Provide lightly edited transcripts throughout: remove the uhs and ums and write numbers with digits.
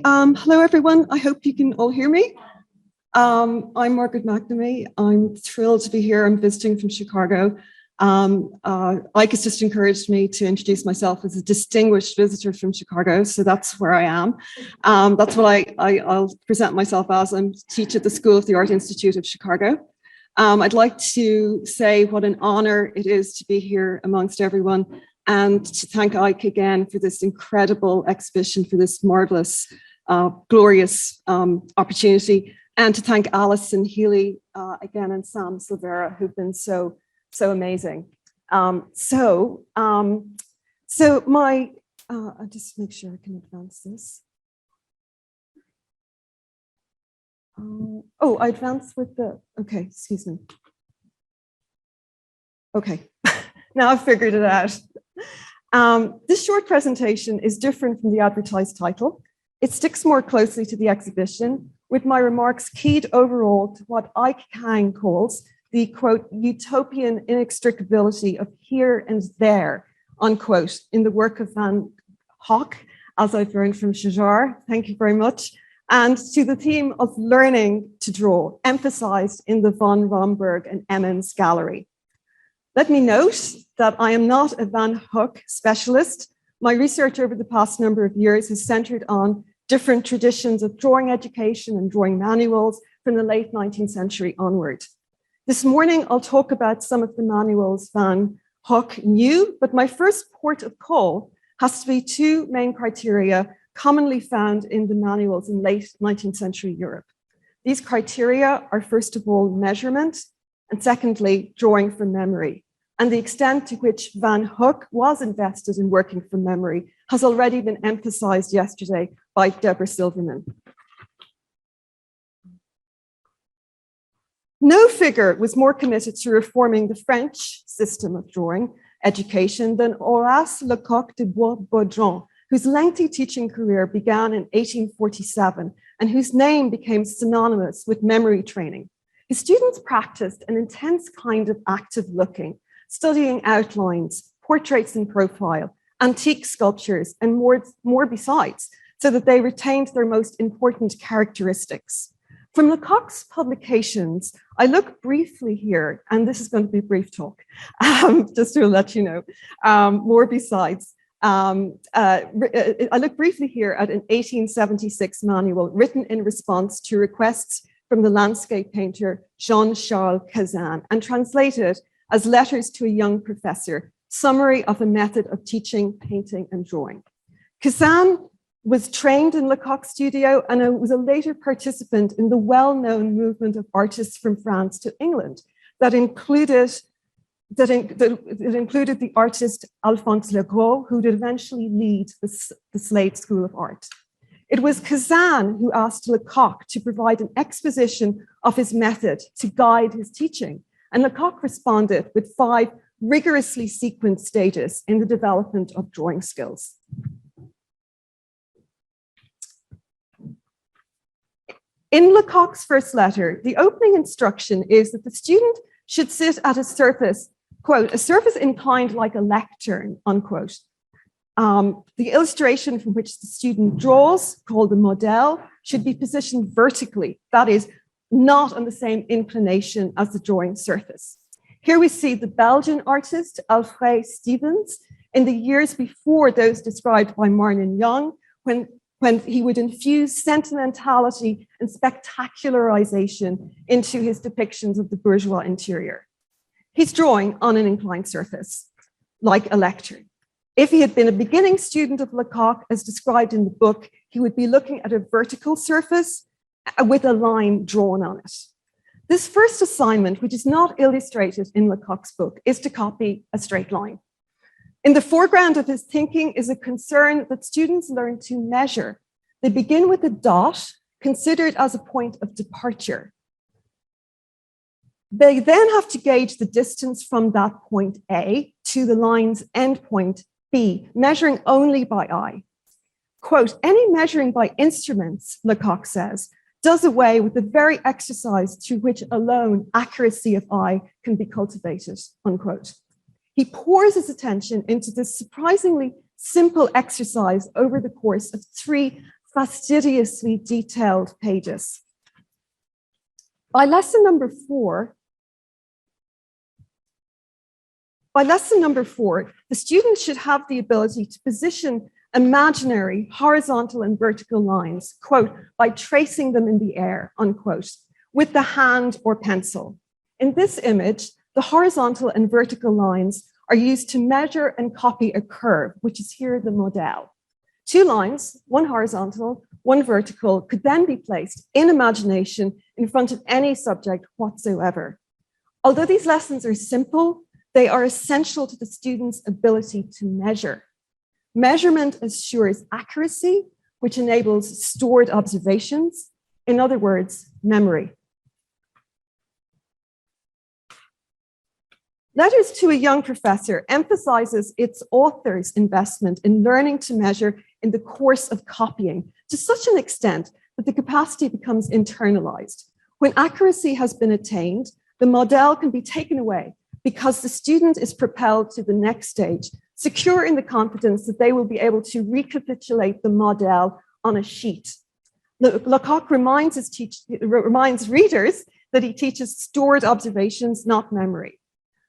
Hello, everyone. I hope you can all hear me. I'm Margaret MacNamidhe. I'm thrilled to be here. I'm visiting from Chicago. Ike has just encouraged me to introduce myself as a distinguished visitor from Chicago, so that's where I am. That's what I'll present myself as. I teach at the School of the Art Institute of Chicago. I'd like to say what an honor it is to be here amongst everyone, and to thank Ike again for this incredible exhibition, for this marvelous, glorious opportunity, and to thank Alison Healy again and Sam Silvera, who've been so amazing. I'll just make sure I can advance this. I advance with the, okay, excuse me. Okay, now I've figured it out. This short presentation is different from the advertised title. It sticks more closely to the exhibition, with my remarks keyed overall to what Ike Kang calls the, quote, utopian inextricability of here and there, unquote, in the work of Van Gogh, as I've learned from Shajar, thank you very much, and to the theme of learning to draw, emphasized in the von Romberg and Emmons gallery. Let me note that I am not a Van Gogh specialist. My research over the past number of years has centered on different traditions of drawing education and drawing manuals from the late 19th century onward. This morning, I'll talk about some of the manuals Van Gogh knew, but my first port of call has to be two main criteria commonly found in the manuals in late 19th century Europe. These criteria are, first of all, measurement, and secondly, drawing from memory. And the extent to which Van Gogh was invested in working from memory has already been emphasized yesterday by Deborah Silverman. No figure was more committed to reforming the French system of drawing education than Horace Lecoq de Bois-Baudron, whose lengthy teaching career began in 1847 and whose name became synonymous with memory training. His students practiced an intense kind of active looking, studying outlines, portraits in profile, antique sculptures, and more besides, so that they retained their most important characteristics. From Lecoq's publications, I look briefly here, and this is going to be a brief talk, just to let you know, more besides. I look briefly here at an 1876 manual written in response to requests from the landscape painter Jean-Charles Cazin and translated as Letters to a Young Professor, Summary of a Method of Teaching, Painting, and Drawing. Cazin was trained in Lecoq's studio and was a later participant in the well-known movement of artists from France to England that included the artist Alphonse Legros, who would eventually lead the Slade School of Art. It was Cazin who asked Lecoq to provide an exposition of his method to guide his teaching, and Lecoq responded with 5 rigorously sequenced stages in the development of drawing skills. In Lecoq's first letter, the opening instruction is that the student should sit at a surface, quote, a surface inclined like a lectern, unquote. The illustration from which the student draws, called the model, should be positioned vertically, that is, not on the same inclination as the drawing surface. Here we see the Belgian artist Alfred Stevens in the years before those described by Marnin Young, when he would infuse sentimentality and spectacularization into his depictions of the bourgeois interior. He's drawing on an inclined surface, like a lectern. If he had been a beginning student of Lecoq, as described in the book, he would be looking at a vertical surface with a line drawn on it. This first assignment, which is not illustrated in Lecoq's book, is to copy a straight line. In the foreground of his thinking is a concern that students learn to measure. They begin with a dot, considered as a point of departure. They then have to gauge the distance from that point A to the line's endpoint B, measuring only by eye. Quote, any measuring by instruments, Lecoq says, does away with the very exercise through which alone accuracy of eye can be cultivated, unquote. He pours his attention into this surprisingly simple exercise over the course of 3 fastidiously detailed pages. By lesson number four, the students should have the ability to position imaginary horizontal and vertical lines, quote, by tracing them in the air, unquote, with the hand or pencil. In this image, the horizontal and vertical lines are used to measure and copy a curve, which is here the model. Two lines, one horizontal, one vertical, could then be placed in imagination in front of any subject whatsoever. Although these lessons are simple, they are essential to the student's ability to measure. Measurement assures accuracy, which enables stored observations. In other words, memory. Letters to a Young Professor emphasizes its author's investment in learning to measure in the course of copying to such an extent that the capacity becomes internalized. When accuracy has been attained, the model can be taken away because the student is propelled to the next stage, secure in the confidence that they will be able to recapitulate the model on a sheet. Lecoq reminds readers that he teaches stored observations, not memory.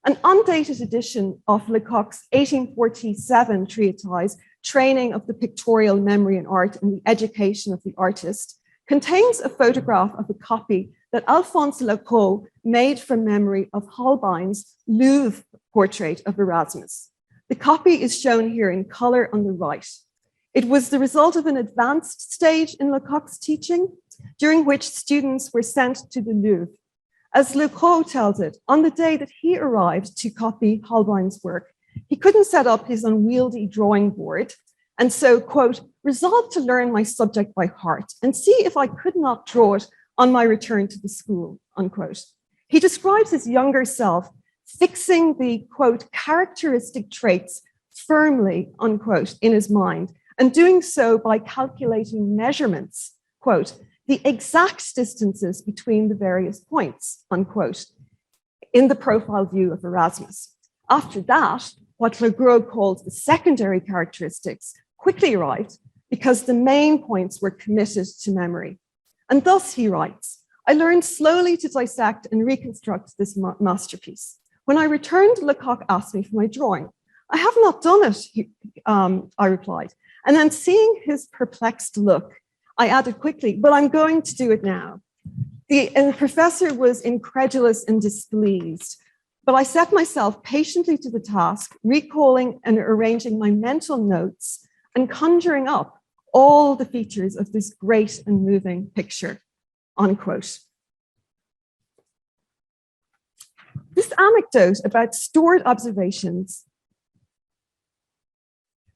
An undated edition of Lecoq's 1847 treatise, Training of the Pictorial Memory in Art and the Education of the Artist, contains a photograph of a copy that Alphonse Lecoq made from memory of Holbein's Louvre portrait of Erasmus. The copy is shown here in color on the right. It was the result of an advanced stage in Lecoq's teaching, during which students were sent to the Louvre. As Lecoq tells it, on the day that he arrived to copy Holbein's work, he couldn't set up his unwieldy drawing board, and so, quote, resolved to learn my subject by heart and see if I could not draw it on my return to the school, unquote. He describes his younger self fixing the, quote, characteristic traits firmly, unquote, in his mind, and doing so by calculating measurements, quote, the exact distances between the various points, unquote, in the profile view of Erasmus. After that, what Lecoq calls the secondary characteristics quickly arrived because the main points were committed to memory. And thus, he writes, I learned slowly to dissect and reconstruct this masterpiece. When I returned, Lecoq asked me for my drawing. I have not done it, I replied. And then seeing his perplexed look, I added quickly, but I'm going to do it now. The professor was incredulous and displeased, but I set myself patiently to the task, recalling and arranging my mental notes and conjuring up all the features of this great and moving picture, unquote. This anecdote about stored observations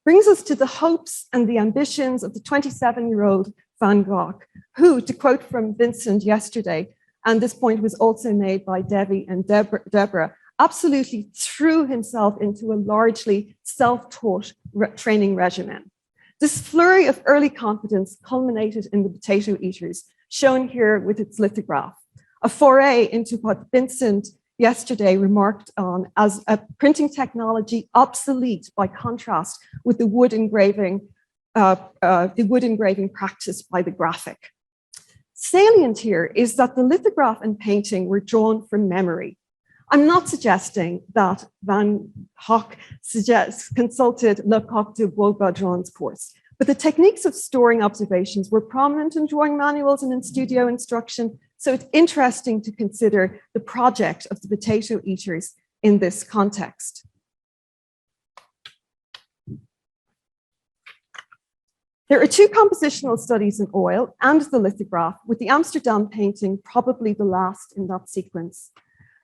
brings us to the hopes and the ambitions of the 27-year-old Van Gogh, who, to quote from Vincent yesterday, and this point was also made by Debbie and Deborah, absolutely threw himself into a largely self-taught training regimen. This flurry of early confidence culminated in the Potato Eaters, shown here with its lithograph, a foray into what Vincent yesterday remarked on as a printing technology obsolete by contrast with the wood engraving practiced by the graphic. Salient here is that the lithograph and painting were drawn from memory. I'm not suggesting that Van Gogh consulted Lecoq de Beaubardron's course, but the techniques of storing observations were prominent in drawing manuals and in studio instruction, so it's interesting to consider the project of the Potato Eaters in this context. There are two compositional studies in oil and the lithograph, with the Amsterdam painting probably the last in that sequence.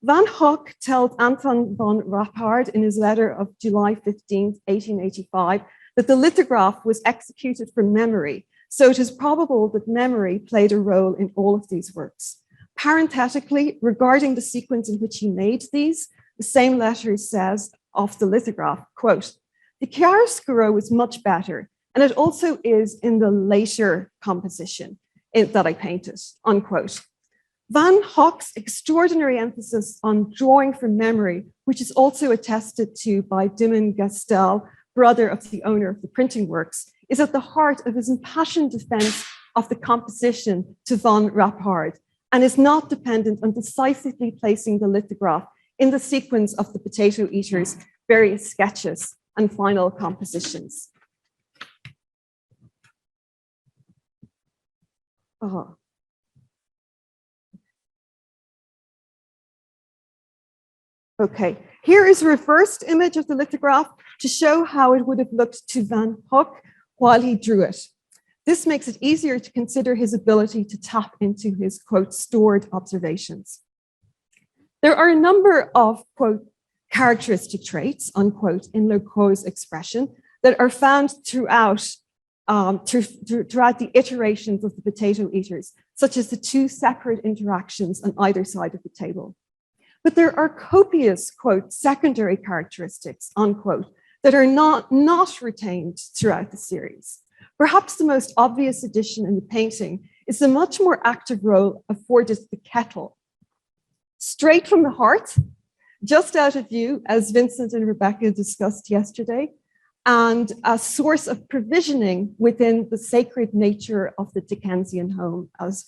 Van Gogh tells Anton von Rappard in his letter of July 15, 1885, that the lithograph was executed from memory, so it is probable that memory played a role in all of these works. Parenthetically, regarding the sequence in which he made these, the same letter says of the lithograph, quote, the chiaroscuro was much better, and it also is in the later composition that I painted, unquote. Van Gogh's extraordinary emphasis on drawing from memory, which is also attested to by Dimon Gastel, brother of the owner of the printing works, is at the heart of his impassioned defense of the composition to von Rappard, and is not dependent on decisively placing the lithograph in the sequence of the potato eater's various sketches and final compositions. Okay, here is a reversed image of the lithograph to show how it would have looked to Van Gogh while he drew it. This makes it easier to consider his ability to tap into his, quote, stored observations. There are a number of, quote, characteristic traits, unquote, in Delacroix's expression that are found throughout the iterations of the potato eaters, such as the two separate interactions on either side of the table. But there are copious, quote, secondary characteristics, unquote, that are not retained throughout the series. Perhaps the most obvious addition in the painting is the much more active role afforded the kettle. Straight from the hearth, just out of view, as Vincent and Rebecca discussed yesterday, and a source of provisioning within the sacred nature of the Dickensian home, as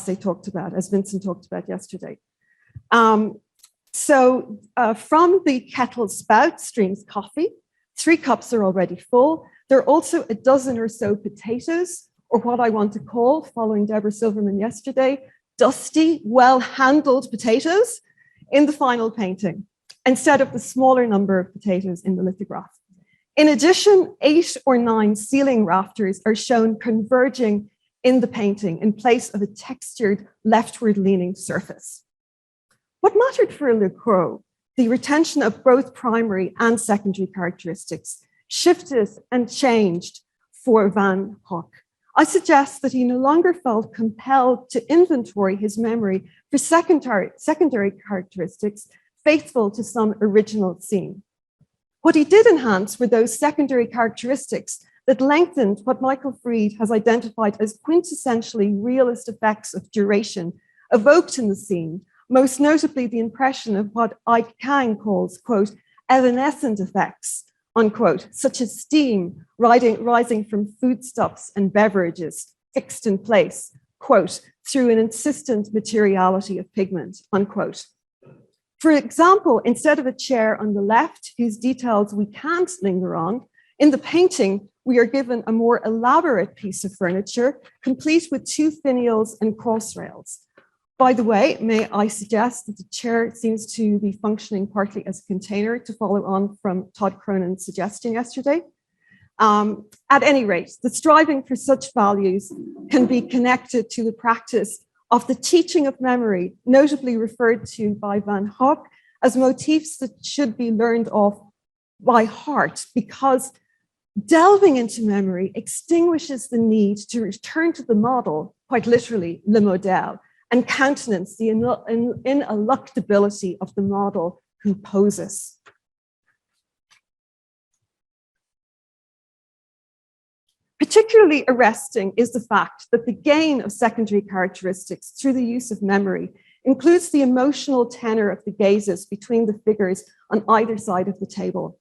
they talked about, as Vincent talked about yesterday. From the kettle spout streams coffee. 3 cups are already full. There are also a dozen or so potatoes, or what I want to call, following Deborah Silverman yesterday, dusty, well-handled potatoes in the final painting, instead of the smaller number of potatoes in the lithograph. In addition, 8 or 9 ceiling rafters are shown converging in the painting in place of a textured leftward-leaning surface. What mattered for Delacroix, the retention of both primary and secondary characteristics, shifted and changed for Van Gogh. I suggest that he no longer felt compelled to inventory his memory for secondary characteristics faithful to some original scene. What he did enhance were those secondary characteristics that lengthened what Michael Fried has identified as quintessentially realist effects of duration evoked in the scene, most notably the impression of what Ike Kang calls, quote, evanescent effects, unquote, such as steam rising from foodstuffs and beverages fixed in place, quote, through an insistent materiality of pigment, unquote. For example, instead of a chair on the left, whose details we can't linger on, in the painting, we are given a more elaborate piece of furniture, complete with 2 finials and cross rails. By the way, may I suggest that the chair seems to be functioning partly as a container to follow on from Todd Cronin's suggestion yesterday. At any rate, the striving for such values can be connected to the practice of the teaching of memory, notably referred to by Van Gogh as motifs that should be learned off by heart, because delving into memory extinguishes the need to return to the model, quite literally, le modèle, and countenance the ineluctability of the model who poses. Particularly arresting is the fact that the gain of secondary characteristics through the use of memory includes the emotional tenor of the gazes between the figures on either side of the table.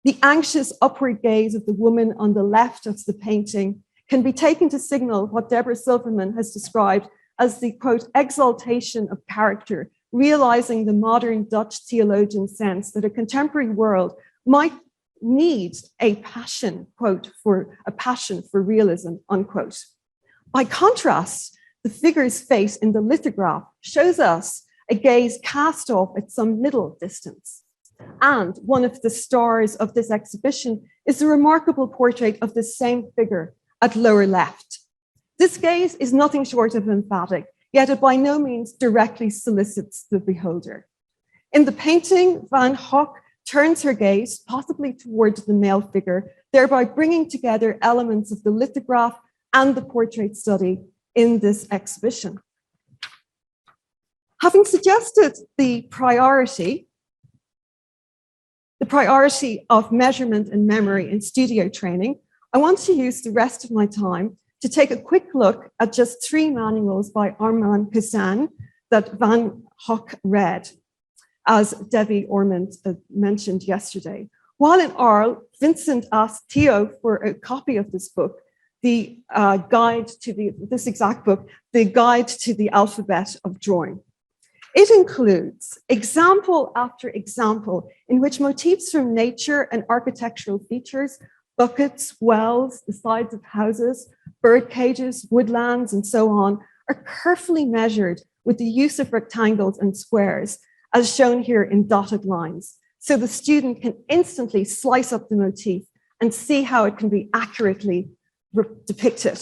The anxious upward gaze of the woman on the left of the painting can be taken to signal what Deborah Silverman has described as the, quote, exaltation of character, realizing the modern Dutch theologian sense that a contemporary world might need a passion, quote, for realism, unquote. By contrast, the figure's face in the lithograph shows us a gaze cast off at some middle distance. And one of the stars of this exhibition is the remarkable portrait of the same figure at lower left. This gaze is nothing short of emphatic, yet it by no means directly solicits the beholder. In the painting, Van Gogh turns her gaze possibly towards the male figure, thereby bringing together elements of the lithograph and the portrait study in this exhibition. Having suggested the priority of measurement and memory in studio training, I want to use the rest of my time to take a quick look at just 3 manuals by Armand Poussin that Van Gogh read, as Debbie Ormond mentioned yesterday. While in Arles, Vincent asked Theo for a copy of this book, the guide to this exact book, the guide to the alphabet of drawing. It includes example after example in which motifs from nature and architectural features, buckets, wells, the sides of houses, bird cages, woodlands, and so on, are carefully measured with the use of rectangles and squares, as shown here in dotted lines. So the student can instantly slice up the motif and see how it can be accurately depicted.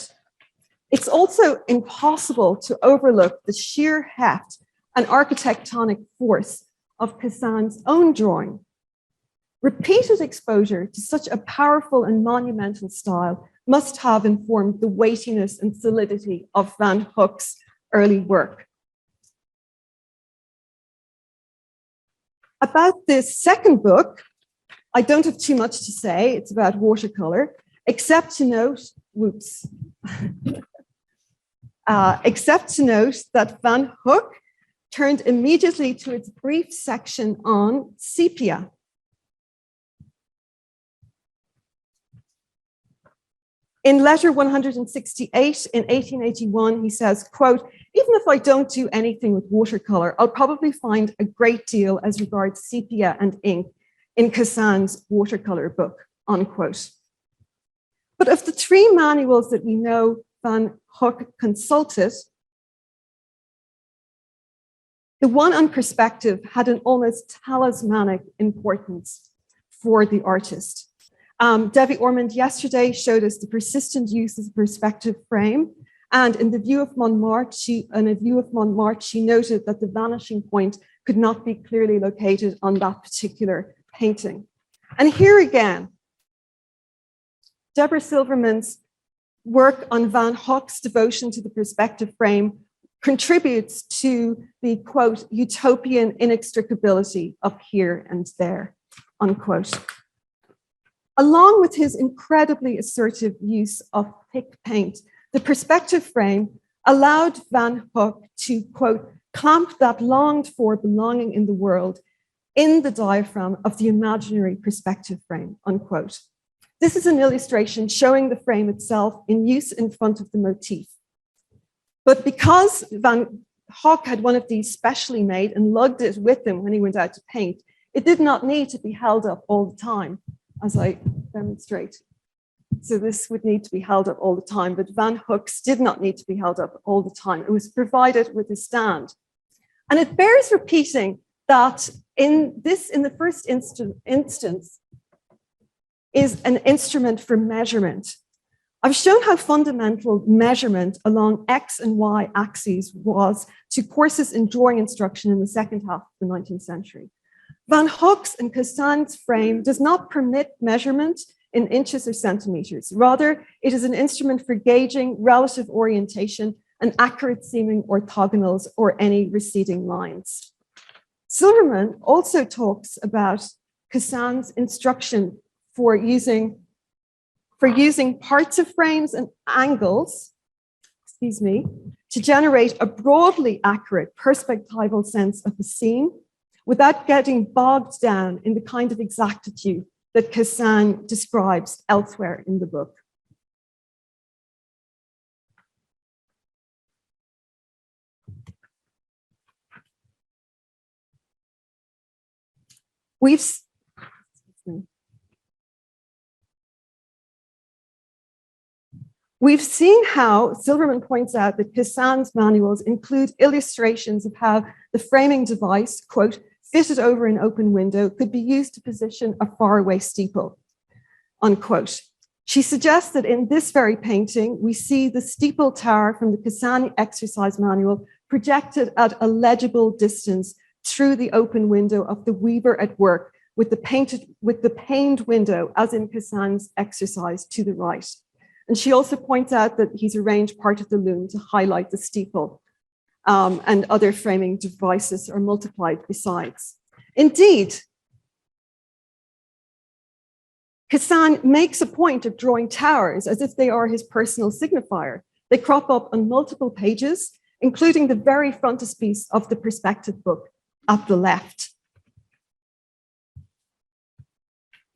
It's also impossible to overlook the sheer heft and architectonic force of Cassagn's own drawing. Repeated exposure to such a powerful and monumental style must have informed the weightiness and solidity of Van Hoek's early work. About this second book, I don't have too much to say. It's about watercolor, except to note, except to note that Van Hoek turned immediately to its brief section on sepia. In letter 168 in 1881, he says, quote, "Even if I don't do anything with watercolor, I'll probably find a great deal as regards sepia and ink in Cassagn's watercolor book," unquote. But of the three manuals that we know Van Hoek consulted, the one on perspective had an almost talismanic importance for the artist. Debbie Ormond yesterday showed us the persistent use of the perspective frame, and in the view of Montmartre, she noted that the vanishing point could not be clearly located on that particular painting. And here again, Deborah Silverman's work on Van Hoek's devotion to the perspective frame contributes to the, quote, utopian inextricability of here and there, unquote. Along with his incredibly assertive use of thick paint, the perspective frame allowed Van Hoek to, quote, clamp that longed for belonging in the world in the diaphragm of the imaginary perspective frame, unquote. This is an illustration showing the frame itself in use in front of the motif. But because Van Hoek had one of these specially made and lugged it with him when he went out to paint, it did not need to be held up all the time, as I demonstrate. So this would need to be held up all the time, but Van Hoek's did not need to be held up all the time. It was provided with a stand. And it bears repeating that in the first instance is an instrument for measurement. I've shown how fundamental measurement along X and Y axes was to courses in drawing instruction in the second half of the 19th century. Van Hoek's and Cassagn's frame does not permit measurement in inches or centimeters. Rather, it is an instrument for gauging relative orientation and accurate seeming orthogonals or any receding lines. Silverman also talks about Cassagn's instruction for using parts of frames and angles, to generate a broadly accurate perspectival sense of the scene without getting bogged down in the kind of exactitude that Cassagne describes elsewhere in the book. We've seen how Silverman points out that Cassagne's manuals include illustrations of how the framing device, quote, fitted over an open window could be used to position a faraway steeple, unquote. She suggests that in this very painting, we see the steeple tower from the Cassagne exercise manual projected at a legible distance through the open window of the weaver at work with the paned window, as in Cassagne's exercise, to the right. And she also points out that he's arranged part of the loom to highlight the steeple, and other framing devices are multiplied besides. Indeed, Cassagne makes a point of drawing towers as if they are his personal signifier. They crop up on multiple pages, including the very frontispiece of the perspective book at the left.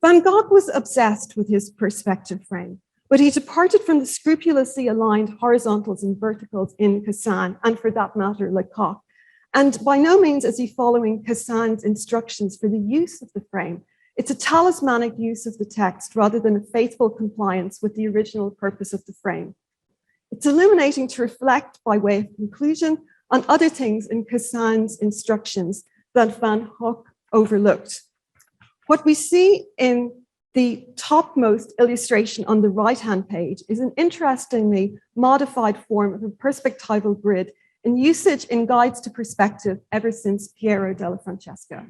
Van Gogh was obsessed with his perspective frame, but he departed from the scrupulously aligned horizontals and verticals in Cassan, and for that matter, Lecoq. And by no means is he following Cassan's instructions for the use of the frame. It's a talismanic use of the text rather than a faithful compliance with the original purpose of the frame. It's illuminating to reflect, by way of conclusion, on other things in Cassan's instructions that Van Gogh overlooked. What we see in the topmost illustration on the right-hand page is an interestingly modified form of a perspectival grid in usage in guides to perspective ever since Piero della Francesca.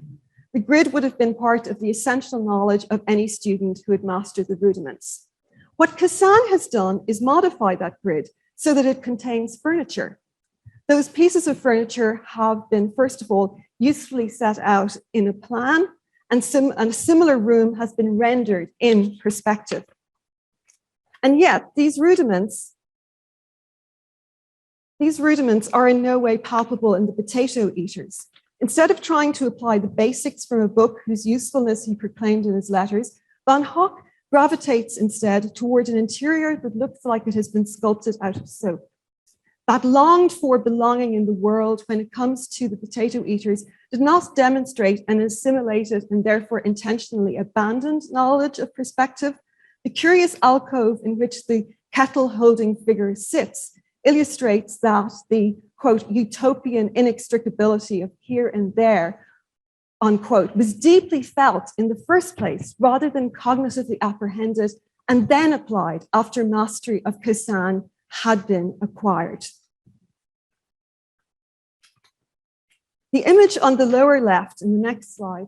The grid would have been part of the essential knowledge of any student who had mastered the rudiments. What Cassan has done is modify that grid so that it contains furniture. Those pieces of furniture have been, first of all, usefully set out in a plan, and a similar room has been rendered in perspective. And yet, these rudiments are in no way palpable in the potato eaters. Instead of trying to apply the basics from a book whose usefulness he proclaimed in his letters, Van Gogh gravitates instead toward an interior that looks like it has been sculpted out of soap. That longed for belonging in the world when it comes to the potato eaters did not demonstrate an assimilated and therefore intentionally abandoned knowledge of perspective. The curious alcove in which the kettle holding figure sits illustrates that the, quote, utopian inextricability of here and there, unquote, was deeply felt in the first place rather than cognitively apprehended and then applied after mastery of Cassan had been acquired. The image on the lower left in the next slide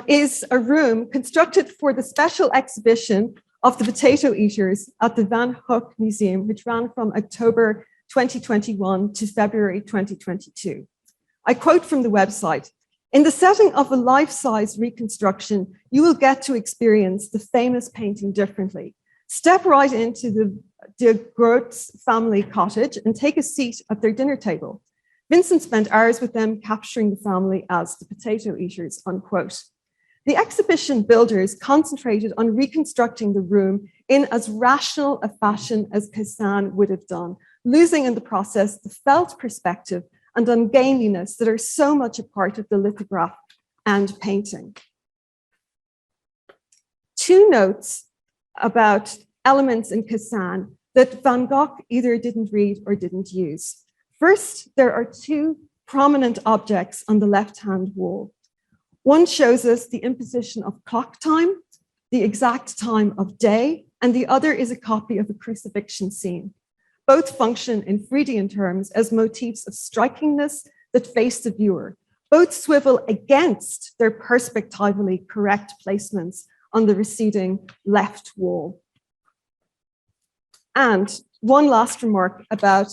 is a room constructed for the special exhibition of the potato eaters at the Van Gogh Museum, which ran from October 2021 to February 2022. I quote from the website, "In the setting of a life-size reconstruction, you will get to experience the famous painting differently. Step right into the Groot's family cottage and take a seat at their dinner table. Vincent spent hours with them capturing the family as the potato eaters," unquote. The exhibition builders concentrated on reconstructing the room in as rational a fashion as Cassan would have done, losing in the process the felt perspective and ungainliness that are so much a part of the lithograph and painting. Two notes about elements in Cassan that Van Gogh either didn't read or didn't use. First, there are two prominent objects on the left-hand wall. One shows us the imposition of clock time, the exact time of day, and the other is a copy of a crucifixion scene. Both function in Freudian terms as motifs of strikingness that face the viewer. Both swivel against their perspectively correct placements on the receding left wall. And one last remark about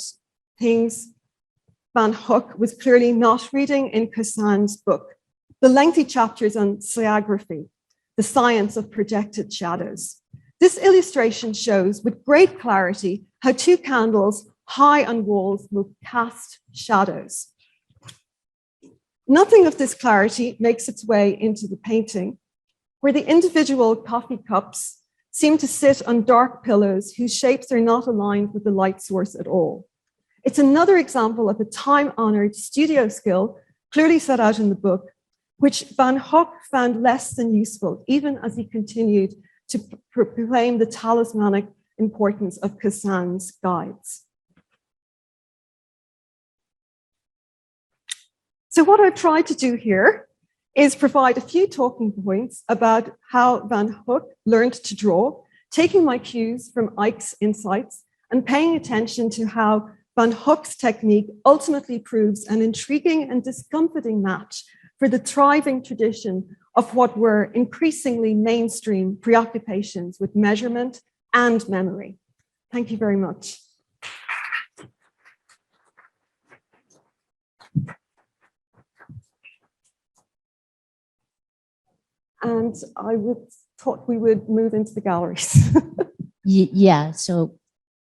things Van Gogh was clearly not reading in Cassan's book. The lengthy chapters on Subjectivity, the science of projected shadows. This illustration shows with great clarity how two candles high on walls will cast shadows. Nothing of this clarity makes its way into the painting, where the individual coffee cups seem to sit on dark pillows whose shapes are not aligned with the light source at all. It's another example of a time-honored studio skill clearly set out in the book, which Van Gogh found less than useful, even as he continued to proclaim the talismanic importance of Cassan's guides. So what I've tried to do here is provide a few talking points about how Van Gogh learned to draw, taking my cues from Eyck's insights and paying attention to how Van Gogh's technique ultimately proves an intriguing and discomforting match for the thriving tradition of what were increasingly mainstream preoccupations with measurement and memory. Thank you very much. And I thought we would move into the galleries. Yeah, so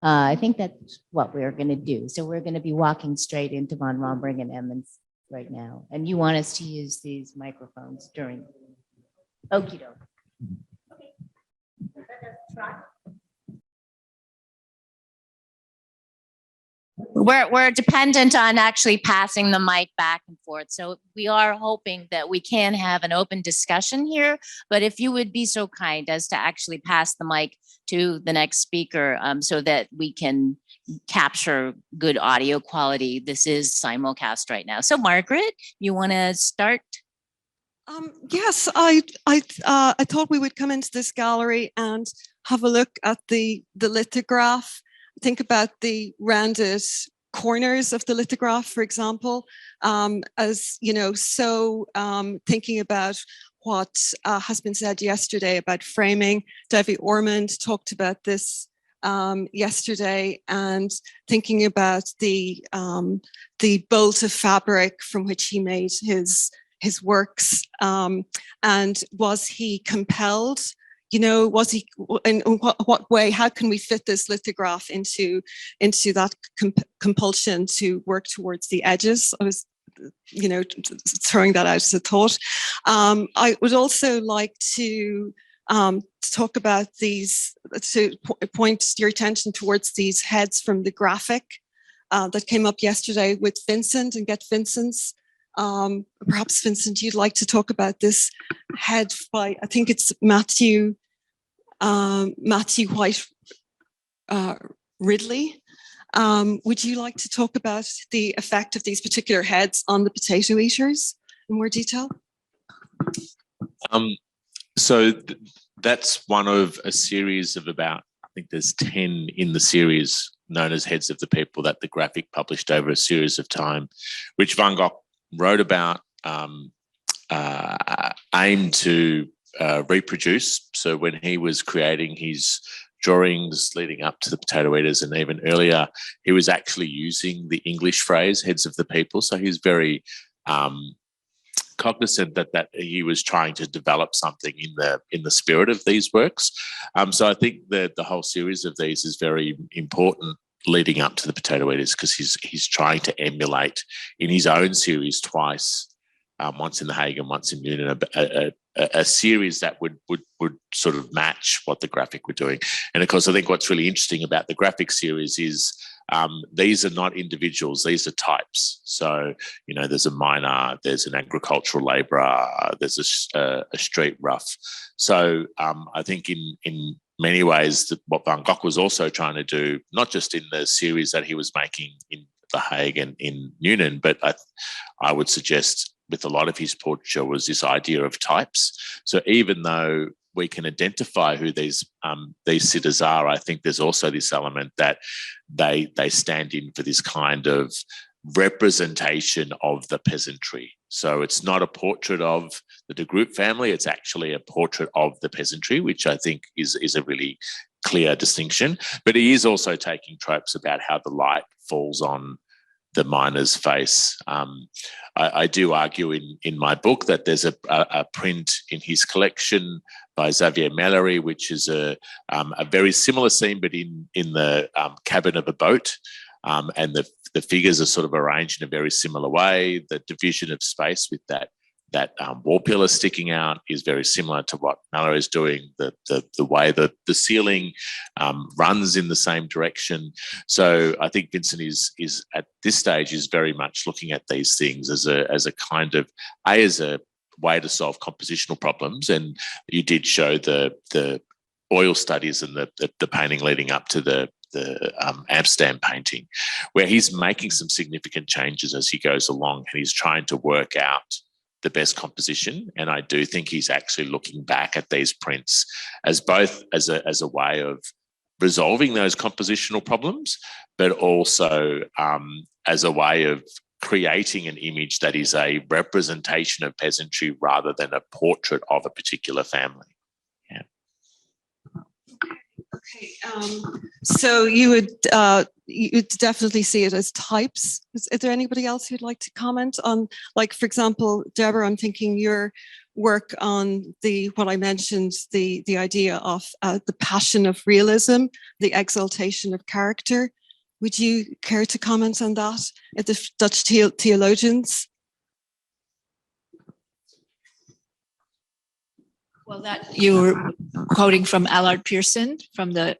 I think that's what we're going to do. So we're going to be walking straight into von Romberg and Emmons right now. And you want us to use these microphones during. Okie doke. We're dependent on actually passing the mic back and forth. So we are hoping that we can have an open discussion here. But if you would be so kind as to actually pass the mic to the next speaker so that we can capture good audio quality. This is simulcast right now. So Margaret, you want to start? Yes, I thought we would come into this gallery and have a look at the lithograph. Think about the rounded corners of the lithograph, for example, as you know. So thinking about what has been said yesterday about framing. Davy Ormond talked about this yesterday, and thinking about the bolt of fabric from which he made his works, and was he compelled? You know, was he, in what way, how can we fit this lithograph into that compulsion to work towards the edges? I was, you know, throwing that out as a thought. I would also like to talk about these, to point your attention towards these heads from the graphic that came up yesterday with Vincent, and get Vincent's. Perhaps Vincent, you'd like to talk about this head by, I think it's Matthew White Ridley. Would you like to talk about the effect of these particular heads on the potato eaters in more detail? That's one of a series of about, I think there's 10 in the series known as Heads of the People that the graphic published over a series of time, which Van Gogh wrote about, aimed to reproduce. So when he was creating his drawings leading up to the potato eaters and even earlier, he was actually using the English phrase "heads of the people." So he's very cognizant that he was trying to develop something in the spirit of these works. So I think that the whole series of these is very important leading up to the potato eaters, because he's trying to emulate in his own series twice, once in The Hague and once in Newnan, a series that would sort of match what the graphic were doing. And of course, I think what's really interesting about the graphic series is these are not individuals, these are types. So, you know, there's a miner, there's an agricultural labourer, there's a street rough. So I think in many ways what Van Gogh was also trying to do, not just in the series that he was making in The Hague and in Newnan, but I would suggest with a lot of his portraiture was this idea of types. So even though we can identify who these sitters are, I think there's also this element that they stand in for this kind of representation of the peasantry. So it's not a portrait of the de Groot family, it's actually a portrait of the peasantry, which I think is a really clear distinction. But he is also taking tropes about how the light falls on the miner's face. I do argue in my book that there's a print in his collection by Xavier Mallory, which is a very similar scene, but in the cabin of a boat. And the figures are sort of arranged in a very similar way. The division of space with that wall pillar sticking out is very similar to what Mallory is doing. The way that the ceiling runs in the same direction. So I think Vincent is at this stage is very much looking at these things as a kind of as a way to solve compositional problems. And you did show the oil studies and the painting leading up to the Amsterdam painting, where he's making some significant changes as he goes along, and he's trying to work out the best composition. And I do think he's actually looking back at these prints as both as a way of resolving those compositional problems, but also as a way of creating an image that is a representation of peasantry rather than a portrait of a particular family. Yeah. Okay, so you would definitely see it as types. Is there anybody else who'd like to comment on, like, for example, Deborah, I'm thinking your work on what I mentioned, the idea of the passion of realism, the exaltation of character. Would you care to comment on that? The Dutch theologians? Well, that you were quoting from Allard Pearson, from the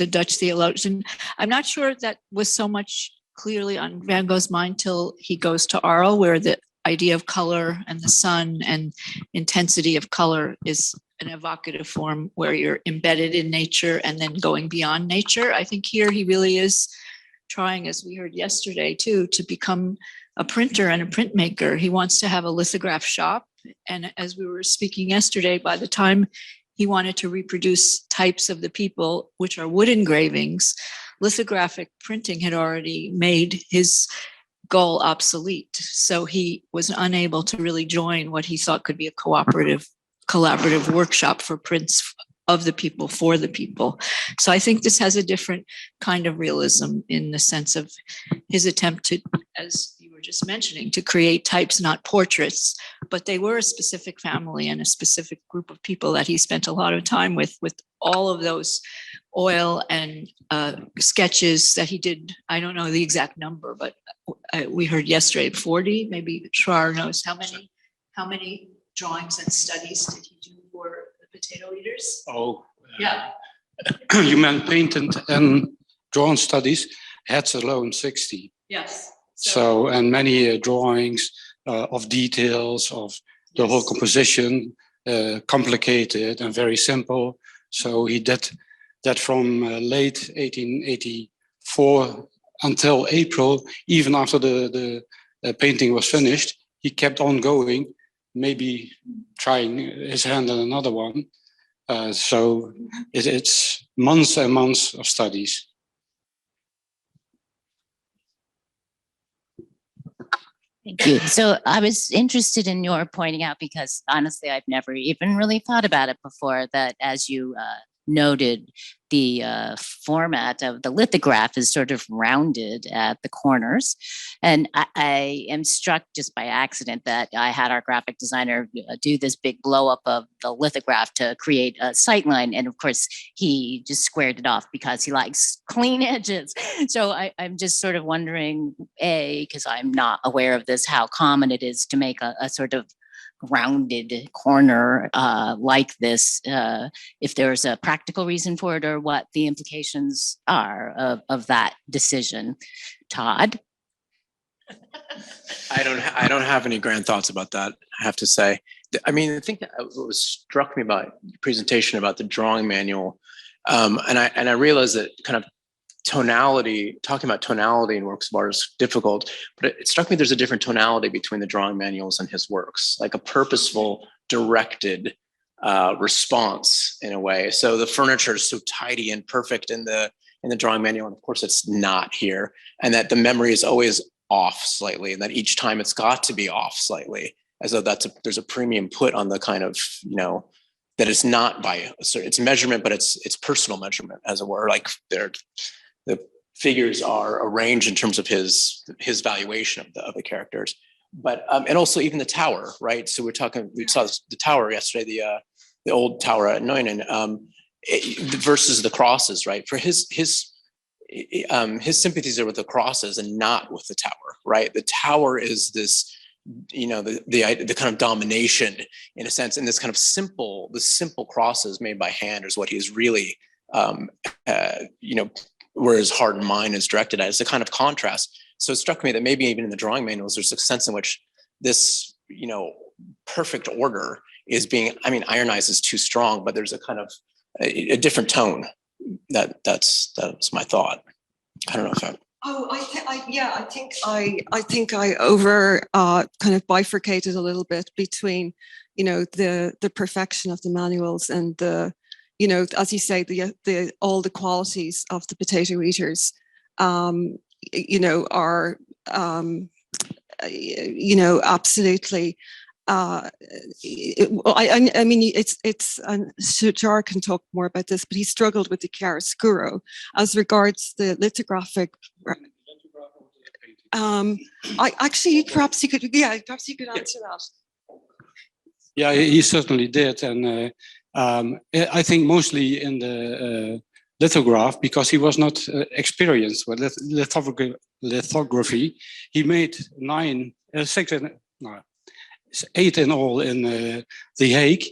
Dutch theologian. I'm not sure that was so much clearly on Van Gogh's mind till he goes to Arles, where the idea of color and the sun and intensity of color is an evocative form where you're embedded in nature and then going beyond nature. I think here he really is trying, as we heard yesterday too, to become a printer and a printmaker. He wants to have a lithograph shop. And as we were speaking yesterday, by the time he wanted to reproduce types of the people, which are wood engravings, lithographic printing had already made his goal obsolete. So he was unable to really join what he thought could be a collaborative workshop for prints of the people for the people. So I think this has a different kind of realism in the sense of his attempt to, as you were just mentioning, to create types, not portraits, but they were a specific family and a specific group of people that he spent a lot of time with all of those oil and sketches that he did. I don't know the exact number, but we heard yesterday 40, maybe Schrar knows how many drawings and studies did he do for the potato eaters? Oh, yeah. You meant painted and drawn studies, heads alone 60. Yes. So and many drawings of details of the whole composition, complicated and very simple. So he did that from late 1884 until April, even after the painting was finished. He kept on going, maybe trying his hand on another one. So it's months and months of studies. Thank you. So I was interested in your pointing out, because honestly, I've never even really thought about it before, that as you noted, the format of the lithograph is sort of rounded at the corners. And I am struck just by accident that I had our graphic designer do this big blow up of the lithograph to create a sightline. And of course, he just squared it off because he likes clean edges. So I'm just sort of wondering, because I'm not aware of this, how common it is to make a sort of rounded corner like this, if there's a practical reason for it or what the implications are of that decision. Todd? I don't have any grand thoughts about that, I have to say. I mean, I think that what struck me about the presentation about the drawing manual, and I realized that kind of tonality, talking about tonality in works of art is difficult, but it struck me there's a different tonality between the drawing manuals and his works, like a purposeful, directed response in a way. So the furniture is so tidy and perfect in the drawing manual, and of course it's not here, and that the memory is always off slightly, and that each time it's got to be off slightly, as though there's a premium put on the kind of, that it's not by it's measurement, but it's personal measurement, as it were. Like the figures are arranged in terms of his valuation of the characters, but and also even the tower, right? So we saw the tower yesterday, the old tower at Neuenen, versus the crosses, right? For his sympathies are with the crosses and not with the tower, right? The tower is this, the kind of domination in a sense, and this kind of simple crosses made by hand is what he's really, where his heart and mind is directed at. It's a kind of contrast. So it struck me that maybe even in the drawing manuals, there's a sense in which this, perfect order is being, ironized is too strong, but there's a kind of a different tone. That's my thought. I don't know if I think I over kind of bifurcated a little bit between, the perfection of the manuals and the, as you say, all the qualities of the potato eaters, are, absolutely. Jar can talk more about this, but he struggled with the chiaroscuro as regards the lithographic. Perhaps you could answer that. Yeah, he certainly did, and I think mostly in the lithograph, because he was not experienced with lithography. He made 8 in all in The Hague,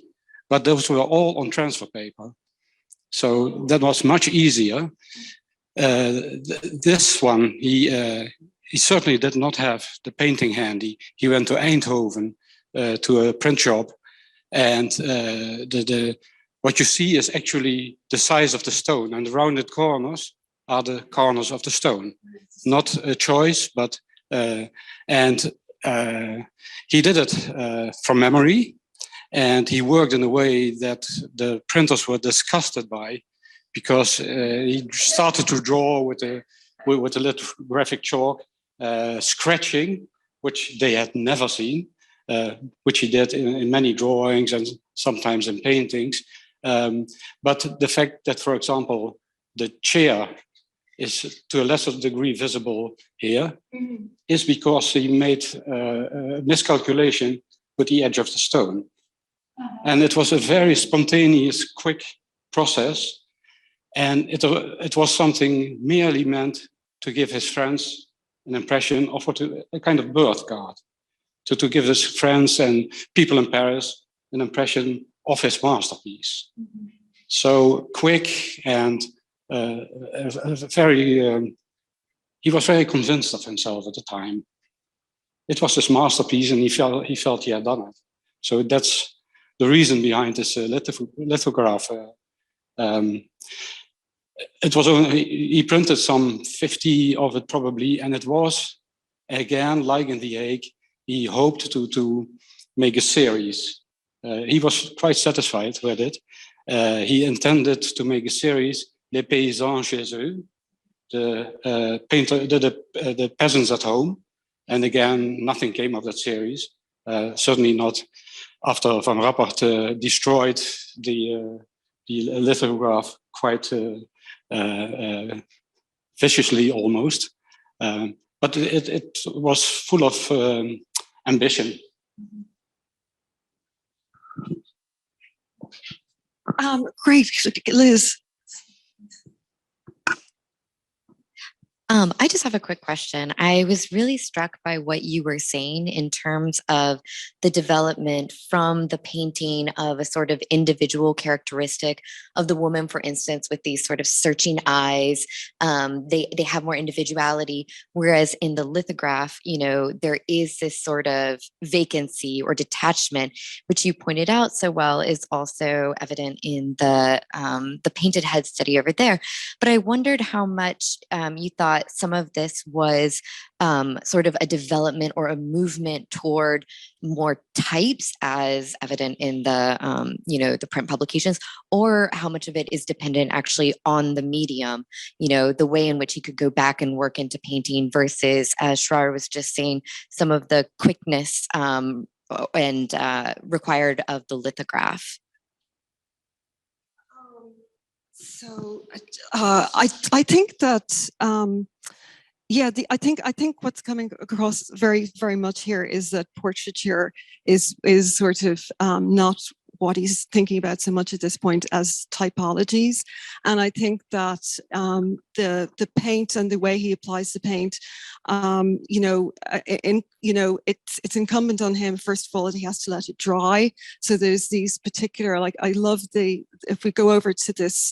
but those were all on transfer paper. So that was much easier. This one, he certainly did not have the painting handy. He went to Eindhoven to a print shop, and what you see is actually the size of the stone, and the rounded corners are the corners of the stone. Not a choice, but he did it from memory, and he worked in a way that the printers were disgusted by, because he started to draw with a lithographic chalk, scratching, which they had never seen, which he did in many drawings and sometimes in paintings. But the fact that, for example, the chair is to a lesser degree visible here is because he made a miscalculation with the edge of the stone. And it was a very spontaneous, quick process. And it was something merely meant to give his friends an impression of a kind of birth card, to give his friends and people in Paris an impression of his masterpiece. So quick and he was very convinced of himself at the time. It was his masterpiece, and he felt he had done it. So that's the reason behind this lithograph. It was only, he printed some 50 of it probably, and it was, again, like in The Hague, he hoped to make a series. He was quite satisfied with it. He intended to make a series, Les Paysans chez eux, the peasants at home. And again, nothing came of that series. Certainly not after Van Rappert destroyed the lithograph quite viciously almost. But it was full of ambition. Great, Liz. I just have a quick question. I was really struck by what you were saying in terms of the development from the painting of a sort of individual characteristic of the woman, for instance, with these sort of searching eyes. They have more individuality, whereas in the lithograph, there is this sort of vacancy or detachment, which you pointed out so well is also evident in the painted head study over there. But I wondered how much you thought some of this was sort of a development or a movement toward more types, as evident in the the print publications, or how much of it is dependent actually on the medium, the way in which he could go back and work into painting versus, as Schreier was just saying, some of the quickness and required of the lithograph. So I think that I think what's coming across very, very much here is that portraiture is sort of not what he's thinking about so much at this point as typologies. And I think that the paint and the way he applies the paint, it's incumbent on him, first of all, that he has to let it dry. So there's these particular, like, I love if we go over to this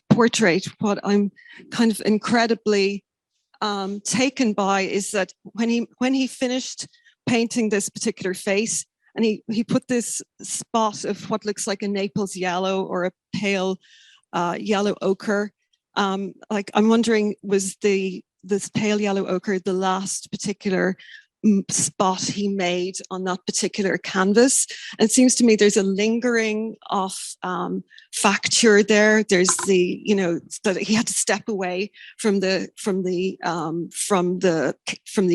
portrait, what I'm kind of incredibly taken by is that when he finished painting this particular face, and he put this spot of what looks like a Naples yellow or a pale yellow ochre. Like, I'm wondering, was this pale yellow ochre the last particular spot he made on that particular canvas? And it seems to me there's a lingering of facture there. There's that he had to step away from the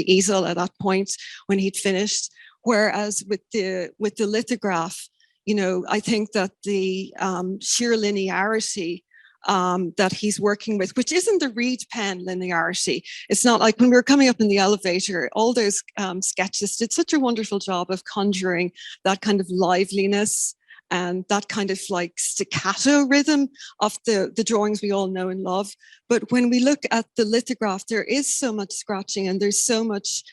easel at that point when he'd finished. Whereas with the lithograph, I think that the sheer linearity that he's working with, which isn't the reed pen linearity. It's not like when we were coming up in the elevator, all those sketches did such a wonderful job of conjuring that kind of liveliness and that kind of like staccato rhythm of the drawings we all know and love. But when we look at the lithograph, there is so much scratching and there's so much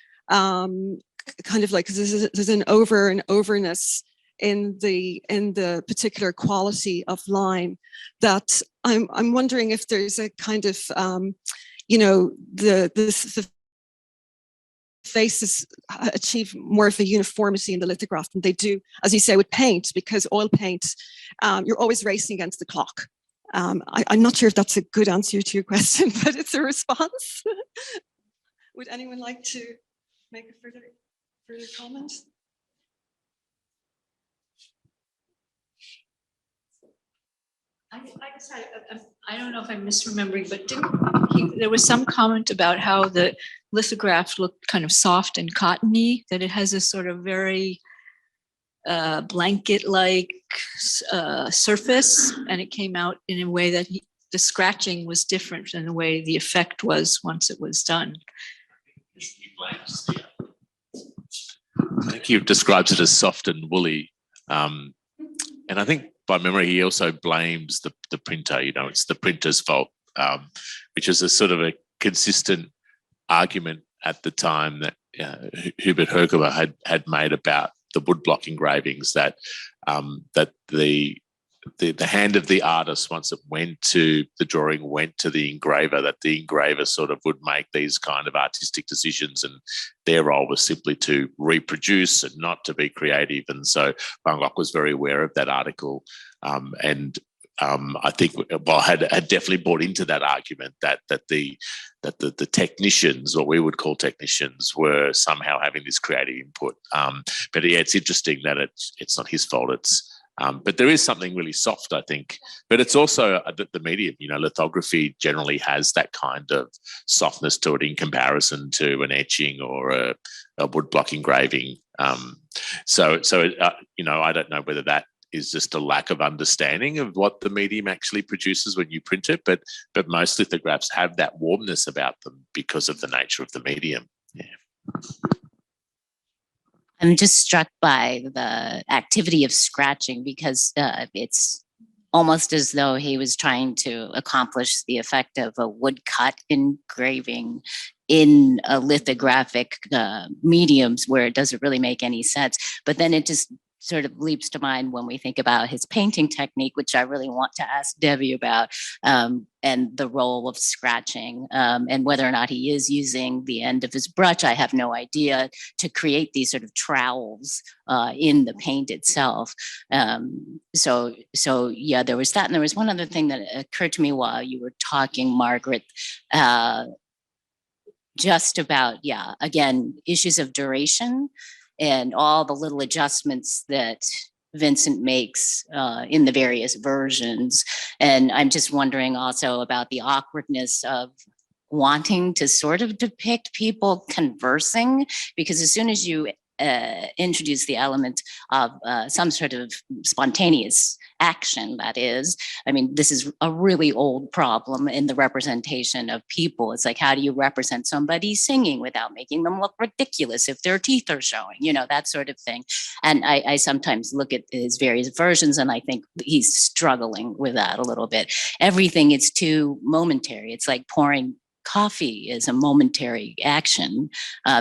kind of like, there's an over and overness in the particular quality of line that I'm wondering if there's a kind of the faces achieve more of a uniformity in the lithograph than they do, as you say, with paint, because oil paint, you're always racing against the clock. I'm not sure if that's a good answer to your question, but it's a response. Would anyone like to make a further comment? I don't know if I'm misremembering, but there was some comment about how the lithograph looked kind of soft and cottony, that it has this sort of very blanket-like surface, and it came out in a way that the scratching was different than the way the effect was once it was done. I think he describes it as soft and woolly, and I think by memory he also blames the printer. It's the printer's fault, which is a sort of a consistent argument at the time that Hubert Herkomer had made about the woodblock engravings, that the hand of the artist, once it went to the drawing, went to the engraver, that the engraver sort of would make these kind of artistic decisions, and their role was simply to reproduce and not to be creative. And so Van Gogh was very aware of that article, and I think had definitely bought into that argument that the technicians, what we would call technicians, were somehow having this creative input. But yeah, it's interesting that it's not his fault. But there is something really soft, I think. But it's also the medium. Lithography generally has that kind of softness to it in comparison to an etching or a woodblock engraving. So I don't know whether that is just a lack of understanding of what the medium actually produces when you print it, but most lithographs have that warmness about them because of the nature of the medium. Yeah. I'm just struck by the activity of scratching, because it's almost as though he was trying to accomplish the effect of a woodcut engraving in a lithographic mediums where it doesn't really make any sense. But then it just sort of leaps to mind when we think about his painting technique, which I really want to ask Debbie about, and the role of scratching, and whether or not he is using the end of his brush, I have no idea, to create these sort of trowels in the paint itself. So yeah, there was that. And there was one other thing that occurred to me while you were talking, Margaret, just about, again, issues of duration and all the little adjustments that Vincent makes in the various versions. And I'm just wondering also about the awkwardness of wanting to sort of depict people conversing, because as soon as you introduce the element of some sort of spontaneous action, that is, I mean, this is a really old problem in the representation of people. It's like, how do you represent somebody singing without making them look ridiculous if their teeth are showing, that sort of thing. And I sometimes look at his various versions and I think he's struggling with that a little bit. Everything is too momentary. It's like pouring coffee is a momentary action,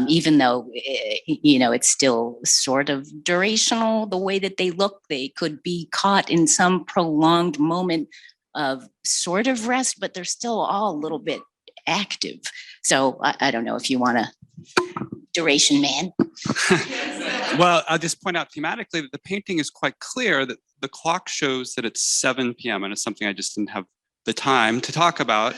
even though, it's still sort of durational. The way that they look, they could be caught in some prolonged moment of sort of rest, but they're still all a little bit active. So I don't know if you want to, duration man. Well, I'll just point out thematically that the painting is quite clear that the clock shows that it's 7 p.m. and it's something I just didn't have the time to talk about.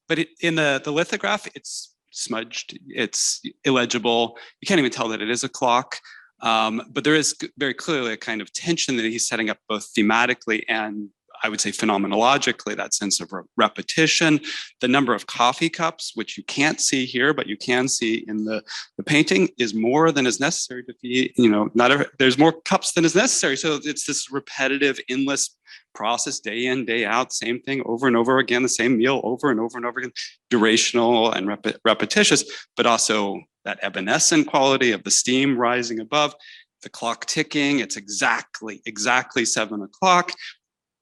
But in the lithograph, it's smudged, it's illegible. You can't even tell that it is a clock. But there is very clearly a kind of tension that he's setting up both thematically and, I would say, phenomenologically, that sense of repetition. The number of coffee cups, which you can't see here, but you can see in the painting, is more than is necessary to be, there's more cups than is necessary. So it's this repetitive, endless process, day in, day out, same thing over and over again, the same meal over and over and over again, durational and repetitious, but also that evanescent quality of the steam rising above, the clock ticking. It's exactly 7 o'clock.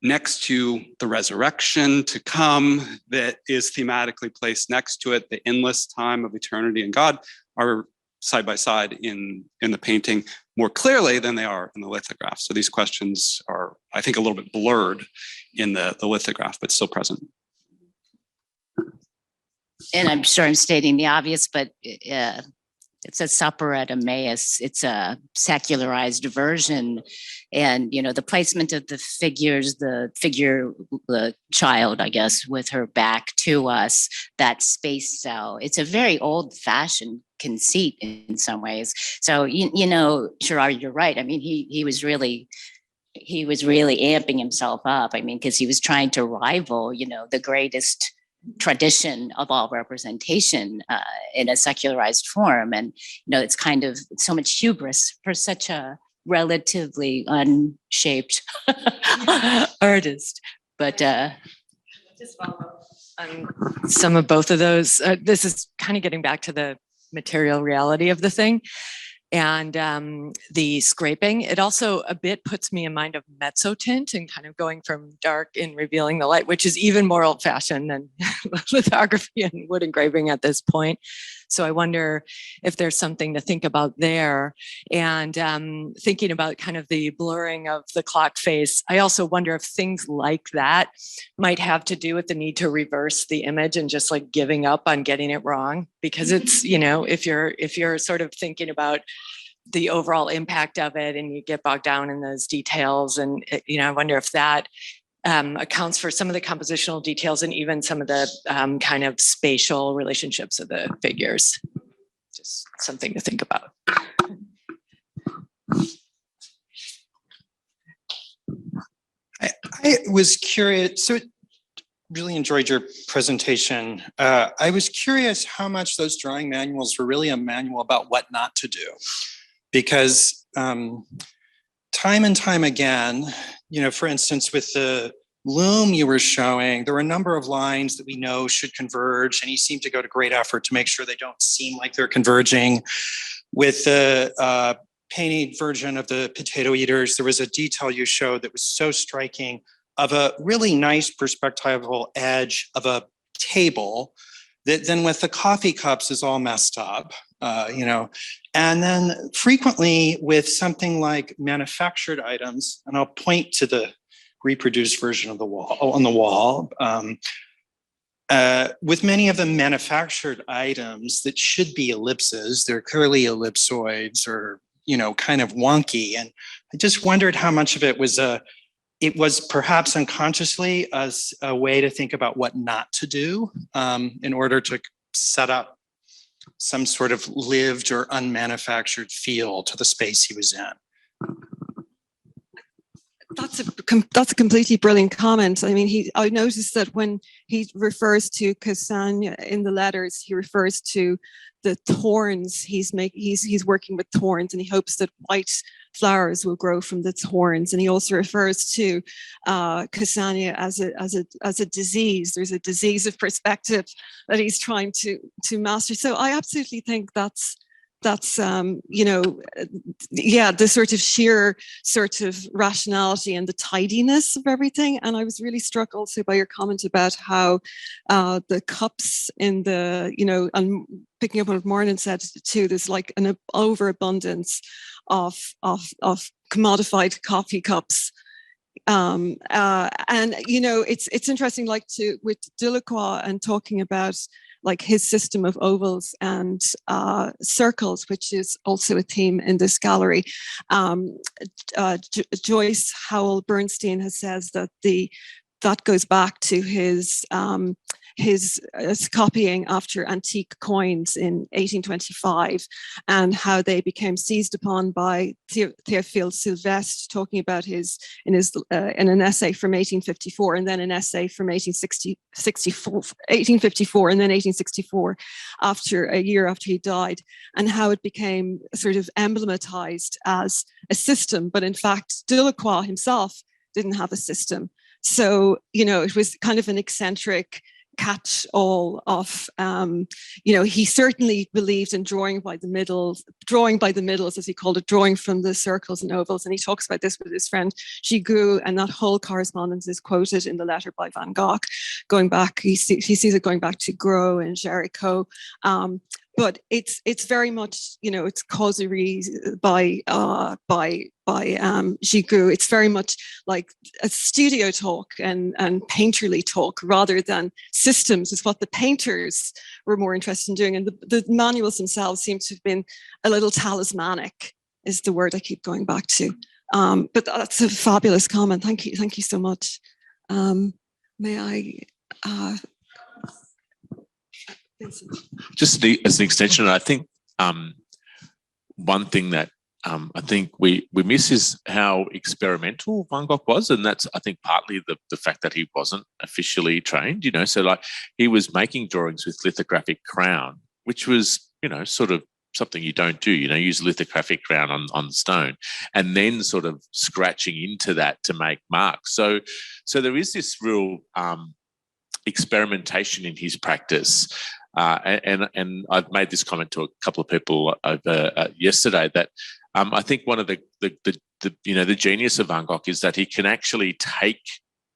Next to the resurrection to come that is thematically placed next to it, the endless time of eternity and God are side by side in the painting. more clearly than they are in the lithograph. So these questions are, I think, a little bit blurred in the lithograph, but still present. And I'm sure I'm stating the obvious, but it's a supper at Emmaus. It's a secularized version. And, the placement of the figures, the child, I guess, with her back to us, that space cell, it's a very old fashioned conceit in some ways. So, Gerard, you're right. I mean, he was really amping himself up. I mean, because he was trying to rival, the greatest tradition of all representation in a secularized form. And, it's kind of so much hubris for such a relatively unshaped artist. But just follow up on some of both of those. This is kind of getting back to the material reality of the thing. And the scraping, it also a bit puts me in mind of mezzotint and kind of going from dark and revealing the light, which is even more old fashioned than lithography and wood engraving at this point. So I wonder if there's something to think about there. And thinking about kind of the blurring of the clock face, I also wonder if things like that might have to do with the need to reverse the image and just like giving up on getting it wrong. Because it's, if you're sort of thinking about the overall impact of it and you get bogged down in those details, and I wonder if that accounts for some of the compositional details and even some of the kind of spatial relationships of the figures. Just something to think about. I was curious, so really enjoyed your presentation. I was curious how much those drawing manuals were really a manual about what not to do. Because time and time again, for instance, with the loom you were showing, there were a number of lines that we know should converge, and you seem to go to great effort to make sure they don't seem like they're converging. With the painted version of the potato eaters, there was a detail you showed that was so striking of a really nice perspectival edge of a table that then with the coffee cups is all messed up, and then frequently with something like manufactured items, and I'll point to the reproduced version of the wall on the wall. With many of the manufactured items that should be ellipses, they're clearly ellipsoids or, kind of wonky. And I just wondered how much of it was perhaps unconsciously as a way to think about what not to do in order to set up some sort of lived or unmanufactured feel to the space he was in. That's a completely brilliant comment. I mean, I noticed that when he refers to Cassagne in the letters, he refers to the thorns. He's working with thorns, and he hopes that white flowers will grow from the thorns. And he also refers to Cassagne as a disease. There's a disease of perspective that he's trying to master. So I absolutely think that's the sort of sheer sort of rationality and the tidiness of everything. And I was really struck also by your comment about how the cups in the, and picking up on what Marlon said too, there's like an overabundance of commodified coffee cups. And it's interesting, like with Delacroix and talking about like his system of ovals and circles, which is also a theme in this gallery. Joyce Howell Bernstein has says that that goes back to his copying after antique coins in 1825, and how they became seized upon by Théophile Sylvestre, talking about in an essay from 1854, and then an essay from 1854, and then 1864, a year after he died, and how it became sort of emblematized as a system. But in fact, Delacroix himself didn't have a system. So, it was kind of an eccentric catch-all of, he certainly believed in drawing by the middles, as he called it, drawing from the circles and ovals. And he talks about this with his friend Gogh, and that whole correspondence is quoted in the letter by Van Gogh, going back, he sees it going back to Gros and Géricault. but it's very much, you know, it's causerie by Gigoux. It's very much like a studio talk and painterly talk rather than systems is what the painters were more interested in doing. And the manuals themselves seem to have been a little talismanic, is the word I keep going back to. But that's a fabulous comment. Thank you so much. May I, Vincent? Just as an extension, I think one thing that I think we miss is how experimental Van Gogh was, and that's, I think, partly the fact that he wasn't officially trained. You know, so like he was making drawings with lithographic crayon, which was, you know, sort of something you don't do. You know, use lithographic crayon on stone, and then sort of scratching into that to make marks. So there is this real experimentation in his practice. And I've made this comment to a couple of people over yesterday that I think one of the genius of Van Gogh is that he can actually take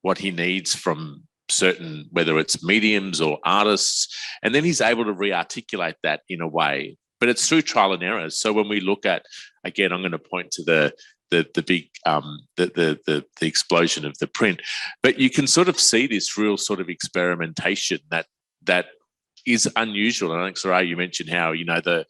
what he needs from certain, whether it's mediums or artists, and then he's able to re-articulate that in a way. But it's through trial and error. So when we look at, again, I'm going to point to the big the explosion of the print, but you can sort of see this real sort of experimentation that is unusual. And I think, Saari, you mentioned how, you know, the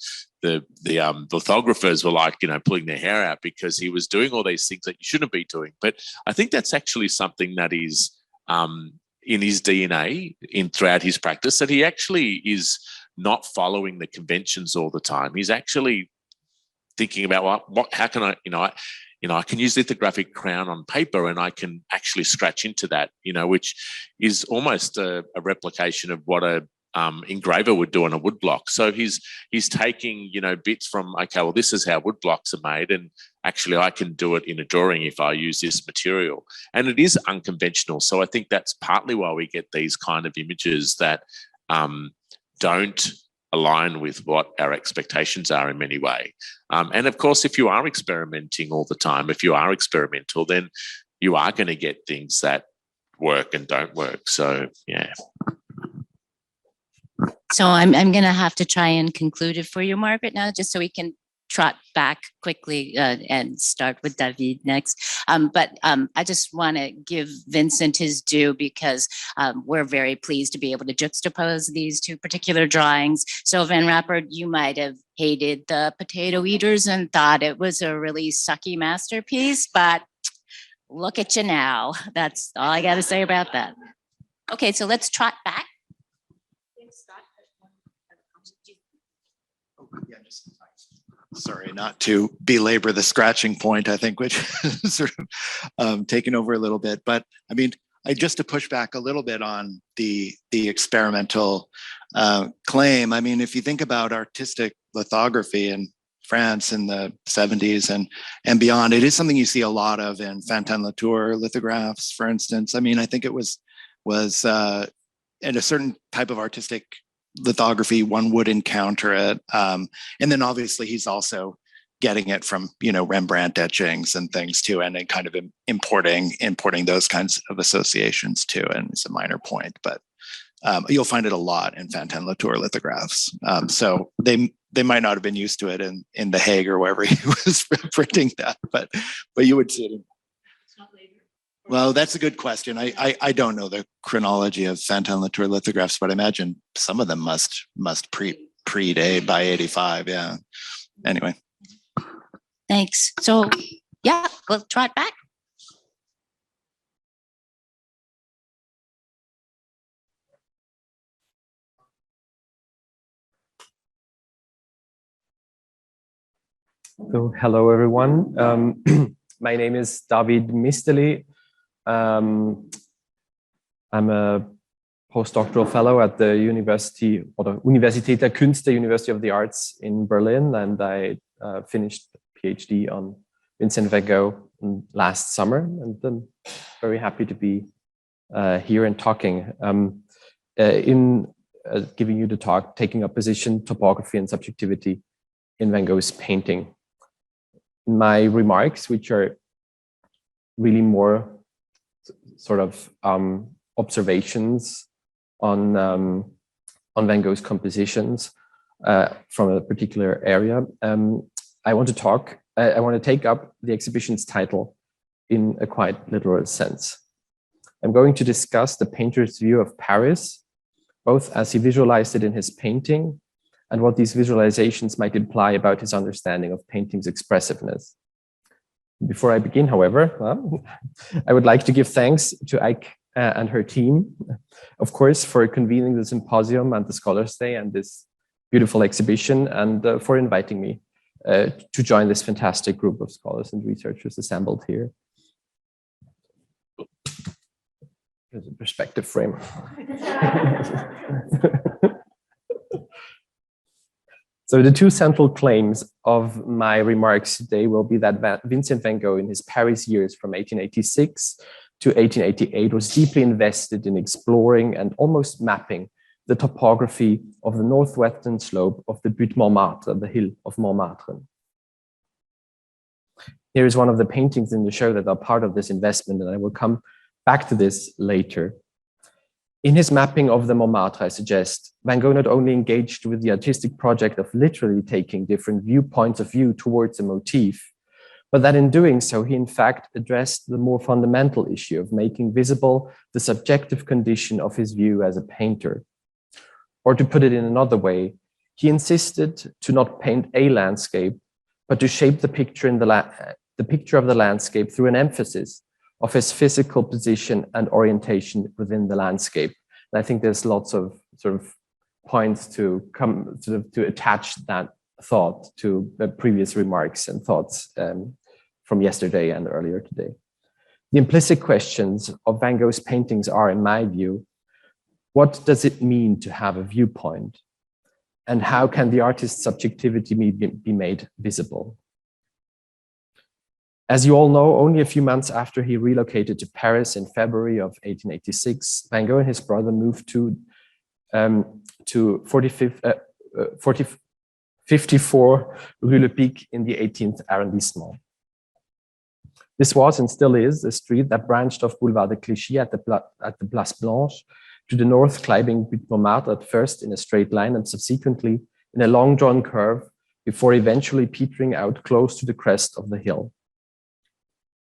lithographers were like, you know, pulling their hair out because he was doing all these things that you shouldn't be doing. But I think that's actually something that is in his DNA throughout his practice, that he actually is not following the conventions all the time. He's actually thinking about how can I, I can use lithographic crayon on paper and I can actually scratch into that, you know, which is almost a replication of what a engraver would do on a woodblock. So he's taking, you know, bits from, okay, well, this is how woodblocks are made, and actually I can do it in a drawing if I use this material. And it is unconventional. So I think that's partly why we get these kind of images that don't align with what our expectations are in many ways. And of course, if you are experimenting all the time, if you are experimental, then you are going to get things that work and don't work. So, yeah. So I'm going to have to try and conclude it for you, Margaret, now, just so we can trot back quickly and start with David next. But I just want to give Vincent his due, because we're very pleased to be able to juxtapose these two particular drawings. So Van Rappert, you might have hated the potato eaters and thought it was a really sucky masterpiece, but look at you now. That's all I got to say about that. Okay, so let's trot back. Sorry, not to belabor the scratching point, I think, which is sort of taken over a little bit. But I mean, just to push back a little bit on the experimental claim. I mean, if you think about artistic lithography in France in the 70s and beyond, it is something you see a lot of in Fantin-Latour lithographs, for instance. I mean, I think it was in a certain type of artistic lithography, one would encounter it. And then obviously he's also getting it from, you know, Rembrandt etchings and things too, and then kind of importing those kinds of associations too. And it's a minor point, but you'll find it a lot in Fantin-Latour lithographs. So they might not have been used to it in The Hague or wherever he was printing that, but you would see it. Well, that's a good question. I don't know the chronology of Fantin-Latour lithographs, but I imagine some of them must predate by 85. Yeah. Anyway. Thanks. So yeah, we'll try it back. So hello everyone. My name is David Misteli. I'm a postdoctoral fellow at the University Universität der Künste, University of the Arts in Berlin, and I finished a PhD on Vincent van Gogh last summer, and I'm very happy to be here and talking. In giving you the talk, taking a position, topography and subjectivity in Van Gogh's painting. My remarks, which are really more sort of observations on Van Gogh's compositions, from a particular area, I want to take up the exhibition's title in a quite literal sense. I'm going to discuss the painter's view of Paris, both as he visualized it in his painting and what these visualizations might imply about his understanding of painting's expressiveness. Before I begin, however, I would like to give thanks to Ike and her team, of course, for convening the symposium and the Scholars' Day and this beautiful exhibition, and for inviting me to join this fantastic group of scholars and researchers assembled here. There's a perspective frame. So the two central claims of my remarks today will be that Vincent van Gogh in his Paris years from 1886 to 1888 was deeply invested in exploring and almost mapping the topography of the northwestern slope of the Butte Montmartre, the hill of Montmartre. Here is one of the paintings in the show that are part of this investment, and I will come back to this later. In his mapping of the Montmartre, I suggest, Van Gogh not only engaged with the artistic project of literally taking different viewpoints of view towards a motif, but that in doing so, he in fact addressed the more fundamental issue of making visible the subjective condition of his view as a painter. Or to put it in another way, he insisted to not paint a landscape, but to shape the picture of the landscape through an emphasis of his physical position and orientation within the landscape. And I think there's lots of sort of points to attach that thought to the previous remarks and thoughts from yesterday and earlier today. The implicit questions of Van Gogh's paintings are, in my view, what does it mean to have a viewpoint? And how can the artist's subjectivity be made visible? As you all know, only a few months after he relocated to Paris in February of 1886, Van Gogh and his brother moved to 54 Rue Le Pic in the 18th arrondissement. This was and still is a street that branched off Boulevard de Clichy at the Place Blanche to the north, climbing Butte Montmartre at first in a straight line and subsequently in a long drawn curve before eventually petering out close to the crest of the hill.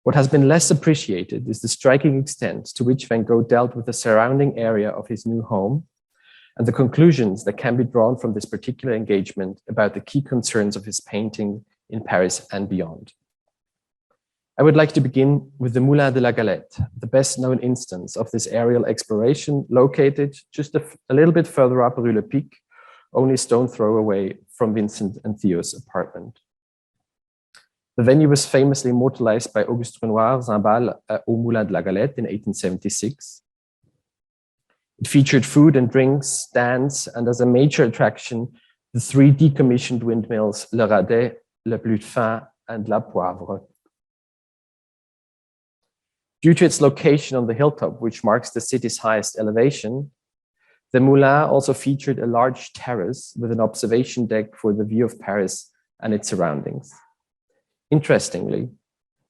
What has been less appreciated is the striking extent to which Van Gogh dealt with the surrounding area of his new home and the conclusions that can be drawn from this particular engagement about the key concerns of his painting in Paris and beyond. I would like to begin with the Moulin de la Galette, the best known instance of this aerial exploration, located just a little bit further up Rue Le Pic, only a stone throw away from Vincent and Theo's apartment. The venue was famously immortalized by Auguste Renoir's Un bal au Moulin de la Galette in 1876. It featured food and drinks, stands, and as a major attraction, the three decommissioned windmills, Le Radet, Le Plus Fin, and La Poivre. Due to its location on the hilltop, which marks the city's highest elevation, the Moulin also featured a large terrace with an observation deck for the view of Paris and its surroundings. Interestingly,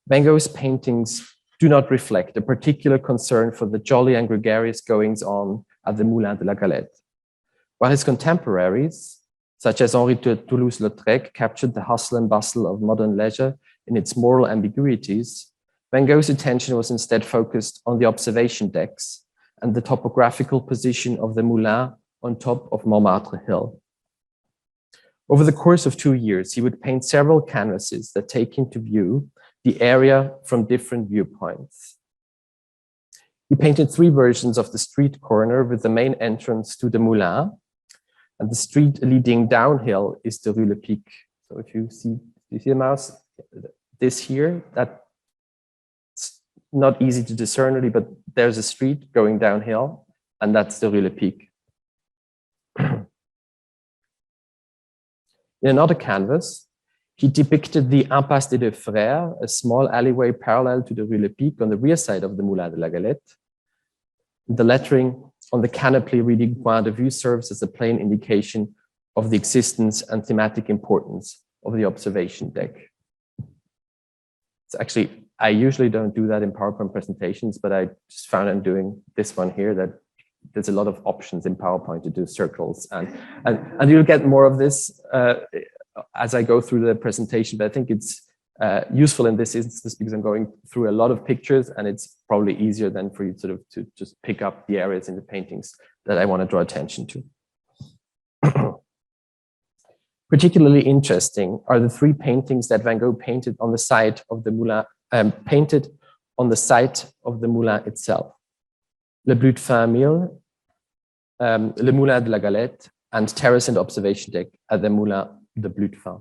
Van Gogh's paintings do not reflect a particular concern for the jolly and gregarious goings-on at the Moulin de la Galette. While his contemporaries, such as Henri de Toulouse-Lautrec, captured the hustle and bustle of modern leisure in its moral ambiguities, Van Gogh's attention was instead focused on the observation decks and the topographical position of the Moulin on top of Montmartre Hill. Over the course of 2 years, he would paint several canvases that take into view the area from different viewpoints. He painted 3 versions of the street corner with the main entrance to the Moulin, and the street leading downhill is the Rue Le Pic. So if you see the mouse, this here, that's not easy to discern really, but there's a street going downhill, and that's the Rue Le Pic. In another canvas, he depicted the Impasse des Deux Frères, a small alleyway parallel to the Rue Le Pic on the rear side of the Moulin de la Galette. The lettering on the canopy reading Point de Vue serves as a plain indication of the existence and thematic importance of the observation deck. It's actually, I usually don't do that in PowerPoint presentations, but I just found I'm doing this one here that there's a lot of options in PowerPoint to do circles, and you'll get more of this as I go through the presentation. But I think it's useful in this instance because I'm going through a lot of pictures, and it's probably easier than for you sort of to just pick up the areas in the paintings that I want to draw attention to. Particularly interesting are the 3 paintings that Van Gogh painted on the site of the Moulin, itself: Le Bleu de Fin Mille, Le Moulin de la Galette, and Terrace and Observation Deck at the Moulin de Bleu de Fin.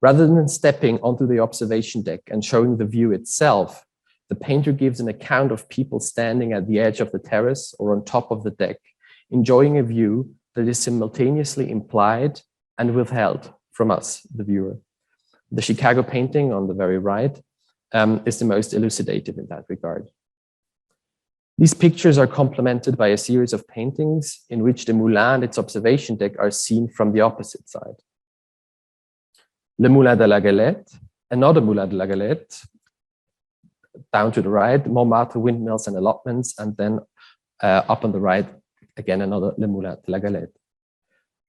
Rather than stepping onto the observation deck and showing the view itself, the painter gives an account of people standing at the edge of the terrace or on top of the deck, enjoying a view that is simultaneously implied and withheld from us, the viewer. The Chicago painting on the very right is the most elucidative in that regard. These pictures are complemented by a series of paintings in which the Moulin and its observation deck are seen from the opposite side. Le Moulin de la Galette, another Moulin de la Galette, down to the right, Montmartre windmills and allotments, and then up on the right, again, another Le Moulin de la Galette.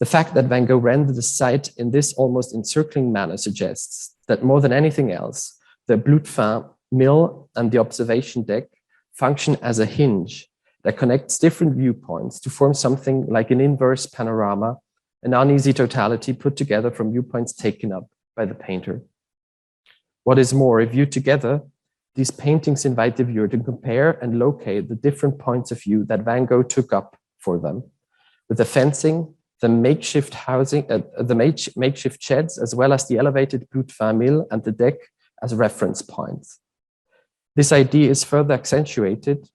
The fact that Van Gogh rendered the site in this almost encircling manner suggests that more than anything else, the Bleu de Fin mill and the observation deck function as a hinge that connects different viewpoints to form something like an inverse panorama, an uneasy totality put together from viewpoints taken up by the painter. What is more, if viewed together, these paintings invite the viewer to compare and locate the different points of view that Van Gogh took up for them, with the fencing, the makeshift housing, the makeshift sheds, as well as the elevated Bleu de Fin mill and the deck as reference points. This idea is further accentuated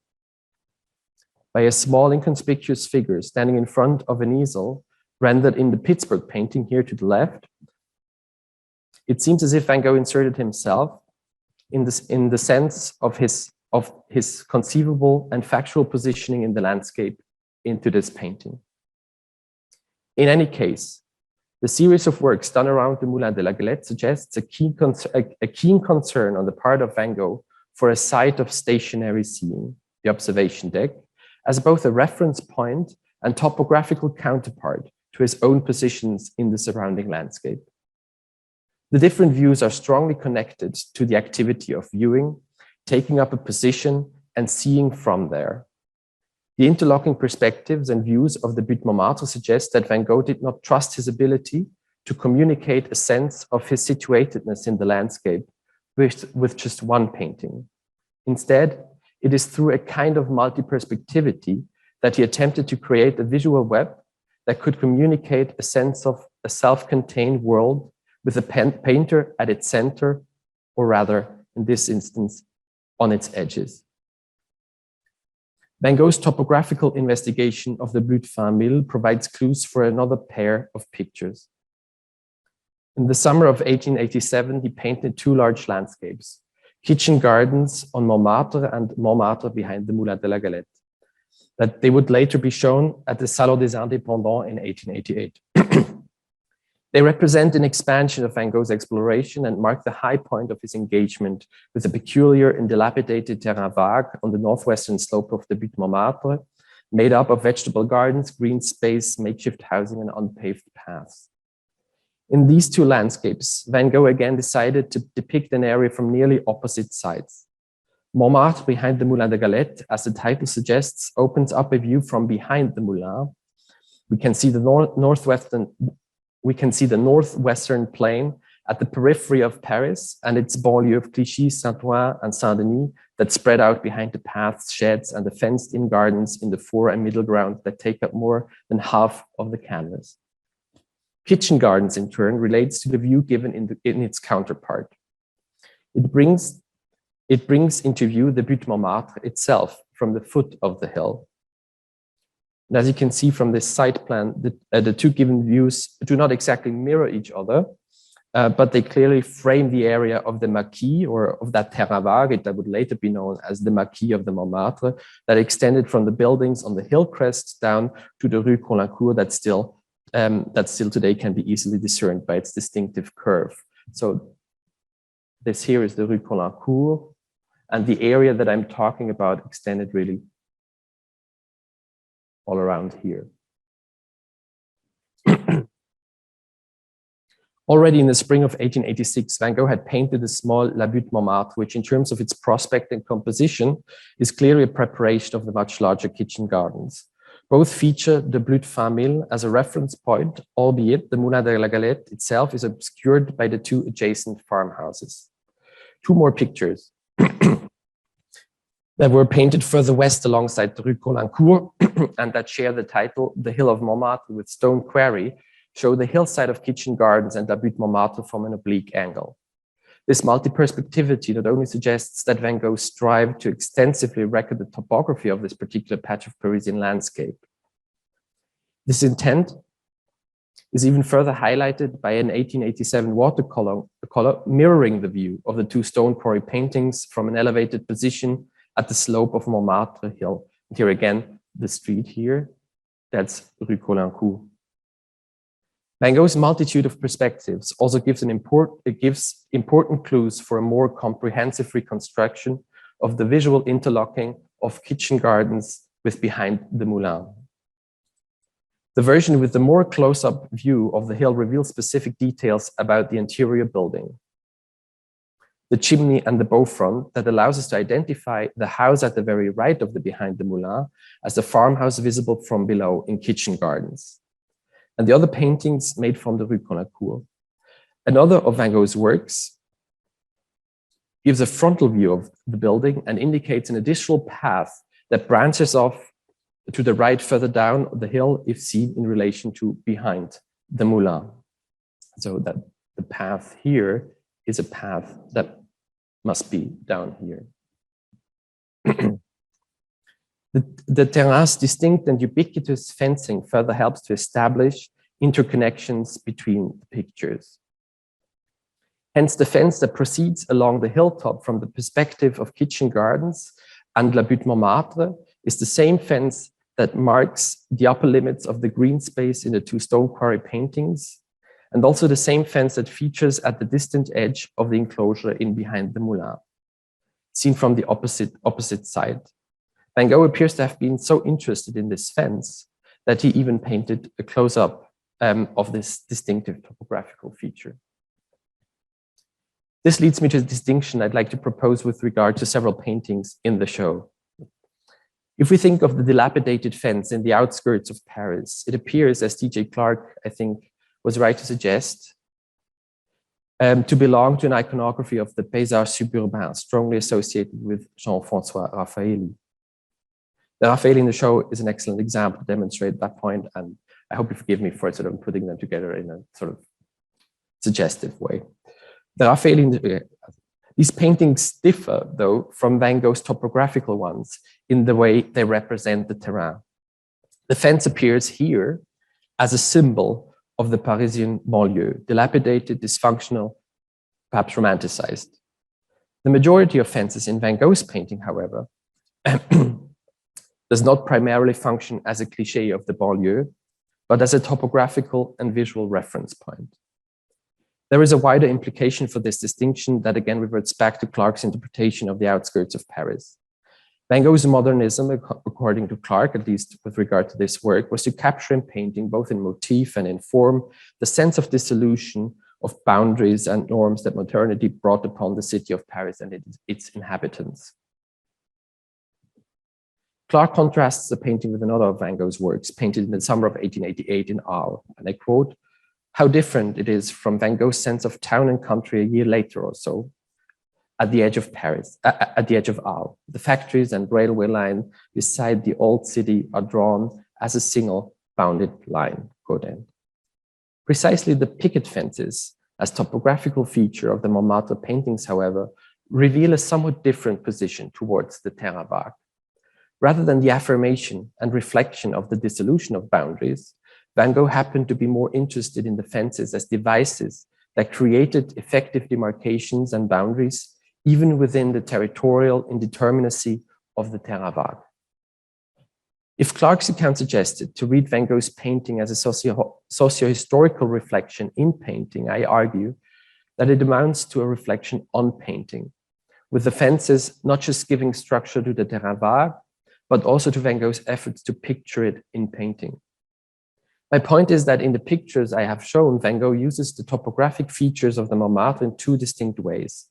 by a small inconspicuous figure standing in front of an easel rendered in the Pittsburgh painting here to the left. It seems as if Van Gogh inserted himself in the sense of his conceivable and factual positioning in the landscape into this painting. In any case, the series of works done around the Moulin de la Galette suggests a keen concern on the part of Van Gogh for a site of stationary seeing, the observation deck, as both a reference point and topographical counterpart to his own positions in the surrounding landscape. The different views are strongly connected to the activity of viewing, taking up a position, and seeing from there. The interlocking perspectives and views of the Butte Montmartre suggest that Van Gogh did not trust his ability to communicate a sense of his situatedness in the landscape with just one painting. Instead, it is through a kind of multi-perspectivity that he attempted to create a visual web that could communicate a sense of a self-contained world with a painter at its center, or rather, in this instance, on its edges. Van Gogh's topographical investigation of the Bleu de Fin mill provides clues for another pair of pictures. In the summer of 1887, he painted 2 large landscapes, kitchen gardens on Montmartre and Montmartre behind the Moulin de la Galette, that they would later be shown at the Salon des Indépendants in 1888. They represent an expansion of Van Gogh's exploration and mark the high point of his engagement with a peculiar and dilapidated terrain vague on the northwestern slope of the Butte Montmartre, made up of vegetable gardens, green space, makeshift housing, and unpaved paths. In these 2 landscapes, Van Gogh again decided to depict an area from nearly opposite sides. Montmartre behind the Moulin de Galette, as the title suggests, opens up a view from behind the Moulin. We can see the northwestern plain at the periphery of Paris and its banlieue of Clichy, Saint-Ouen, and Saint-Denis that spread out behind the paths, sheds, and the fenced-in gardens in the fore and middle ground that take up more than half of the canvas. Kitchen gardens, in turn, relates to the view given in its counterpart. It brings into view the Butte Montmartre itself from the foot of the hill. And as you can see from this site plan, the 2 given views do not exactly mirror each other, but they clearly frame the area of the maquis, or of that terrain vague that would later be known as the maquis of the Montmartre, that extended from the buildings on the hill crest down to the Rue Caulaincourt that still today can be easily discerned by its distinctive curve. So this here is the Rue Caulaincourt, and the area that I'm talking about extended really all around here. Already in the spring of 1886, Van Gogh had painted the small La Butte Montmartre, which in terms of its prospect and composition is clearly a preparation of the much larger kitchen gardens. Both feature the Butte Famille as a reference point, albeit the Moulin de la Galette itself is obscured by the two adjacent farmhouses. Two more pictures that were painted further west alongside the Rue Caulaincourt and that share the title, The Hill of Montmartre with Stone Quarry, show the hillside of kitchen gardens and La Butte Montmartre from an oblique angle. This multi-perspectivity not only suggests that Van Gogh strived to extensively record the topography of this particular patch of Parisian landscape. This intent is even further highlighted by an 1887 watercolor mirroring the view of the two stone quarry paintings from an elevated position at the slope of Montmartre Hill. And here again, the street here, that's Rue Caulaincourt. Van Gogh's multitude of perspectives also gives important clues for a more comprehensive reconstruction of the visual interlocking of kitchen gardens with behind the Moulin. The version with the more close-up view of the hill reveals specific details about the interior building, the chimney and the bow front that allows us to identify the house at the very right of the behind the Moulin as the farmhouse visible from below in kitchen gardens, and the other paintings made from the Rue Caulaincourt. Another of Van Gogh's works gives a frontal view of the building and indicates an additional path that branches off to the right further down the hill if seen in relation to behind the Moulin. So that the path here is a path that must be down here. The terrace distinct and ubiquitous fencing further helps to establish interconnections between the pictures. Hence, the fence that proceeds along the hilltop from the perspective of kitchen gardens and La Butte Montmartre is the same fence that marks the upper limits of the green space in the two stone quarry paintings, and also the same fence that features at the distant edge of the enclosure in behind the Moulin, seen from the opposite side. Van Gogh appears to have been so interested in this fence that he even painted a close-up of this distinctive topographical feature. This leads me to the distinction I'd like to propose with regard to several paintings in the show. If we think of the dilapidated fence in the outskirts of Paris, it appears, as T.J. Clarke, I think, was right to suggest, to belong to an iconography of the paysage suburbain, strongly associated with Jean-François Raffaëlli. The Raffaëlli in the show is an excellent example to demonstrate that point, and I hope you forgive me for sort of putting them together in a sort of suggestive way. The Raffaëlli, these paintings differ, though, from Van Gogh's topographical ones in the way they represent the terrain. The fence appears here as a symbol of the Parisian banlieue, dilapidated, dysfunctional, perhaps romanticized. The majority of fences in Van Gogh's painting, however, does not primarily function as a cliché of the banlieue, but as a topographical and visual reference point. There is a wider implication for this distinction that again reverts back to Clarke's interpretation of the outskirts of Paris. Van Gogh's modernism, according to Clarke, at least with regard to this work, was to capture in painting, both in motif and in form, the sense of dissolution of boundaries and norms that modernity brought upon the city of Paris and its inhabitants. Clarke contrasts the painting with another of Van Gogh's works, painted in the summer of 1888 in Arles, and I quote, "How different it is from Van Gogh's sense of town and country a year later or so, at the edge of Paris, at the edge of Arles. The factories and railway line beside the old city are drawn as a single bounded line," quote end. Precisely the picket fences, as topographical feature of the Montmartre paintings, however, reveal a somewhat different position towards the terrain vague. Rather than the affirmation and reflection of the dissolution of boundaries, Van Gogh happened to be more interested in the fences as devices that created effective demarcations and boundaries, even within the territorial indeterminacy of the terrain vague. If Clarke's account suggested to read Van Gogh's painting as a socio-historical reflection in painting, I argue that it amounts to a reflection on painting, with the fences not just giving structure to the terrain vague, but also to Van Gogh's efforts to picture it in painting. My point is that in the pictures I have shown, Van Gogh uses the topographic features of the Montmartre in two distinct ways: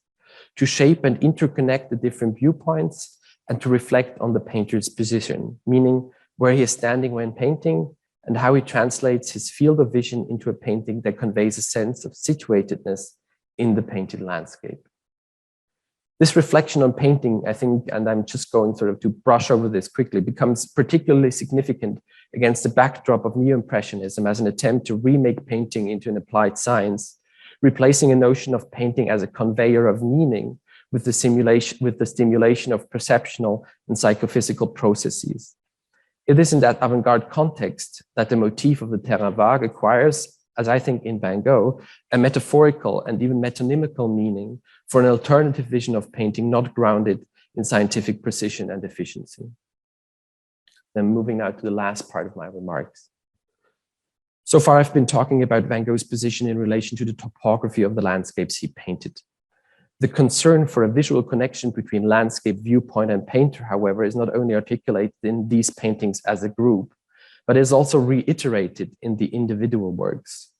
to shape and interconnect the different viewpoints and to reflect on the painter's position, meaning where he is standing when painting and how he translates his field of vision into a painting that conveys a sense of situatedness in the painted landscape. This reflection on painting, I think, and I'm just going sort of to brush over this quickly, becomes particularly significant against the backdrop of Neo-Impressionism as an attempt to remake painting into an applied science, replacing a notion of painting as a conveyor of meaning with the stimulation of perceptual and psychophysical processes. It is in that avant-garde context that the motif of the terrain vague acquires, as I think in Van Gogh, a metaphorical and even metonymical meaning for an alternative vision of painting not grounded in scientific precision and efficiency. Then moving now to the last part of my remarks. So far, I've been talking about Van Gogh's position in relation to the topography of the landscapes he painted. The concern for a visual connection between landscape, viewpoint, and painter, however, is not only articulated in these paintings as a group, but is also reiterated in the individual works.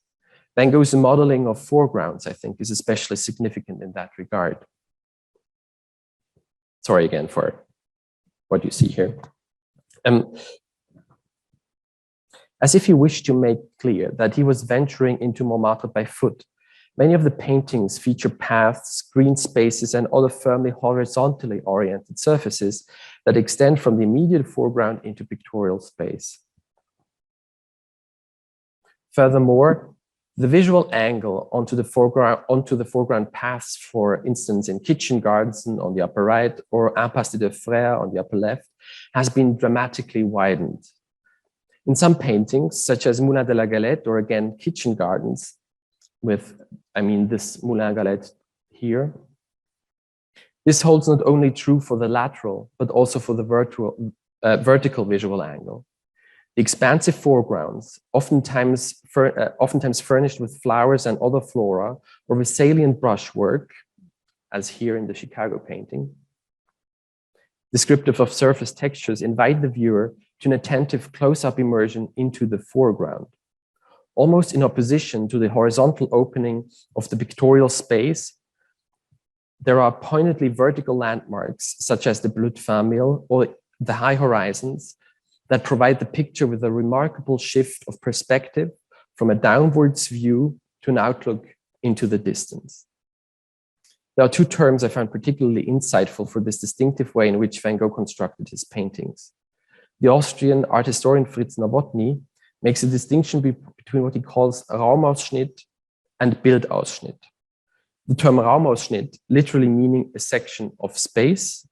Van Gogh's modeling of foregrounds, I think, is especially significant in that regard. Sorry again for what you see here. As if he wished to make clear that he was venturing into Montmartre by foot, many of the paintings feature paths, green spaces, and other firmly horizontally oriented surfaces that extend from the immediate foreground into pictorial space. Furthermore, the visual angle onto the foreground paths, for instance, in Kitchen Garden on the upper right or Impasse des Frères on the upper left, has been dramatically widened. In some paintings, such as Moulin de la Galette or again Kitchen Gardens, with, this Moulin Galette here, this holds not only true for the lateral, but also for the vertical visual angle. The expansive foregrounds, oftentimes furnished with flowers and other flora, or with salient brushwork, as here in the Chicago painting, descriptive of surface textures, invite the viewer to an attentive close-up immersion into the foreground. Almost in opposition to the horizontal opening of the pictorial space, there are pointedly vertical landmarks, such as the Bleu de Fin Mill or the high horizons, that provide the picture with a remarkable shift of perspective from a downwards view to an outlook into the distance. There are two terms I found particularly insightful for this distinctive way in which Van Gogh constructed his paintings. The Austrian art historian Fritz Nowotny makes a distinction between what he calls Raumausschnitt and Bildausschnitt. The term Raumausschnitt, literally meaning a section of space,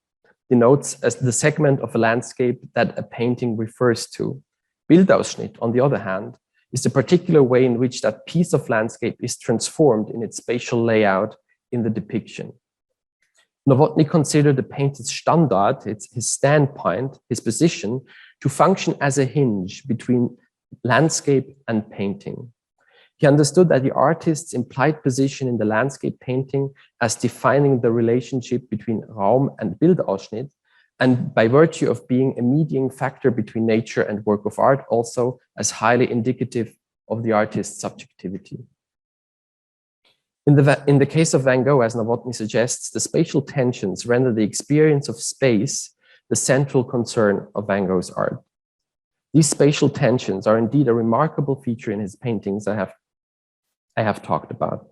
denotes as the segment of a landscape that a painting refers to. Bildausschnitt, on the other hand, is the particular way in which that piece of landscape is transformed in its spatial layout in the depiction. Nowotny considered the painter's Standard, his standpoint, his position, to function as a hinge between landscape and painting. He understood that the artist's implied position in the landscape painting as defining the relationship between Raum and Bildausschnitt, and by virtue of being a mediating factor between nature and work of art, also as highly indicative of the artist's subjectivity. In the case of Van Gogh, as Nowotny suggests, the spatial tensions render the experience of space the central concern of Van Gogh's art. These spatial tensions are indeed a remarkable feature in his paintings I have talked about.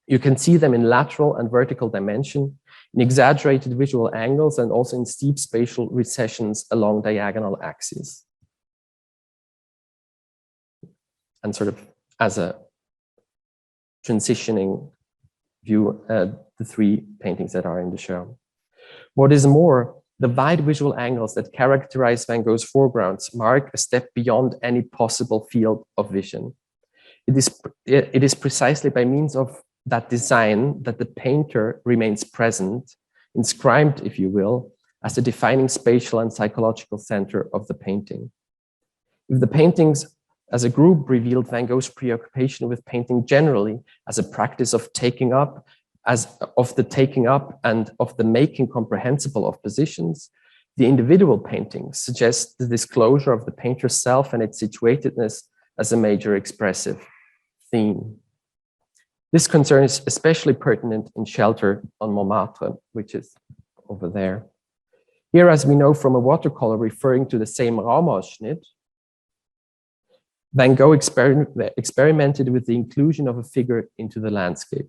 You can see them in lateral and vertical dimension, in exaggerated visual angles, and also in steep spatial recessions along diagonal axes. And sort of as a transitioning view, the three paintings that are in the show. What is more, the wide visual angles that characterize Van Gogh's foregrounds mark a step beyond any possible field of vision. It is precisely by means of that design that the painter remains present, inscribed, if you will, as the defining spatial and psychological center of the painting. If the paintings as a group revealed Van Gogh's preoccupation with painting generally as a practice of taking up, and of the making comprehensible of positions, The individual paintings suggest the disclosure of the painter's self and its situatedness as a major expressive theme. This concern is especially pertinent in Shelter on Montmartre, which is over there. Here, as we know from a watercolor referring to the same Raumausschnitt, Van Gogh experimented with the inclusion of a figure into the landscape.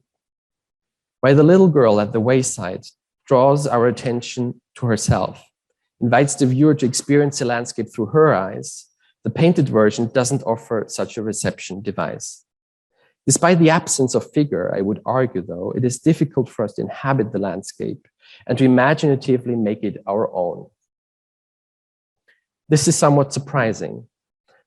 While the little girl at the wayside draws our attention to herself, invites the viewer to experience the landscape through her eyes, the painted version doesn't offer such a reception device. Despite the absence of figure, I would argue, though, it is difficult for us to inhabit the landscape and to imaginatively make it our own. This is somewhat surprising.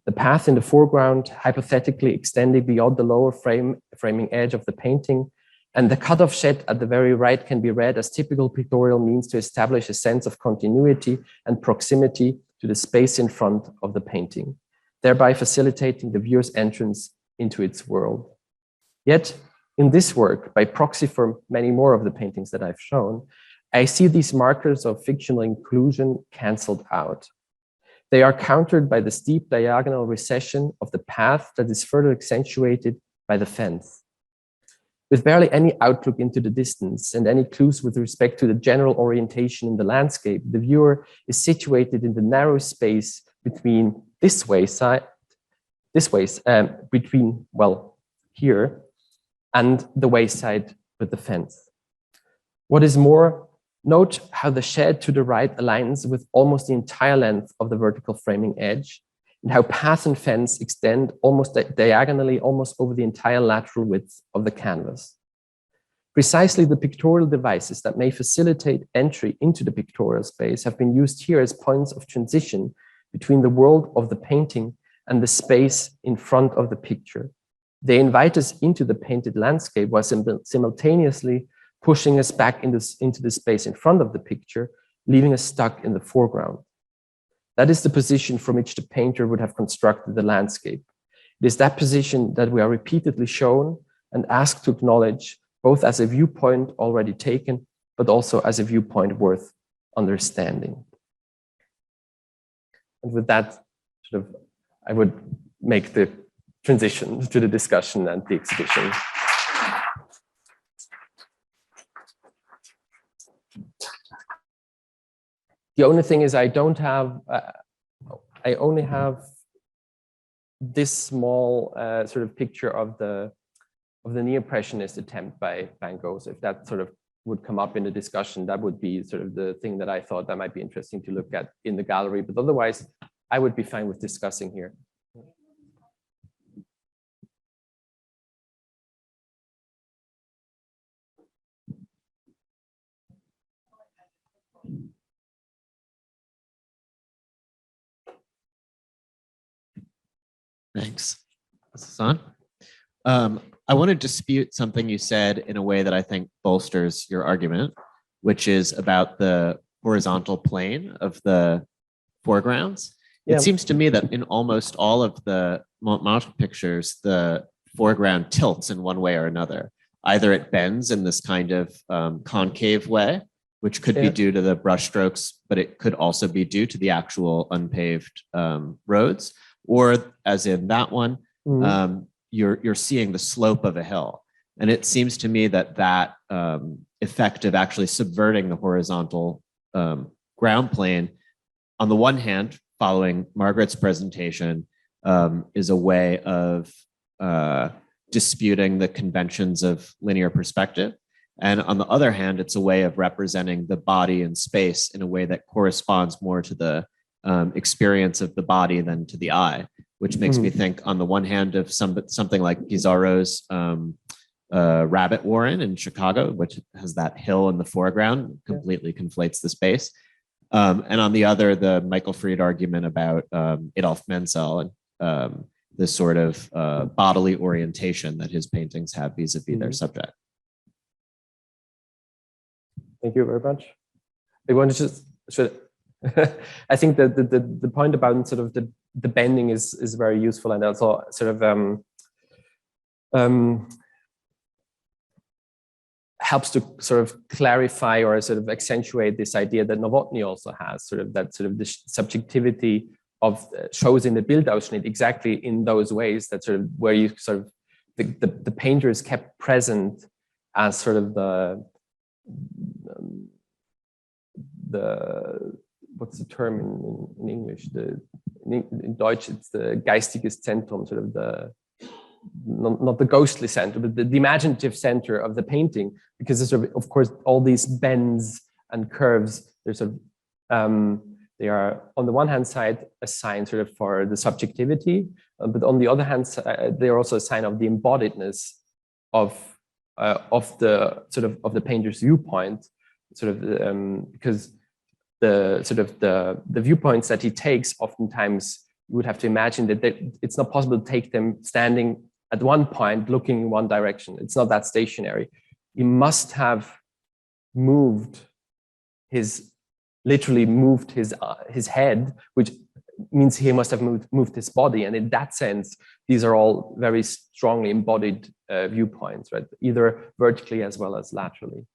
The path in the foreground, hypothetically extending beyond the lower framing edge of the painting, and the cut-off shed at the very right can be read as typical pictorial means to establish a sense of continuity and proximity to the space in front of the painting, thereby facilitating the viewer's entrance into its world. Yet, in this work, by proxy for many more of the paintings that I've shown, I see these markers of fictional inclusion canceled out. They are countered by the steep diagonal recession of the path that is further accentuated by the fence. With barely any outlook into the distance and any clues with respect to the general orientation in the landscape, the viewer is situated in the narrow space between here, and the wayside with the fence. What is more, note how the shed to the right aligns with almost the entire length of the vertical framing edge, and how path and fence extend almost diagonally, almost over the entire lateral width of the canvas. Precisely the pictorial devices that may facilitate entry into the pictorial space have been used here as points of transition between the world of the painting and the space in front of the picture. They invite us into the painted landscape while simultaneously pushing us back into the space in front of the picture, leaving us stuck in the foreground. That is the position from which the painter would have constructed the landscape. It is that position that we are repeatedly shown and asked to acknowledge, both as a viewpoint already taken, but also as a viewpoint worth understanding. And with that, I would make the transition to the discussion and the exhibition. The only thing is I only have this small sort of picture of the neo-impressionist attempt by Van Gogh. So if that sort of would come up in the discussion, that would be sort of the thing that I thought that might be interesting to look at in the gallery. But otherwise, I would be fine with discussing here. Thanks. Is this on? I want to dispute something you said in a way that I think bolsters your argument, which is about the horizontal plane of the foregrounds. Yeah. It seems to me that in almost all of the Montmartre pictures, the foreground tilts in one way or another. Either it bends in this kind of concave way, which could be due to the brushstrokes, but it could also be due to the actual unpaved roads. Or as in that one, you're seeing the slope of a hill. And it seems to me that that effect of actually subverting the horizontal ground plane, on the one hand, following Margaret's presentation, is a way of disputing the conventions of linear perspective. And on the other hand, it's a way of representing the body in space in a way that corresponds more to the experience of the body than to the eye, which makes me think on the one hand of something like Pizarro's Rabbit Warren in Chicago, which has that hill in the foreground, completely conflates the space. And on the other, the Michael Fried argument about Adolphe Monticelli and this sort of bodily orientation that his paintings have vis-a-vis their subject. Thank you very much. I want to just I think that the point about sort of the bending is very useful, and also sort of helps to sort of clarify or sort of accentuate this idea that Novotny also has, sort of that sort of the subjectivity of shows in the Bildausschnitt exactly in those ways, that sort of where you sort of the painter is kept present as sort of the what's the term in English? In Deutsch it's the geistiges Zentrum, sort of the not the ghostly center, but the imaginative center of the painting, because there's sort of course all these bends and curves. There's sort of they are on the one hand side a sign sort of for the subjectivity, but on the other hand they are also a sign of the embodiedness of the sort of the painter's viewpoint, sort of because the sort of the viewpoints that he takes, oftentimes you would have to imagine that it's not possible to take them standing at one point looking in one direction. It's not that stationary. He must have literally moved his head, which means he must have moved his body. And in that sense, these are all very strongly embodied viewpoints, right? Either vertically as well as laterally.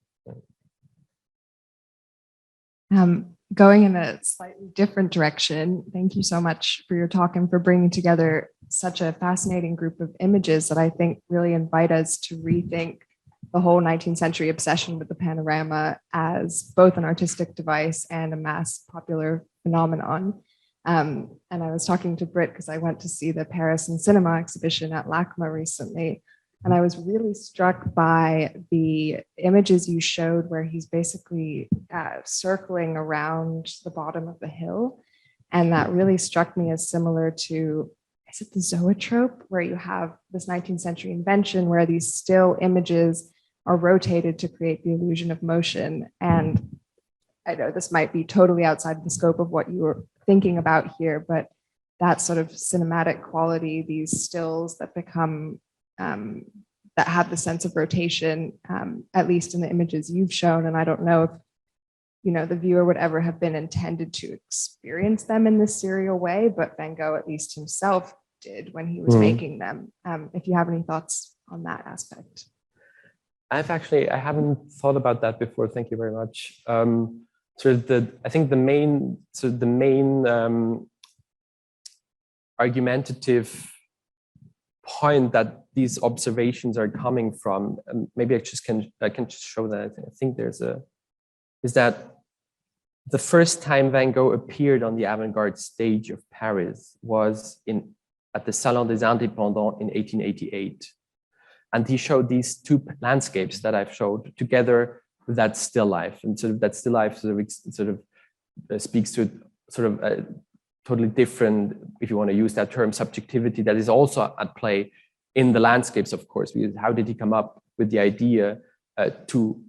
Going in a slightly different direction, thank you so much for your talk and for bringing together such a fascinating group of images that I think really invite us to rethink the whole 19th century obsession with the panorama as both an artistic device and a mass popular phenomenon. And I was talking to Britt because I went to see the Paris and Cinema exhibition at LACMA recently. And I was really struck by the images you showed where he's basically circling around the bottom of the hill. And that really struck me as similar to, is it the zoetrope, where you have this 19th century invention where these still images are rotated to create the illusion of motion. And I know this might be totally outside the scope of what you were thinking about here, but that sort of cinematic quality, these stills that become that have the sense of rotation, at least in the images you've shown. And I don't know if, you know, the viewer would ever have been intended to experience them in this serial way, but Van Gogh, at least himself, did when he was making them. If you have any thoughts on that aspect. I haven't thought about that before. Thank you very much. I think the main argumentative point that these observations are coming from, and maybe I can just show that. I think is that the first time Van Gogh appeared on the avant-garde stage of Paris was at the Salon des Indépendants in 1888. And he showed these two landscapes that I've showed together with that still life. And sort of that still life sort of speaks to sort of a totally different, if you want to use that term, subjectivity that is also at play in the landscapes, of course. How did he come up with the idea to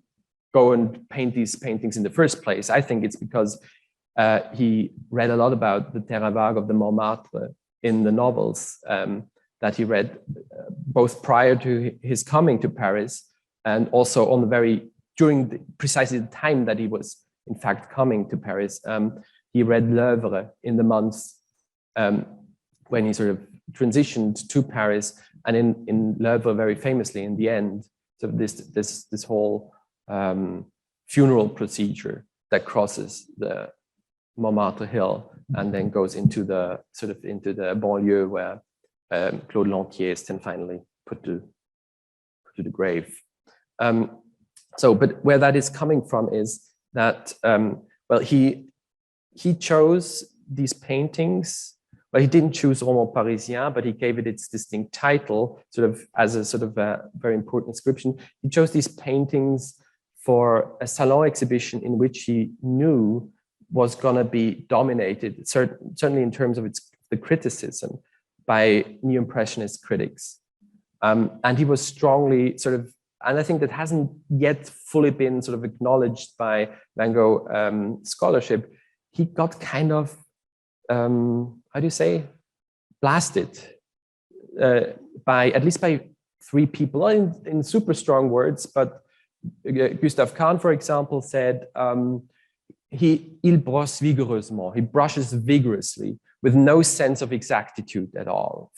go and paint these paintings in the first place? I think it's because he read a lot about the terrain vague of the Montmartre in the novels that he read both prior to his coming to Paris and also during precisely the time that he was in fact coming to Paris. He read L'Œuvre in the months when he sort of transitioned to Paris, and in L'Œuvre very famously in the end, so this whole funeral procedure that crosses the Montmartre hill and then goes into the banlieue where Claude Lantier is then finally put to the grave. But where that is coming from is that he chose these paintings. Well, he didn't choose Roman Parisien, but he gave it its distinct title, sort of as a sort of a very important inscription. He chose these paintings for a salon exhibition in which he knew was going to be dominated, certainly in terms of the criticism, by neo-impressionist critics. And he was strongly sort of, and I think that hasn't yet fully been sort of acknowledged by Van Gogh scholarship. He got kind of, how do you say, blasted at least by three people, not in super strong words, but Gustave Kahn, for example, said, il brosse vigoureusement, he brushes vigorously with no sense of exactitude at all,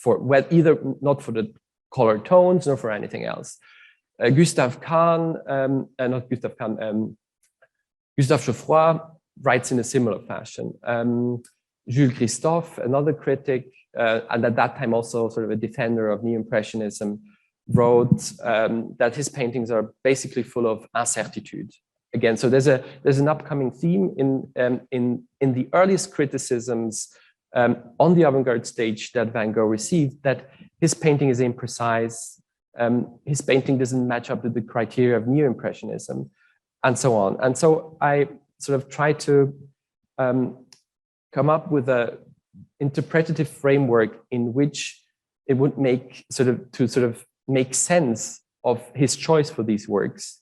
either not for the color tones nor for anything else. Gustave Kahn, not Gustave Kahn, Gustave Geoffroy writes in a similar fashion. Jules Christophe, another critic, and at that time also sort of a defender of Neo-Impressionism, wrote that his paintings are basically full of incertitude. Again, so there's an upcoming theme in the earliest criticisms on the avant-garde stage that Van Gogh received, that his painting is imprecise, his painting doesn't match up with the criteria of Neo-Impressionism, and so on. And so I sort of try to come up with a interpretative framework in which it would make sort of make sense of his choice for these works,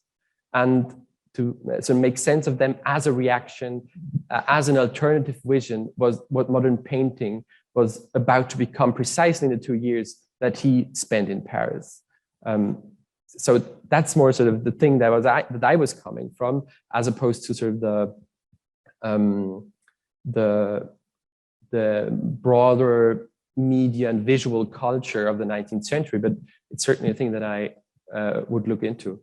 and to sort of make sense of them as a reaction, as an alternative vision, was what modern painting was about to become precisely in the 2 years that he spent in Paris. So that's more sort of the thing that I was coming from, as opposed to sort of the broader media and visual culture of the 19th century. But it's certainly a thing that I would look into.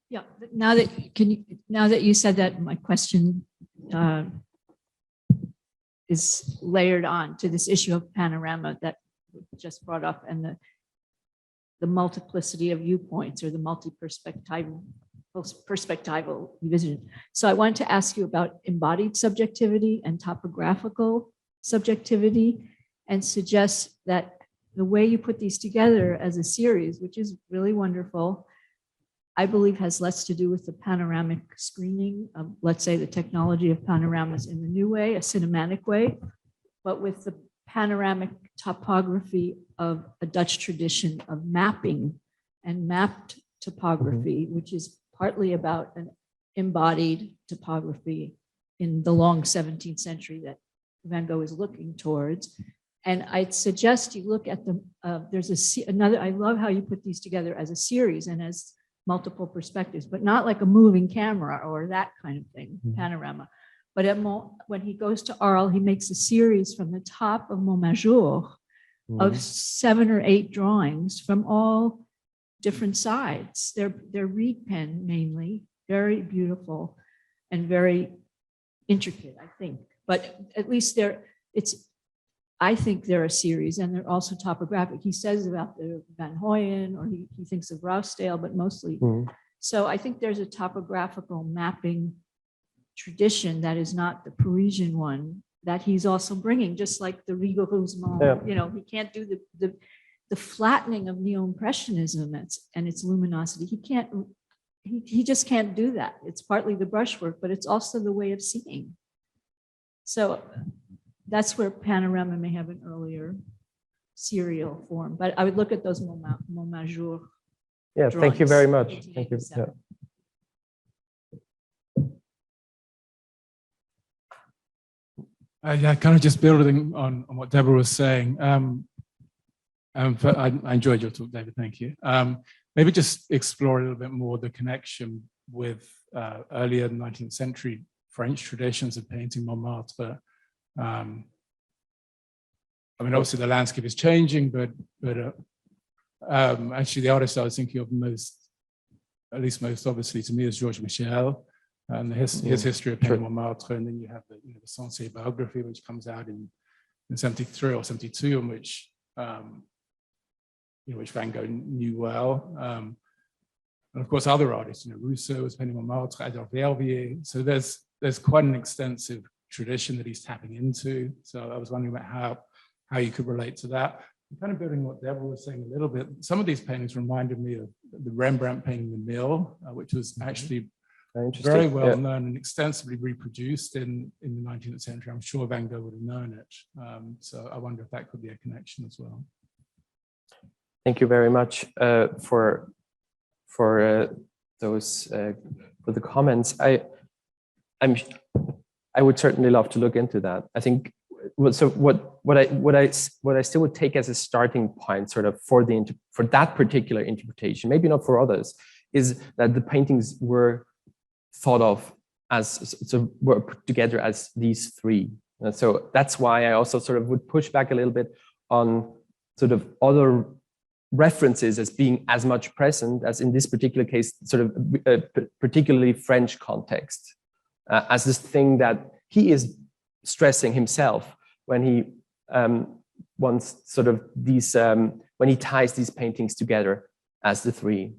Yeah, now that you said that, my question is layered on to this issue of panorama that just brought up, and the multiplicity of viewpoints, or the multi-perspectival vision. So I wanted to ask you about embodied subjectivity and topographical subjectivity, and suggest that the way you put these together as a series, which is really wonderful, I believe has less to do with the panoramic screening of, let's say, the technology of panoramas in the new way, a cinematic way, but with the panoramic topography of a Dutch tradition of mapping and mapped topography, which is partly about an embodied topography in the long 17th century that Van Gogh is looking towards. And I'd suggest you look at the, there's another, I love how you put these together as a series and as multiple perspectives, but not like a moving camera or that kind of thing, panorama. But when he goes to Arles, he makes a series from the top of Montmajour of 7 or 8 drawings from all different sides. They're reed pen mainly, very beautiful and very intricate, I think. But at least I think they're a series, and they're also topographic. He says about the Van Hoyen, or he thinks of Rousdale, but mostly. So I think there's a topographical mapping tradition that is not the Parisian one that he's also bringing, just like the rigoureusement. You know, he can't do the flattening of Neo-Impressionism and its luminosity. He just can't do that. It's partly the brushwork, but it's also the way of seeing. So that's where panorama may have an earlier serial form, but I would look at those Montmajour. Yeah, thank you very much. Thank you. Yeah, kind of just building on what Deborah was saying. I enjoyed your talk, David. Thank you. Maybe just explore a little bit more the connection with earlier 19th century French traditions of painting Montmartre. I mean, obviously the landscape is changing, but actually the artist I was thinking of most obviously to me is Georges Michel, and his history of painting Montmartre, and then you have the Sensei biography, which comes out in 73 or 72, in which which Van Gogh knew well, and of course other artists, Rousseau was painting Montmartre, Adolphe Monticelli. So there's quite an extensive tradition that he's tapping into. So I was wondering about how you could relate to that. And kind of building what Deborah was saying a little bit, some of these paintings reminded me of the Rembrandt painting The Mill, which was actually very well known and extensively reproduced in the 19th century. I'm sure Van Gogh would have known it. So I wonder if that could be a connection as well. Thank you very much for the comments. I would certainly love to look into that. I think so. What I still would take as a starting point, sort of for that particular interpretation, maybe not for others, is that the paintings were thought of were put together as these three. And so that's why I also sort of would push back a little bit on sort of other references as being as much present as in this particular case, sort of particularly French context, as this thing that he is stressing himself when he wants sort of these, when he ties these paintings together as the three.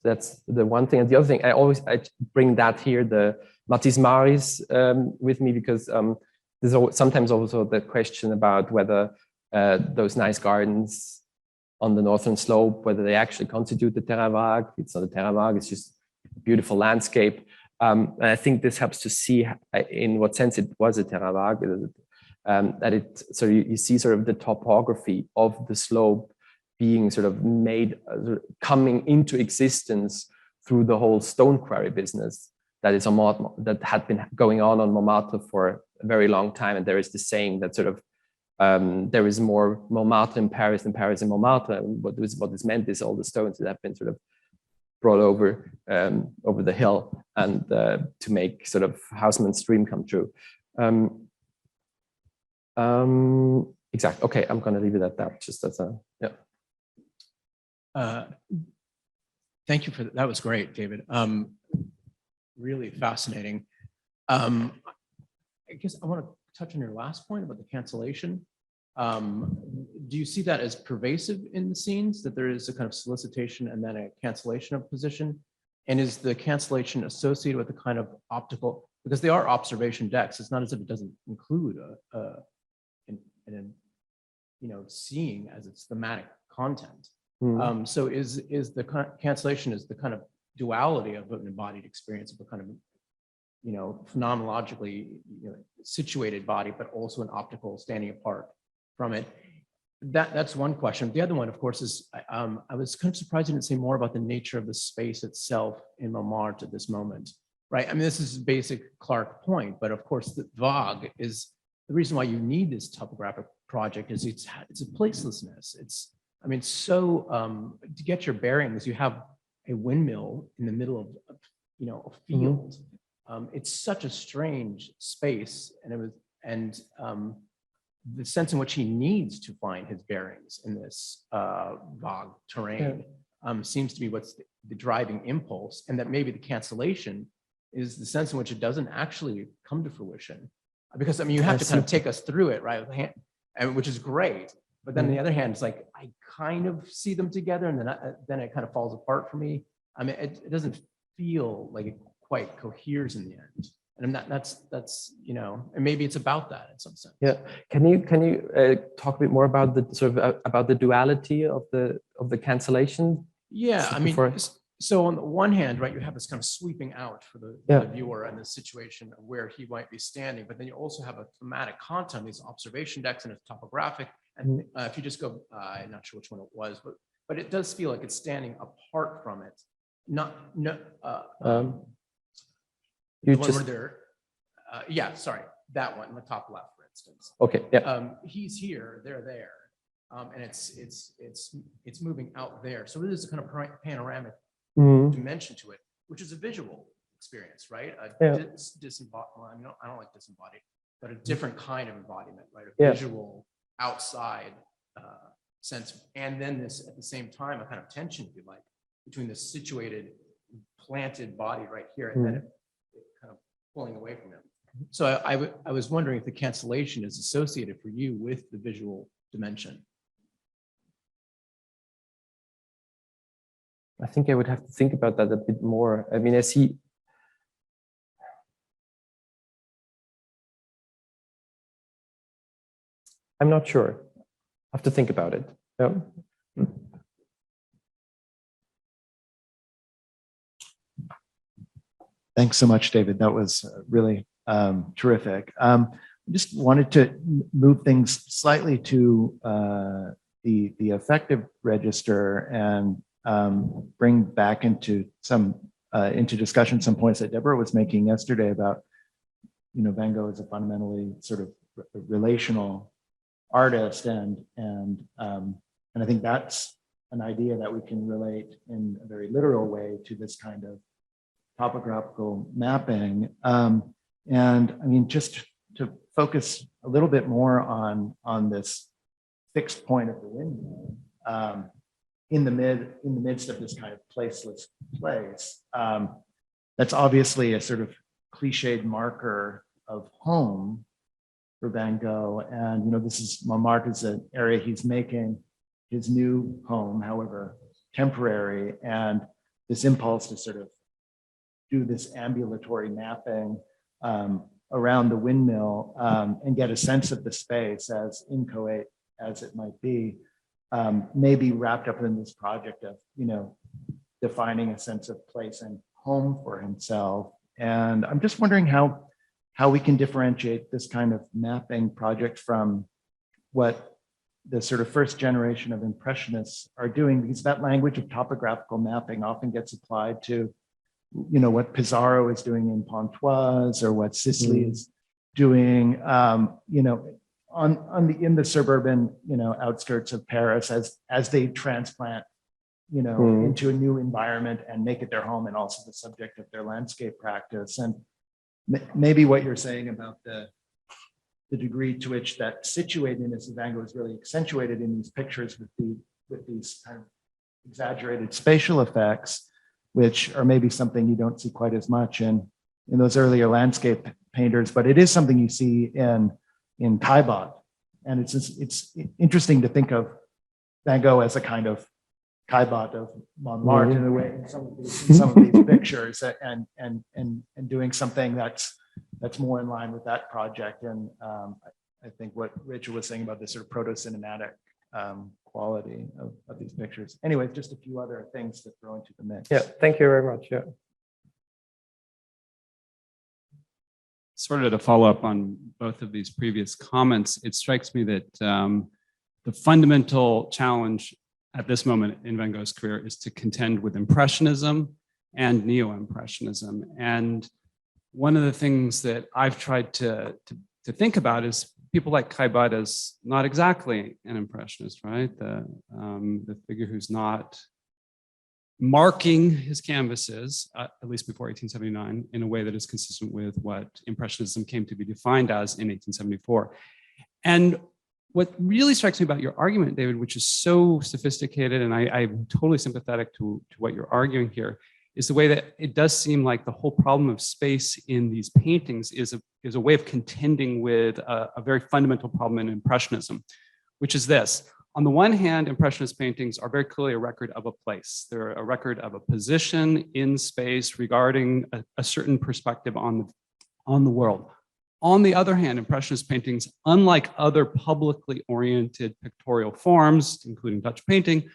That's the one thing. And the other thing, I bring that here, the Matismaris with me, because there's sometimes also the question about whether those nice gardens on the northern slope, whether they actually constitute the Terra Vague. It's not a Terra Vague, it's just a beautiful landscape. And I think this helps to see in what sense it was a Terra Vague, that it, so you see sort of the topography of the slope being sort of made, coming into existence through the whole stone quarry business that is that had been going on Montmartre for a very long time. And there is the saying that sort of there is more Montmartre in Paris than Paris in Montmartre. And what is meant is all the stones that have been sort of brought over over the hill and to make sort of Haussmann's dream come true. Exactly. Okay, I'm going to leave it at that. Just as a Thank you for that. That was great, David. Really fascinating. I guess I want to touch on your last point about the cancellation. Do you see that as pervasive in the scenes, that there is a kind of solicitation and then a cancellation of position? And is the cancellation associated with the kind of optical, because they are observation decks, it's not as if it doesn't include seeing as its thematic content. So is the cancellation is the kind of duality of an embodied experience of a kind of, phenomenologically situated body, but also an optical standing apart from it. That's one question. The other one, of course, is I was kind of surprised you didn't say more about the nature of the space itself in Montmartre at this moment, right? I mean, this is a basic Clark point, but of course, the Vague is the reason why you need this topographic project is it's a placelessness. So to get your bearings, you have a windmill in the middle of a field. It's such a strange space, and the sense in which he needs to find his bearings in this Vague terrain seems to be what's the driving impulse, and that maybe the cancellation is the sense in which it doesn't actually come to fruition, because you have to kind of take us through it, right? And which is great. But then on the other hand, it's like, I kind of see them together, and then it kind of falls apart for me. I mean, it doesn't feel like it quite coheres in the end. And that's and maybe it's about that in some sense. Yeah. Can you talk a bit more about the sort of about the duality of the cancellation? Yeah, I mean, so on the one hand, right, you have this kind of sweeping out for the viewer and the situation of where he might be standing, but then you also have a thematic content, these observation decks, and it's topographic. And if you just go, I'm not sure which one it was, but it does feel like it's standing apart from it. Sorry, that one, the top left, for instance. Okay. Yeah. He's here, they're there, and it's moving out there. So it is a kind of panoramic dimension to it, which is a visual experience, right? Disembodied. Well, I don't like disembodied, but a different kind of embodiment, right? A visual outside sense, and then this at the same time a kind of tension, if you like, between the situated, planted body right here, and then it kind of pulling away from him. So I was wondering if the cancellation is associated for you with the visual dimension. I think I would have to think about that a bit more. I mean, I'm not sure. I have to think about it. Yeah. Thanks so much, David. That was really terrific. I just wanted to move things slightly to the affective register and bring back into discussion some points that Deborah was making yesterday about, Van Gogh is a fundamentally sort of relational artist, and I think that's an idea that we can relate in a very literal way to this kind of topographical mapping. And I mean, just to focus a little bit more on this fixed point of the windmill, in the midst of this kind of placeless place. That's obviously a sort of cliched marker of home for Van Gogh. And, you know, this is Montmartre is an area he's making his new home, however temporary, and this impulse to sort of do this ambulatory mapping around the windmill and get a sense of the space, as inchoate as it might be, may be wrapped up in this project of, you know, defining a sense of place and home for himself. And I'm just wondering how we can differentiate this kind of mapping project from what the sort of first generation of Impressionists are doing, because that language of topographical mapping often gets applied to, you know, what Pissarro is doing in Pontoise or what Sisley is doing, you know, in the suburban, you know, outskirts of Paris as they transplant, you know, into a new environment and make it their home and also the subject of their landscape practice. And maybe what you're saying about the degree to which that situatedness of Van Gogh is really accentuated in these pictures with these kind of exaggerated spatial effects, which are maybe something you don't see quite as much in those earlier landscape painters, but it is something you see in Caillebotte. And it's interesting to think of Van Gogh as a kind of Caillebotte of Montmartre in a way, in some of these pictures, and doing something that's more in line with that project. And I think what Rachel was saying about this sort of proto-cinematic quality of these pictures. Anyway, just a few other things to throw into the mix. Yeah, thank you very much. Yeah. Sort of to follow up on both of these previous comments, it strikes me that the fundamental challenge at this moment in Van Gogh's career is to contend with Impressionism and Neo-Impressionism. And one of the things that I've tried to think about is people like Caillebotte as not exactly an Impressionist, right? The figure who's not marking his canvases, at least before 1879, in a way that is consistent with what Impressionism came to be defined as in 1874. And what really strikes me about your argument, David, which is so sophisticated, and I'm totally sympathetic to what you're arguing here, is the way that it does seem like the whole problem of space in these paintings is a way of contending with a very fundamental problem in Impressionism, which is this. On the one hand, Impressionist paintings are very clearly a record of a place. They're a record of a position in space regarding a certain perspective on the world. On the other hand, Impressionist paintings, unlike other publicly oriented pictorial forms, including Dutch painting,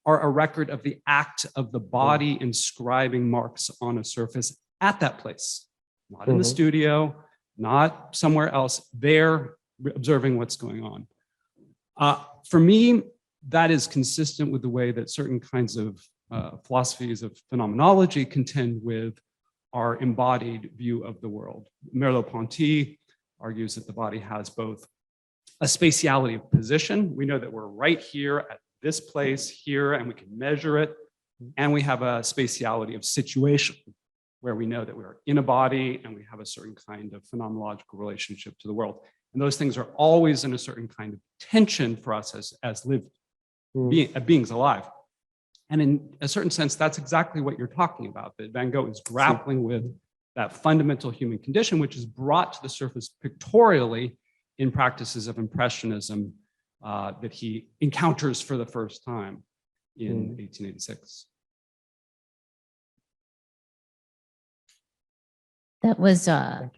are a record of the act of the body inscribing marks on a surface at that place, not in the studio, not somewhere else. They're observing what's going on. For me, that is consistent with the way that certain kinds of philosophies of phenomenology contend with our embodied view of the world. Merleau-Ponty argues that the body has both a spatiality of position. We know that we're right here at this place here, and we can measure it. And we have a spatiality of situation, where we know that we're in a body and we have a certain kind of phenomenological relationship to the world. And those things are always in a certain kind of tension for us as lived beings alive. And in a certain sense, that's exactly what you're talking about, that Van Gogh is grappling with that fundamental human condition, which is brought to the surface pictorially in practices of Impressionism that he encounters for the first time in 1886. That was, I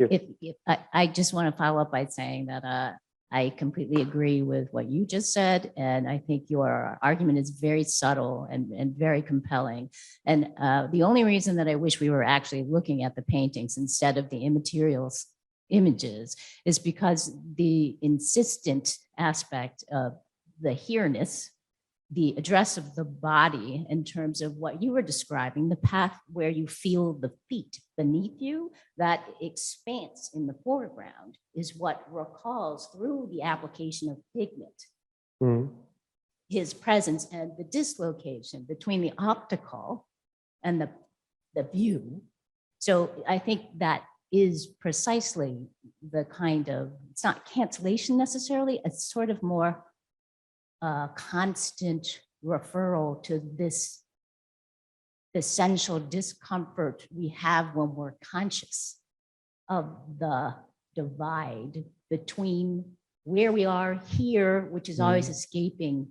just want to follow up by saying that I completely agree with what you just said. And I think your argument is very subtle and very compelling. And the only reason that I wish we were actually looking at the paintings instead of the immaterial images is because the insistent aspect of the here-ness, the address of the body in terms of what you were describing, the path where you feel the feet beneath you, that expanse in the foreground is what recalls through the application of pigment, his presence and the dislocation between the optical and the view. So I think that is precisely the kind of, it's not cancellation necessarily, it's sort of more constant referral to this essential discomfort we have when we're conscious of the divide between where we are here, which is always escaping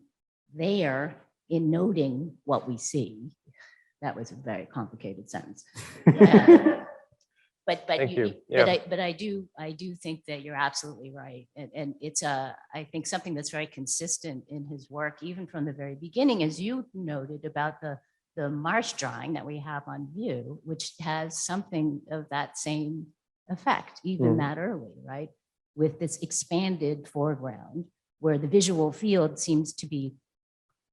there in noting what we see. That was a very complicated sentence. But I do think that you're absolutely right. And it's I think something that's very consistent in his work, even from the very beginning, as you noted about the marsh drawing that we have on view, which has something of that same effect, even that early, right? With this expanded foreground where the visual field seems to be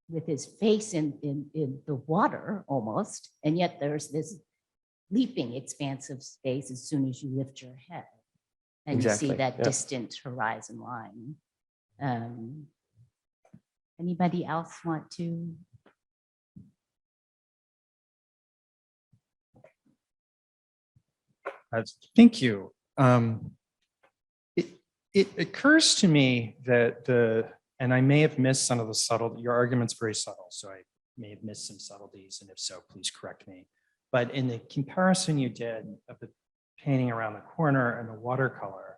with his face in the water almost, and yet there's this leaping expansive space as soon as you lift your head and you see that distant horizon line. Anybody else want to? Thank you. It occurs to me that and I may have missed some of the subtle, your argument's very subtle, so I may have missed some subtleties, and if so, please correct me. But in the comparison you did of the painting around the corner and the watercolor,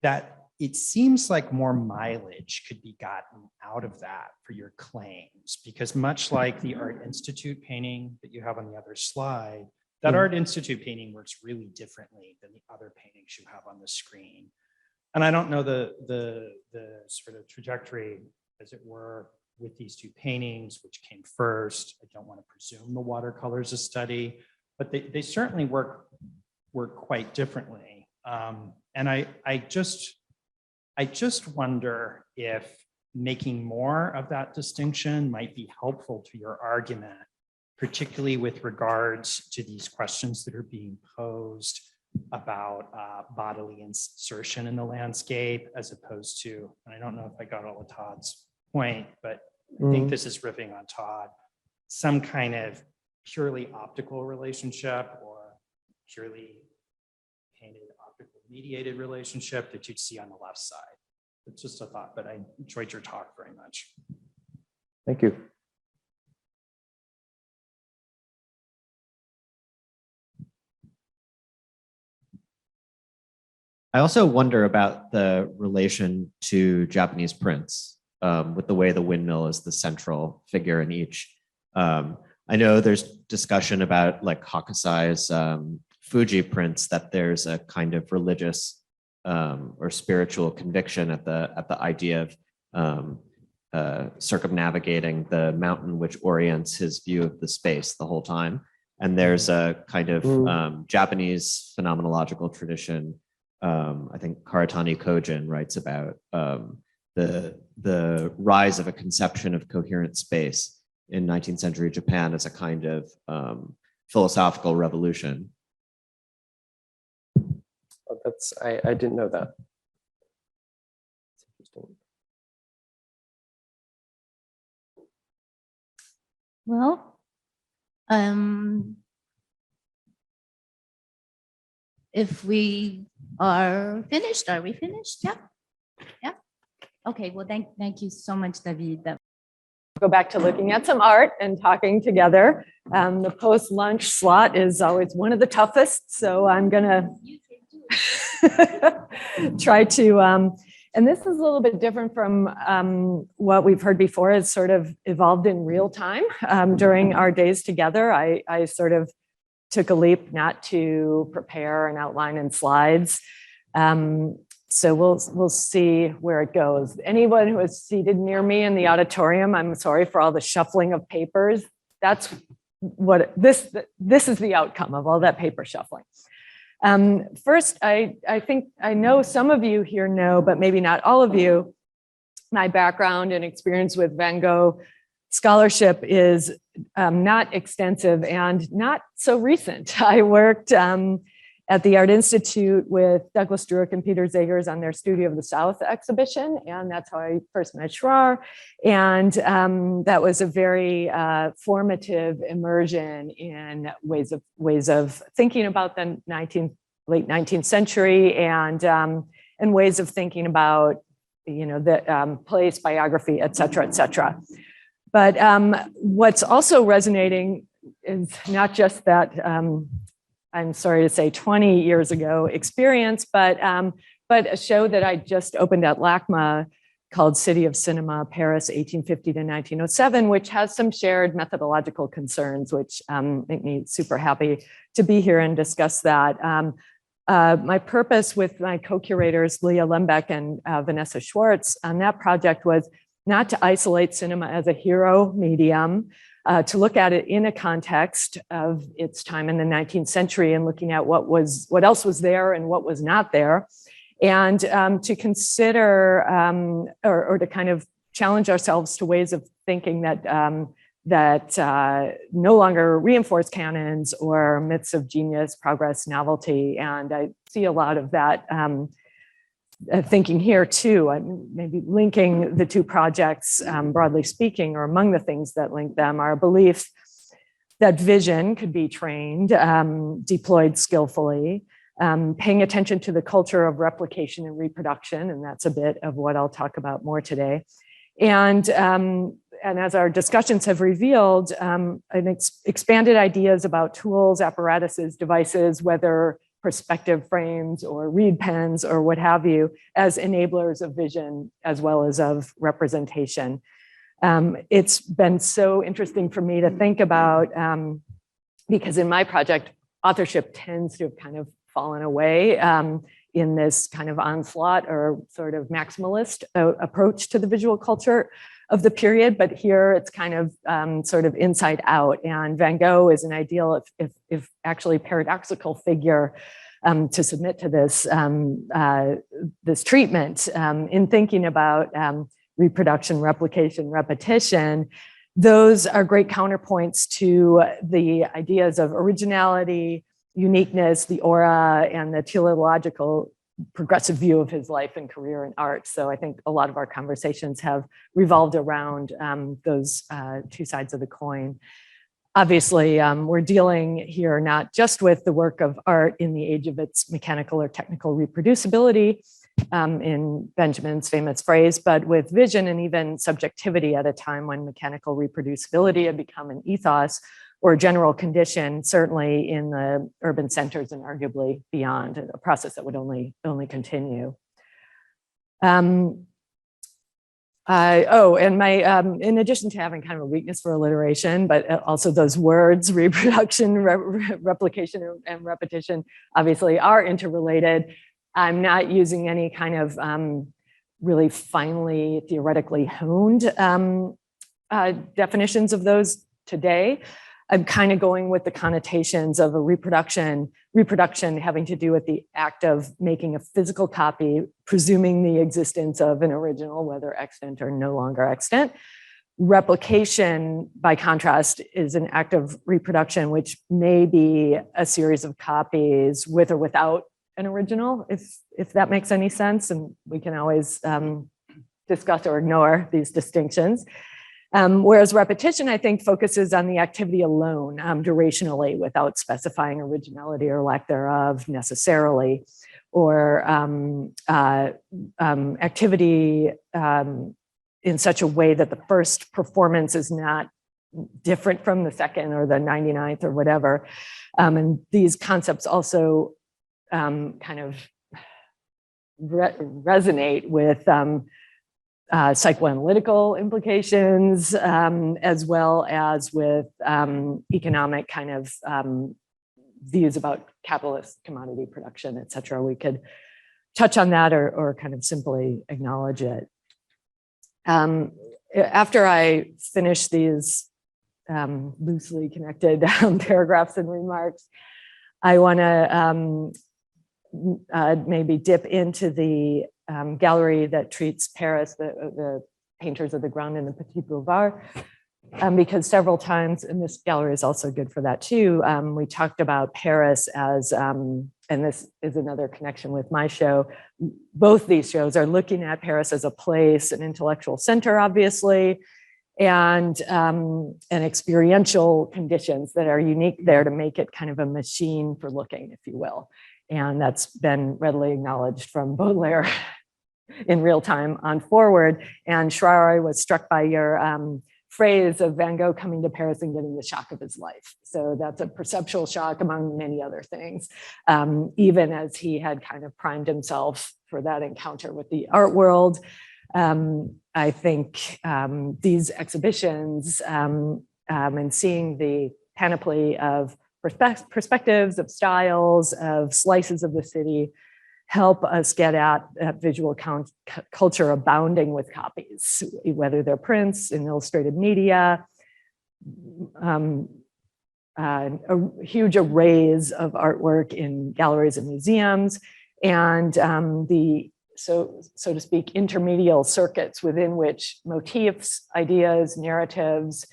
that it seems like more mileage could be gotten out of that for your claims, because much like the Art Institute painting that you have on the other slide, that Art Institute painting works really differently than the other paintings you have on the screen. And I don't know the sort of trajectory, as it were, with these two paintings, which came first. I don't want to presume the watercolor's a study, but they certainly work quite differently. And I just wonder if making more of that distinction might be helpful to your argument, particularly with regards to these questions that are being posed about bodily insertion in the landscape, as opposed to, and I don't know if I got all of Todd's point, but I think this is riffing on Todd, some kind of purely optical relationship or purely painted optical mediated relationship that you'd see on the left side. It's just a thought, but I enjoyed your talk very much. Thank you. I also wonder about the relation to Japanese prints, with the way the windmill is the central figure in each. I know there's discussion about like Hakusai's Fuji prints, that there's a kind of religious or spiritual conviction at the idea of circumnavigating the mountain, which orients his view of the space the whole time. And there's a kind of Japanese phenomenological tradition. I think Karatani Kojin writes about the rise of a conception of coherent space in 19th century Japan as a kind of philosophical revolution. Oh, I didn't know that. That's interesting. Well, if we are finished, are we finished? Yeah. Yeah. Okay. Well, thank you so much, David. Go back to looking at some art and talking together. The post-lunch slot is always one of the toughest, so I'm gonna try to, and this is a little bit different from what we've heard before. It's sort of evolved in real time. During our days together, I sort of took a leap not to prepare an outline and slides. So we'll see where it goes. Anyone who is seated near me in the auditorium, I'm sorry for all the shuffling of papers. That's what this is the outcome of all that paper shuffling. First, I think I know some of you here know, but maybe not all of you, my background and experience with Van Gogh scholarship is not extensive and not so recent. I worked at the Art Institute with Douglas Druick and Peter Zegers on their Studio of the South exhibition, and that's how I first met Schrar. And that was a very formative immersion in ways of thinking about the late 19th century and ways of thinking about the place, biography, et cetera, et cetera. But what's also resonating is not just that, I'm sorry to say 20 years ago experience, but a show that I just opened at LACMA called City of Cinema, Paris, 1850 to 1907, which has some shared methodological concerns, which make me super happy to be here and discuss that. My purpose with my co-curators, Leah Lembeck and Vanessa Schwartz, on that project was not to isolate cinema as a hero medium, to look at it in a context of its time in the 19th century and looking at what else was there and what was not there, and to consider or to kind of challenge ourselves to ways of thinking that no longer reinforce canons or myths of genius, progress, novelty. And I see a lot of that thinking here too. I'm maybe linking the two projects, broadly speaking, or among the things that link them are a belief that vision could be trained, deployed skillfully, paying attention to the culture of replication and reproduction, and that's a bit of what I'll talk about more today. And as our discussions have revealed, expanded ideas about tools, apparatuses, devices, whether perspective frames or reed pens or what have you, as enablers of vision as well as of representation. It's been so interesting for me to think about, because in my project, authorship tends to have kind of fallen away in this kind of onslaught or sort of maximalist approach to the visual culture of the period, but here it's kind of sort of inside out. And Van Gogh is an ideal, if actually paradoxical figure to submit to this, this treatment in thinking about reproduction, replication, repetition. Those are great counterpoints to the ideas of originality, uniqueness, the aura, and the teleological progressive view of his life and career in art. So I think a lot of our conversations have revolved around those two sides of the coin. Obviously, we're dealing here not just with the work of art in the age of its mechanical or technical reproducibility, in Benjamin's famous phrase, but with vision and even subjectivity at a time when mechanical reproducibility had become an ethos or a general condition, certainly in the urban centers and arguably beyond, a process that would only continue. And in addition to having kind of a weakness for alliteration, but also those words, reproduction, replication, and repetition, obviously are interrelated. I'm not using any kind of really finely theoretically honed definitions of those today. I'm kind of going with the connotations of a reproduction having to do with the act of making a physical copy, presuming the existence of an original, whether extant or no longer extant. Replication, by contrast, is an act of reproduction, which may be a series of copies with or without an original, if that makes any sense. And we can always discuss or ignore these distinctions. Whereas repetition, I think, focuses on the activity alone, durationally, without specifying originality or lack thereof necessarily, or activity in such a way that the first performance is not different from the second or the 99th or whatever. And these concepts also kind of resonate with psychoanalytical implications, as well as with economic kind of views about capitalist commodity production, et cetera. We could touch on that or kind of simply acknowledge it. After I finish these loosely connected paragraphs and remarks, I want to maybe dip into the gallery that treats Paris, the painters of the Grande and the Petit Boulevard, because several times, and this gallery is also good for that too, we talked about Paris as, and this is another connection with my show, both these shows are looking at Paris as a place, an intellectual center, obviously, and experiential conditions that are unique there to make it kind of a machine for looking, if you will. And that's been readily acknowledged from Baudelaire in real time on Forward. And Shrari was struck by your phrase of Van Gogh coming to Paris and getting the shock of his life. So that's a perceptual shock among many other things, even as he had kind of primed himself for that encounter with the art world. I think these exhibitions and seeing the panoply of perspectives, of styles, of slices of the city help us get at that visual culture abounding with copies, whether they're prints in illustrated media, huge arrays of artwork in galleries and museums, and the, so to speak, intermedial circuits within which motifs, ideas, narratives,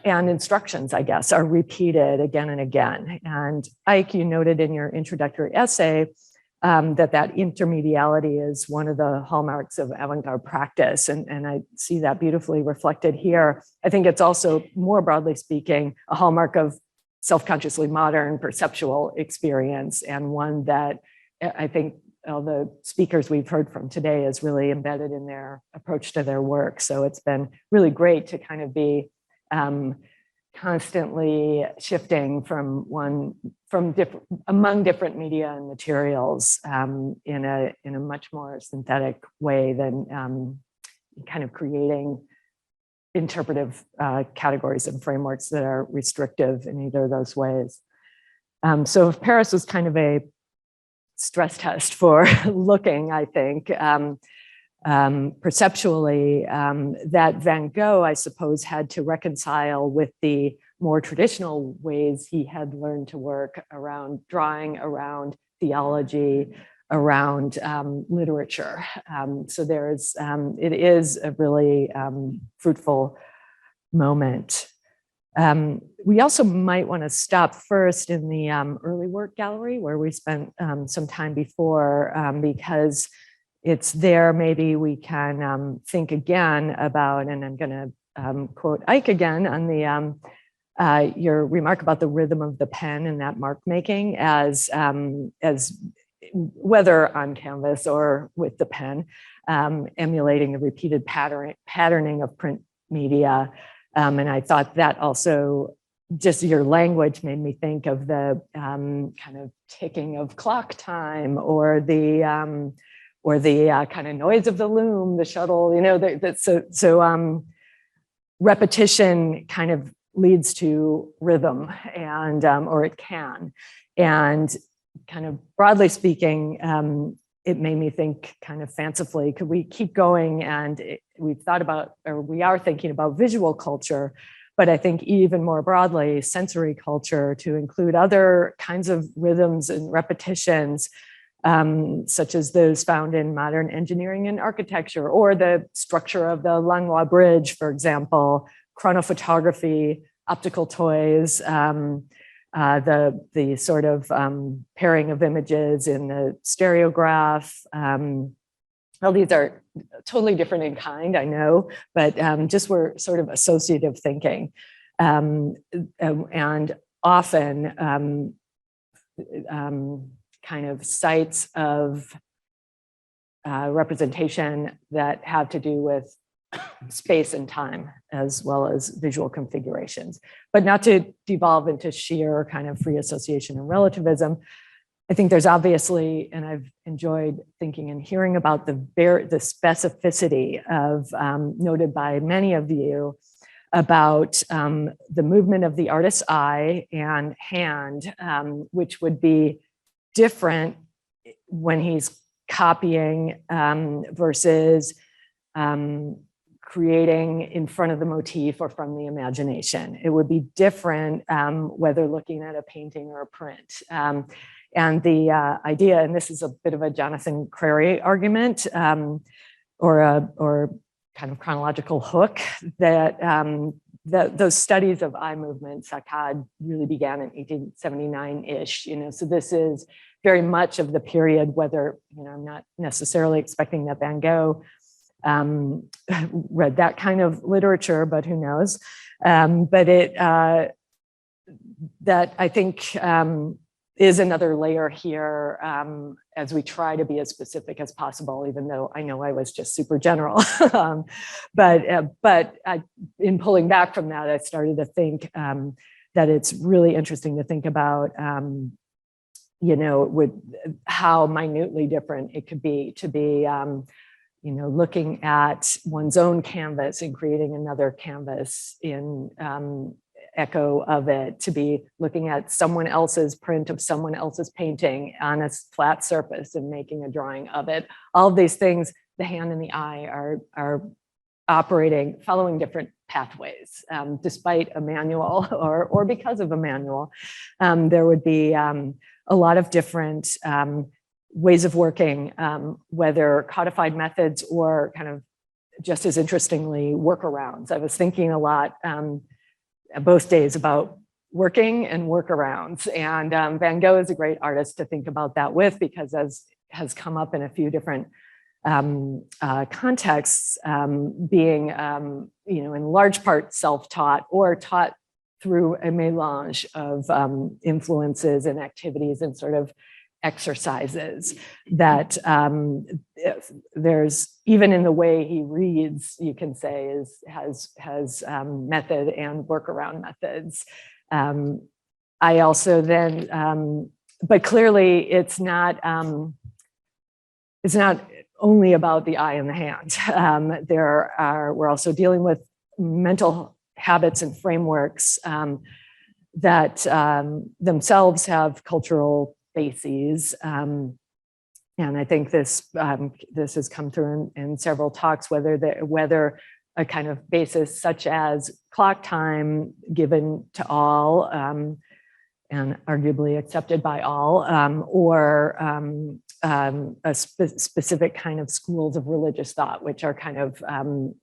and instructions, I guess, are repeated again and again. And Ike, you noted in your introductory essay that intermediality is one of the hallmarks of avant-garde practice. And I see that beautifully reflected here. I think it's also, more broadly speaking, a hallmark of self-consciously modern perceptual experience, and one that I think all the speakers we've heard from today is really embedded in their approach to their work. So it's been really great to kind of be constantly shifting among different media and materials in a much more synthetic way than kind of creating interpretive categories and frameworks that are restrictive in either of those ways. So if Paris was kind of a stress test for looking, I think, perceptually, that Van Gogh, I suppose, had to reconcile with the more traditional ways he had learned to work around drawing, around theology, around literature. So there's, it is a really fruitful moment. We also might want to stop first in the early work gallery, where we spent some time before, because it's there maybe we can think again about, and I'm going to quote Ike again on the your remark about the rhythm of the pen and that mark making as whether on canvas or with the pen, emulating the repeated patterning of print media. And I thought that also, just your language made me think of the kind of ticking of clock time, or the kind of noise of the loom, the shuttle, you know, so repetition kind of leads to rhythm, and or it can. And kind of broadly speaking, it made me think kind of fancifully, could we keep going? And we've thought about, or we are thinking about visual culture, but I think even more broadly, sensory culture, to include other kinds of rhythms and repetitions, such as those found in modern engineering and architecture, or the structure of the Langlois Bridge, for example, chronophotography, optical toys, the sort of pairing of images in the stereograph. Well, these are totally different in kind, I know, but just were sort of associative thinking, and often kind of sites of representation that have to do with space and time, as well as visual configurations, but not to devolve into sheer kind of free association and relativism. I think there's obviously, and I've enjoyed thinking and hearing about the specificity of, noted by many of you, about the movement of the artist's eye and hand, which would be different when he's copying versus creating in front of the motif or from the imagination. It would be different whether looking at a painting or a print. And the idea, and this is a bit of a Jonathan Crary argument, or kind of chronological hook, that those studies of eye movement, saccade, really began in 1879-ish. You know, so this is very much of the period. Whether, you know, I'm not necessarily expecting that Van Gogh read that kind of literature, but who knows? But it that I think is another layer here as we try to be as specific as possible, even though I know I was just super general. But in pulling back from that, I started to think that it's really interesting to think about, with how minutely different it could be to be, looking at one's own canvas and creating another canvas in echo of it, to be looking at someone else's print of someone else's painting on a flat surface and making a drawing of it. All of these things, the hand and the eye are operating, following different pathways, despite a manual or because of a manual. There would be a lot of different ways of working, whether codified methods or kind of just as interestingly, workarounds. I was thinking a lot both days about working and workarounds. And Van Gogh is a great artist to think about that with, because as has come up in a few different contexts, being, in large part self-taught or taught through a melange of influences and activities and sort of exercises that there's, even in the way he reads, you can say has method and workaround methods. I also then, but clearly it's not only about the eye and the hand. We're also dealing with mental habits and frameworks that themselves have cultural bases. And I think this has come through in several talks, whether a kind of basis such as clock time given to all and arguably accepted by all, or a specific kind of schools of religious thought, which are kind of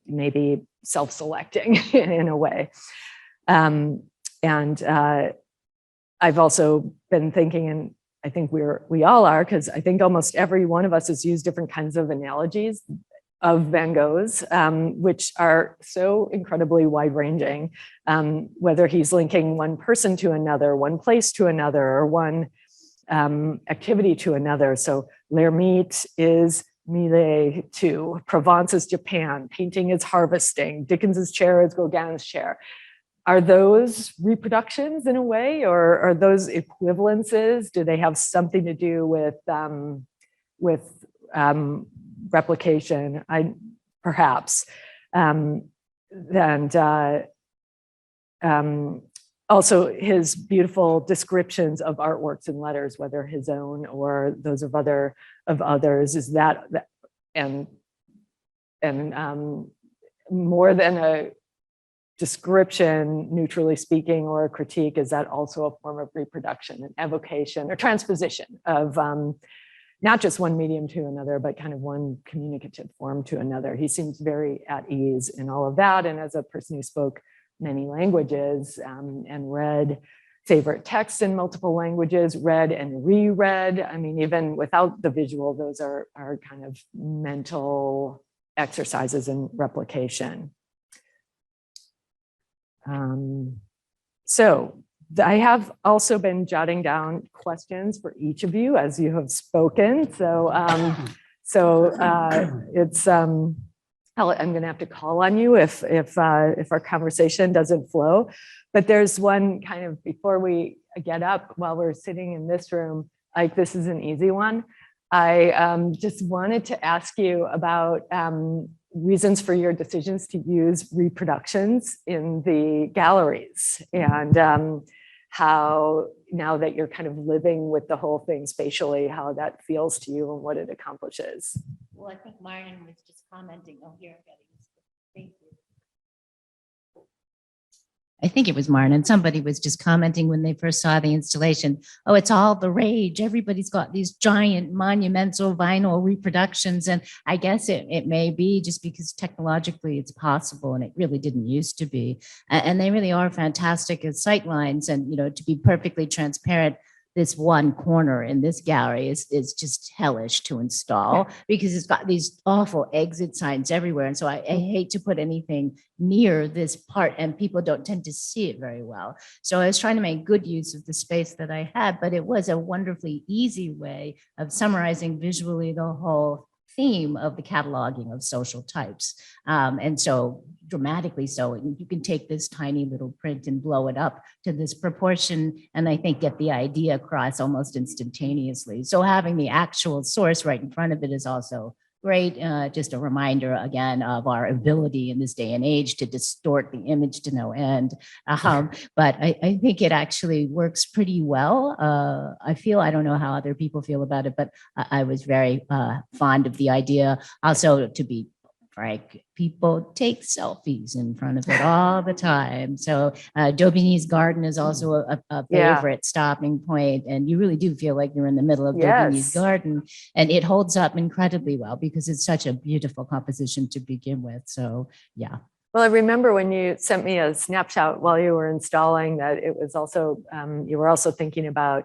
maybe self-selecting in a way. And I've also been thinking, and I think we all are, because I think almost every one of us has used different kinds of analogies of Van Gogh's, which are so incredibly wide-ranging, whether he's linking one person to another, one place to another, or one activity to another. So l'ermite is Millet to Provence is Japan, painting is harvesting, Dickens's chair is Gauguin's chair. Are those reproductions in a way, or are those equivalences? Do they have something to do with replication? Perhaps. Also his beautiful descriptions of artworks and letters, whether his own or those of others, is that and more than a description, neutrally speaking, or a critique, is that also a form of reproduction, an evocation or transposition of not just one medium to another, but kind of one communicative form to another. He seems very at ease in all of that. And as a person who spoke many languages and read favorite texts in multiple languages, read and reread, I mean, even without the visual, those are kind of mental exercises in replication. So I have also been jotting down questions for each of you as you have spoken. So, it's I'm going to have to call on you if our conversation doesn't flow. But there's one kind of, before we get up, while we're sitting in this room, like this is an easy one. I just wanted to ask you about reasons for your decisions to use reproductions in the galleries, and how, now that you're kind of living with the whole thing spatially, how that feels to you and what it accomplishes. Well, I think Martin was just commenting. Oh, here, thank you. I think it was Martin. Somebody was just commenting when they first saw the installation. Oh, it's all the rage. Everybody's got these giant monumental vinyl reproductions. And I guess it may be just because technologically it's possible, and it really didn't used to be. And they really are fantastic as sightlines. And, to be perfectly transparent, this one corner in this gallery is just hellish to install because it's got these awful exit signs everywhere. And so I hate to put anything near this part, and people don't tend to see it very well. So I was trying to make good use of the space that I had, but it was a wonderfully easy way of summarizing visually the whole theme of the cataloging of social types. And so dramatically so, you can take this tiny little print and blow it up to this proportion, and I think get the idea across almost instantaneously. So having the actual source right in front of it is also great. Just a reminder again of our ability in this day and age to distort the image to no end. But I think it actually works pretty well. I don't know how other people feel about it, but I was very fond of the idea. Also, to be frank, people take selfies in front of it all the time. So Daubigny's garden is also a favorite stopping point, and you really do feel like you're in the middle of Daubigny's garden, and it holds up incredibly well because it's such a beautiful composition to begin with. So yeah. Well, I remember when you sent me a snapshot while you were installing that it was also, you were also thinking about,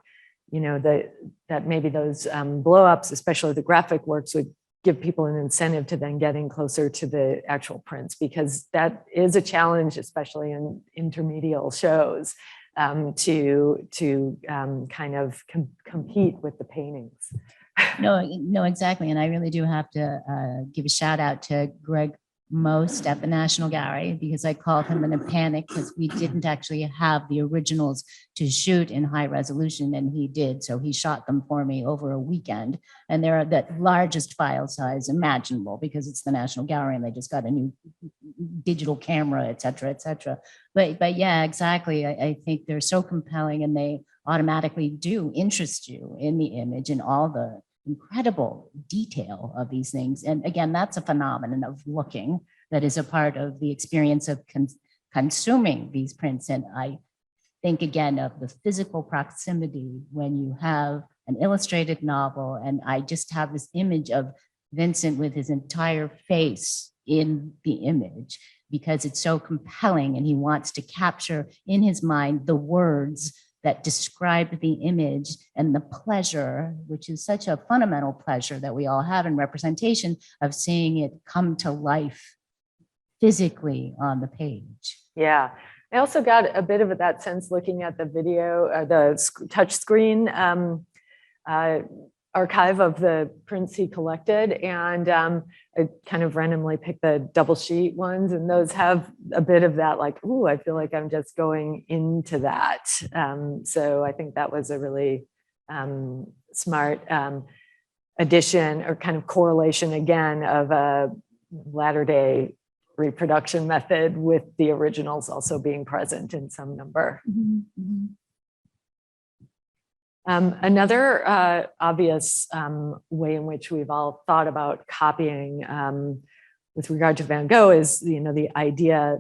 that maybe those blow-ups, especially the graphic works, would give people an incentive to then getting closer to the actual prints, because that is a challenge, especially in intermedial shows, to kind of compete with the paintings. No, exactly. And I really do have to give a shout out to Greg Most at the National Gallery, because I called him in a panic because we didn't actually have the originals to shoot in high resolution, and he did. So he shot them for me over a weekend, and they're the largest file size imaginable because it's the National Gallery and they just got a new digital camera, et cetera, et cetera. But yeah, exactly. I think they're so compelling, and they automatically do interest you in the image and all the incredible detail of these things. And again, that's a phenomenon of looking that is a part of the experience of consuming these prints. And I think again of the physical proximity when you have an illustrated novel, and I just have this image of Vincent with his entire face in the image because it's so compelling, and he wants to capture in his mind the words that describe the image and the pleasure, which is such a fundamental pleasure that we all have in representation, of seeing it come to life physically on the page. Yeah, I also got a bit of that sense looking at the video, the touch screen archive of the prints he collected, and I kind of randomly picked the double sheet ones, and those have a bit of that, like, ooh, I feel like I'm just going into that. So I think that was a really smart addition or kind of correlation again of a latter-day reproduction method with the originals also being present in some number. Mm-hmm. Another obvious way in which we've all thought about copying with regard to Van Gogh is, the idea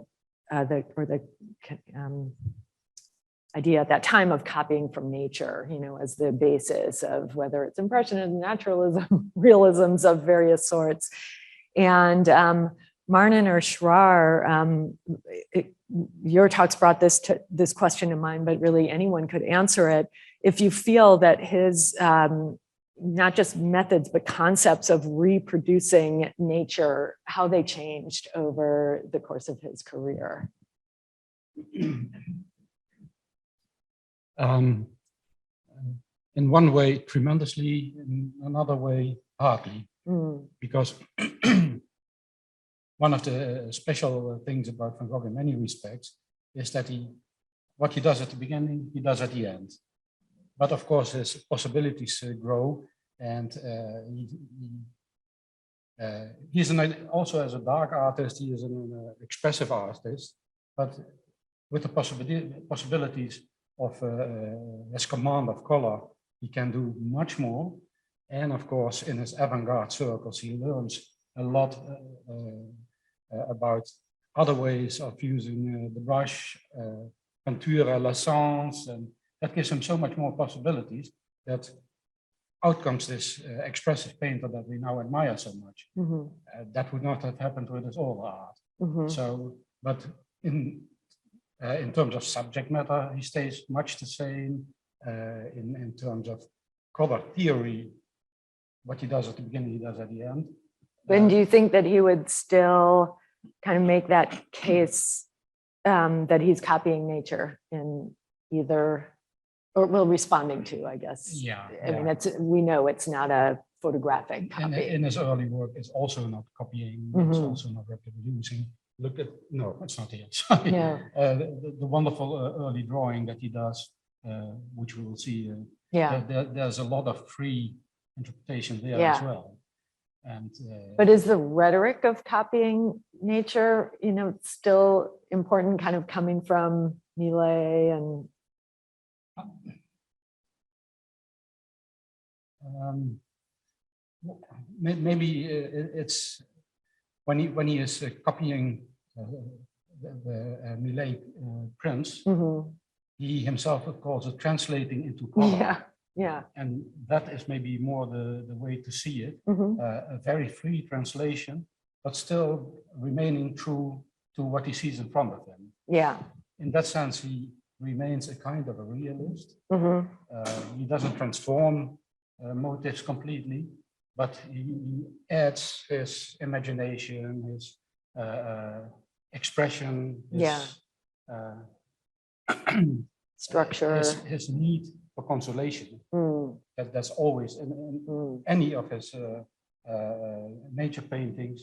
idea at that time of copying from nature, as the basis of whether it's impressionism, naturalism, realisms of various sorts. And Marnin or Schrar, your talks brought this question in mind, but really anyone could answer it. If you feel that his, not just methods, but concepts of reproducing nature, how they changed over the course of his career. In one way, tremendously, in another way, hardly. Because one of the special things about Van Gogh in many respects is that what he does at the beginning, he does at the end. But of course, his possibilities grow, and he's also as a dark artist, he is an expressive artist, but with the possibilities of his command of color, he can do much more. And of course, in his avant-garde circles, he learns a lot about other ways of using the brush, peinture, l'essence, and that gives him so much more possibilities that out comes this expressive painter that we now admire so much. That would not have happened with his older art. So, but in terms of subject matter, he stays much the same. in terms of color theory. What he does at the beginning, he does at the end. And do you think that he would still kind of make that case that he's copying nature in either, or well, responding to, I guess? Yeah. I mean, we know it's not a photographic copy. In his early work, it's also not copying, it's also not reproducing. Look at, no, it's not here. Sorry. Yeah. The wonderful early drawing that he does, which we will see. There's a lot of free interpretation there as well. And but is the rhetoric of copying nature, still important, kind of coming from Millet and? Maybe it's when he is copying the Millet prints, he himself calls it translating into color. Yeah. And that is maybe more the way to see it. A very free translation, but still remaining true to what he sees in front of him. Yeah. In that sense, he remains a kind of a realist. He doesn't transform motives completely, but he adds his imagination, his expression, his structure, his need for consolation. That's always in any of his nature paintings.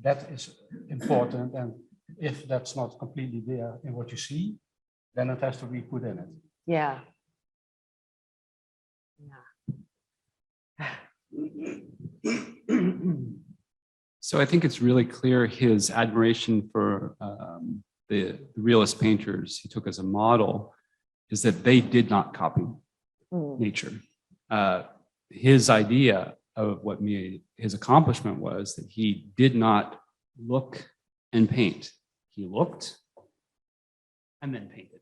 That is important, and if that's not completely there in what you see, then it has to be put in it. Yeah. So I think it's really clear his admiration for the realist painters he took as a model is that they did not copy nature. His idea of what made his accomplishment was that he did not look and paint. He looked and then painted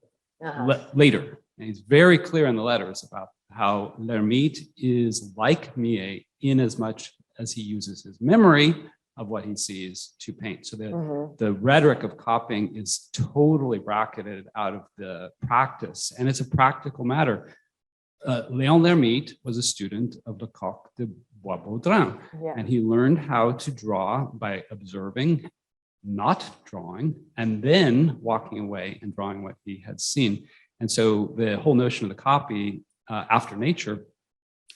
later. And he's very clear in the letters about how L'Ermite is like Millet in as much as he uses his memory of what he sees to paint. So the rhetoric of copying is totally bracketed out of the practice, and it's a practical matter. Léon L'Ermite was a student of Lecoq de Boisbaudrin, and he learned how to draw by observing, not drawing, and then walking away and drawing what he had seen. And so the whole notion of the copy after nature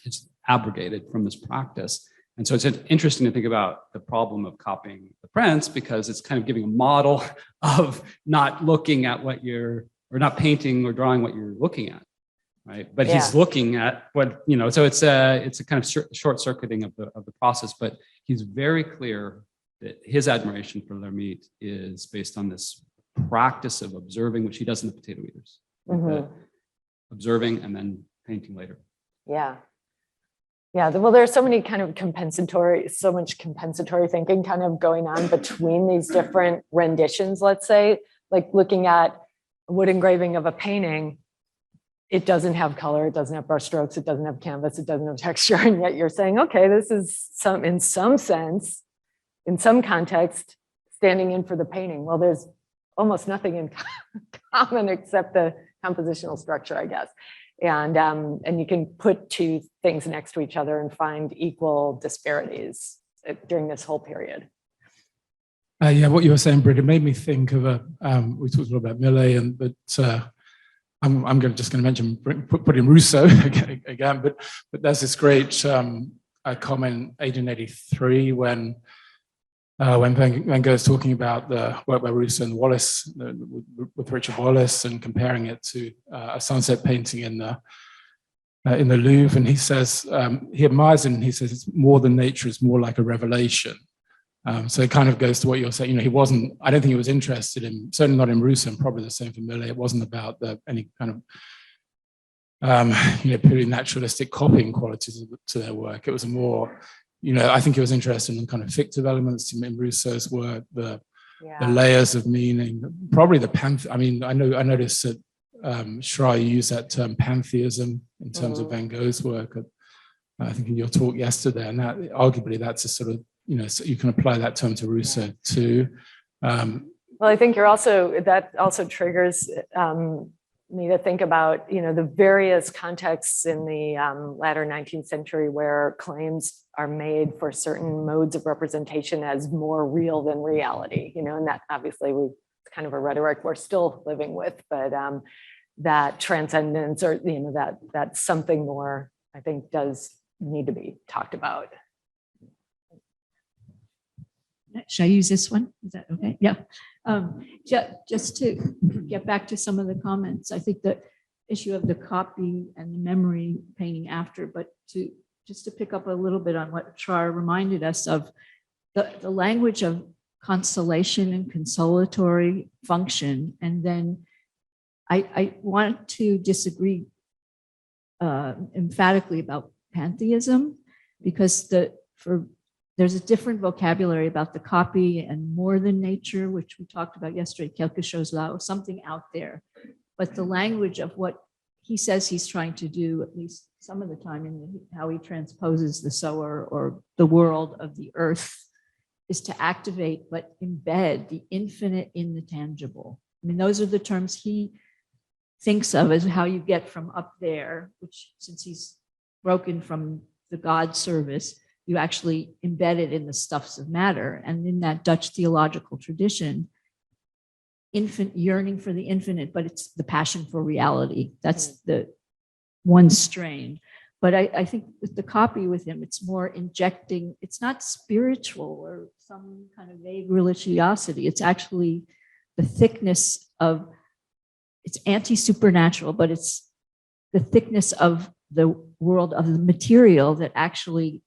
is abrogated from this practice. And so it's interesting to think about the problem of copying the prints, because it's kind of giving a model of not looking at what you're, or not painting or drawing what you're looking at, right? But he's looking at what, so it's a kind of short circuiting of the process, but he's very clear that his admiration for L'Ermite is based on this practice of observing, which he does in the Potato Eaters. Observing and then painting later. Yeah. Well, there's so much compensatory thinking kind of going on between these different renditions, let's say, like looking at a wood engraving of a painting, it doesn't have color, it doesn't have brush strokes, it doesn't have canvas, it doesn't have texture, and yet you're saying, okay, this is in some sense, in some context, standing in for the painting. Well, there's almost nothing in common except the compositional structure, I guess. And you can put two things next to each other and find equal disparities during this whole period. What you were saying, Britt, it made me think of we talked a little about Millet, but I'm just going to mention put in Rousseau again, but there's this great comment, 1883, when Van Gogh is talking about the work by Rousseau and Wallis, with Richard Wallis, and comparing it to a sunset painting in the Louvre, and he says he admires it, and he says it's more than nature; it's more like a revelation. So it kind of goes to what you're saying. He wasn't. I don't think he was interested in, certainly not in Rousseau, and probably the same for Millet. It wasn't about any kind of purely naturalistic copying qualities to their work. It was a more I think he was interested in kind of fictive elements in Rousseau's work, the layers of meaning, probably the I noticed that Schreier used that term pantheism in terms of Van Gogh's work. I think in your talk yesterday, and that arguably that's a sort of so you can apply that term to Rousseau too. Well, I think that also triggers me to think about, the various contexts in the latter 19th century where claims are made for certain modes of representation as more real than reality, and that obviously it's kind of a rhetoric we're still living with, but that transcendence or, that something more, I think, does need to be talked about. Should I use this one? Is that okay? Yeah. Just to get back to some of the comments, I think the issue of the copy and the memory painting after, but just to pick up a little bit on what Char reminded us of, the language of consolation and consolatory function. And then I want to disagree emphatically about pantheism, because there's a different vocabulary about the copy and more than nature, which we talked about yesterday, quelque chose là, something out there. But the language of what he says he's trying to do, at least some of the time, in how he transposes the sower or the world of the earth, is to activate but embed the infinite in the tangible. I mean, those are the terms he thinks of as how you get from up there, which, since he's broken from the God service, you actually embed it in the stuffs of matter. And in that Dutch theological tradition, yearning for the infinite, but it's the passion for reality. That's the one strain. But I think with the copy with him, it's more injecting, it's not spiritual or some kind of vague religiosity. It's actually the thickness of, it's anti-supernatural, but it's the thickness of the world of the material that actually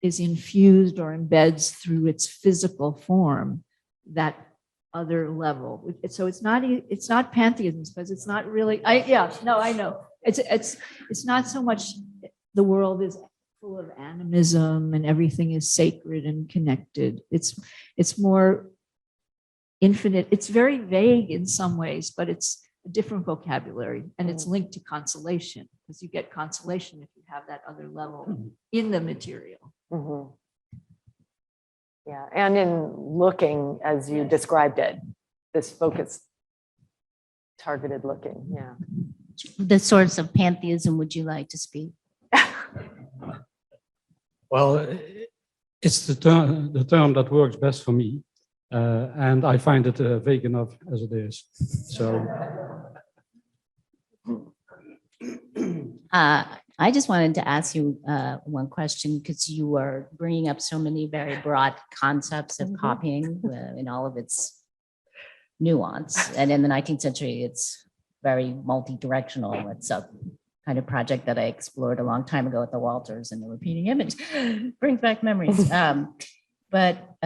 is infused or embeds through its physical form, that other level. So it's not pantheism, because it's not really, I know. It's not so much the world is full of animism and everything is sacred and connected. It's more infinite. It's very vague in some ways, but it's a different vocabulary, and it's linked to consolation, because you get consolation if you have that other level in the material. Mm-hmm. Yeah, and in looking, as you described it, this focused, targeted looking, yeah. The sorts of pantheism would you like to speak? Well, it's the term that works best for me, and I find it vague enough as it is. So. I just wanted to ask you one question, because you were bringing up so many very broad concepts of copying in all of its nuance. And in the 19th century, it's very multi-directional. It's a kind of project that I explored a long time ago at the Walters, and the repeating image brings back memories. But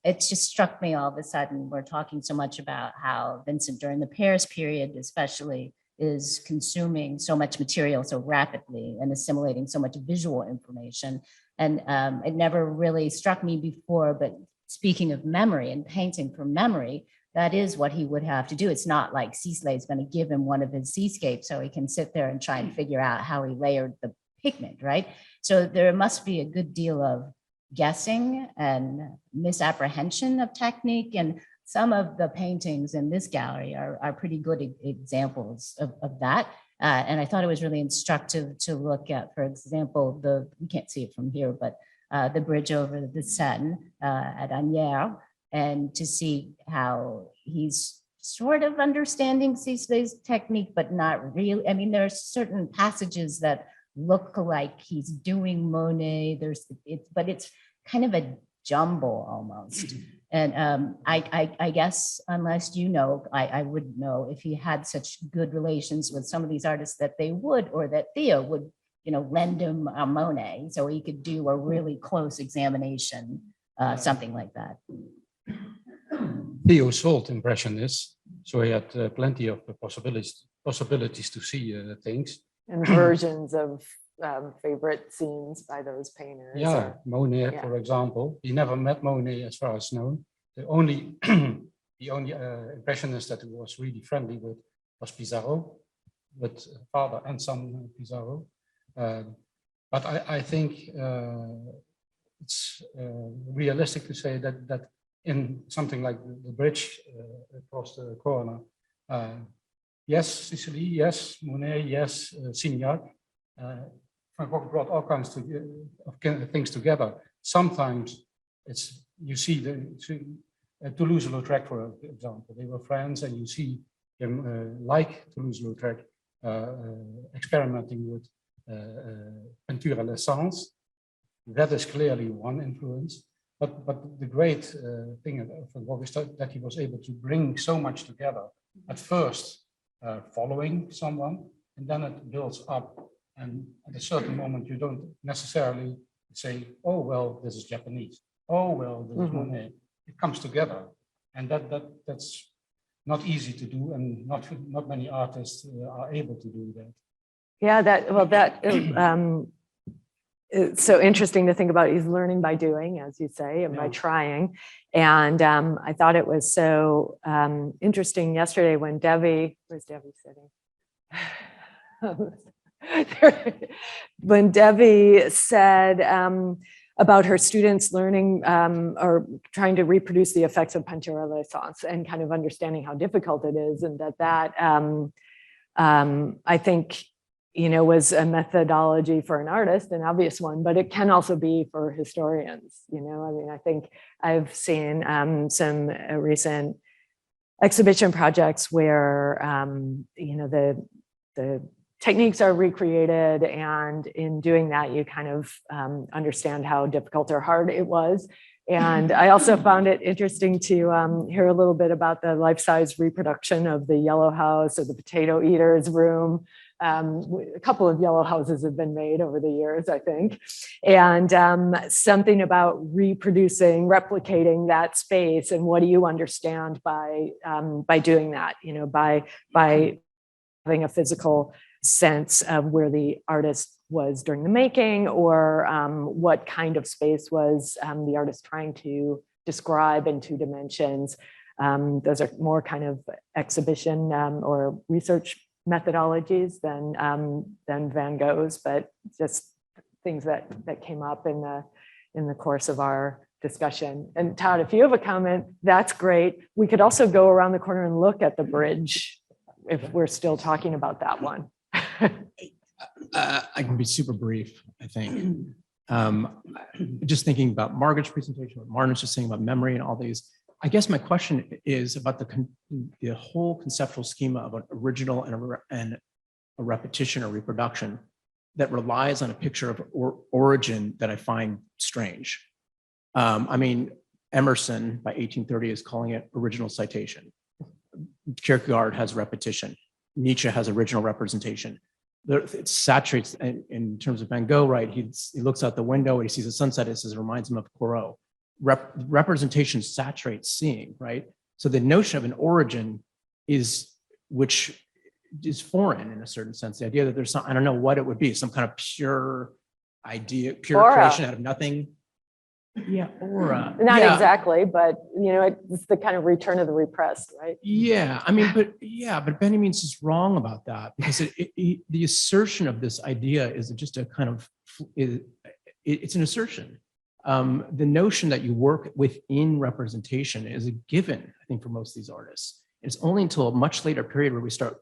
it just struck me all of a sudden, we're talking so much about how Vincent, during the Paris period especially, is consuming so much material so rapidly and assimilating so much visual information. And it never really struck me before, but speaking of memory and painting from memory, that is what he would have to do. It's not like Sisley is going to give him one of his seascapes so he can sit there and try and figure out how he layered the pigment, right? So there must be a good deal of guessing and misapprehension of technique, and some of the paintings in this gallery are pretty good examples of that. And I thought it was really instructive to look at, for example, you can't see it from here, but the bridge over the Seine at Asnières, and to see how he's sort of understanding Sisley's technique, but not really. I mean, there are certain passages that look like he's doing Monet. But it's kind of a jumble almost. And I guess, unless you know, I wouldn't know if he had such good relations with some of these artists that they would, or that Theo would, lend him a Monet so he could do a really close examination, something like that. Theo sold Impressionists, so he had plenty of possibilities to see things. And versions of favorite scenes by those painters. Yeah, Monet, for example. He never met Monet, as far as known. The only Impressionist that he was really friendly with was Pissarro, with father and son Pissarro. But I think it's realistic to say that in something like the bridge across the corner, yes, Sicily, yes, Monet, yes, Signac. Van Gogh brought all kinds of things together. Sometimes it's, you see Toulouse-Lautrec, for example, they were friends, and you see him like Toulouse-Lautrec experimenting with peinture à l'essence. That is clearly one influence. But the great thing of Van Gogh is that he was able to bring so much together. At first, following someone, and then it builds up. And at a certain moment, you don't necessarily say, oh, well, this is Japanese. Oh, well, this is Monet. It comes together. And that's not easy to do, and not many artists are able to do that. Yeah, it's so interesting to think about. He's learning by doing, as you say, and by trying. And I thought it was so interesting yesterday when Debbie, where's Debbie sitting? When Debbie said about her students learning or trying to reproduce the effects of peinture à l'essence and kind of understanding how difficult it is, and that I think, you know, was a methodology for an artist, an obvious one, but it can also be for historians. You know, I mean, I think I've seen some recent exhibition projects where, you know, the techniques are recreated, and in doing that, you kind of understand how difficult or hard it was. And I also found it interesting to hear a little bit about the life-size reproduction of the yellow house or the potato eater's room. A couple of yellow houses have been made over the years, I think. And something about reproducing, replicating that space, and what do you understand by doing that, you know, by having a physical sense of where the artist was during the making, or what kind of space was the artist trying to describe in 2 dimensions. Those are more kind of exhibition or research methodologies than Van Gogh's, but just things that came up in the course of our discussion. And Todd, if you have a comment, that's great. We could also go around the corner and look at the bridge if we're still talking about that one. I can be super brief, I think. Just thinking about Margaret's presentation, what Martin was just saying about memory and all these. I guess my question is about the whole conceptual schema of an original and a repetition or reproduction that relies on a picture of origin that I find strange. I mean, Emerson by 1830 is calling it original citation. Kierkegaard has repetition. Nietzsche has original representation. It saturates, in terms of Van Gogh, right? He looks out the window and he sees a sunset. It says it reminds him of Corot. Representation saturates seeing, right? So the notion of an origin which is foreign in a certain sense. The idea that there's some, I don't know what it would be, some kind of pure idea, pure creation out of nothing. Yeah, aura. Not exactly, but you know, it's the kind of return of the repressed, right? Yeah, I mean, but Benjamin's is wrong about that, because the assertion of this idea is just a kind of, it's an assertion. The notion that you work within representation is a given, I think, for most of these artists. It's only until a much later period where we start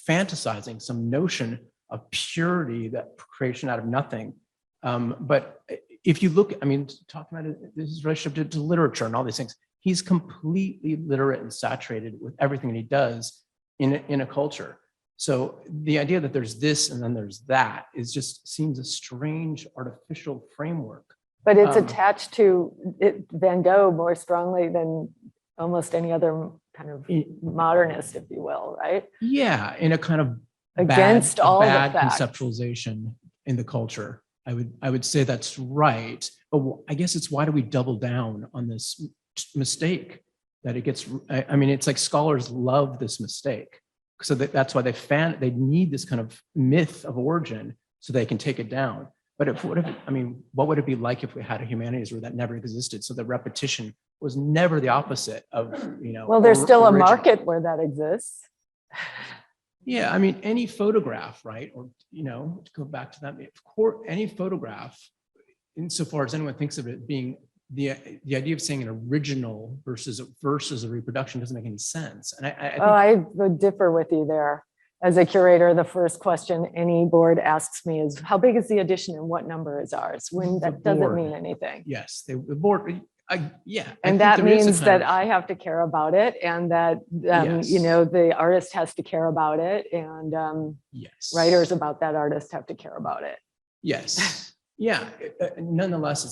fantasizing some notion of purity, that creation out of nothing. But if you look, I mean, talking about his relationship to literature and all these things, he's completely literate and saturated with everything that he does in a culture. So the idea that there's this and then there's that seems a strange artificial framework. But it's attached to Van Gogh more strongly than almost any other kind of modernist, if you will, right? Yeah, in a kind of against all the bad facts. Conceptualization in the culture. I would say that's right, but I guess it's, why do we double down on this mistake that it gets? I mean, it's like scholars love this mistake, so that's why they need this kind of myth of origin so they can take it down. But what would it be like if we had a humanities where that never existed? So the repetition was never the opposite of, you know. Well, there's still a market where that exists. Yeah, I mean, any photograph, right? Or, you know, to go back to that, of course, any photograph, insofar as anyone thinks of it being the idea of saying an original versus a reproduction doesn't make any sense. And I think, I would differ with you there. As a curator, the first question any board asks me is, how big is the edition and what number is ours? When that doesn't board. mean anything. yes, the board, yeah. I And think that there is a means kind that of- I have to care about it, and that you Yes. know, the artist has to care about it, and yes. writers about that artist have to care about it. Yes. Yeah. Nonetheless, it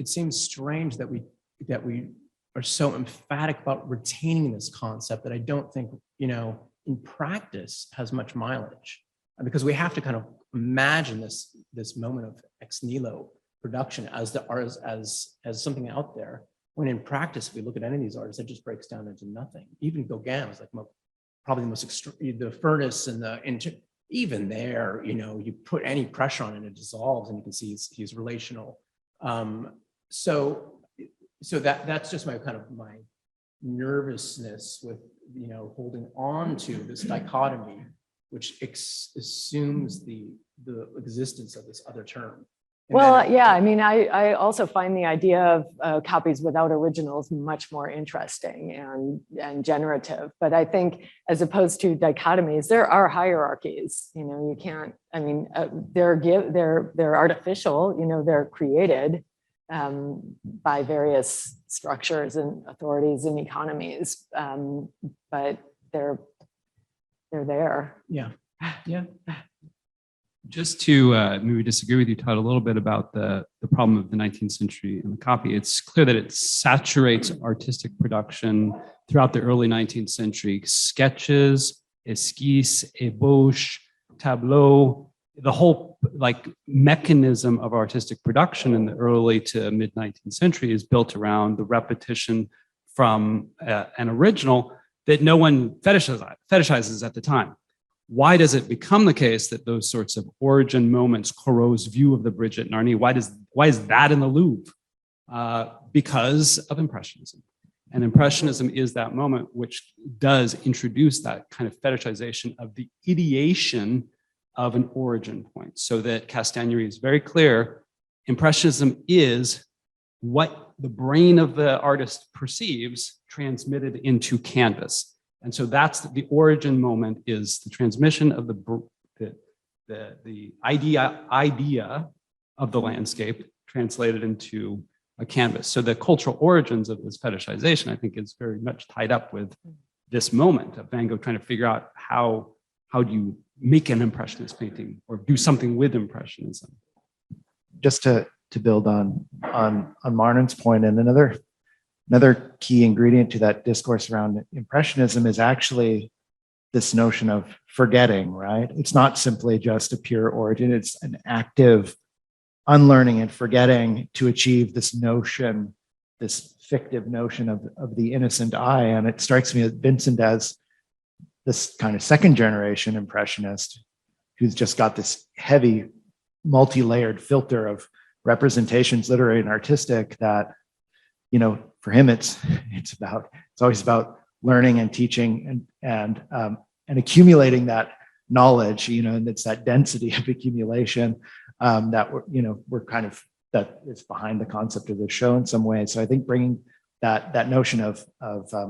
seems strange that we are so emphatic about retaining this concept that I don't think, you know, in practice has much mileage, because we have to kind of imagine this moment of ex nihilo production as the artist as something out there, when in practice, if we look at any of these artists, it just breaks down into nothing. Even Gauguin was like probably the most extreme, the furnace and even there, you know, you put any pressure on it, it dissolves, and you can see he's relational. So that's just my kind of my nervousness with, you know, holding on to this dichotomy, which assumes the existence of this other term. And Well, then- yeah, I mean, I also find the idea of copies without originals much more interesting and generative. But I think, as opposed to dichotomies, there are hierarchies. You know, you can't. I mean, they're artificial. You know, they're created by various structures and authorities and economies, but they're there. Yeah. Yeah. Just to maybe disagree with you, Todd, a little bit about the problem of the 19th century and the copy. It's clear that it saturates artistic production throughout the early 19th century. Sketches, esquisse, ébauche, tableau, the whole like mechanism of artistic production in the early to mid 19th century is built around the repetition from an original that no one fetishizes at the time. Why does it become the case that those sorts of origin moments, Corot's view of the bridge at Narni, why is that in the Louvre? Because of Impressionism. And Impressionism is that moment which does introduce that kind of fetishization of the ideation of an origin point, so that Castagnery is very clear. Impressionism is what the brain of the artist perceives transmitted into canvas. And so that's the origin moment, is the transmission of the idea of the landscape translated into a canvas. So the cultural origins of this fetishization, I think, is very much tied up with this moment of Van Gogh trying to figure out how do you make an Impressionist painting or do something with Impressionism. Just to build on Marnin's point, and another key ingredient to that discourse around Impressionism is actually this notion of forgetting, right? It's not simply just a pure origin, it's an active unlearning and forgetting to achieve this notion, this fictive notion of the innocent eye. And it strikes me that Vincent as this kind of second generation Impressionist who's just got this heavy multi-layered filter of representations, literary and artistic, that, you know, for him, it's always about learning and teaching and accumulating that knowledge, you know, and it's that density of accumulation that we're kind of, that is behind the concept of the show in some ways. So I think bringing that notion of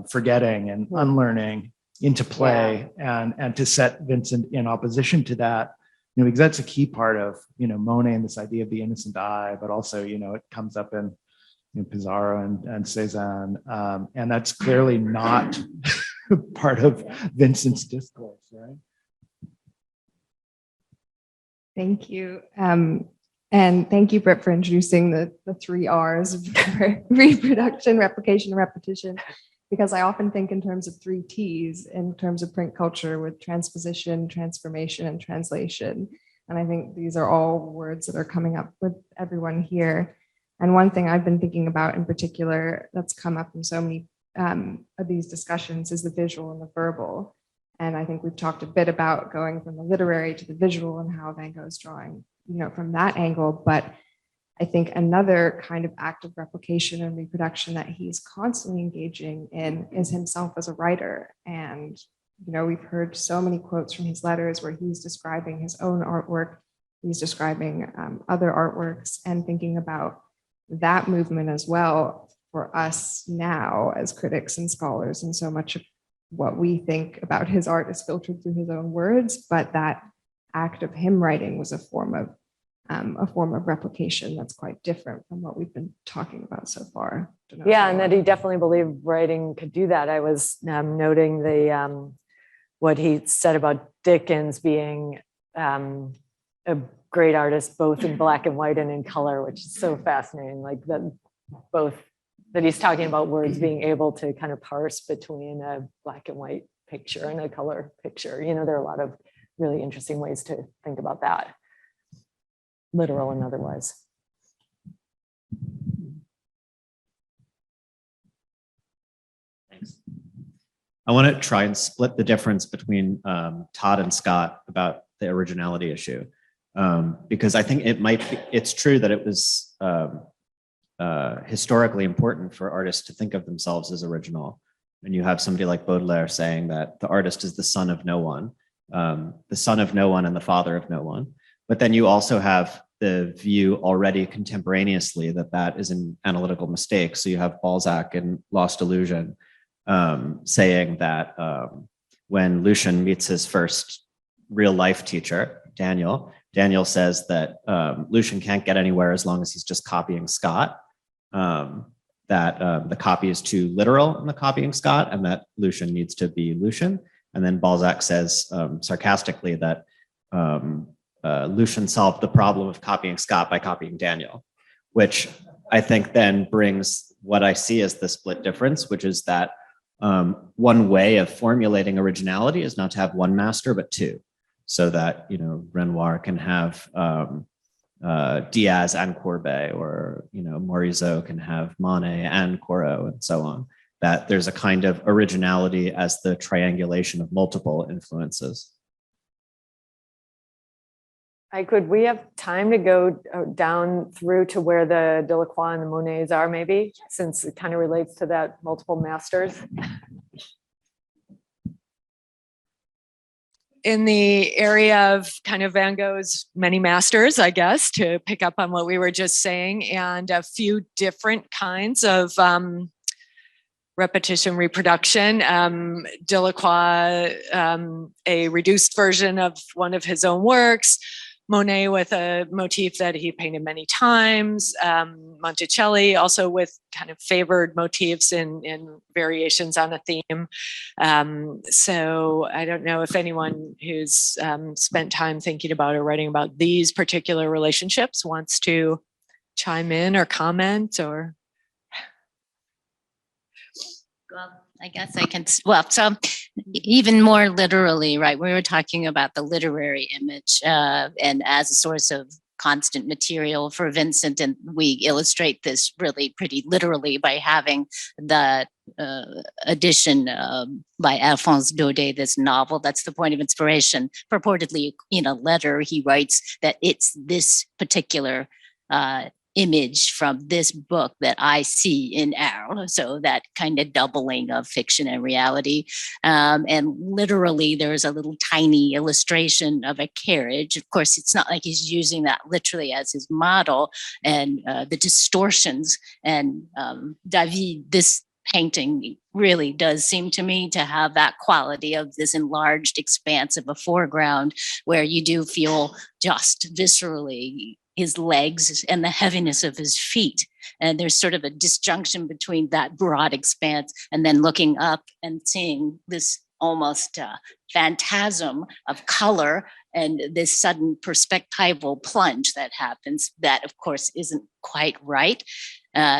forgetting and unlearning into play, and to set Vincent in opposition to that, you know, because that's a key part of, you know, Monet and this idea of the innocent eye, but also, you know, it comes up in Pissarro and Cézanne, and that's clearly not part of Vincent's discourse, right? Thank you. And thank you, Britt, for introducing the 3 R's of reproduction, replication, and repetition, because I often think in terms of 3 T's in terms of print culture, with transposition, transformation, and translation. And I think these are all words that are coming up with everyone here. And one thing I've been thinking about in particular that's come up in so many of these discussions is the visual and the verbal. And I think we've talked a bit about going from the literary to the visual and how Van Gogh's drawing, you know, from that angle. But I think another kind of act of replication and reproduction that he's constantly engaging in is himself as a writer. And, you know, we've heard so many quotes from his letters where he's describing his own artwork, he's describing other artworks, and thinking about that movement as well for us now as critics and scholars. And so much of what we think about his art is filtered through his own words, but that act of him writing was a form of replication that's quite different from what we've been talking about so far. Yeah, and that he definitely believed writing could do that. I was noting the what he said about Dickens being a great artist, both in black and white and in color, which is so fascinating. Like that, both that he's talking about words being able to kind of parse between a black and white picture and a color picture. You know, there are a lot of really interesting ways to think about that, literal and otherwise. Thanks. I want to try and split the difference between Todd and Scott about the originality issue, because I think it's true that it was historically important for artists to think of themselves as original. And you have somebody like Baudelaire saying that the artist is the son of no one, and the father of no one. But then you also have the view already contemporaneously that is an analytical mistake. So you have Balzac in Lost Illusion saying that when Lucian meets his first real life teacher, Daniel says that Lucian can't get anywhere as long as he's just copying Scott, that the copy is too literal in the copying Scott, and that Lucian needs to be Lucian. And then Balzac says sarcastically that Lucian solved the problem of copying Scott by copying Daniel, which I think then brings what I see as the split difference, which is that one way of formulating originality is not to have one master, but two, so that, you know, Renoir can have Diaz and Courbet, or, you know, Morisot can have Monet and Corot, and so on. That there's a kind of originality as the triangulation of multiple influences. We have time to go down through to where the Delacroix and the Monets are, maybe, since it kind of relates to that multiple masters. In the area of kind of Van Gogh's many masters, I guess, to pick up on what we were just saying, and a few different kinds of repetition, reproduction. Delacroix, a reduced version of one of his own works. Monet with a motif that he painted many times. Monticelli also with kind of favored motifs in variations on a theme. So I don't know if anyone who's spent time thinking about or writing about these particular relationships wants to chime in or comment or. Well, I guess I can, well, so even more literally, right, we were talking about the literary image and as a source of constant material for Vincent, and we illustrate this really pretty literally by having the edition by Alphonse Daudet, this novel that's the point of inspiration. Purportedly in a letter he writes that it's this particular image from this book that I see in Arles. So that kind of doubling of fiction and reality. And literally there's a little tiny illustration of a carriage. Of course, it's not like he's using that literally as his model, and the distortions and David, this painting really does seem to me to have that quality of this enlarged expanse of a foreground where you do feel just viscerally his legs and the heaviness of his feet. And there's sort of a disjunction between that broad expanse and then looking up and seeing this almost phantasm of color and this sudden perspectival plunge that happens that, of course, isn't quite right.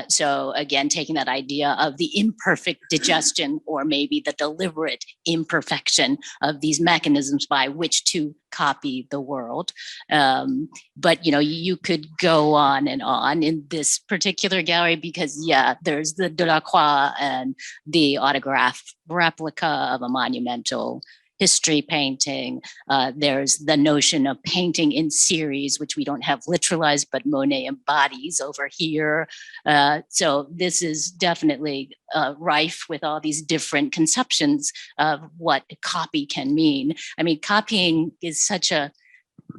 So again, taking that idea of the imperfect digestion, or maybe the deliberate imperfection of these mechanisms by which to copy the world. But, you know, you could go on and on in this particular gallery because, yeah, there's the Delacroix and the autograph replica of a monumental history painting. There's the notion of painting in series, which we don't have literalized, but Monet embodies over here. So this is definitely rife with all these different conceptions of what a copy can mean. I mean, copying is such a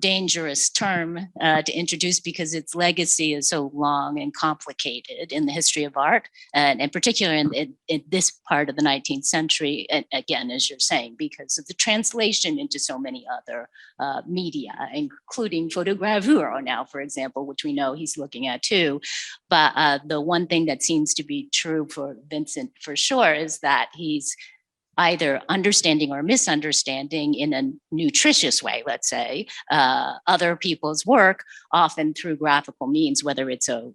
dangerous term to introduce because its legacy is so long and complicated in the history of art, and in particular in this part of the 19th century, and again, as you're saying, because of the translation into so many other media, including photogravure now, for example, which we know he's looking at too. But the one thing that seems to be true for Vincent for sure is that he's either understanding or misunderstanding in a nutritious way, let's say, other people's work, often through graphical means, whether it's a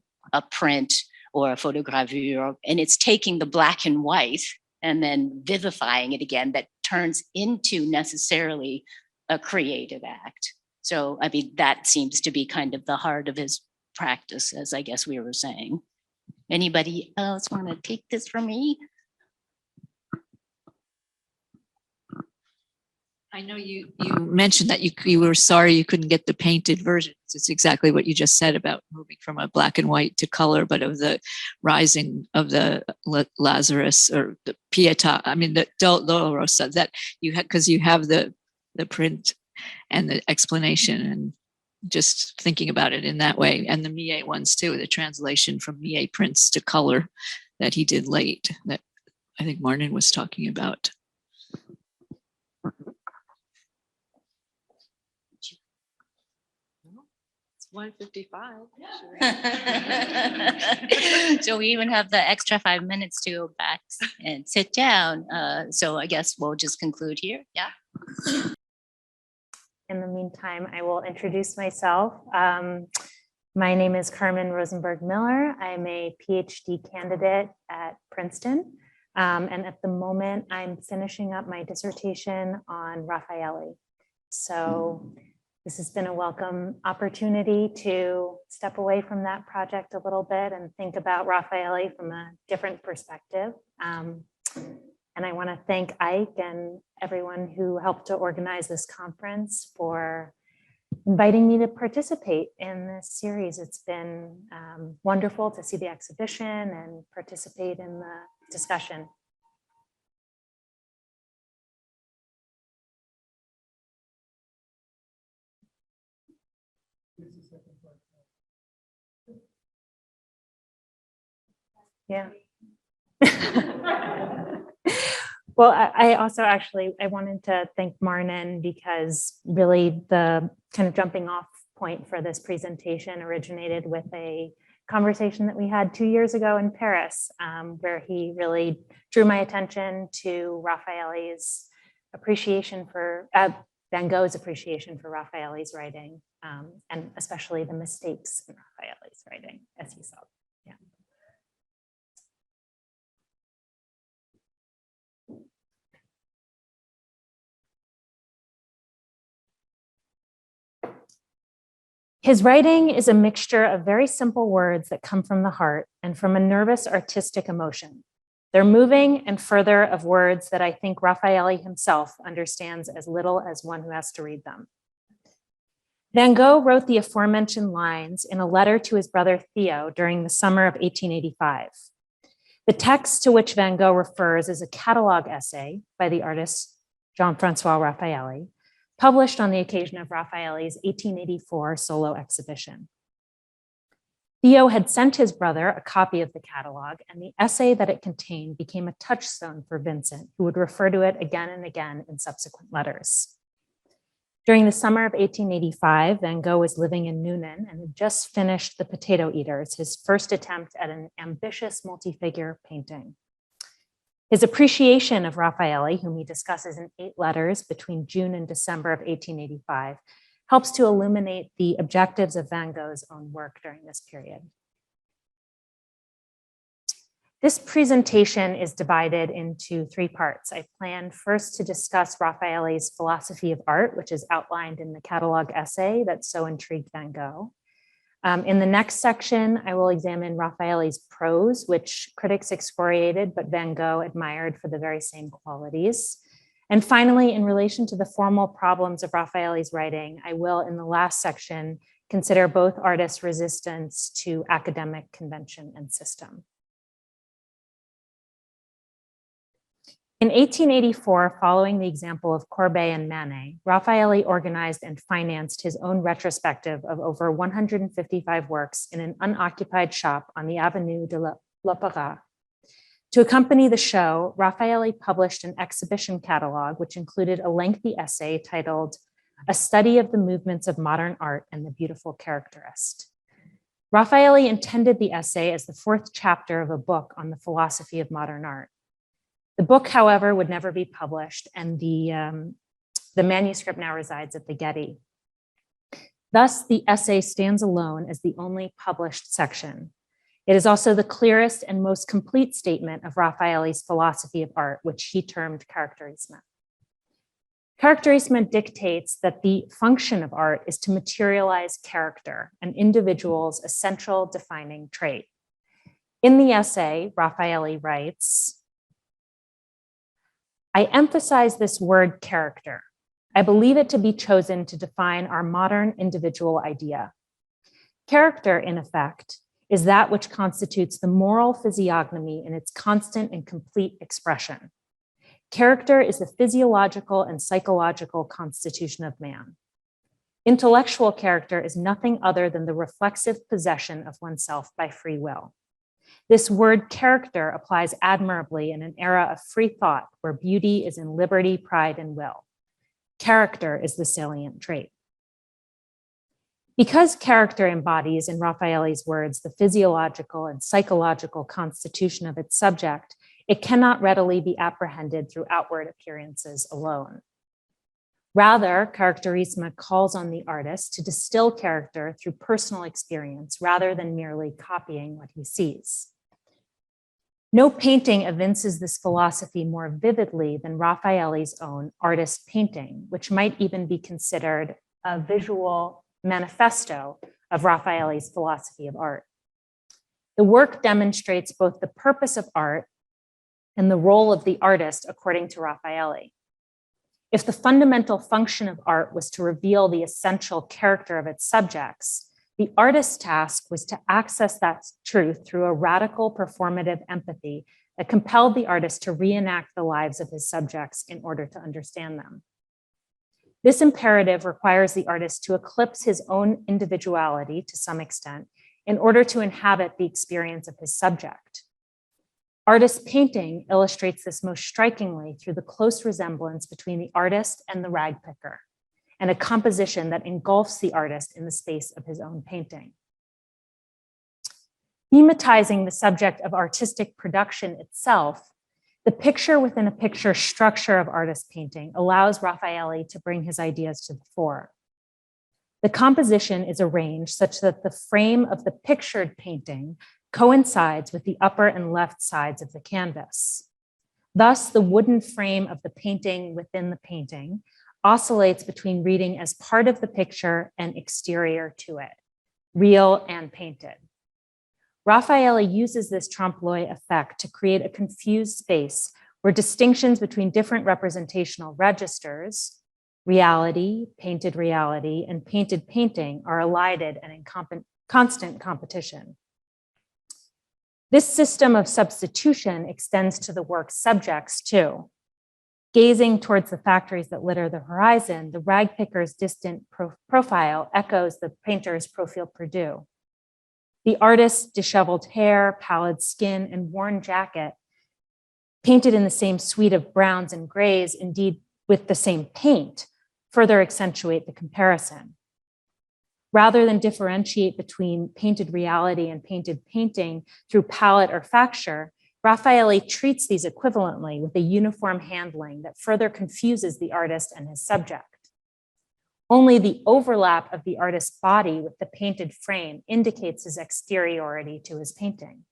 print or a photogravure, and it's taking the black and white and then vivifying it again, that turns into necessarily a creative act. So, I mean, that seems to be kind of the heart of his practice, as I guess we were saying. Anybody else want to take this from me? I know you mentioned that you were sorry you couldn't get the painted version. It's exactly what you just said about moving from a black and white to color, but of the rising of the Lazarus or the Pietà, I mean the Dolorosa, that you had, because you have the print and the explanation, and just thinking about it in that way, and the Millet ones too, the translation from Millet prints to color that he did late, that I think Martin was talking about. It's 1:55. So we even have the extra 5 minutes to go back and sit down. So I guess we'll just conclude here. Yeah. In the meantime, I will introduce myself. My name is Carmen Rosenberg-Miller. I'm a PhD candidate at Princeton. And at the moment, I'm finishing up my dissertation on Raffaëlli. So this has been a welcome opportunity to step away from that project a little bit and think about Raffaëlli from a different perspective. And I want to thank Ike and everyone who helped to organize this conference for inviting me to participate in this series. It's been wonderful to see the exhibition and participate in the discussion. Yeah. Well, I also actually, I wanted to thank Martin because really the kind of jumping off point for this presentation originated with a conversation that we had 2 years ago in Paris, where he really drew my attention to Raffaëlli's appreciation for, Van Gogh's appreciation for Raffaëlli's writing, and especially the mistakes in Raffaëlli's writing, as he saw. Yeah. His writing is a mixture of very simple words that come from the heart and from a nervous artistic emotion. They're moving and further of words that I think Raffaëlli himself understands as little as one who has to read them. Van Gogh wrote the aforementioned lines in a letter to his brother Theo during the summer of 1885. The text to which Van Gogh refers is a catalog essay by the artist Jean-François Raffaëlli, published on the occasion of Raffaelli's 1884 solo exhibition. Theo had sent his brother a copy of the catalog, and the essay that it contained became a touchstone for Vincent, who would refer to it again and again in subsequent letters. During the summer of 1885, Van Gogh was living in Noonan and had just finished The Potato Eaters, his first attempt at an ambitious multi-figure painting. His appreciation of Raffaëlli, whom he discusses in 8 letters between June and December of 1885, helps to illuminate the objectives of Van Gogh's own work during this period. This presentation is divided into 3 parts. I planned first to discuss Raffaëlli's philosophy of art, which is outlined in the catalog essay that so intrigued Van Gogh. In the next section, I will examine Raffaëlli's prose, which critics excoriated, but Van Gogh admired for the very same qualities. And finally, in relation to the formal problems of Raffaëlli's writing, I will, in the last section, consider both artists' resistance to academic convention and system. In 1884, following the example of Courbet and Manet, Raffaelli organized and financed his own retrospective of over 155 works in an unoccupied shop on the Avenue de l'Opéra. To accompany the show, Raffaelli published an exhibition catalog, which included a lengthy essay titled A Study of the Movements of Modern Art and the Beautiful Characterist. Raffaelli intended the essay as the fourth chapter of a book on the philosophy of modern art. The book, however, would never be published, and the manuscript now resides at the Getty. Thus, the essay stands alone as the only published section. It is also the clearest and most complete statement of Raffaelli's philosophy of art, which he termed characterisme. Characterisme dictates that the function of art is to materialize character, an individual's essential defining trait. In the essay, Raffaelli writes, I emphasize this word character. I believe it to be chosen to define our modern individual idea. Character, in effect, is that which constitutes the moral physiognomy in its constant and complete expression. Character is the physiological and psychological constitution of man. Intellectual character is nothing other than the reflexive possession of oneself by free will. This word character applies admirably in an era of free thought where beauty is in liberty, pride, and will. Character is the salient trait. Because character embodies, in Raffaelli's words, the physiological and psychological constitution of its subject, it cannot readily be apprehended through outward appearances alone. Rather, characterisme calls on the artist to distill character through personal experience rather than merely copying what he sees. No painting evinces this philosophy more vividly than Raffaelli's own artist painting, which might even be considered a visual manifesto of Raffaelli's philosophy of art. The work demonstrates both the purpose of art and the role of the artist, according to Raffaelli. If the fundamental function of art was to reveal the essential character of its subjects, the artist's task was to access that truth through a radical performative empathy that compelled the artist to reenact the lives of his subjects in order to understand them. This imperative requires the artist to eclipse his own individuality to some extent in order to inhabit the experience of his subject. Artist painting illustrates this most strikingly through the close resemblance between the artist and the rag picker, and a composition that engulfs the artist in the space of his own painting. Thematizing the subject of artistic production itself, the picture within a picture structure of artist painting allows Raffaelli to bring his ideas to the fore. The composition is arranged such that the frame of the pictured painting coincides with the upper and left sides of the canvas. Thus, the wooden frame of the painting within the painting oscillates between reading as part of the picture and exterior to it, real and painted. Raffaelli uses this trompe-l'oeil effect to create a confused space where distinctions between different representational registers, reality, and painted painting are elided and in constant competition. This system of substitution extends to the work's subjects too. Gazing towards the factories that litter the horizon, the rag picker's distant profile echoes the painter's profil perdu. The artist's disheveled hair, pallid skin, and worn jacket, painted in the same suite of browns and grays, indeed with the same paint, further accentuate the comparison. Rather than differentiate between painted reality and painted painting through palette or facture, Raffaelli treats these equivalently with a uniform handling that further confuses the artist and his subject. Only the overlap of the artist's body with the painted frame indicates his exteriority to his painting.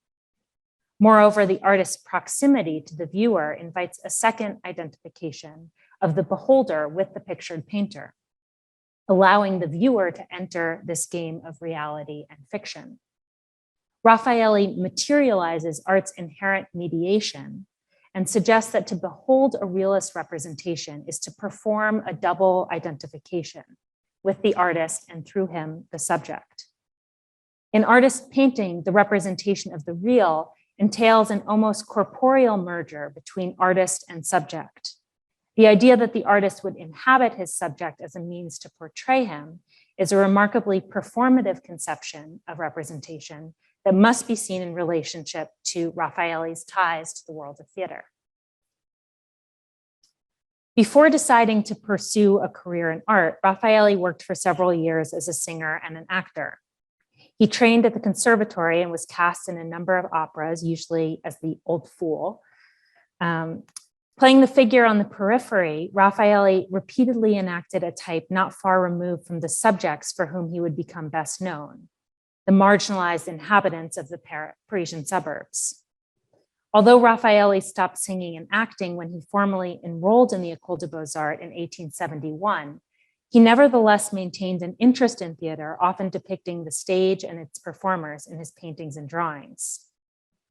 Moreover, the artist's proximity to the viewer invites a second identification of the beholder with the pictured painter, allowing the viewer to enter this game of reality and fiction. Raffaelli materializes art's inherent mediation and suggests that to behold a realist representation is to perform a double identification with the artist and through him, the subject. In artist painting, the representation of the real entails an almost corporeal merger between artist and subject. The idea that the artist would inhabit his subject as a means to portray him is a remarkably performative conception of representation that must be seen in relationship to Raffaelli's ties to the world of theater. Before deciding to pursue a career in art, Raffaëlli worked for several years as a singer and an actor. He trained at the conservatory and was cast in a number of operas, usually as the old fool. Playing the figure on the periphery, Raffaëlli repeatedly enacted a type not far removed from the subjects for whom he would become best known, the marginalized inhabitants of the Parisian suburbs. Although Raffaëlli stopped singing and acting when he formally enrolled in the École des Beaux-Arts in 1871, he nevertheless maintained an interest in theater, often depicting the stage and its performers in his paintings and drawings.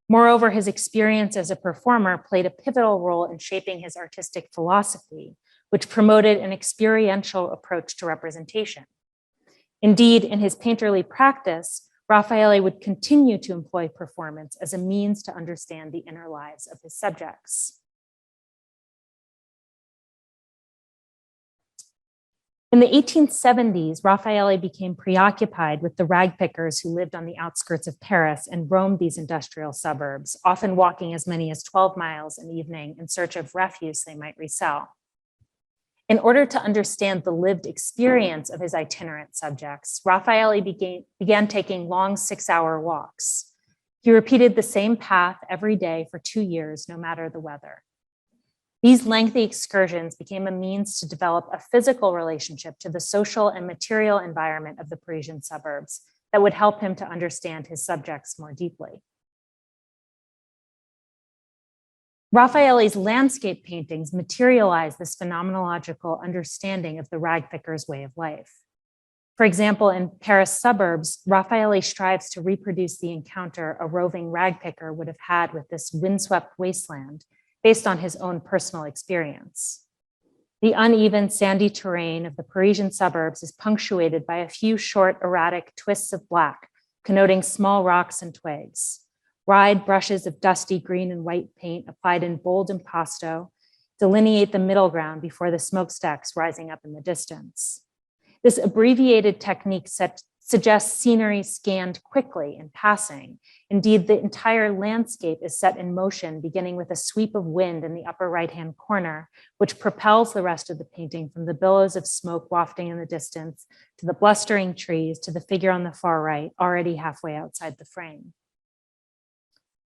Moreover, his experience as a performer played a pivotal role in shaping his artistic philosophy, which promoted an experiential approach to representation. Indeed, in his painterly practice, Raffaëlli would continue to employ performance as a means to understand the inner lives of his subjects. In the 1870s, Raffaëlli became preoccupied with the ragpickers who lived on the outskirts of Paris and roamed these industrial suburbs, often walking as many as 12 miles an evening in search of refuse they might resell. In order to understand the lived experience of his itinerant subjects, Raffaëlli began taking long 6-hour walks. He repeated the same path every day for 2 years, no matter the weather. These lengthy excursions became a means to develop a physical relationship to the social and material environment of the Parisian suburbs that would help him to understand his subjects more deeply. Raffaëlli's landscape paintings materialize this phenomenological understanding of the ragpicker's way of life. For example, in Paris suburbs, Raffaëlli strives to reproduce the encounter a roving ragpicker would have had with this windswept wasteland, based on his own personal experience. The uneven sandy terrain of the Parisian suburbs is punctuated by a few short erratic twists of black, connoting small rocks and twigs. Wide brushes of dusty green and white paint applied in bold impasto delineate the middle ground before the smokestacks rising up in the distance. This abbreviated technique suggests scenery scanned quickly in passing. Indeed, the entire landscape is set in motion, beginning with a sweep of wind in the upper right-hand corner, which propels the rest of the painting from the billows of smoke wafting in the distance to the blustering trees to the figure on the far right, already halfway outside the frame.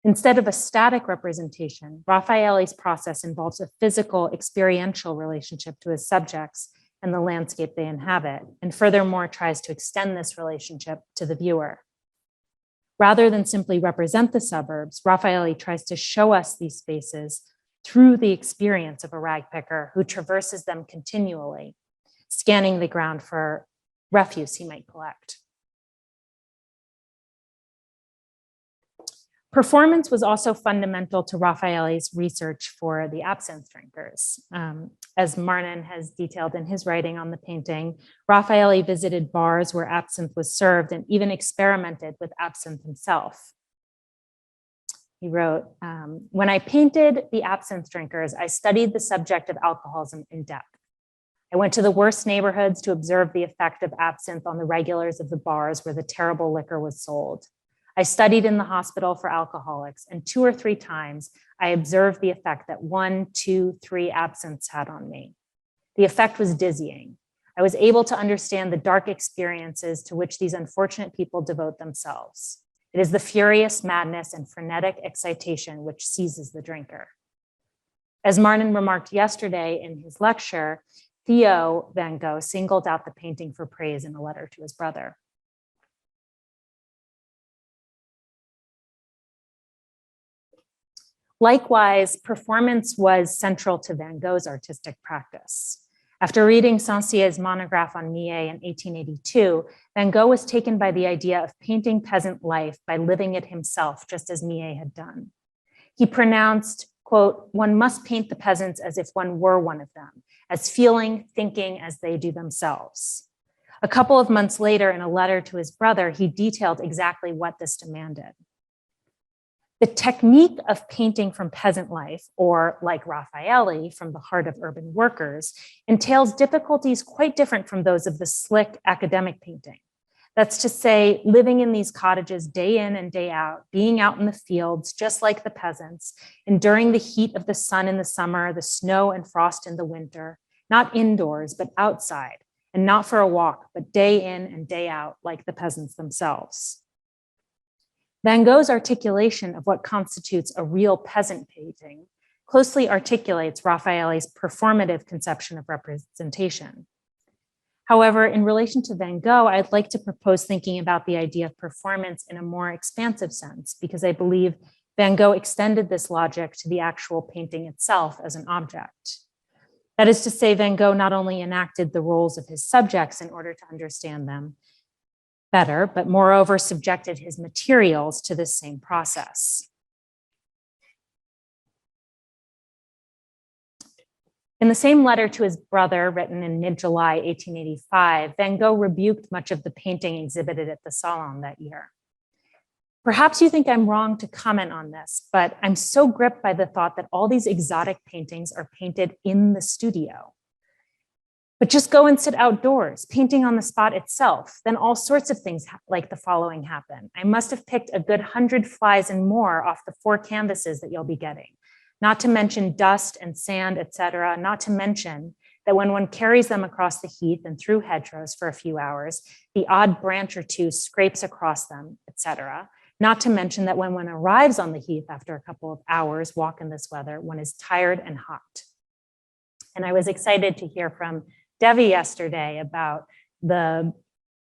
Instead of a static representation, Raffaëlli's process involves a physical, experiential relationship to his subjects and the landscape they inhabit, and furthermore tries to extend this relationship to the viewer. Rather than simply represent the suburbs, Raffaëlli tries to show us these spaces through the experience of a ragpicker who traverses them continually, scanning the ground for refuse he might collect. Performance was also fundamental to Raffaëlli's research for the absinthe drinkers. As Marnin has detailed in his writing on the painting, Raffaëlli visited bars where absinthe was served and even experimented with absinthe himself. He wrote, when I painted the absinthe drinkers, I studied the subject of alcoholism in depth. I went to the worst neighborhoods to observe the effect of absinthe on the regulars of the bars where the terrible liquor was sold. I studied in the hospital for alcoholics, and 2 or 3 times I observed the effect that 1, 2, 3 absinthes had on me. The effect was dizzying. I was able to understand the dark experiences to which these unfortunate people devote themselves. It is the furious madness and frenetic excitation which seizes the drinker. As Marnin remarked yesterday in his lecture, Theo van Gogh singled out the painting for praise in a letter to his brother. Likewise, performance was central to Van Gogh's artistic practice. After reading Saint-Cier's monograph on Millet in 1882, Van Gogh was taken by the idea of painting peasant life by living it himself, just as Millet had done. He pronounced, quote, "One must paint the peasants as if one were one of them, as feeling, thinking as they do themselves." A couple of months later, in a letter to his brother, he detailed exactly what this demanded. The technique of painting from peasant life, or like Raffaëlli, from the heart of urban workers, entails difficulties quite different from those of the slick academic painting. That's to say, living in these cottages day in and day out, being out in the fields, just like the peasants, enduring the heat of the sun in the summer, the snow and frost in the winter, not indoors, but outside, and not for a walk, but day in and day out, like the peasants themselves. Van Gogh's articulation of what constitutes a real peasant painting closely articulates Raffaelli's performative conception of representation. However, in relation to Van Gogh, I'd like to propose thinking about the idea of performance in a more expansive sense, because I believe Van Gogh extended this logic to the actual painting itself as an object. That is to say, Van Gogh not only enacted the roles of his subjects in order to understand them better, but moreover subjected his materials to this same process. In the same letter to his brother, written in mid-July 1885, Van Gogh rebuked much of the painting exhibited at the Salon that year. Perhaps you think I'm wrong to comment on this, but I'm so gripped by the thought that all these exotic paintings are painted in the studio. But just go and sit outdoors, painting on the spot itself. Then all sorts of things like the following happen. I must have picked a good 100 flies and more off the 4 canvases that you'll be getting. Not to mention dust and sand, etc. Not to mention that when one carries them across the heath and through hedgerows for a few hours, the odd branch or two scrapes across them, etc. Not to mention that when one arrives on the heath after a couple of hours walk in this weather, one is tired and hot. And I was excited to hear from Devi yesterday about the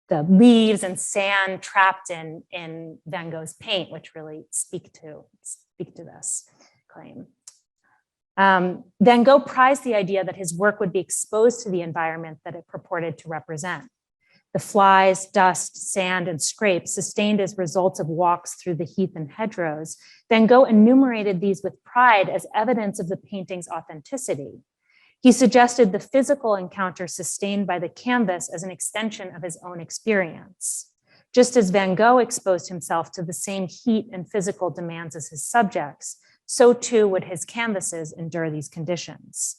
leaves and sand trapped in Van Gogh's paint, which really speak to this claim. Van Gogh prized the idea that his work would be exposed to the environment that it purported to represent. The flies, dust, sand, and scrapes sustained as results of walks through the heath and hedgerows. Van Gogh enumerated these with pride as evidence of the painting's authenticity. He suggested the physical encounter sustained by the canvas as an extension of his own experience. Just as Van Gogh exposed himself to the same heat and physical demands as his subjects, so too would his canvases endure these conditions.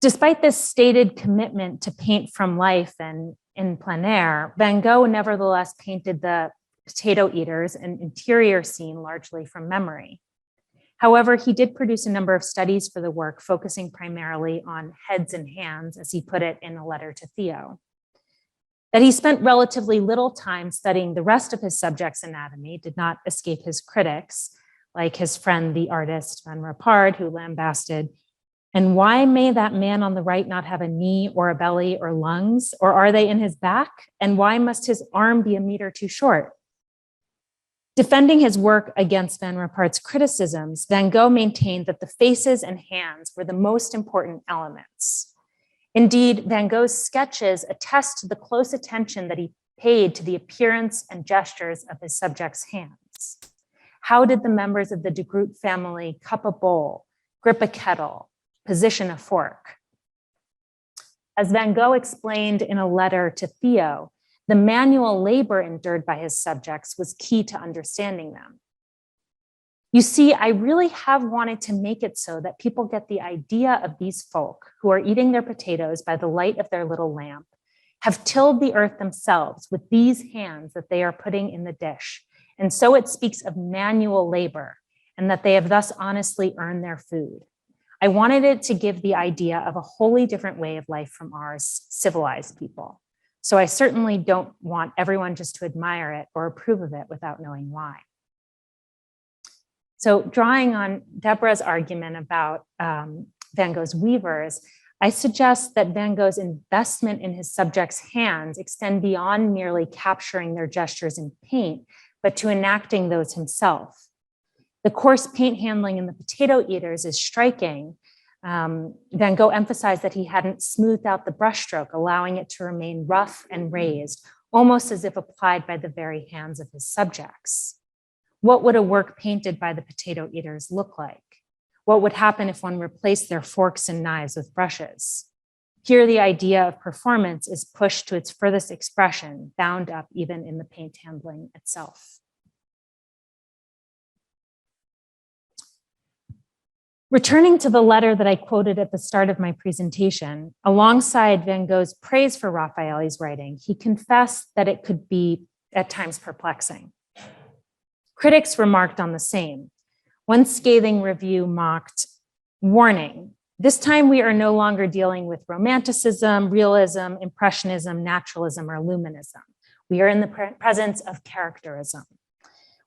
Despite this stated commitment to paint from life and in plein air, Van Gogh nevertheless painted the potato eaters and interior scene largely from memory. However, he did produce a number of studies for the work, focusing primarily on heads and hands, as he put it in a letter to Theo. That he spent relatively little time studying the rest of his subject's anatomy did not escape his critics, like his friend, the artist Van Rappard, who lambasted, "And why may that man on the right not have a knee or a belly or lungs? Or are they in his back? And why must his arm be a meter too short?" Defending his work against Van Rappard's criticisms, Van Gogh maintained that the faces and hands were the most important elements. Indeed, Van Gogh's sketches attest to the close attention that he paid to the appearance and gestures of his subjects' hands. How did the members of the de Groot family cup a bowl, grip a kettle, position a fork? As Van Gogh explained in a letter to Theo, the manual labor endured by his subjects was key to understanding them. You see, I really have wanted to make it so that people get the idea of these folk who are eating their potatoes by the light of their little lamp, have tilled the earth themselves with these hands that they are putting in the dish. And so it speaks of manual labor and that they have thus honestly earned their food. I wanted it to give the idea of a wholly different way of life from ours, civilized people. So I certainly don't want everyone just to admire it or approve of it without knowing why. So drawing on Deborah's argument about Van Gogh's weavers, I suggest that Van Gogh's investment in his subjects' hands extend beyond merely capturing their gestures in paint, but to enacting those himself. The coarse paint handling in the potato eaters is striking. Van Gogh emphasized that he hadn't smoothed out the brushstroke, allowing it to remain rough and raised, almost as if applied by the very hands of his subjects. What would a work painted by the potato eaters look like? What would happen if one replaced their forks and knives with brushes? Here, the idea of performance is pushed to its furthest expression, bound up even in the paint handling itself. Returning to the letter that I quoted at the start of my presentation, alongside Van Gogh's praise for Raffaelli's writing, he confessed that it could be at times perplexing. Critics remarked on the same. One scathing review mocked, "Warning, this time we are no longer dealing with romanticism, realism, impressionism, naturalism, or luminism. We are in the presence of characterism.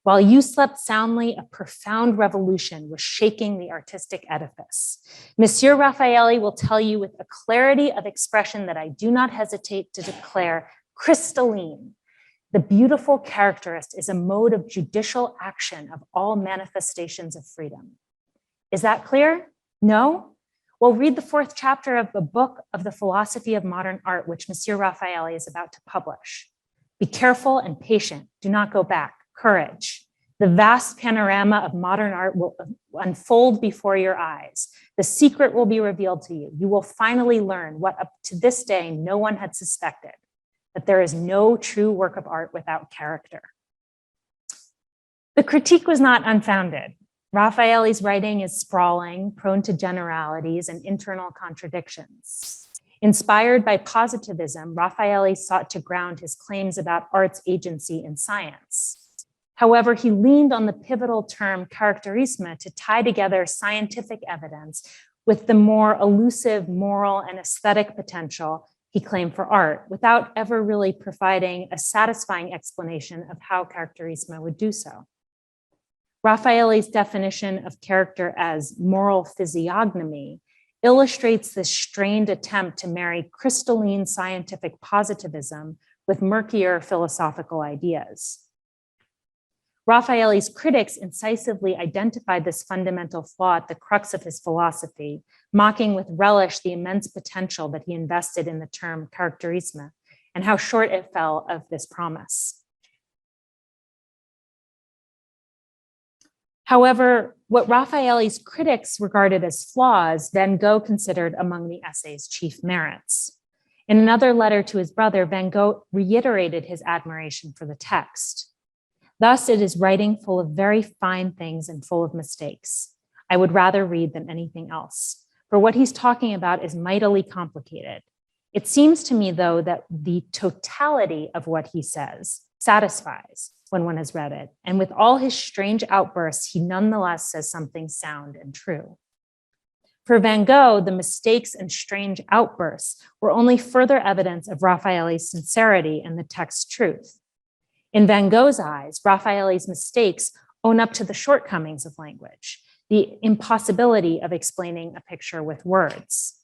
While you slept soundly, a profound revolution was shaking the artistic edifice. Monsieur Raffaëlli will tell you with a clarity of expression that I do not hesitate to declare crystalline. The beautiful characterist is a mode of judicial action of all manifestations of freedom." Is that clear? No? Well, read the 4th chapter of the book of the philosophy of modern art, which Monsieur Raffaëlli is about to publish. Be careful and patient. Do not go back. Courage. The vast panorama of modern art will unfold before your eyes. The secret will be revealed to you. You will finally learn what up to this day no one had suspected, that there is no true work of art without character. The critique was not unfounded. Raffaelli's writing is sprawling, prone to generalities and internal contradictions. Inspired by positivism, Raffaëlli sought to ground his claims about art's agency in science. However, he leaned on the pivotal term characterisme to tie together scientific evidence with the more elusive moral and aesthetic potential he claimed for art, without ever really providing a satisfying explanation of how characterisme would do so. Raffaelli's definition of character as moral physiognomy illustrates this strained attempt to marry crystalline scientific positivism with murkier philosophical ideas. Raffaelli's critics incisively identified this fundamental flaw at the crux of his philosophy, mocking with relish the immense potential that he invested in the term characterisme and how short it fell of this promise. However, what Raffaelli's critics regarded as flaws, Van Gogh considered among the essay's chief merits. In another letter to his brother, Van Gogh reiterated his admiration for the text. Thus, it is writing full of very fine things and full of mistakes. I would rather read than anything else, for what he's talking about is mightily complicated. It seems to me, though, that the totality of what he says satisfies when one has read it, and with all his strange outbursts, he nonetheless says something sound and true. For Van Gogh, the mistakes and strange outbursts were only further evidence of Raffaelli's sincerity and the text's truth. In Van Gogh's eyes, Raffaelli's mistakes own up to the shortcomings of language, the impossibility of explaining a picture with words.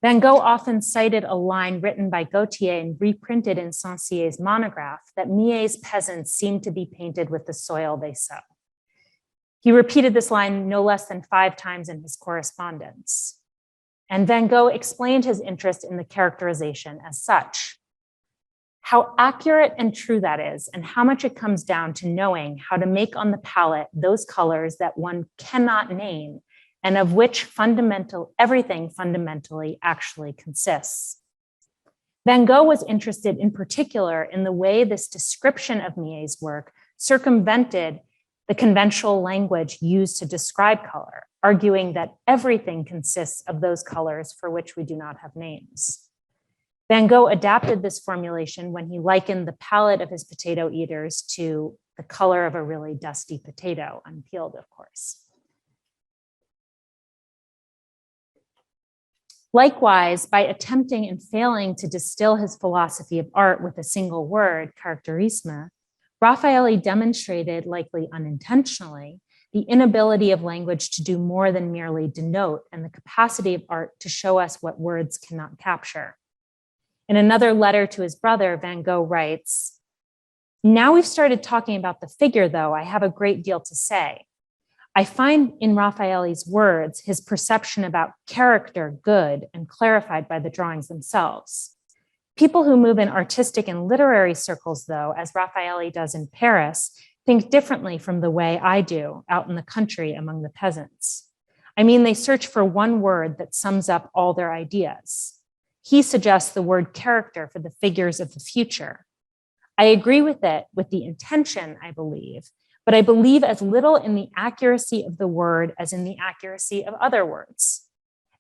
Van Gogh often cited a line written by Gautier and reprinted in Saint-Cier's monograph that Millet's peasants seem to be painted with the soil they sow. He repeated this line no less than 5 times in his correspondence. And Van Gogh explained his interest in the characterization as such. How accurate and true that is, and how much it comes down to knowing how to make on the palette those colors that one cannot name, and of which everything fundamentally actually consists. Van Gogh was interested in particular in the way this description of Millet's work circumvented the conventional language used to describe color, arguing that everything consists of those colors for which we do not have names. Van Gogh adapted this formulation when he likened the palette of his potato eaters to the color of a really dusty potato, unpeeled, of course. Likewise, by attempting and failing to distill his philosophy of art with a single word, characterisme, Raffaëlli demonstrated, likely unintentionally, the inability of language to do more than merely denote, and the capacity of art to show us what words cannot capture. In another letter to his brother, Van Gogh writes, "Now we've started talking about the figure, though, I have a great deal to say. I find in Raffaelli's words his perception about character good and clarified by the drawings themselves. People who move in artistic and literary circles, though, as Raffaëlli does in Paris, think differently from the way I do out in the country among the peasants. I mean, they search for one word that sums up all their ideas. He suggests the word character for the figures of the future. I agree with it, with the intention, I believe, but I believe as little in the accuracy of the word as in the accuracy of other words,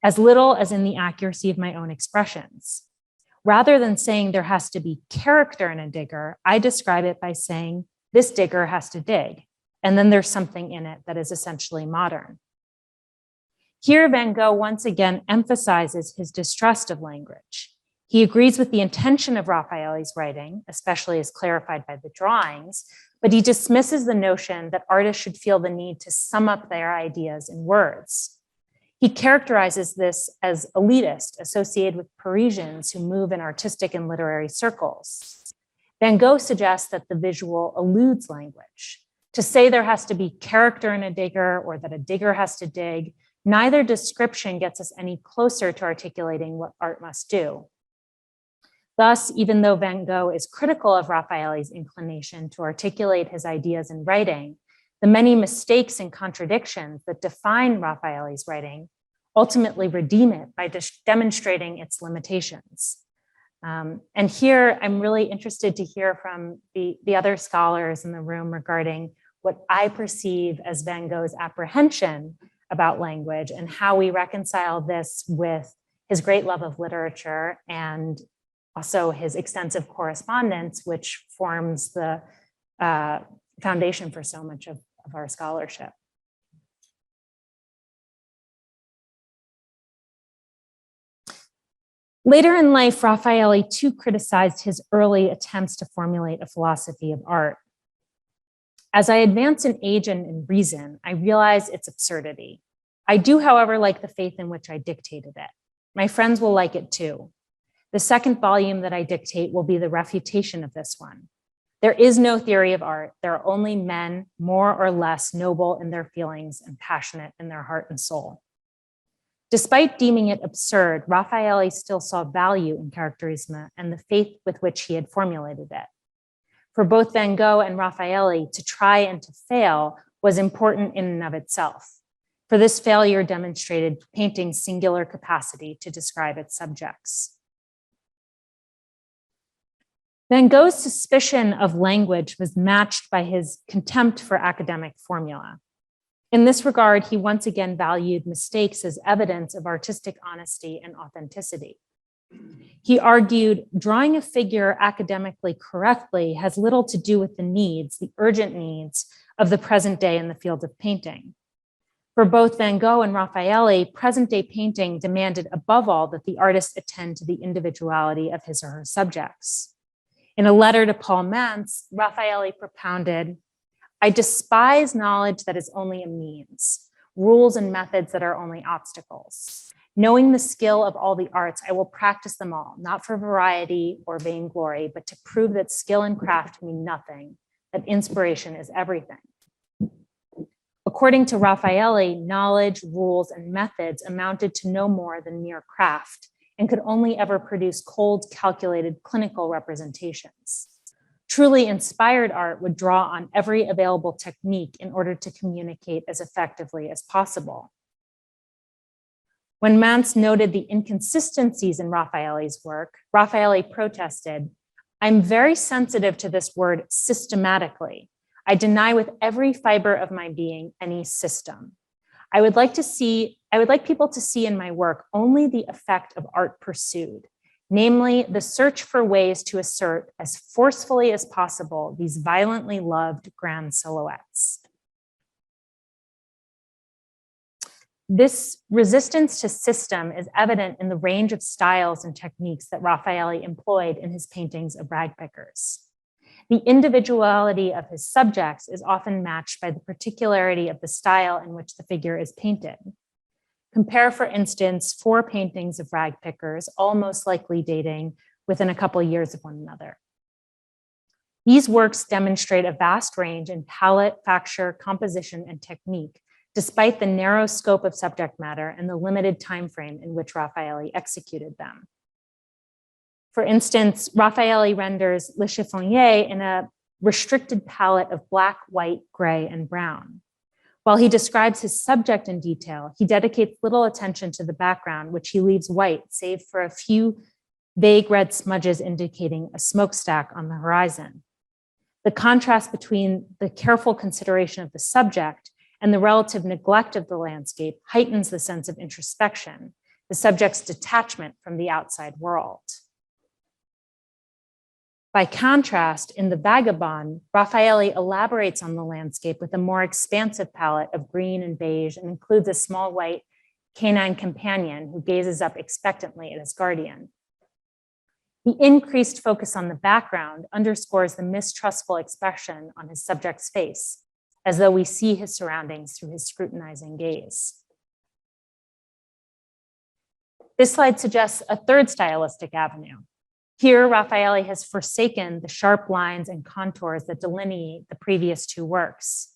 as little as in the accuracy of my own expressions. Rather than saying there has to be character in a digger, I describe it by saying this digger has to dig, and then there's something in it that is essentially modern. Here, Van Gogh once again emphasizes his distrust of language. He agrees with the intention of Raffaelli's writing, especially as clarified by the drawings, but he dismisses the notion that artists should feel the need to sum up their ideas in words. He characterizes this as elitist, associated with Parisians who move in artistic and literary circles. Van Gogh suggests that the visual eludes language. To say there has to be character in a digger or that a digger has to dig, neither description gets us any closer to articulating what art must do. Thus, even though Van Gogh is critical of Raffaelli's inclination to articulate his ideas in writing, the many mistakes and contradictions that define Raffaelli's writing ultimately redeem it by demonstrating its limitations. And here, I'm really interested to hear from the other scholars in the room regarding what I perceive as Van Gogh's apprehension about language and how we reconcile this with his great love of literature and also his extensive correspondence, which forms the foundation for so much of our scholarship. Later in life, Raffaelli too criticized his early attempts to formulate a philosophy of art. As I advance in age and in reason, I realize its absurdity. I do, however, like the faith in which I dictated it. My friends will like it too. The second volume that I dictate will be the refutation of this one. There is no theory of art. There are only men more or less noble in their feelings and passionate in their heart and soul. Despite deeming it absurd, Raffaelli still saw value in characterisme and the faith with which he had formulated it. For both Van Gogh and Raffaelli, to try and to fail was important in and of itself. For this failure demonstrated painting's singular capacity to describe its subjects. Van Gogh's suspicion of language was matched by his contempt for academic formula. In this regard, he once again valued mistakes as evidence of artistic honesty and authenticity. He argued, drawing a figure academically correctly has little to do with the needs, the urgent needs of the present day in the field of painting. For both Van Gogh and Raffaelli, present-day painting demanded above all that the artist attend to the individuality of his or her subjects. In a letter to Paul Mance, Raffaelli propounded, I despise knowledge that is only a means, rules and methods that are only obstacles. Knowing the skill of all the arts, I will practice them all, not for variety or vainglory, but to prove that skill and craft mean nothing, that inspiration is everything. According to Raffaelli, knowledge, rules, and methods amounted to no more than mere craft and could only ever produce cold, calculated clinical representations. Truly inspired art would draw on every available technique in order to communicate as effectively as possible. When Mance noted the inconsistencies in Raffaelli's work, Raffaelli protested, I'm very sensitive to this word systematically. I deny with every fiber of my being any system. I would like people to see in my work only the effect of art pursued, namely the search for ways to assert as forcefully as possible these violently loved grand silhouettes. This resistance to system is evident in the range of styles and techniques that Raffaelli employed in his paintings of ragpickers. The individuality of his subjects is often matched by the particularity of the style in which the figure is painted. Compare, for instance, 4 paintings of ragpickers, all most likely dating within a couple of years of one another. These works demonstrate a vast range in palette, facture, composition, and technique, despite the narrow scope of subject matter and the limited time frame in which Raffaelli executed them. For instance, Raffaelli renders Le Chiffonnier in a restricted palette of black, white, gray, and brown. While he describes his subject in detail, he dedicates little attention to the background, which he leaves white, save for a few vague red smudges indicating a smokestack on the horizon. The contrast between the careful consideration of the subject and the relative neglect of the landscape heightens the sense of introspection, the subject's detachment from the outside world. By contrast, in The Vagabond, Raffaelli elaborates on the landscape with a more expansive palette of green and beige and includes a small white canine companion who gazes up expectantly at his guardian. The increased focus on the background underscores the mistrustful expression on his subject's face, as though we see his surroundings through his scrutinizing gaze. This slide suggests a third stylistic avenue. Here, Raffaelli has forsaken the sharp lines and contours that delineate the previous two works.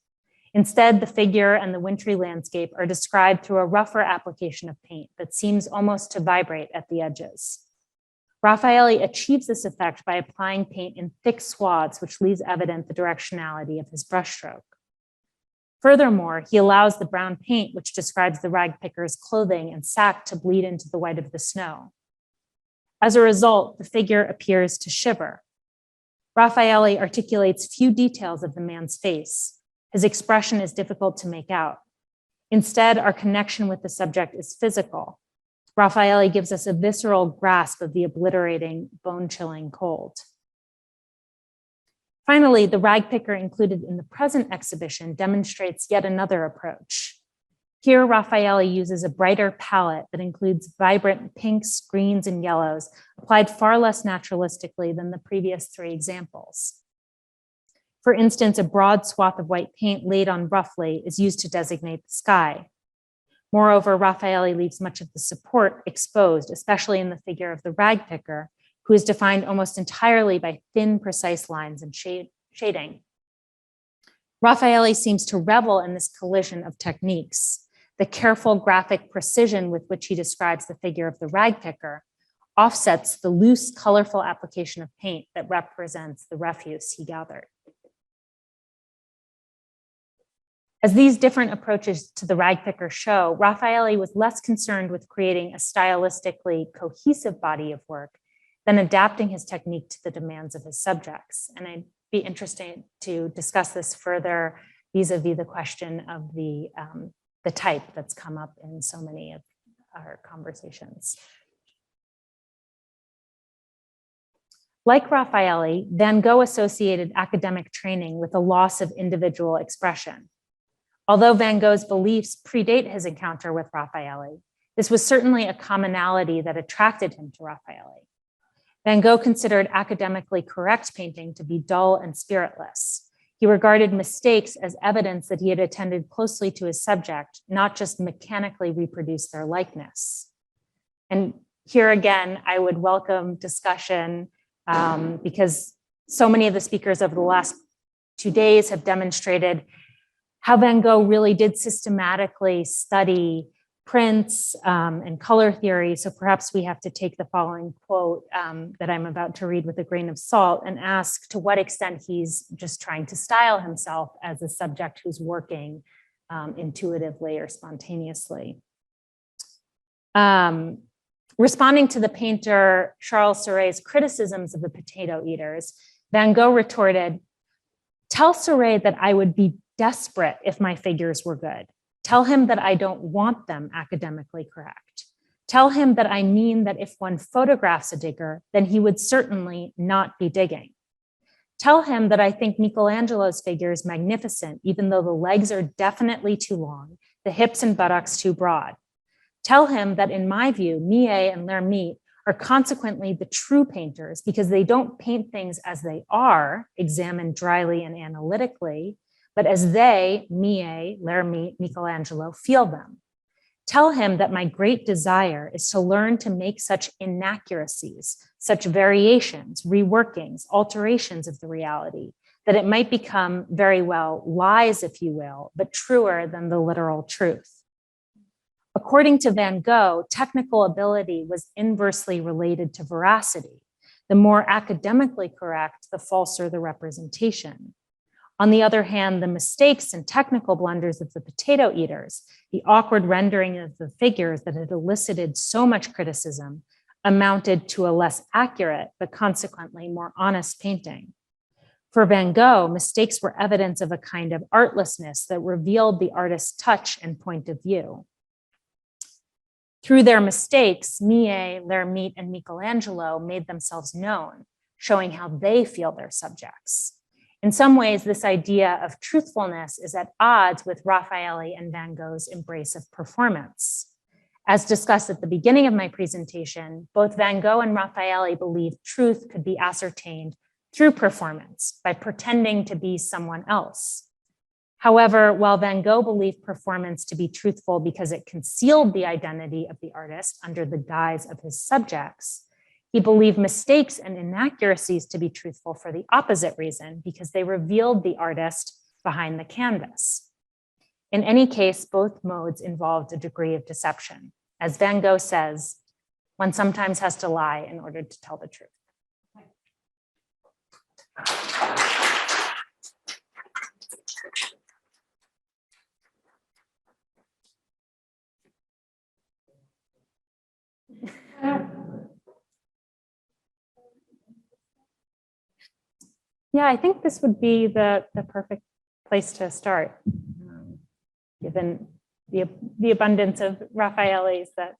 Instead, the figure and the wintry landscape are described through a rougher application of paint that seems almost to vibrate at the edges. Raffaelli achieves this effect by applying paint in thick swaths, which leaves evident the directionality of his brushstroke. Furthermore, he allows the brown paint, which describes the ragpicker's clothing and sack, to bleed into the white of the snow. As a result, the figure appears to shiver. Raffaelli articulates few details of the man's face. His expression is difficult to make out. Instead, our connection with the subject is physical. Raffaelli gives us a visceral grasp of the obliterating, bone-chilling cold. Finally, the ragpicker included in the present exhibition demonstrates yet another approach. Here, Raffaelli uses a brighter palette that includes vibrant pinks, greens, and yellows, applied far less naturalistically than the previous three examples. For instance, a broad swath of white paint laid on roughly is used to designate the sky. Moreover, Raffaelli leaves much of the support exposed, especially in the figure of the ragpicker, who is defined almost entirely by thin, precise lines and shading. Raffaelli seems to revel in this collision of techniques. The careful graphic precision with which he describes the figure of the ragpicker offsets the loose, colorful application of paint that represents the refuse he gathered. As these different approaches to the ragpicker show, Raffaelli was less concerned with creating a stylistically cohesive body of work than adapting his technique to the demands of his subjects. And I'd be interested to discuss this further vis-a-vis the question of the type that's come up in so many of our conversations. Like Raffaelli, Van Gogh associated academic training with a loss of individual expression. Although Van Gogh's beliefs predate his encounter with Raffaelli, this was certainly a commonality that attracted him to Raffaelli. Van Gogh considered academically correct painting to be dull and spiritless. He regarded mistakes as evidence that he had attended closely to his subject, not just mechanically reproduced their likeness. And here again, I would welcome discussion because so many of the speakers over the last 2 days have demonstrated how Van Gogh really did systematically study prints and color theory. So perhaps we have to take the following quote that I'm about to read with a grain of salt and ask to what extent he's just trying to style himself as a subject who's working intuitively or spontaneously. Responding to the painter Charles Sauret's criticisms of the potato eaters, Van Gogh retorted, "Tell Sauret that I would be desperate if my figures were good. Tell him that I don't want them academically correct. Tell him that I mean that if one photographs a digger, then he would certainly not be digging. Tell him that I think Michelangelo's figures magnificent, even though the legs are definitely too long, the hips and buttocks too broad. Tell him that in my view, Millet and L'Hermite are consequently the true painters because they don't paint things as they are, examined dryly and analytically, but as they, Millet, L'Hermite, Michelangelo, feel them. Tell him that my great desire is to learn to make such inaccuracies, such variations, reworkings, alterations of the reality, that it might become very well lies, if you will, but truer than the literal truth." According to Van Gogh, technical ability was inversely related to veracity. The more academically correct, the falser the representation. On the other hand, the mistakes and technical blunders of the potato eaters, the awkward rendering of the figures that had elicited so much criticism, amounted to a less accurate, but consequently more honest painting. For Van Gogh, mistakes were evidence of a kind of artlessness that revealed the artist's touch and point of view. Through their mistakes, Millet, L'Hermite, and Michelangelo made themselves known, showing how they feel their subjects. In some ways, this idea of truthfulness is at odds with Raffaëlli and Van Gogh's embrace of performance. As discussed at the beginning of my presentation, both Van Gogh and Raffaëlli believed truth could be ascertained through performance by pretending to be someone else. However, while Van Gogh believed performance to be truthful because it concealed the identity of the artist under the guise of his subjects, he believed mistakes and inaccuracies to be truthful for the opposite reason, because they revealed the artist behind the canvas. In any case, both modes involved a degree of deception. As Van Gogh says, one sometimes has to lie in order to tell the truth. Yeah, I think this would be the perfect place to start, given the abundance of Raffaellis that.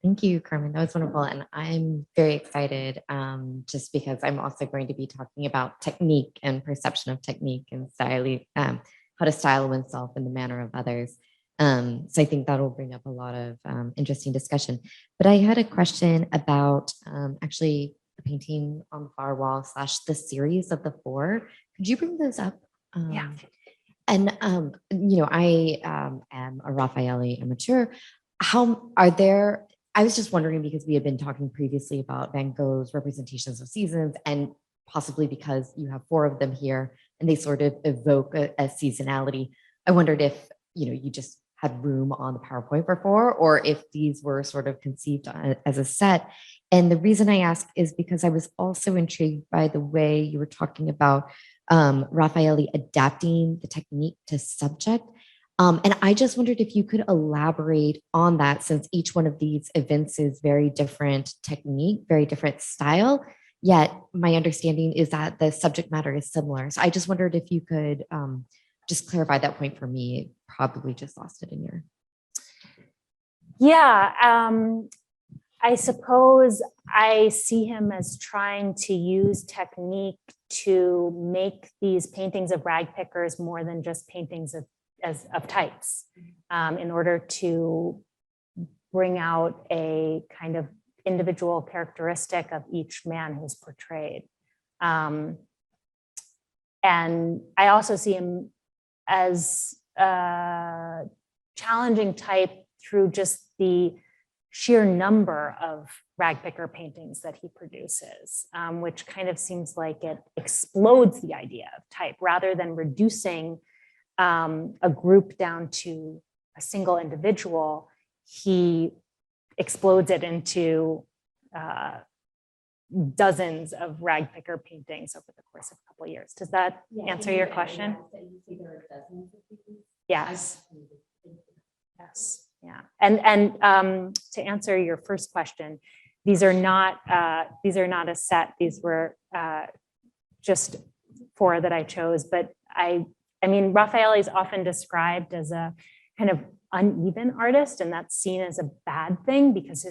Thank you, Carmen. That was wonderful. And I'm very excited just because I'm also going to be talking about technique and perception of technique and style, how to style oneself in the manner of others. So I think that will bring up a lot of interesting discussion. But I had a question about actually the painting on the far wall / the series of the four. Could you bring those up? Yeah. And, I am a Raffaelli amateur. How are there? I was just wondering, because we had been talking previously about Van Gogh's representations of seasons, and possibly because you have four of them here and they sort of evoke a seasonality. I wondered if, you just had room on the PowerPoint for four, or if these were sort of conceived as a set. And the reason I ask is because I was also intrigued by the way you were talking about Raffaëlli adapting the technique to subject. And I just wondered if you could elaborate on that, since each one of these evinces very different technique, very different style, yet my understanding is that the subject matter is similar. So I just wondered if you could just clarify that point for me. Probably just lost it in your. Yeah, I suppose I see him as trying to use technique to make these paintings of rag pickers more than just paintings of types, in order to bring out a kind of individual characteristic of each man who's portrayed. And I also see him as a challenging type through just the sheer number of rag picker paintings that he produces, which kind of seems like it explodes the idea of type rather than reducing a group down to a single individual. He explodes it into dozens of rag picker paintings over the course of a couple of years. Does that answer your question? Yes. Yes. Yeah. And to answer your first question, these are not a set. These were just four that I chose. But I mean, Raffaelli is often described as a kind of uneven artist, and that's seen as a bad thing because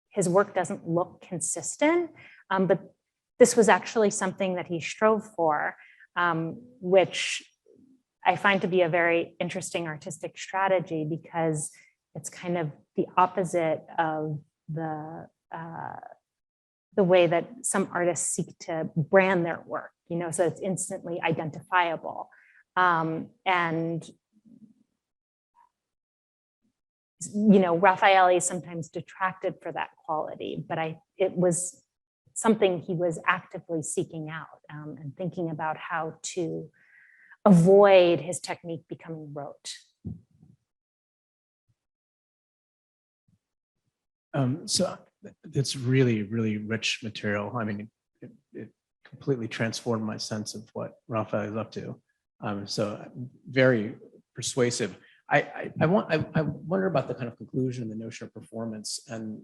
his work doesn't look consistent. But this was actually something that he strove for, which I find to be a very interesting artistic strategy, because it's kind of the opposite of the way that some artists seek to brand their work, so it's instantly identifiable. And Raffaelli sometimes detracted for that quality, but it was something he was actively seeking out and thinking about how to avoid his technique becoming rote. So it's really, really rich material. I mean, it completely transformed my sense of what Raphael is up to. So very persuasive. I wonder about the kind of conclusion and the notion of performance, and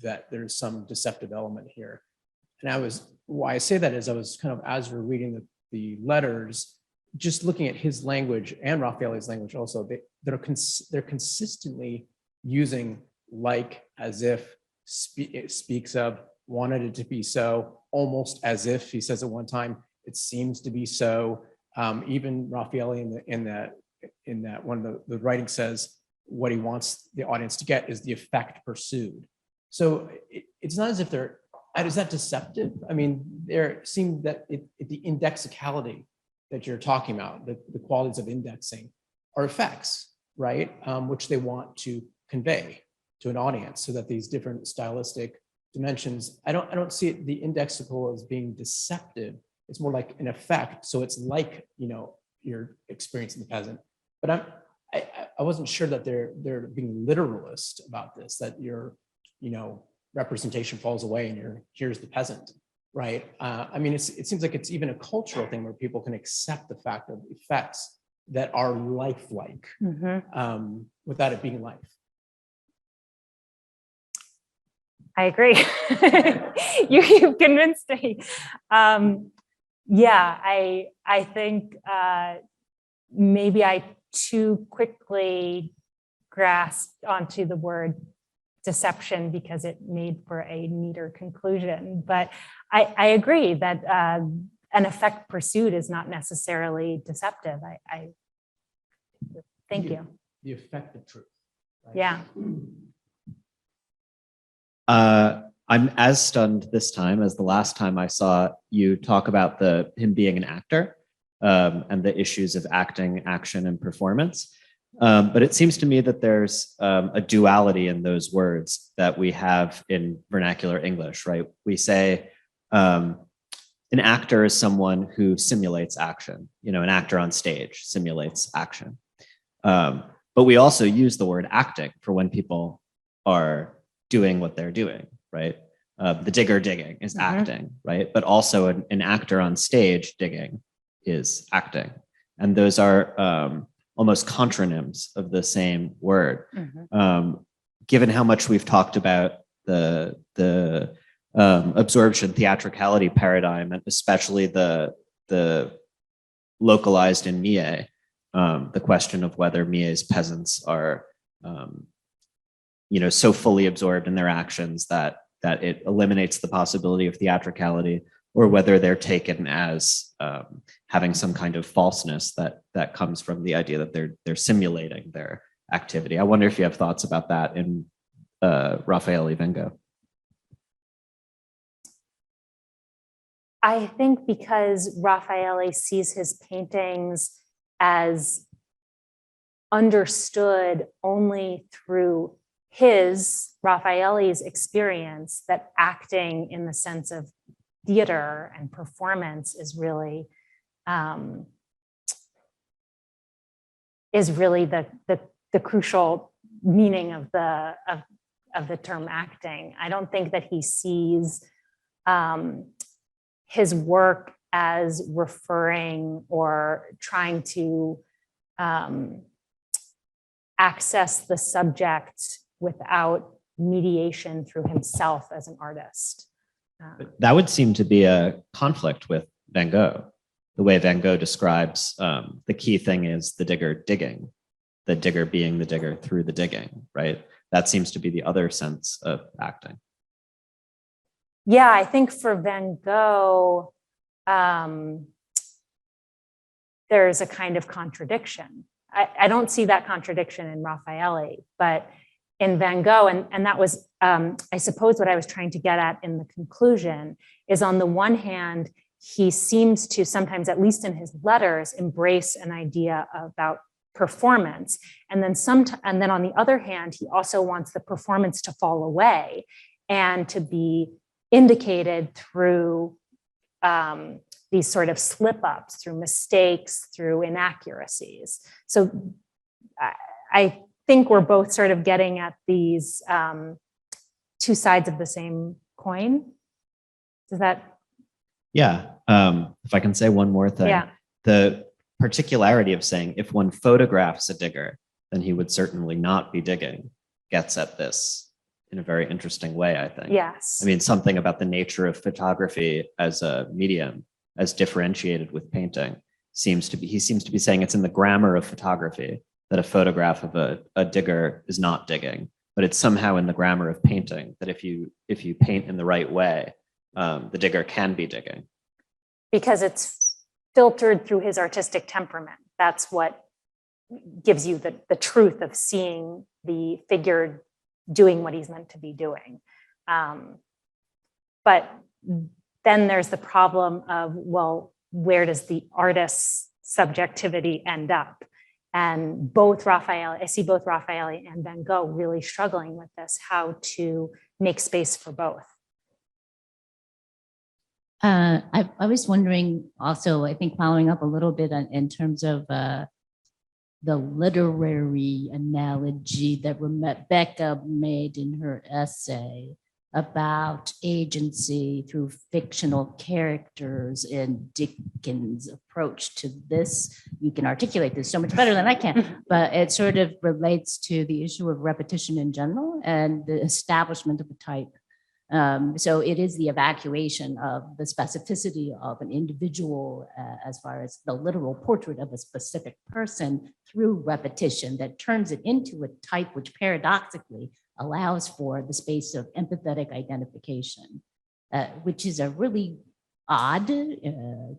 that there's some deceptive element here. And why I say that is I was kind of, as we're reading the letters, just looking at his language and Raffaelli's language also, they're consistently using like, as if, it speaks of, wanted it to be so, almost as if, he says at one time, it seems to be so. Even Raffaelli in that one of the writing says what he wants the audience to get is the effect pursued. So it's not as if is that deceptive? I mean, there seems that the indexicality that you're talking about, the qualities of indexing, are effects, right? Which they want to convey to an audience, so that these different stylistic dimensions, I don't see it, the indexical, as being deceptive. It's more like an effect. So it's like, your experience in the peasant. But I wasn't sure that they're being literalist about this, that your, representation falls away and here's the peasant, right? I mean, it seems like it's even a cultural thing where people can accept the fact of effects that are lifelike, without it being life. I agree. You've convinced me. Yeah, I think maybe I too quickly grasped onto the word deception because it made for a neater conclusion. But I agree that an effect pursued is not necessarily deceptive. I thank you. The effect of truth. Right? Yeah. I'm as stunned this time as the last time I saw you talk about him being an actor, and the issues of acting, action, and performance. But it seems to me that there's a duality in those words that we have in vernacular English, right? We say an actor is someone who simulates action. An actor on stage simulates action. But we also use the word acting for when people are doing what they're doing, right? The digger digging is acting, right? But also an actor on stage digging is acting. And those are almost contronyms of the same word. Given how much we've talked about the absorption theatricality paradigm, and especially the localized in Millet, the question of whether Millet's peasants are so fully absorbed in their actions that it eliminates the possibility of theatricality, or whether they're taken as having some kind of falseness that comes from the idea that they're simulating their activity. I wonder if you have thoughts about that in Raffaëlli Van Gogh. I think because Raffaëlli sees his paintings as understood only through Raffaelli's experience, that acting in the sense of theater and performance is really the crucial meaning of the term acting. I don't think that he sees his work as referring or trying to access the subject without mediation through himself as an artist. That would seem to be a conflict with Van Gogh. The way Van Gogh describes the key thing is the digger digging, the digger being the digger through the digging, right? That seems to be the other sense of acting. Yeah, I think for Van Gogh, there's a kind of contradiction. I don't see that contradiction in Raffaëlli, but in Van Gogh, and that was, I suppose what I was trying to get at in the conclusion, is on the one hand, he seems to sometimes, at least in his letters, embrace an idea about performance. And then on the other hand, he also wants the performance to fall away and to be indicated through these sort of slip-ups, through mistakes, through inaccuracies. So I think we're both sort of getting at these two sides of the same coin. Does that? Yeah, if I can say one more thing. Yeah. The particularity of saying if one photographs a digger, then he would certainly not be digging, gets at this in a very interesting way, I think. Yes. I mean, something about the nature of photography as a medium, as differentiated with painting, he seems to be saying it's in the grammar of photography that a photograph of a digger is not digging, but it's somehow in the grammar of painting that if you paint in the right way, the digger can be digging. Because it's filtered through his artistic temperament. That's what gives you the truth of seeing the figure doing what he's meant to be doing. But then there's the problem of, well, where does the artist's subjectivity end up? And both Raffaelli, I see both Raffaelli and Van Gogh really struggling with this, how to make space for both. I was wondering also, I think following up a little bit in terms of the literary analogy that Rebecca made in her essay about agency through fictional characters and Dickens' approach to this. You can articulate this so much better than I can, but it sort of relates to the issue of repetition in general and the establishment of a type. So it is the evacuation of the specificity of an individual as far as the literal portrait of a specific person through repetition that turns it into a type which paradoxically allows for the space of empathetic identification, which is a really odd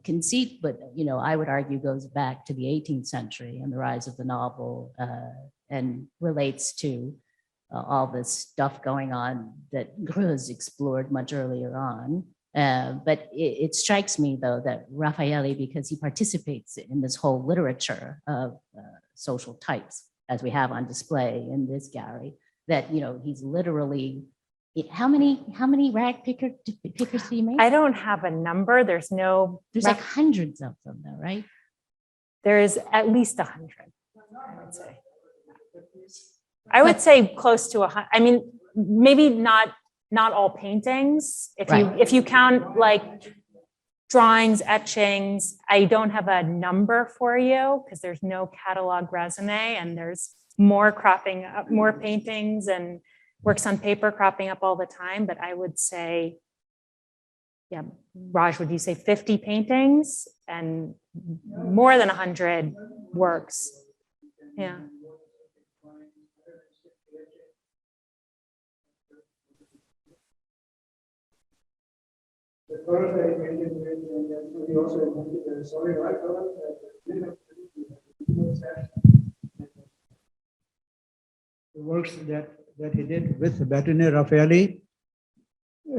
conceit, but I would argue goes back to the 18th century and the rise of the novel and relates to all this stuff going on that Greuze explored much earlier on. But it strikes me, though, that Raffaelli, because he participates in this whole literature of social types, as we have on display in this gallery, that he's literally, how many rag pickers do you make? I don't have a number. There's like hundreds of them, though, right? There is at least 100, I would say. I would say close to 100. I mean, maybe not all paintings. If you count like drawings, etchings, I don't have a number for you because there's no catalog resume, and there's more cropping up, more paintings and works on paper cropping up all the time. But I would say, yeah, Raj, would you say 50 paintings and more than 100 works? Yeah. He also invented the solid white color. The works that he did with Bertone Raffaelli.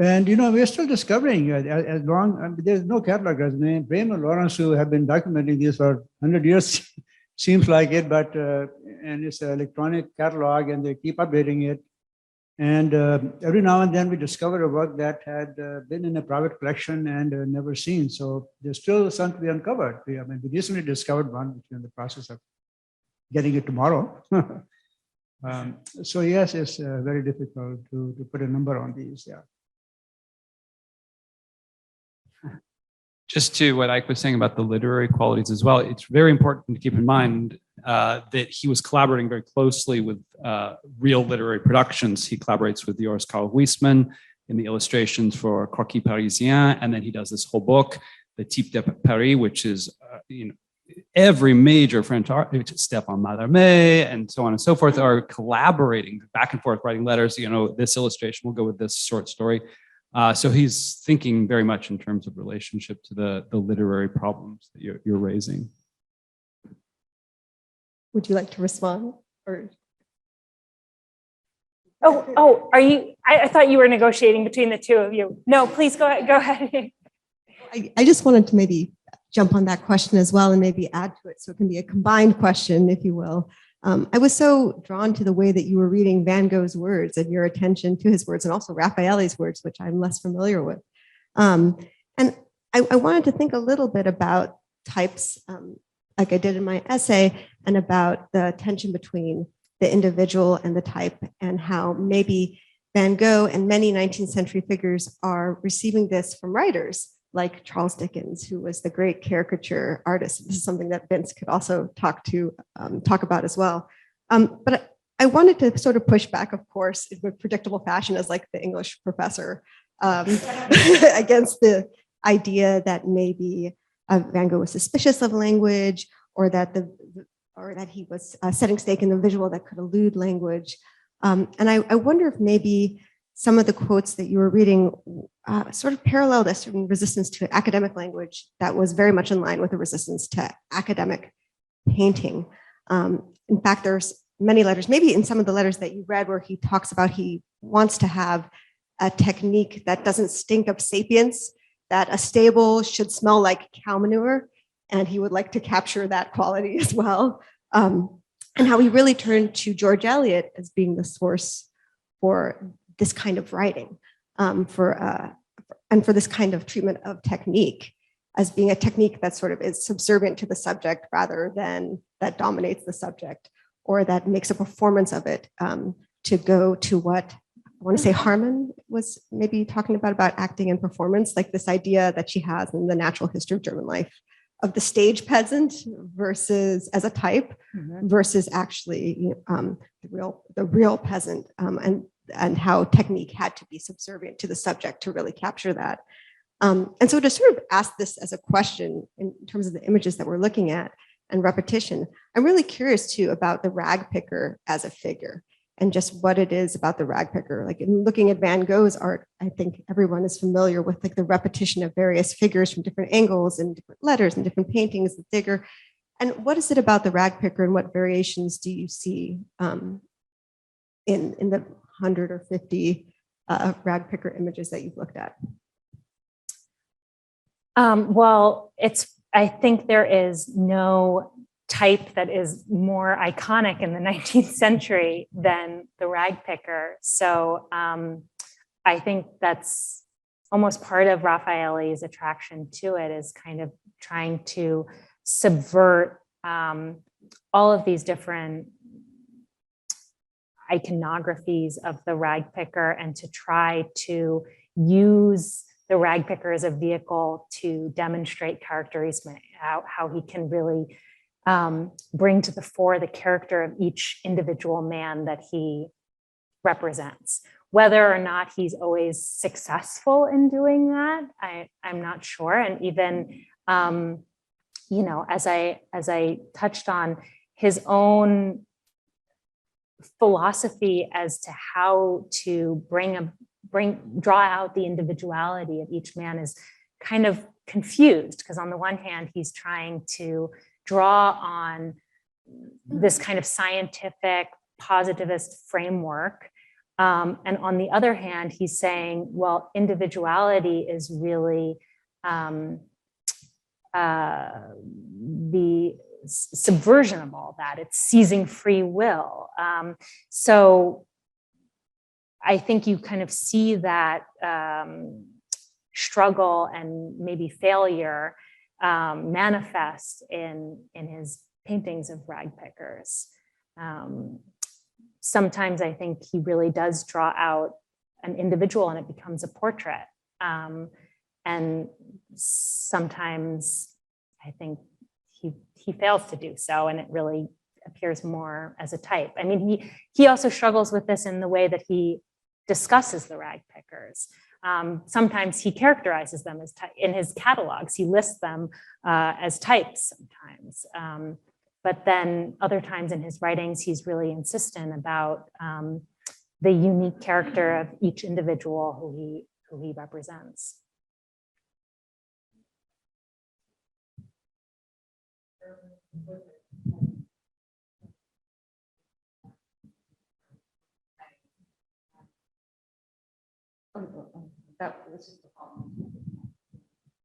And we're still discovering as long, there's no catalog resume. Brehm and Lawrence, who have been documenting this for 100 years, seems like it, but and it's an electronic catalog and they keep updating it. And every now and then we discover a work that had been in a private collection and never seen. So there's still some to be uncovered. We recently discovered one, which we're in the process of getting it tomorrow. So yes, it's very difficult to put a number on these. Yeah. Just to what Ike was saying about the literary qualities as well, it's very important to keep in mind that he was collaborating very closely with real literary productions. He collaborates with Joris Karl Huysman in the illustrations for Croquis Parisien, and then he does this whole book, the Type de Paris, which is every major French artist, Stéphane Mallarmé, and so on and so forth, are collaborating back and forth, writing letters. This illustration will go with this short story. So he's thinking very much in terms of relationship to the literary problems that you're raising. Would you like to respond? Or are you? I thought you were negotiating between the two of you. No, please go ahead. Go ahead. I just wanted to maybe jump on that question as well and maybe add to it so it can be a combined question, if you will. I was so drawn to the way that you were reading Van Gogh's words and your attention to his words, and also Raffaelli's words, which I'm less familiar with. And I wanted to think a little bit about types, like I did in my essay, and about the tension between the individual and the type, and how maybe Van Gogh and many 19th century figures are receiving this from writers like Charles Dickens, who was the great caricature artist. This is something that Vince could also talk about as well. But I wanted to sort of push back, of course, in predictable fashion as like the English professor, against the idea that maybe Van Gogh was suspicious of language, or that he was setting stake in the visual that could elude language. And I wonder if maybe some of the quotes that you were reading sort of paralleled a certain resistance to academic language that was very much in line with the resistance to academic painting. In fact, there's many letters, maybe in some of the letters that you read, where he talks about he wants to have a technique that doesn't stink of sapience, that a stable should smell like cow manure, and he would like to capture that quality as well. And how he really turned to George Eliot as being the source for this kind of writing, and for this kind of treatment of technique as being a technique that sort of is subservient to the subject rather than that dominates the subject, or that makes a performance of it, to go to what I want to say Carmen was maybe talking about acting and performance, like this idea that she has in the Natural History of German Life of the stage peasant versus as a type, versus actually the real peasant, and how technique had to be subservient to the subject to really capture that. And so to sort of ask this as a question in terms of the images that we're looking at and repetition, I'm really curious too about the rag picker as a figure, and just what it is about the rag picker. Like in looking at Van Gogh's art, I think everyone is familiar with like the repetition of various figures from different angles and different letters and different paintings, the digger. And what is it about the rag picker, and what variations do you see in the 100 or 50 rag picker images that you've looked at? Well, I think there is no type that is more iconic in the 19th century than the rag picker. So I think that's almost part of Raffaelli's attraction to it, is kind of trying to subvert all of these different iconographies of the rag picker, and to try to use the rag picker as a vehicle to demonstrate characterism, how he can really bring to the fore the character of each individual man that he represents. Whether or not he's always successful in doing that, I'm not sure. And even, as I touched on, his own philosophy as to how to draw out the individuality of each man is kind of confused, because on the one hand, he's trying to draw on this kind of scientific positivist framework. And on the other hand, he's saying, well, individuality is really the subversion of all that. It's seizing free will. So I think you kind of see that struggle and maybe failure manifest in his paintings of rag pickers. Sometimes I think he really does draw out an individual and it becomes a portrait. And sometimes I think he fails to do so, and it really appears more as a type. I mean, he also struggles with this in the way that he discusses the rag pickers. Sometimes he characterizes them as in his catalogs, he lists them as types sometimes. But then other times in his writings, he's really insistent about the unique character of each individual who he represents.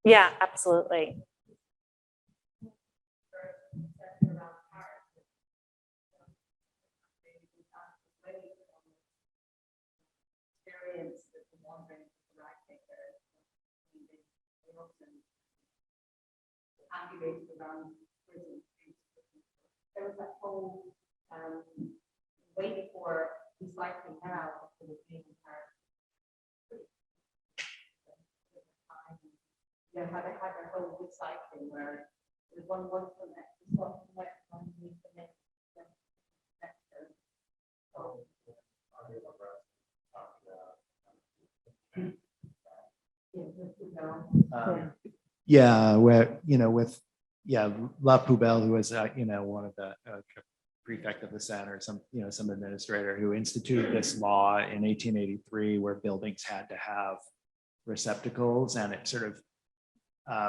Yeah, absolutely. populated around prison. There was that whole wait for recycling now for the being you know, how they had their whole recycling where there's one for the next, one for the next, one for the next, Yeah, where, you know, with, yeah, La Poubelle, who was, you know, one of the prefect of the center, some, you know, some administrator who instituted this law in 1883 where buildings had to have receptacles, and it sort of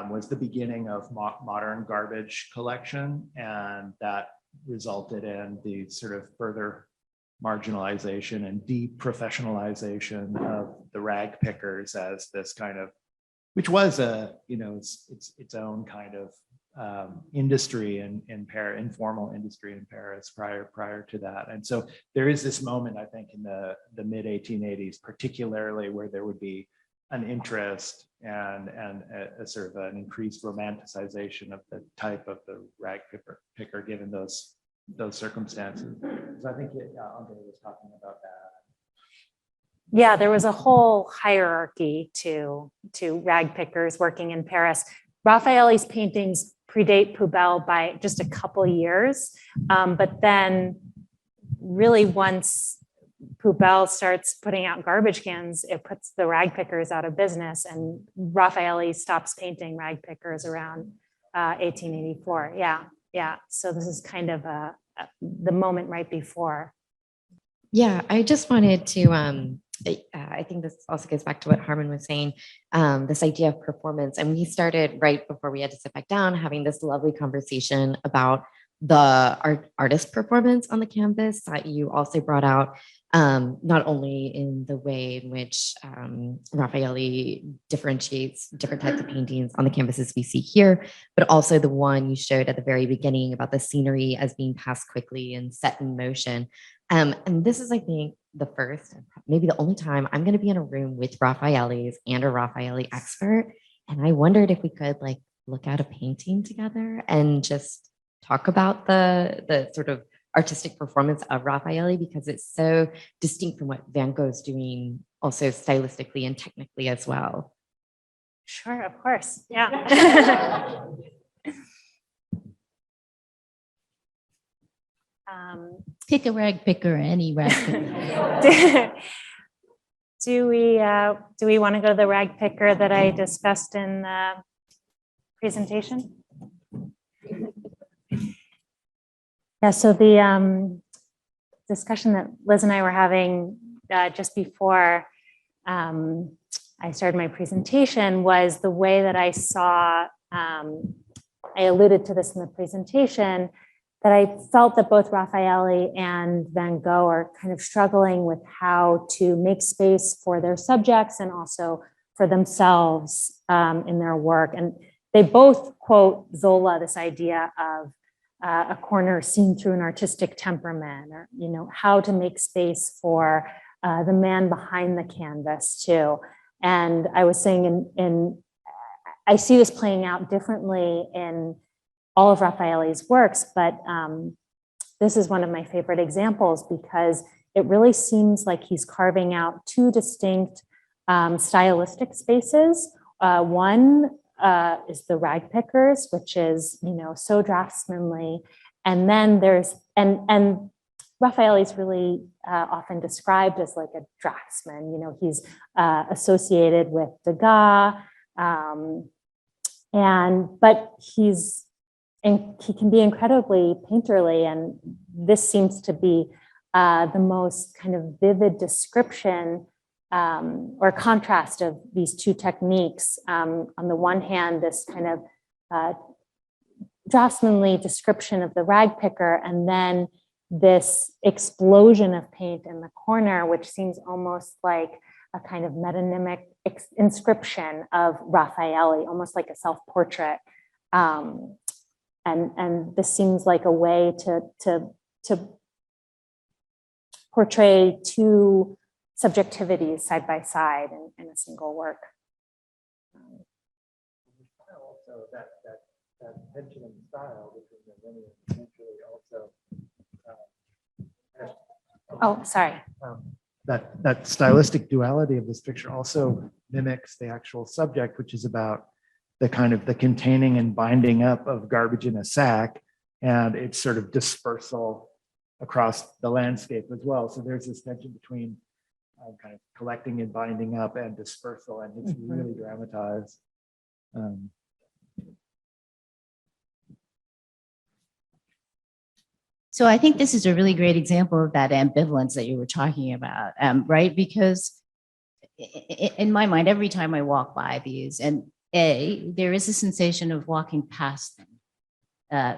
was the beginning of modern garbage collection, and that resulted in the sort of further marginalization and deprofessionalization of the rag pickers as this kind of, which was a, you know, its own kind of industry in Paris, informal industry in Paris prior to that. And so there is this moment, I think, in the mid 1880s, particularly where there would be an interest and a sort of an increased romanticization of the type of the rag picker given those circumstances. So I think Andre was talking about that. Yeah, there was a whole hierarchy to rag pickers working in Paris. Raffaelli's paintings predate Poubelle by just a couple years, but then really once Poubelle starts putting out garbage cans, it puts the rag pickers out of business, and Raffaelli stops painting rag pickers around 1884. Yeah. So this is kind of the moment right before. Yeah, I just wanted to, I think this also goes back to what Harmon was saying, this idea of performance. And we started right before we had to sit back down having this lovely conversation about the artist performance on the canvas that you also brought out, not only in the way in which Raffaelli differentiates different types of paintings on the canvases we see here, but also the one you showed at the very beginning about the scenery as being passed quickly and set in motion. And this is, I think, the first, maybe the only time I'm going to be in a room with Raffaellis and a Raffaelli expert. And I wondered if we could like look at a painting together and just talk about the sort of artistic performance of Raffaelli, because it's so distinct from what Van Gogh's doing also stylistically and technically as well. Sure, of course. Yeah. Pick a rag picker, any rag picker. Do we want to go to the rag picker that I discussed in the presentation? Yeah, so the discussion that Liz and I were having just before I started my presentation was the way that I saw, I alluded to this in the presentation, that I felt that both Raffaelli and Van Gogh are kind of struggling with how to make space for their subjects and also for themselves in their work. And they both quote Zola, this idea of a corner seen through an artistic temperament, or, you know, how to make space for the man behind the canvas too. And I was saying I see this playing out differently in all of Raffaelli's works, but this is one of my favorite examples because it really seems like he's carving out two distinct stylistic spaces. One is the rag pickers, which is, you know, so draftsmanly. And then there's, and Raffaelli's really often described as like a draftsman. You know, he's associated with Degas, but he can be incredibly painterly, and this seems to be the most kind of vivid description or contrast of these two techniques. On the one hand, this kind of draftsmanly description of the rag picker, and then this explosion of paint in the corner, which seems almost like a kind of metonymic inscription of Raffaelli, almost like a self-portrait. And this seems like a way to portray two subjectivities side by side in a single work. Also, that that tension in style between the linear and potentially also Oh, sorry. that stylistic duality of this picture also mimics the actual subject, which is about the kind of the containing and binding up of garbage in a sack and its sort of dispersal across the landscape as well. So there's this tension between kind of collecting and binding up and dispersal, and it's really dramatized. So I think this is a really great example of that ambivalence that you were talking about, right? Because in my mind, every time I walk by these, and there is a sensation of walking past them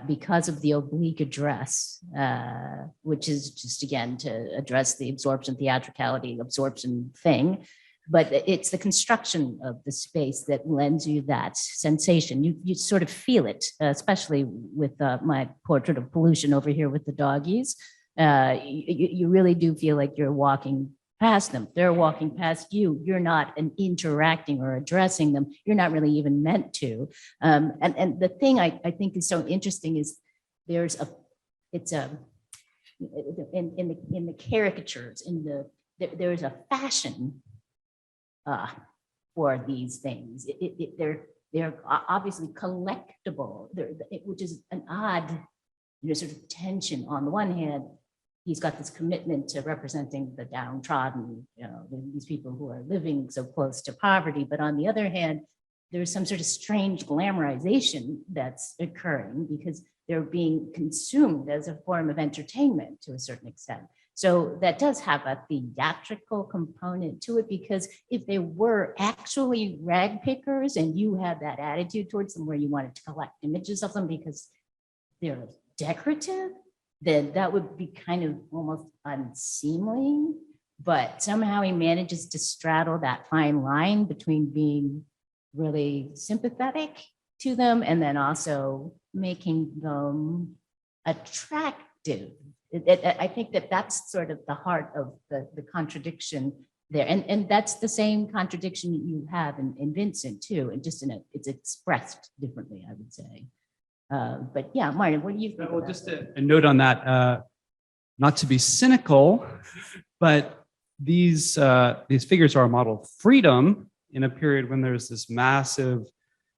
because of the oblique address, which is just, again, to address the absorption, theatricality, absorption thing. But it's the construction of the space that lends you that sensation. You sort of feel it, especially with my portrait of pollution over here with the doggies. You really do feel like you're walking past them. They're walking past you. You're not interacting or addressing them. You're not really even meant to. And the thing I think is so interesting is in the caricatures, there's a fashion for these things. They're obviously collectible, which is an odd, sort of tension. On the one hand, he's got this commitment to representing the downtrodden, these people who are living so close to poverty. But on the other hand, there's some sort of strange glamorization that's occurring because they're being consumed as a form of entertainment to a certain extent. So that does have a theatrical component to it, because if they were actually rag pickers and you had that attitude towards them where you wanted to collect images of them because they're decorative, then that would be kind of almost unseemly. But somehow he manages to straddle that fine line between being really sympathetic to them and then also making them attractive. I think that's sort of the heart of the contradiction there. And that's the same contradiction you have in Vincent too, and just it's expressed differently, I would say. But yeah, Martin, what do you think? Well, just a note on that, not to be cynical, but these figures are a model of freedom in a period when there's this massive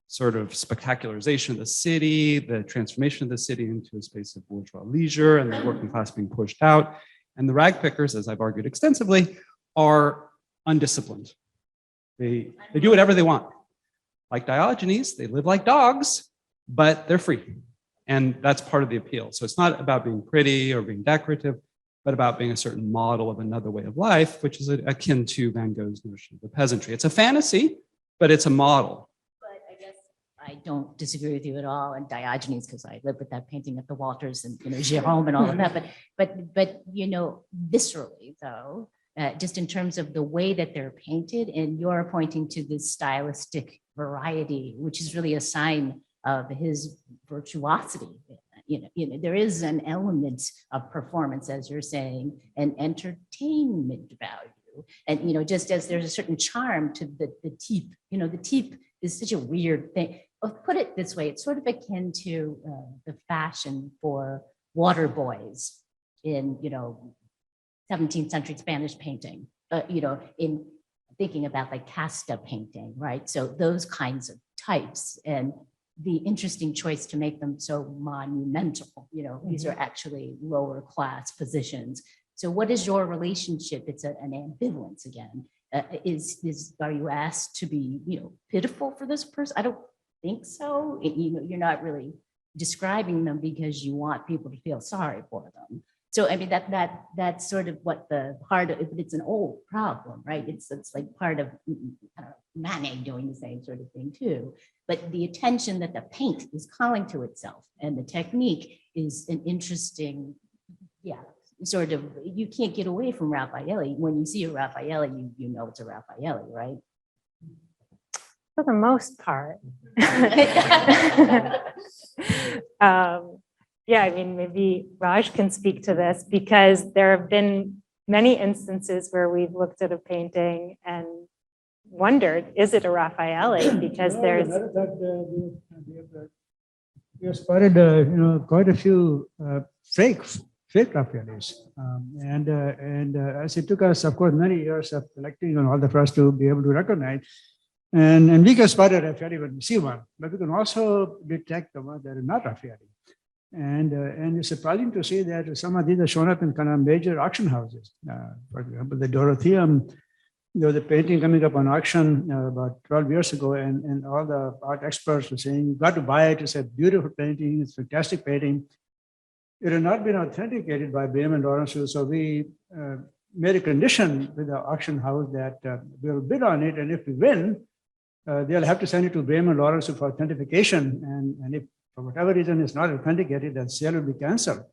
sort of spectacularization of the city, the transformation of the city into a space of bourgeois leisure and the working class being pushed out. And the rag pickers, as I've argued extensively, are undisciplined. They do whatever they want. Like Diogenes, they live like dogs, but they're free. And that's part of the appeal. So it's not about being pretty or being decorative, but about being a certain model of another way of life, which is akin to Van Gogh's notion of the peasantry. It's a fantasy, but it's a model. I don't disagree with you at all, and Diogenes, because I lived with that painting at the Walters and Gérôme and all of that. But viscerally though, just in terms of the way that they're painted, and you're pointing to this stylistic variety, which is really a sign of his virtuosity. There is an element of performance, as you're saying, and entertainment value, and just as there's a certain charm to the type. The type is such a weird thing. I'll put it this way, it's sort of akin to the fashion for water boys in, 17th century Spanish painting, in thinking about like casta painting, right? So those kinds of types, and the interesting choice to make them so monumental, these are actually lower class positions. So what is your relationship? It's an ambivalence again. Are you asked to be, pitiful for this person? I don't think so. You're not really describing them because you want people to feel sorry for them. So I mean that's sort of what the heart of. It's an old problem, right? It's like part of Manet doing the same sort of thing too. But the attention that the paint is calling to itself and the technique is an interesting, sort of. You can't get away from Raffaëlli. When you see a Raffaëlli, you know it's a Raffaëlli, right? For the most part. I mean, maybe Raj can speak to this, because there have been many instances where we've looked at a painting and wondered, is it a Raffaëlli? Because there's... we have spotted, quite a few fake Raffaellis. As it took us, of course, many years of collecting and all that for us to be able to recognize. And we can spot a Raffaelli when we see one, but we can also detect the ones that are not Raffaelli. And it's surprising to see that some of these are shown up in kind of major auction houses. For example, the Dorotheum, there was a painting coming up on auction about 12 years ago, and all the art experts were saying, you've got to buy it. It's a beautiful painting. It's a fantastic painting. It had not been authenticated by Browne and Lawrence, so we made a condition with the auction house that we'll bid on it, and if we win, they'll have to send it to Browne and Lawrence for authentication, and if for whatever reason it's not authenticated, then sale will be canceled.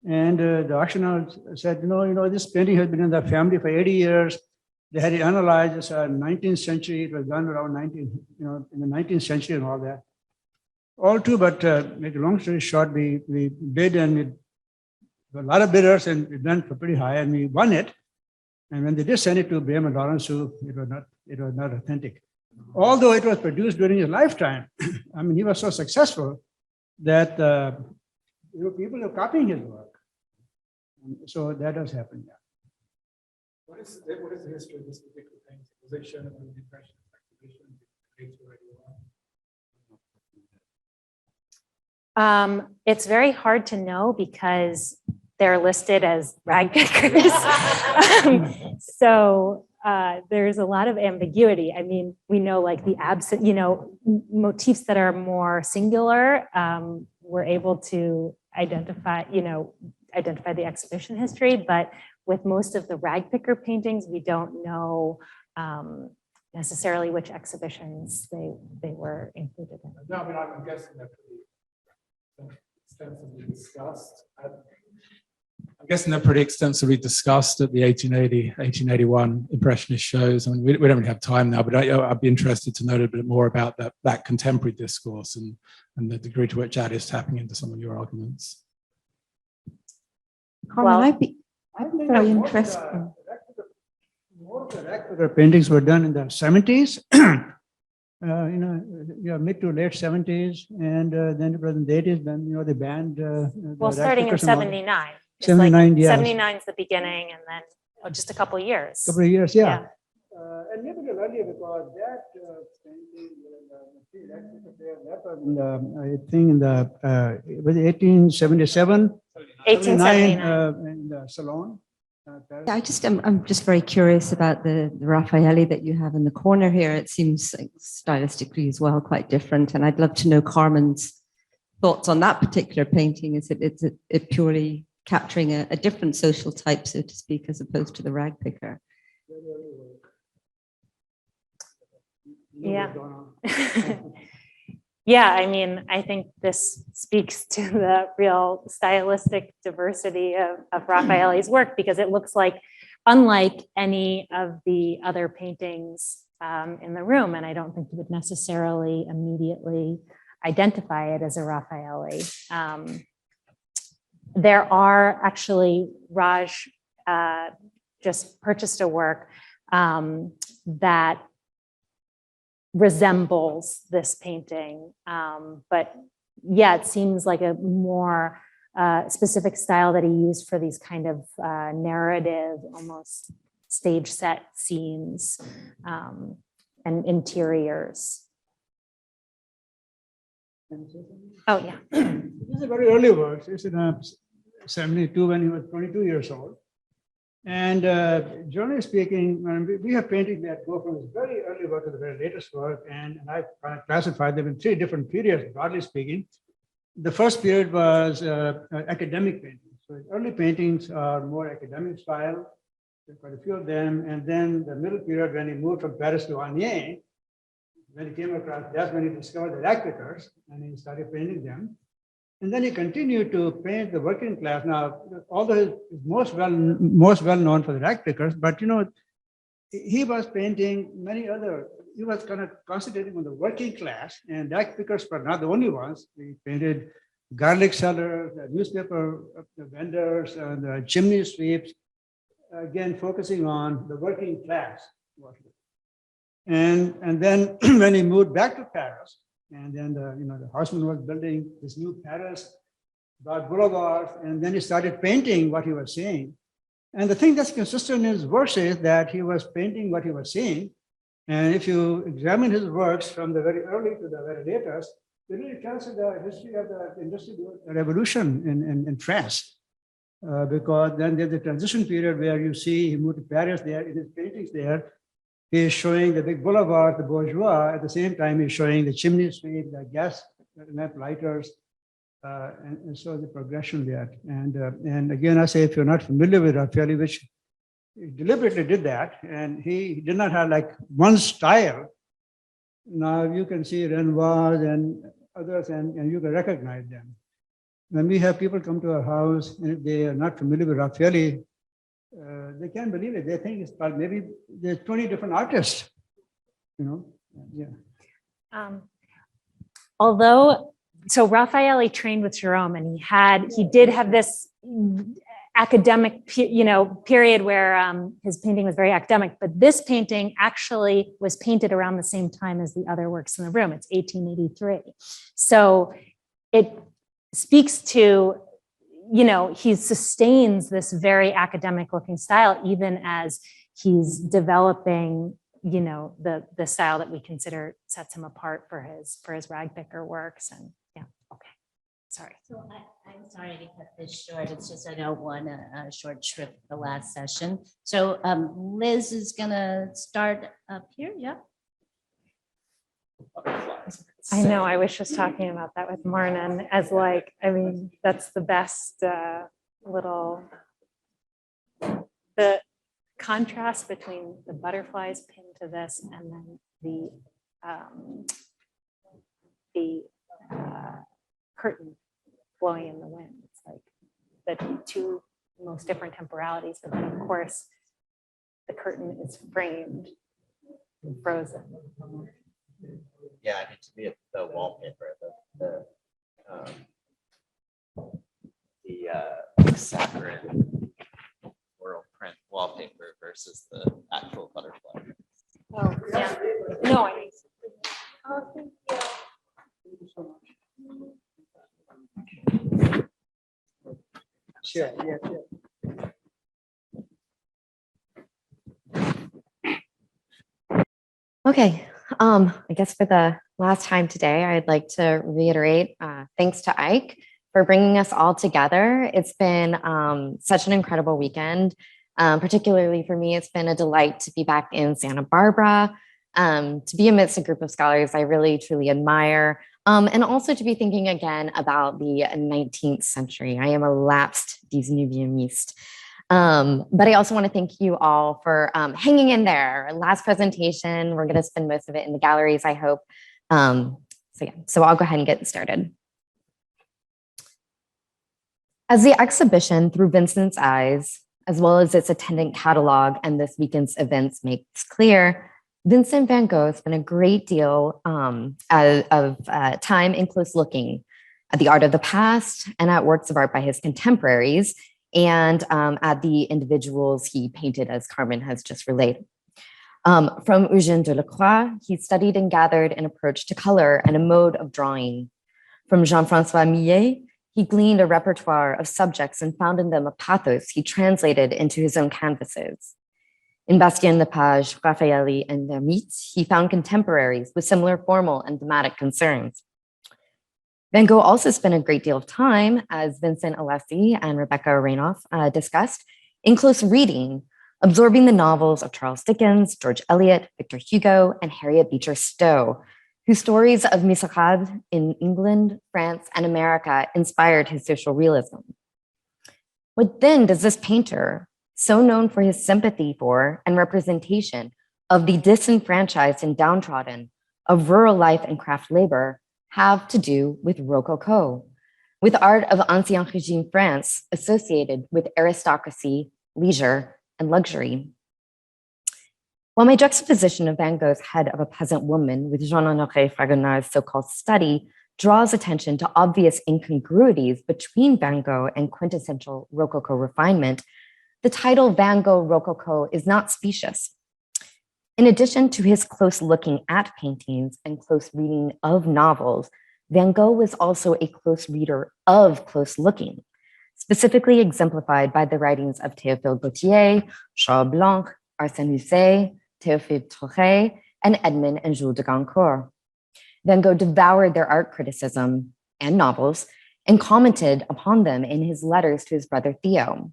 And the auction house said, this painting has been in the family for 80 years. They had it analyzed. It's 19th century. It was done around in the 19th century and all that. All true, but make a long story short, we bid, and a lot of bidders, and it went for pretty high, and we won it. And when they did send it to Browne and Lawrence, it was not authentic. Although it was produced during his lifetime. I mean, he was so successful that people are copying his work. So that does happen. Yeah. What is the history of this particular painting? Was it shown at the Impressionist exhibition? It's very hard to know because they're listed as rag pickers. So there's a lot of ambiguity. I mean, we know like the absent, motifs that are more singular, we're able to identify the exhibition history, but with most of the rag picker paintings, we don't know necessarily which exhibitions they were included in. No, but I'm guessing they're pretty extensively discussed. I'm guessing they're pretty extensively discussed at the 1881 Impressionist shows. I mean, we don't really have time now, but I'd be interested to know a little bit more about that contemporary discourse and the degree to which that is tapping into some of your arguments. Carmen, I'd be very interested. More of the rag picker paintings were done in the 70s, mid to late 70s, and then it was in the 80s when they banned. Starting in 79. 79, yeah. 79 is the beginning, and then just a couple of years. Couple of years, yeah. And maybe a little earlier because that painting, I think in the was it 1877, 1879 in the Salon. I'm just very curious about the Raffaelli that you have in the corner here. It seems like stylistically as well quite different, and I'd love to know Carmen's thoughts on that particular painting. Is it purely capturing a different social type, so to speak, as opposed to the rag picker? Yeah. Yeah, I mean, I think this speaks to the real stylistic diversity of Raffaelli's work, because it looks like unlike any of the other paintings in the room, and I don't think you would necessarily immediately identify it as a Raffaelli. There are actually, Raj just purchased a work that resembles this painting. But yeah, it seems like a more specific style that he used for these kind of narrative, almost stage set scenes and interiors. Oh, yeah. This is a very early work. It's in 72 when he was 22 years old. And generally speaking, we have paintings that go from his very early work to the very latest work, and I classified them in three different periods, broadly speaking. The first period was academic paintings. So his early paintings are more academic style, quite a few of them. And then the middle period, when he moved from Paris to Anières, when he came across, that's when he discovered the rag pickers, and he started painting them. And then he continued to paint the working class. Now, although he's most well known for the rag pickers, but he was painting many other. He was kind of concentrating on the working class, and rag pickers were not the only ones. He painted garlic sellers, newspaper vendors, and the chimney sweeps. Again, focusing on the working class. And then when he moved back to Paris, And then the horseman was building this new Paris, about boulevards, and then he started painting what he was seeing. And the thing that's consistent in his works is that he was painting what he was seeing. And if you examine his works from the very early to the very latest, it really tells you the history of the Industrial Revolution in France. Because then there's a transition period where you see he moved to Paris there, in his paintings there, he is showing the big boulevard, the bourgeois. At the same time, he's showing the chimney sweep, the gas lamp lighters, and so the progression there. And again, I say, if you're not familiar with Raffaëlli, which he deliberately did that, and he did not have like one style. Now you can see Renoir and others, and you can recognize them. When we have people come to our house and if they are not familiar with Raffaëlli, they can't believe it. They think it's about maybe there's 20 different artists, yeah. Although, so Raffaëlli trained with Jerome, and he did have this academic, period where his painting was very academic, but this painting actually was painted around the same time as the other works in the room. It's 1883. So it speaks to, he sustains this very academic looking style, even as he's developing, the style that we consider sets him apart for his ragpicker works. And yeah, okay, sorry. So I'm sorry to cut this short. It's just I don't want a short shrift the last session. So Liz is gonna start up here, yeah? I know, I was just talking about that with Marnan as that's the best little, the contrast between the butterflies pinned to this and then the curtain blowing in the wind. It's like the two most different temporalities, but then of course the curtain is framed and frozen. Yeah, I mean, to me, it's the wallpaper, the saccharine floral print wallpaper versus the actual butterfly. Oh, yeah. No, I mean, oh, thank you. Thank you so much. Sure, yeah, sure. Okay, I guess for the last time today, I'd like to reiterate thanks to Ike for bringing us all together. It's been such an incredible weekend. Particularly for me, it's been a delight to be back in Santa Barbara, to be amidst a group of scholars I really, truly admire, and also to be thinking again about the 19th century. I am a lapsed 19e-miste. But I also want to thank you all for hanging in there. Last presentation, we're going to spend most of it in the galleries, I hope. So I'll go ahead and get started. As the exhibition Through Vincent's Eyes, as well as its attendant catalog and this weekend's events makes clear, Vincent van Gogh spent a great deal of time in close looking at the art of the past and at works of art by his contemporaries, and at the individuals he painted, as Carmen has just relayed. From Eugène Delacroix, he studied and gathered an approach to color and a mode of drawing. From Jean-François Millet, he gleaned a repertoire of subjects and found in them a pathos he translated into his own canvases. In Bastien Lepage, Raffaëlli, and Vermeet, he found contemporaries with similar formal and thematic concerns. Van Gogh also spent a great deal of time, as Vincent Alessi and Rebecca Renoff discussed, in close reading, absorbing the novels of Charles Dickens, George Eliot, Victor Hugo, and Harriet Beecher Stowe, whose stories of Misérable in England, France, and America inspired his social realism. What then does this painter, so known for his sympathy for and representation of the disenfranchised and downtrodden, of rural life and craft labor, have to do with Rococo, with art of Ancien Régime France associated with aristocracy, leisure, and luxury? While my juxtaposition of Van Gogh's Head of a Peasant Woman with Jean-Honoré Fragonard's so-called Study draws attention to obvious incongruities between Van Gogh and quintessential Rococo refinement, the title Van Gogh Rococo is not specious. In addition to his close looking at paintings and close reading of novels, Van Gogh was also a close reader of close looking, specifically exemplified by the writings of Théophile Gautier, Charles Blanc, Arsène Houssaye, Théophile Troret, and Edmond and Jules de Goncourt. Van Gogh devoured their art criticism and novels and commented upon them in his letters to his brother Theo.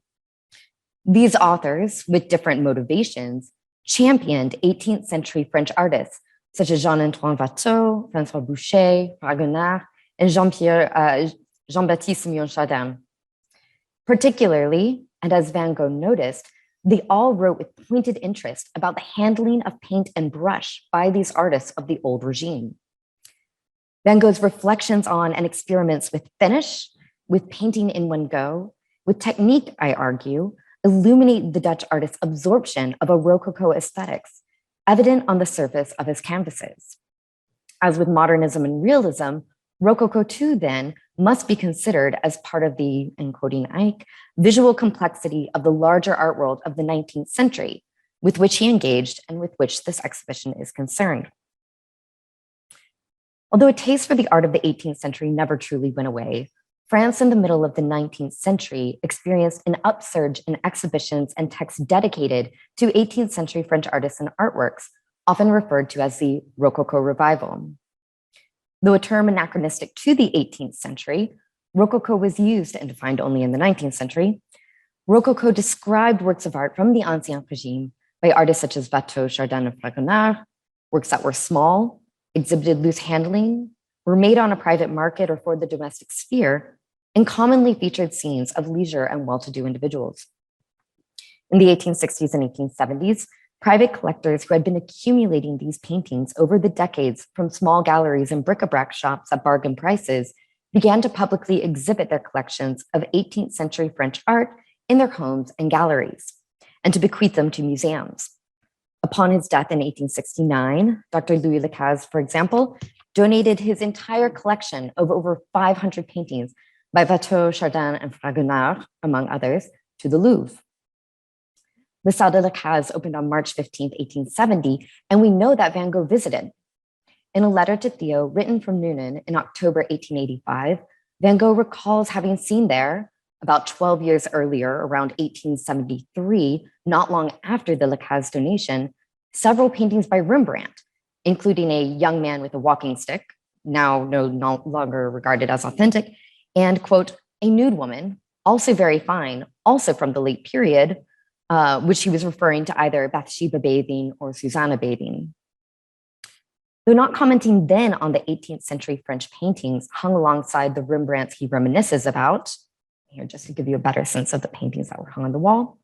These authors, with different motivations, championed 18th century French artists such as Jean-Antoine Watteau, François Boucher, Fragonard, and Jean-Baptiste Simeon Chardin. Particularly, and as Van Gogh noticed, they all wrote with pointed interest about the handling of paint and brush by these artists of the old regime. Van Gogh's reflections on and experiments with finish, with painting in one go, with technique, I argue, illuminate the Dutch artist's absorption of a Rococo aesthetics, evident on the surface of his canvases. As with modernism and realism, Rococo too then must be considered as part of the, in quoting Ike, visual complexity of the larger art world of the 19th century, with which he engaged and with which this exhibition is concerned. Although a taste for the art of the 18th century never truly went away, France in the middle of the 19th century experienced an upsurge in exhibitions and texts dedicated to 18th century French artists and artworks, often referred to as the Rococo revival. Though a term anachronistic to the 18th century, Rococo was used and defined only in the 19th century. Rococo described works of art from the Ancien Régime by artists such as Watteau, Chardin, and Fragonard, works that were small, exhibited loose handling, were made on a private market or for the domestic sphere, and commonly featured scenes of leisure and well-to-do individuals. In the 1860s and 1870s, private collectors who had been accumulating these paintings over the decades from small galleries and bric-a-brac shops at bargain prices began to publicly exhibit their collections of 18th century French art in their homes and galleries, and to bequeath them to museums. Upon his death in 1869, Dr. Louis Lacaze, for example, donated his entire collection of over 500 paintings by Watteau, Chardin, and Fragonard, among others, to the Louvre. The Salle de Lacaze opened on March 15, 1870, and we know that Van Gogh visited. In a letter to Theo written from Noonan in October 1885, Van Gogh recalls having seen there, about 12 years earlier, around 1873, not long after the Lacaze donation, several paintings by Rembrandt, including a young man with a walking stick, now no longer regarded as authentic, and, quote, a nude woman, also very fine, also from the late period, which he was referring to either Bathsheba bathing or Susanna bathing. Though not commenting then on the 18th century French paintings hung alongside the Rembrandts he reminisces about, here just to give you a better sense of the paintings that were hung on the wall,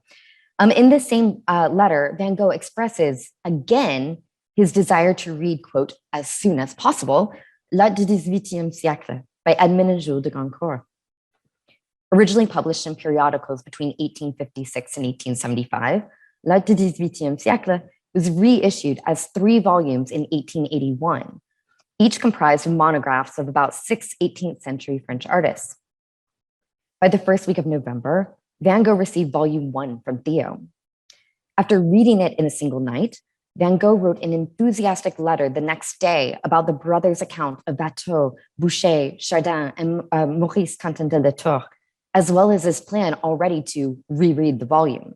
in this same letter, Van Gogh expresses again his desire to read, quote, as soon as possible, L'Art du XVIIIe siècle by Edmond and Jules de Goncourt. Originally published in periodicals between 1856 and 1875, L'Art du XVIIIe siècle was reissued as 3 volumes in 1881, each comprised of monographs of about 6 18th century French artists. By the first week of November, Van Gogh received volume 1 from Theo. After reading it in a single night, Van Gogh wrote an enthusiastic letter the next day about the brothers' account of Watteau, Boucher, Chardin, and Maurice Quentin de la Tour, as well as his plan already to reread the volume.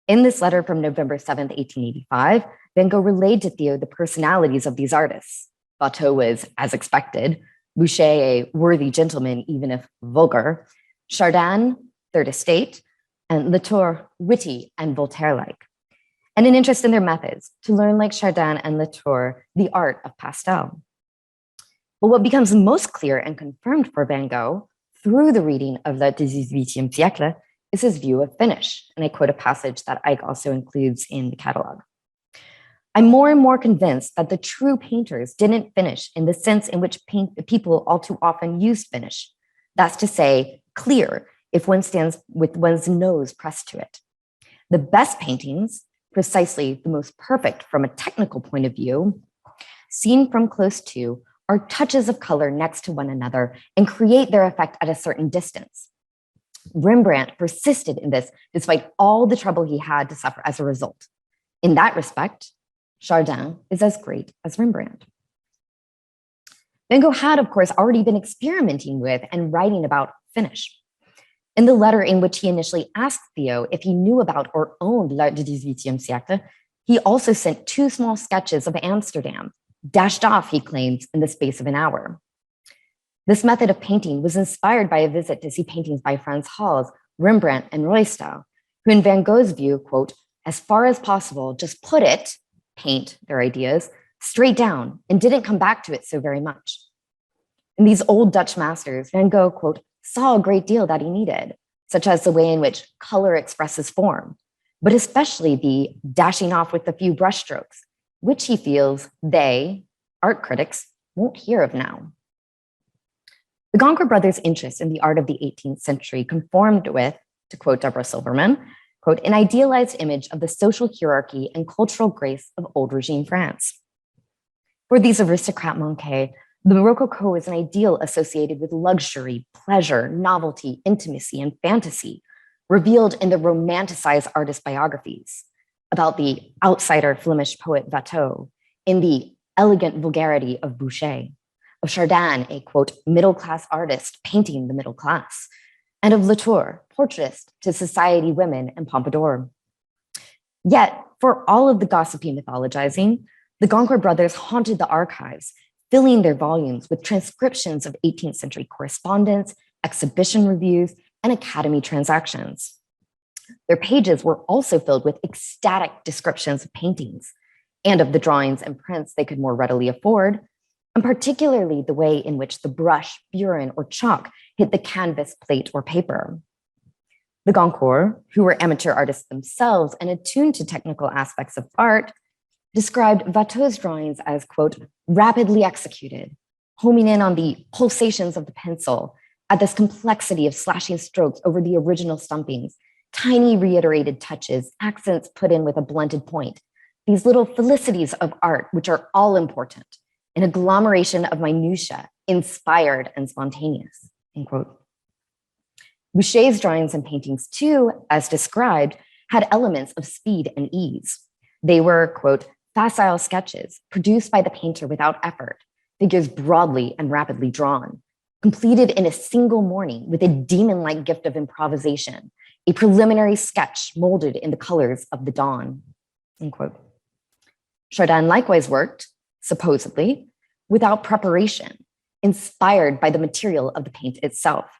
In this letter from November 7th, 1885, Van Gogh relayed to Theo the personalities of these artists. Watteau was, as expected, Boucher a worthy gentleman, even if vulgar, Chardin, third estate, and Latour witty and Voltaire-like, and an interest in their methods to learn like Chardin and Latour the art of pastel. But what becomes most clear and confirmed for Van Gogh through the reading of L'Art du XVIIIe siècle is his view of finish, and I quote a passage that Ike also includes in the catalog. I'm more and more convinced that the true painters didn't finish in the sense in which people all too often use finish. That's to say, clear, if one stands with one's nose pressed to it. The best paintings, precisely the most perfect from a technical point of view, seen from close to, are touches of color next to one another and create their effect at a certain distance. Rembrandt persisted in this despite all the trouble he had to suffer as a result. In that respect, Chardin is as great as Rembrandt. Van Gogh had, of course, already been experimenting with and writing about finish. In the letter in which he initially asked Theo if he knew about or owned l'art du XVIIIe siècle, he also sent 2 small sketches of Amsterdam, dashed off, he claims, in the space of an hour. This method of painting was inspired by a visit to see paintings by Frans Hals, Rembrandt, and Ruysdael, who in Van Gogh's view, quote, as far as possible, just put it, paint their ideas, straight down and didn't come back to it so very much. In these old Dutch masters, Van Gogh, quote, saw a great deal that he needed, such as the way in which color expresses form, but especially the dashing off with a few brushstrokes, which he feels they, art critics, won't hear of now. The Goncourt brothers' interest in the art of the 18th century conformed with, to quote Deborah Silverman, quote, an idealized image of the social hierarchy and cultural grace of old regime France. For these aristocrat manqués, the Rococo is an ideal associated with luxury, pleasure, novelty, intimacy, and fantasy, revealed in the romanticized artist biographies about the outsider Flemish poet Watteau, in the elegant vulgarity of Boucher, of Chardin, a, quote, middle-class artist painting the middle class, and of Latour, portraitist to society women and Pompadour. Yet, for all of the gossipy mythologizing, the Goncourt brothers haunted the archives, filling their volumes with transcriptions of 18th century correspondence, exhibition reviews, and academy transactions. Their pages were also filled with ecstatic descriptions of paintings and of the drawings and prints they could more readily afford, and particularly the way in which the brush, burin, or chalk hit the canvas, plate, or paper. The Goncourt, who were amateur artists themselves and attuned to technical aspects of art, described Watteau's drawings as, quote, rapidly executed, homing in on the pulsations of the pencil, at this complexity of slashing strokes over the original stumpings, tiny reiterated touches, accents put in with a blunted point, these little felicities of art, which are all important, an agglomeration of minutiae, inspired and spontaneous, end quote. Boucher's drawings and paintings too, as described, had elements of speed and ease. They were, quote, facile sketches produced by the painter without effort, figures broadly and rapidly drawn, completed in a single morning with a demon-like gift of improvisation, a preliminary sketch molded in the colors of the dawn, end quote. Chardin likewise worked, supposedly, without preparation, inspired by the material of the paint itself.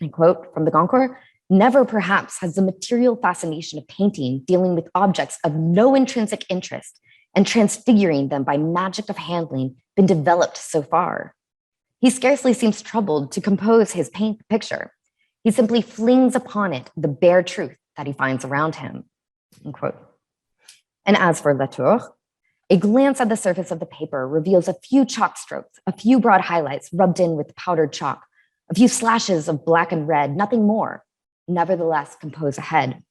And quote from the Goncourt, never perhaps has the material fascination of painting dealing with objects of no intrinsic interest and transfiguring them by magic of handling been developed so far. He scarcely seems troubled to compose his paint picture. He simply flings upon it the bare truth that he finds around him, end quote. And as for Latour, a glance at the surface of the paper reveals a few chalk strokes, a few broad highlights rubbed in with powdered chalk, a few slashes of black and red, nothing more, nevertheless compose a head,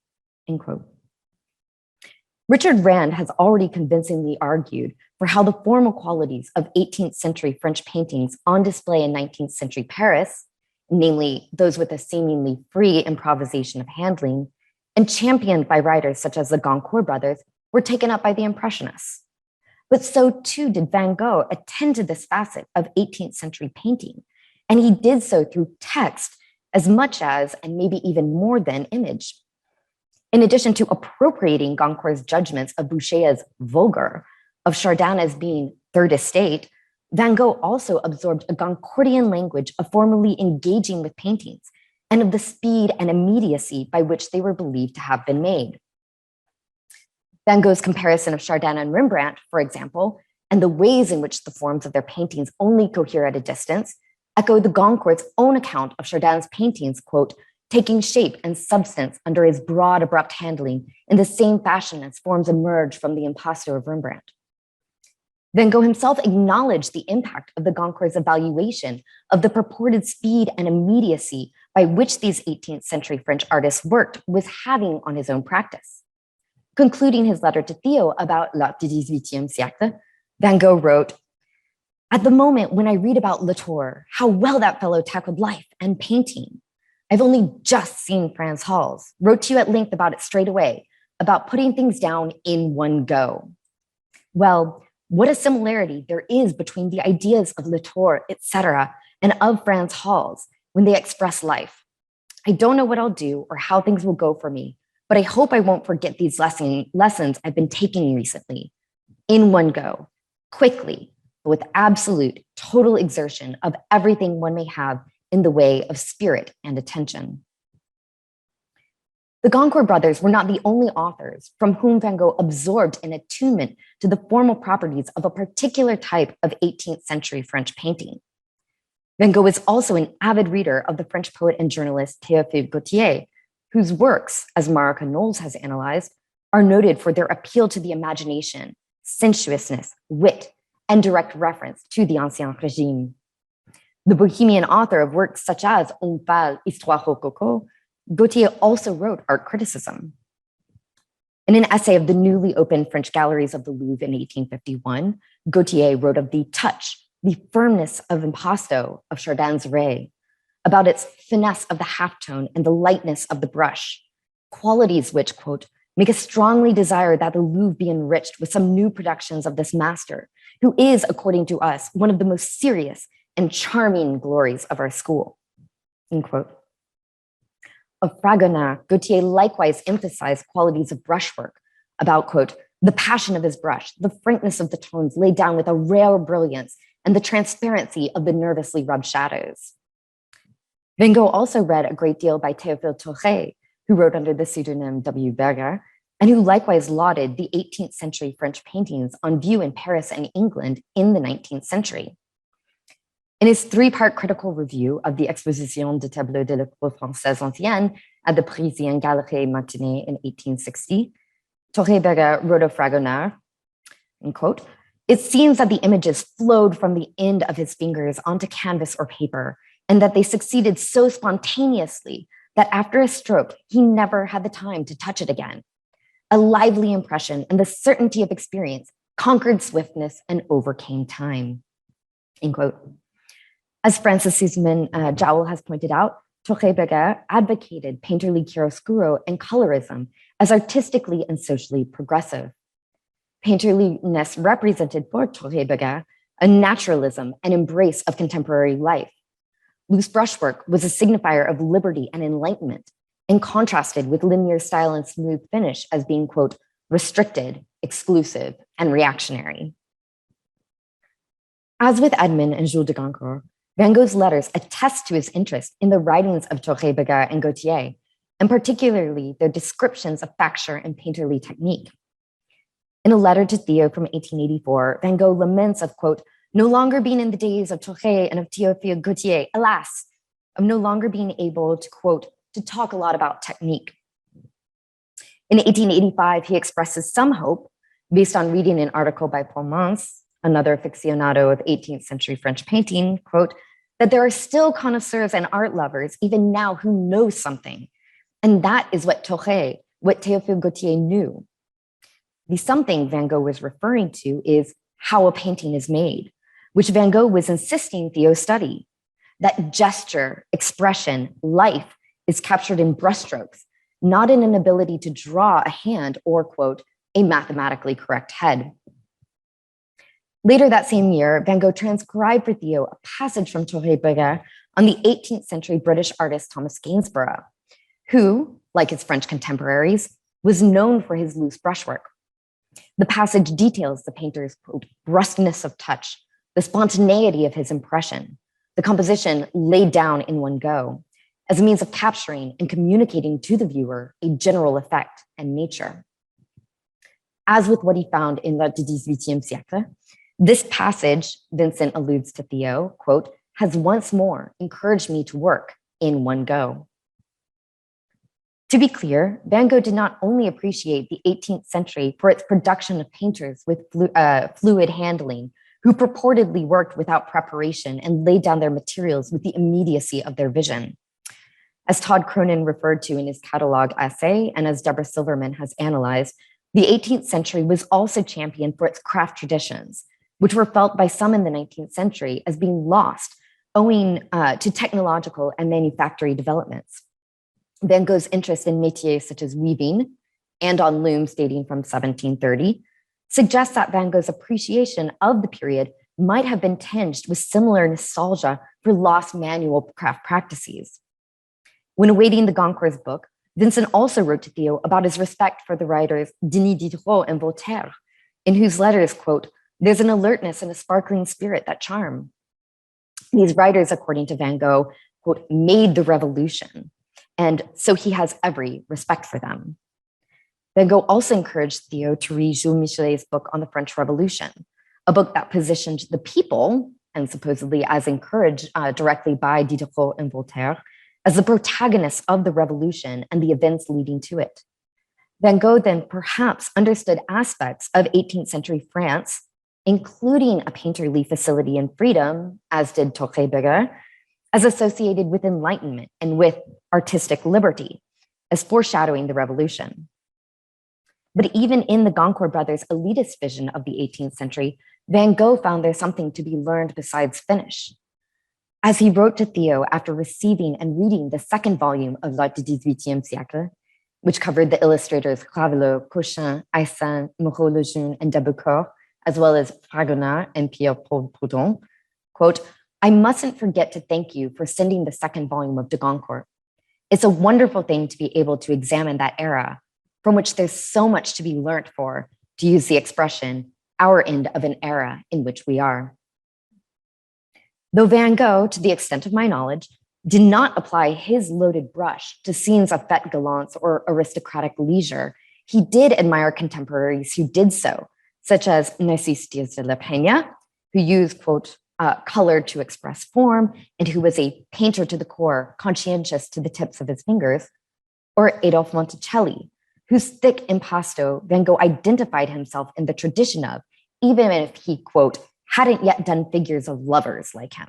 end quote. Richard Rand has already convincingly argued for how the formal qualities of 18th century French paintings on display in 19th century Paris, namely those with a seemingly free improvisation of handling, and championed by writers such as the Goncourt brothers, were taken up by the Impressionists. But so too did Van Gogh attend to this facet of 18th century painting, and he did so through text as much as, and maybe even more than, image. In addition to appropriating Goncourt's judgments of Boucher as vulgar, of Chardin as being third estate, Van Gogh also absorbed a Goncourtian language of formally engaging with paintings and of the speed and immediacy by which they were believed to have been made. Van Gogh's comparison of Chardin and Rembrandt, for example, and the ways in which the forms of their paintings only cohere at a distance, echo the Goncourt's own account of Chardin's paintings, quote, taking shape and substance under his broad, abrupt handling in the same fashion as forms emerge from the impasto of Rembrandt. Van Gogh himself acknowledged the impact of the Goncourt's evaluation of the purported speed and immediacy by which these 18th century French artists worked was having on his own practice. Concluding his letter to Theo about l'art du XVIIIe siècle, Van Gogh wrote, at the moment when I read about Latour, how well that fellow tackled life and painting, I've only just seen Frans Hals, wrote to you at length about it straight away, about putting things down in one go. well, what a similarity there is between the ideas of Latour, etc., and of Franz Hals when they express life. I don't know what I'll do or how things will go for me, but I hope I won't forget these lessons I've been taking recently. In one go, quickly, but with absolute, total exertion of everything one may have in the way of spirit and attention. The Goncourt brothers were not the only authors from whom Van Gogh absorbed an attunement to the formal properties of a particular type of 18th century French painting. Van Gogh was also an avid reader of the French poet and journalist Théophile Gautier, whose works, as Margaret Knowles has analyzed, are noted for their appeal to the imagination, sensuousness, wit, and direct reference to the Ancien Régime. The Bohemian author of works such as On parle, Histoire Rococo, Gautier also wrote art criticism. In an essay of the newly opened French galleries of the Louvre in 1851, Gautier wrote of the touch, the firmness of impasto of Chardin's ray, about its finesse of the halftone and the lightness of the brush, qualities which, quote, make us strongly desire that the Louvre be enriched with some new productions of this master, who is, according to us, one of the most serious and charming glories of our school, end quote. Of Fragonard, Gautier likewise emphasized qualities of brushwork about, quote, the passion of his brush, the frankness of the tones laid down with a rare brilliance, and the transparency of the nervously rubbed shadows. Van Gogh also read a great deal by Théophile Touré, who wrote under the pseudonym W. Berger, and who likewise lauded the 18th century French paintings on view in Paris and England in the 19th century. In his three-part critical review of the Exposition de tableaux de l'époque française ancienne at the Parisian Galerie Martinet in 1860, Touré-Berger wrote of Fragonard, and quote, it seems that the images flowed from the end of his fingers onto canvas or paper, and that they succeeded so spontaneously that after a stroke, he never had the time to touch it again. A lively impression and the certainty of experience conquered swiftness and overcame time, end quote. As Francis Sussman Jowl has pointed out, Touré-Berger advocated painterly chiaroscuro and colorism as artistically and socially progressive. Painterliness represented for Touré-Berger a naturalism and embrace of contemporary life. Loose brushwork was a signifier of liberty and enlightenment, and contrasted with linear style and smooth finish as being, quote, restricted, exclusive, and reactionary. As with Edmond and Jules de Goncourt, Van Gogh's letters attest to his interest in the writings of Touré-Berger and Gautier, and particularly their descriptions of facture and painterly technique. In a letter to Theo from 1884, Van Gogh laments of, quote, no longer being in the days of Touré and of Théophile Gautier, alas, of no longer being able to, quote, to talk a lot about technique. In 1885, he expresses some hope, based on reading an article by Paul Mans, another aficionado of 18th century French painting, quote, that there are still connoisseurs and art lovers even now who know something. And that is what Théophile Gautier knew. The something Van Gogh was referring to is how a painting is made, which Van Gogh was insisting Theo study. That gesture, expression, life is captured in brushstrokes, not in an ability to draw a hand or, quote, a mathematically correct head. Later that same year, Van Gogh transcribed for Theo a passage from Touré-Berger on the 18th century British artist Thomas Gainsborough, who, like his French contemporaries, was known for his loose brushwork. The passage details the painter's, quote, brusqueness of touch, the spontaneity of his impression, the composition laid down in one go, as a means of capturing and communicating to the viewer a general effect and nature. As with what he found in Le XVIIIe siècle, this passage, Vincent alludes to Theo, quote, has once more encouraged me to work in one go. To be clear, Van Gogh did not only appreciate the 18th century for its production of painters with fluid handling, who purportedly worked without preparation and laid down their materials with the immediacy of their vision. As Todd Cronin referred to in his catalog essay, and as Deborah Silverman has analyzed, the 18th century was also championed for its craft traditions, which were felt by some in the 19th century as being lost owing to technological and manufactory developments. Van Gogh's interest in métiers such as weaving and on looms dating from 1730 suggests that Van Gogh's appreciation of the period might have been tinged with similar nostalgia for lost manual craft practices. When awaiting the Goncourt's book, Vincent also wrote to Theo about his respect for the writers Denis Diderot and Voltaire, in whose letters, quote, "There's an alertness and a sparkling spirit that charm." These writers, according to Van Gogh, quote, "made the revolution," and so he has every respect for them. Van Gogh also encouraged Theo to read Jules Michelet's book on the French Revolution, a book that positioned the people, and supposedly as encouraged directly by Diderot and Voltaire, as the protagonists of the revolution and the events leading to it. Van Gogh then perhaps understood aspects of 18th century France, including a painterly facility and freedom, as did Torre-Béguer, as associated with enlightenment and with artistic liberty, as foreshadowing the revolution. But even in the Goncourt brothers' elitist vision of the 18th century, Van Gogh found there something to be learned besides finish. As he wrote to Theo after receiving and reading the second volume of L'Art du XVIIIe siècle, which covered the illustrators Clavelot, Cochin, Ayssin, Moreau-Lejeune, and Dabecourt, as well as Fragonard and Pierre-Paul Proudhon, quote, "I mustn't forget to thank you for sending the second volume of de Goncourt. It's a wonderful thing to be able to examine that era, from which there's so much to be learnt for, to use the expression, our end of an era in which we are." Though Van Gogh, to the extent of my knowledge, did not apply his loaded brush to scenes of fête galants or aristocratic leisure, he did admire contemporaries who did so, such as Narcisse Diaz de la Peña, who used, quote, color to express form, and who was a painter to the core, conscientious to the tips of his fingers, or Adolphe Monticelli, whose thick impasto Van Gogh identified himself in the tradition of, even if he, quote, hadn't yet done figures of lovers like him,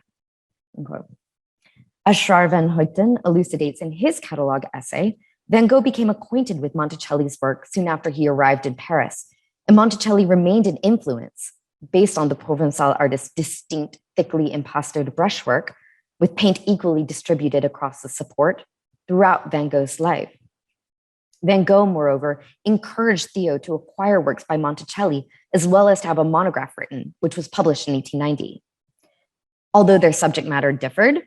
unquote. As Schrar van Houten elucidates in his catalog essay, Van Gogh became acquainted with Monticelli's work soon after he arrived in Paris, and Monticelli remained an influence based on the Provençal artist's distinct, thickly impastoed brushwork, with paint equally distributed across the support throughout Van Gogh's life. Van Gogh, moreover, encouraged Theo to acquire works by Monticelli, as well as to have a monograph written, which was published in 1890. Although their subject matter differed,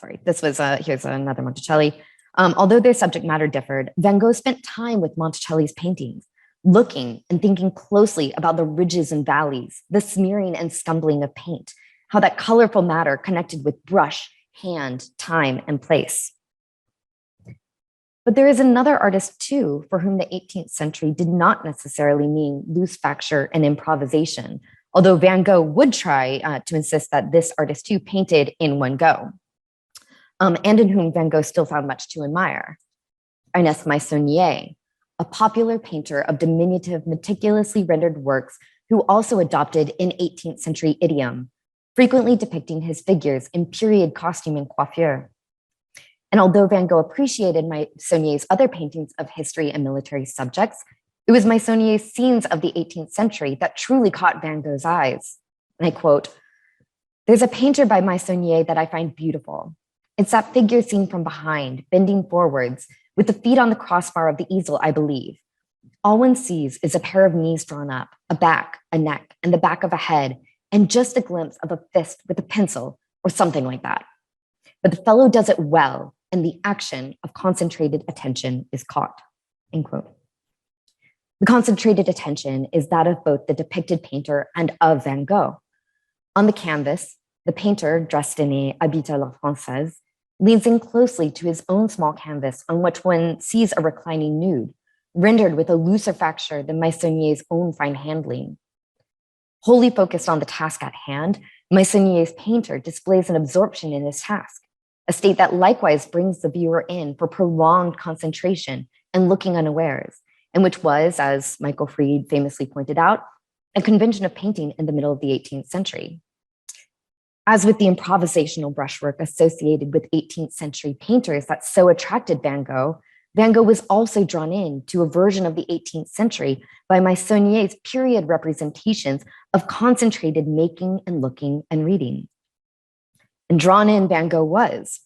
here's another Monticelli. Although their subject matter differed, Van Gogh spent time with Monticelli's paintings, looking and thinking closely about the ridges and valleys, the smearing and scumbling of paint, how that colorful matter connected with brush, hand, time, and place. But there is another artist too, for whom the 18th century did not necessarily mean loose facture and improvisation, although Van Gogh would try to insist that this artist too painted in one go, and in whom Van Gogh still found much to admire. Ernest Meissonier, a popular painter of diminutive, meticulously rendered works who also adopted an 18th century idiom, frequently depicting his figures in period costume and coiffure. And although Van Gogh appreciated Meissonier's other paintings of history and military subjects, it was Meissonier's scenes of the 18th century that truly caught Van Gogh's eyes. And I quote, "There's a painter by Meissonier that I find beautiful. It's that figure seen from behind, bending forwards, with the feet on the crossbar of the easel, I believe. All one sees is a pair of knees drawn up, a back, a neck, and the back of a head, and just a glimpse of a fist with a pencil, or something like that. But the fellow does it well, and the action of concentrated attention is caught," end quote. The concentrated attention is that of both the depicted painter and of Van Gogh. On the canvas, the painter, dressed in a habit à la française, leans in closely to his own small canvas on which one sees a reclining nude, rendered with a looser facture than Meissonier's own fine handling. Wholly focused on the task at hand, Meissonier's painter displays an absorption in his task, a state that likewise brings the viewer in for prolonged concentration and looking unawares, and which was, as Michael Fried famously pointed out, a convention of painting in the middle of the 18th century. As with the improvisational brushwork associated with 18th century painters that so attracted Van Gogh, Van Gogh was also drawn in to a version of the 18th century by Meissonier's period representations of concentrated making and looking and reading. And drawn in Van Gogh was,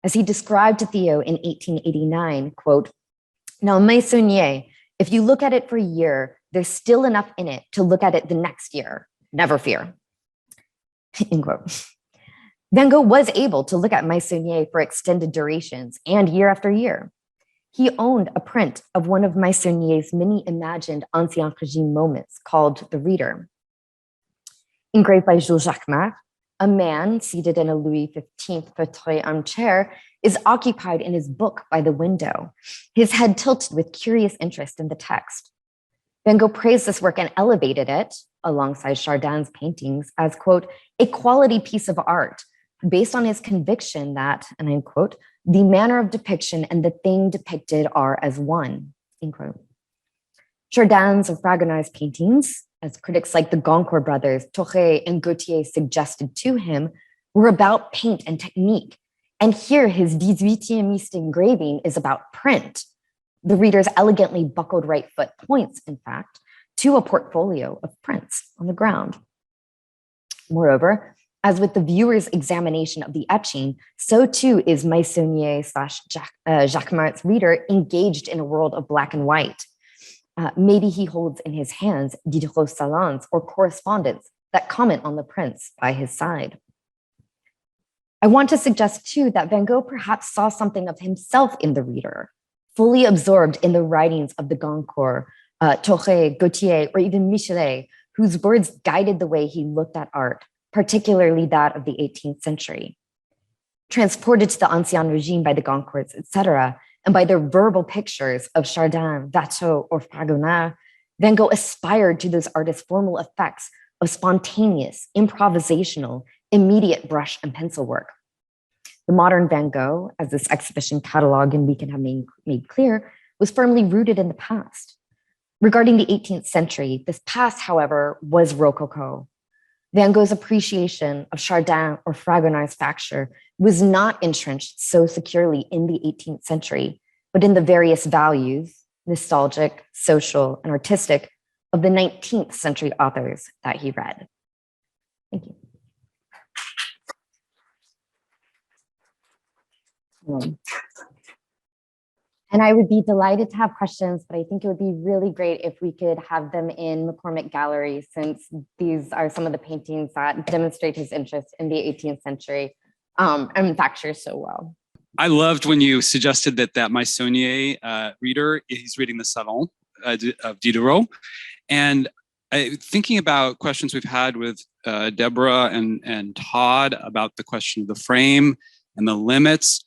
as he described to Theo in 1889, quote, "Now, Meissonier, if you look at it for a year, There's still enough in it to look at it the next year. Never fear. End quote. Van Gogh was able to look at Meissonier for extended durations and year after year. He owned a print of one of Meissonier's many imagined Ancien Régime moments called The Reader. Engraved by Jules Jacquemart, a man seated in a Louis XV fauteuil armchair is occupied in his book by the window, his head tilted with curious interest in the text. Van Gogh praised this work and elevated it, alongside Chardin's paintings, as, quote, a quality piece of art, based on his conviction that, and I quote, the manner of depiction and the thing depicted are as one, end quote. Chardin's or Fragonard's paintings, as critics like the Goncourt brothers, Torre and Gautier suggested to him, were about paint and technique. And here his 18e engraving is about print. The Reader's elegantly buckled right foot points, in fact, to a portfolio of prints on the ground. Moreover, as with the viewer's examination of the etching, so too is Meissonier/Jacquemart's reader engaged in a world of black and white. Maybe he holds in his hands Diderot's salons or correspondence that comment on the prints by his side. I want to suggest too that Van Gogh perhaps saw something of himself in the reader, fully absorbed in the writings of the Goncourt, Torre, Gautier, or even Michel, whose words guided the way he looked at art, particularly that of the 18th century. Transported to the Ancien Régime by the Goncourts, etc., and by their verbal pictures of Chardin, Watteau, or Fragonard, Van Gogh aspired to those artists' formal effects of spontaneous, improvisational, immediate brush and pencil work. The modern Van Gogh, as this exhibition catalog and we can have made clear, was firmly rooted in the past. Regarding the 18th century, this past, however, was Rococo. Van Gogh's appreciation of Chardin or Fragonard's facture was not entrenched so securely in the 18th century, but in the various values, nostalgic, social, and artistic, of the 19th century authors that he read. Thank you. And I would be delighted to have questions, but I think it would be really great if we could have them in McCormick Gallery, since these are some of the paintings that demonstrate his interest in the 18th century and facture so well. I loved when you suggested that Meissonier reader, he's reading the Salon of Diderot. And thinking about questions we've had with Deborah and Todd about the question of the frame and the limits,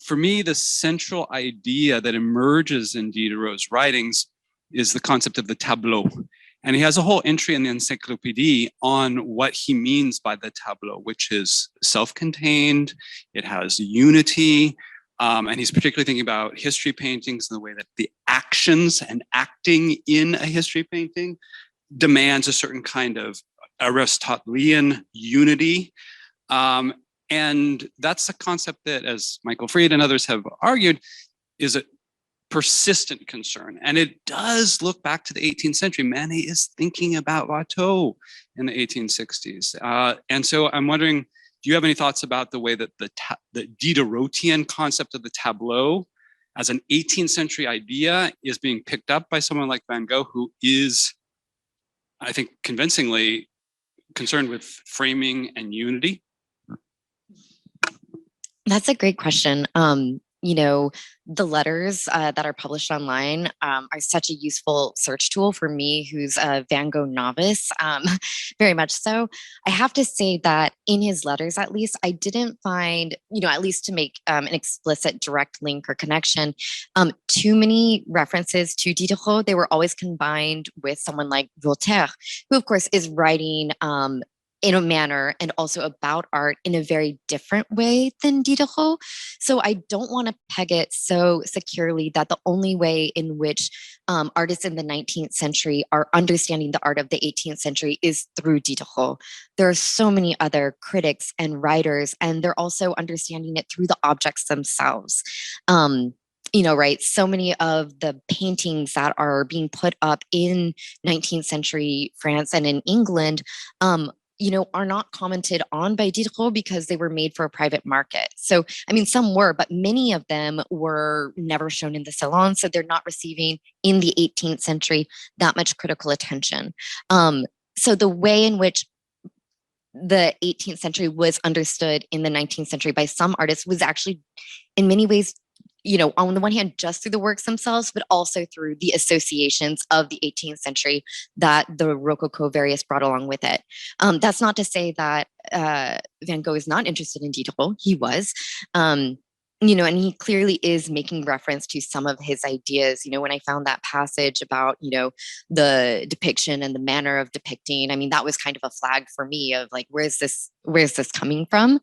for me, the central idea that emerges in Diderot's writings is the concept of the tableau. And he has a whole entry in the Encyclopédie on what he means by the tableau, which is self-contained, it has unity, and he's particularly thinking about history paintings and the way that the actions and acting in a history painting demands a certain kind of Aristotelian unity. And that's a concept that, as Michael Fried and others have argued, is a persistent concern. And it does look back to the 18th century. Manet is thinking about Watteau in the 1860s. And so I'm wondering, do you have any thoughts about the way that the Diderotian concept of the tableau as an 18th century idea is being picked up by someone like Van Gogh, who is, I think, convincingly concerned with framing and unity? That's a great question. You know, the letters that are published online are such a useful search tool for me, who's a Van Gogh novice, very much so. I have to say that in his letters, at least, I didn't find, you know, at least to make an explicit direct link or connection, too many references to Diderot. They were always combined with someone like Voltaire, who, of course, is writing in a manner and also about art in a very different way than Diderot. So I don't want to peg it so securely that the only way in which artists in the 19th century are understanding the art of the 18th century is through Diderot. There are so many other critics and writers, and they're also understanding it through the objects themselves. You know, right, so many of the paintings that are being put up in 19th century France and in England are not commented on by Diderot because they were made for a private market. So, I mean, some were, but many of them were never shown in the salon. So they're not receiving in the 18th century that much critical attention. So the way in which the 18th century was understood in the 19th century by some artists was actually in many ways, on the one hand, just through the works themselves, but also through the associations of the 18th century that the Rococo various brought along with it. That's not to say that Van Gogh is not interested in Diderot. He was, and he clearly is making reference to some of his ideas. When I found that passage about, the depiction and the manner of depicting, I mean, that was kind of a flag for me of like, where's this coming from?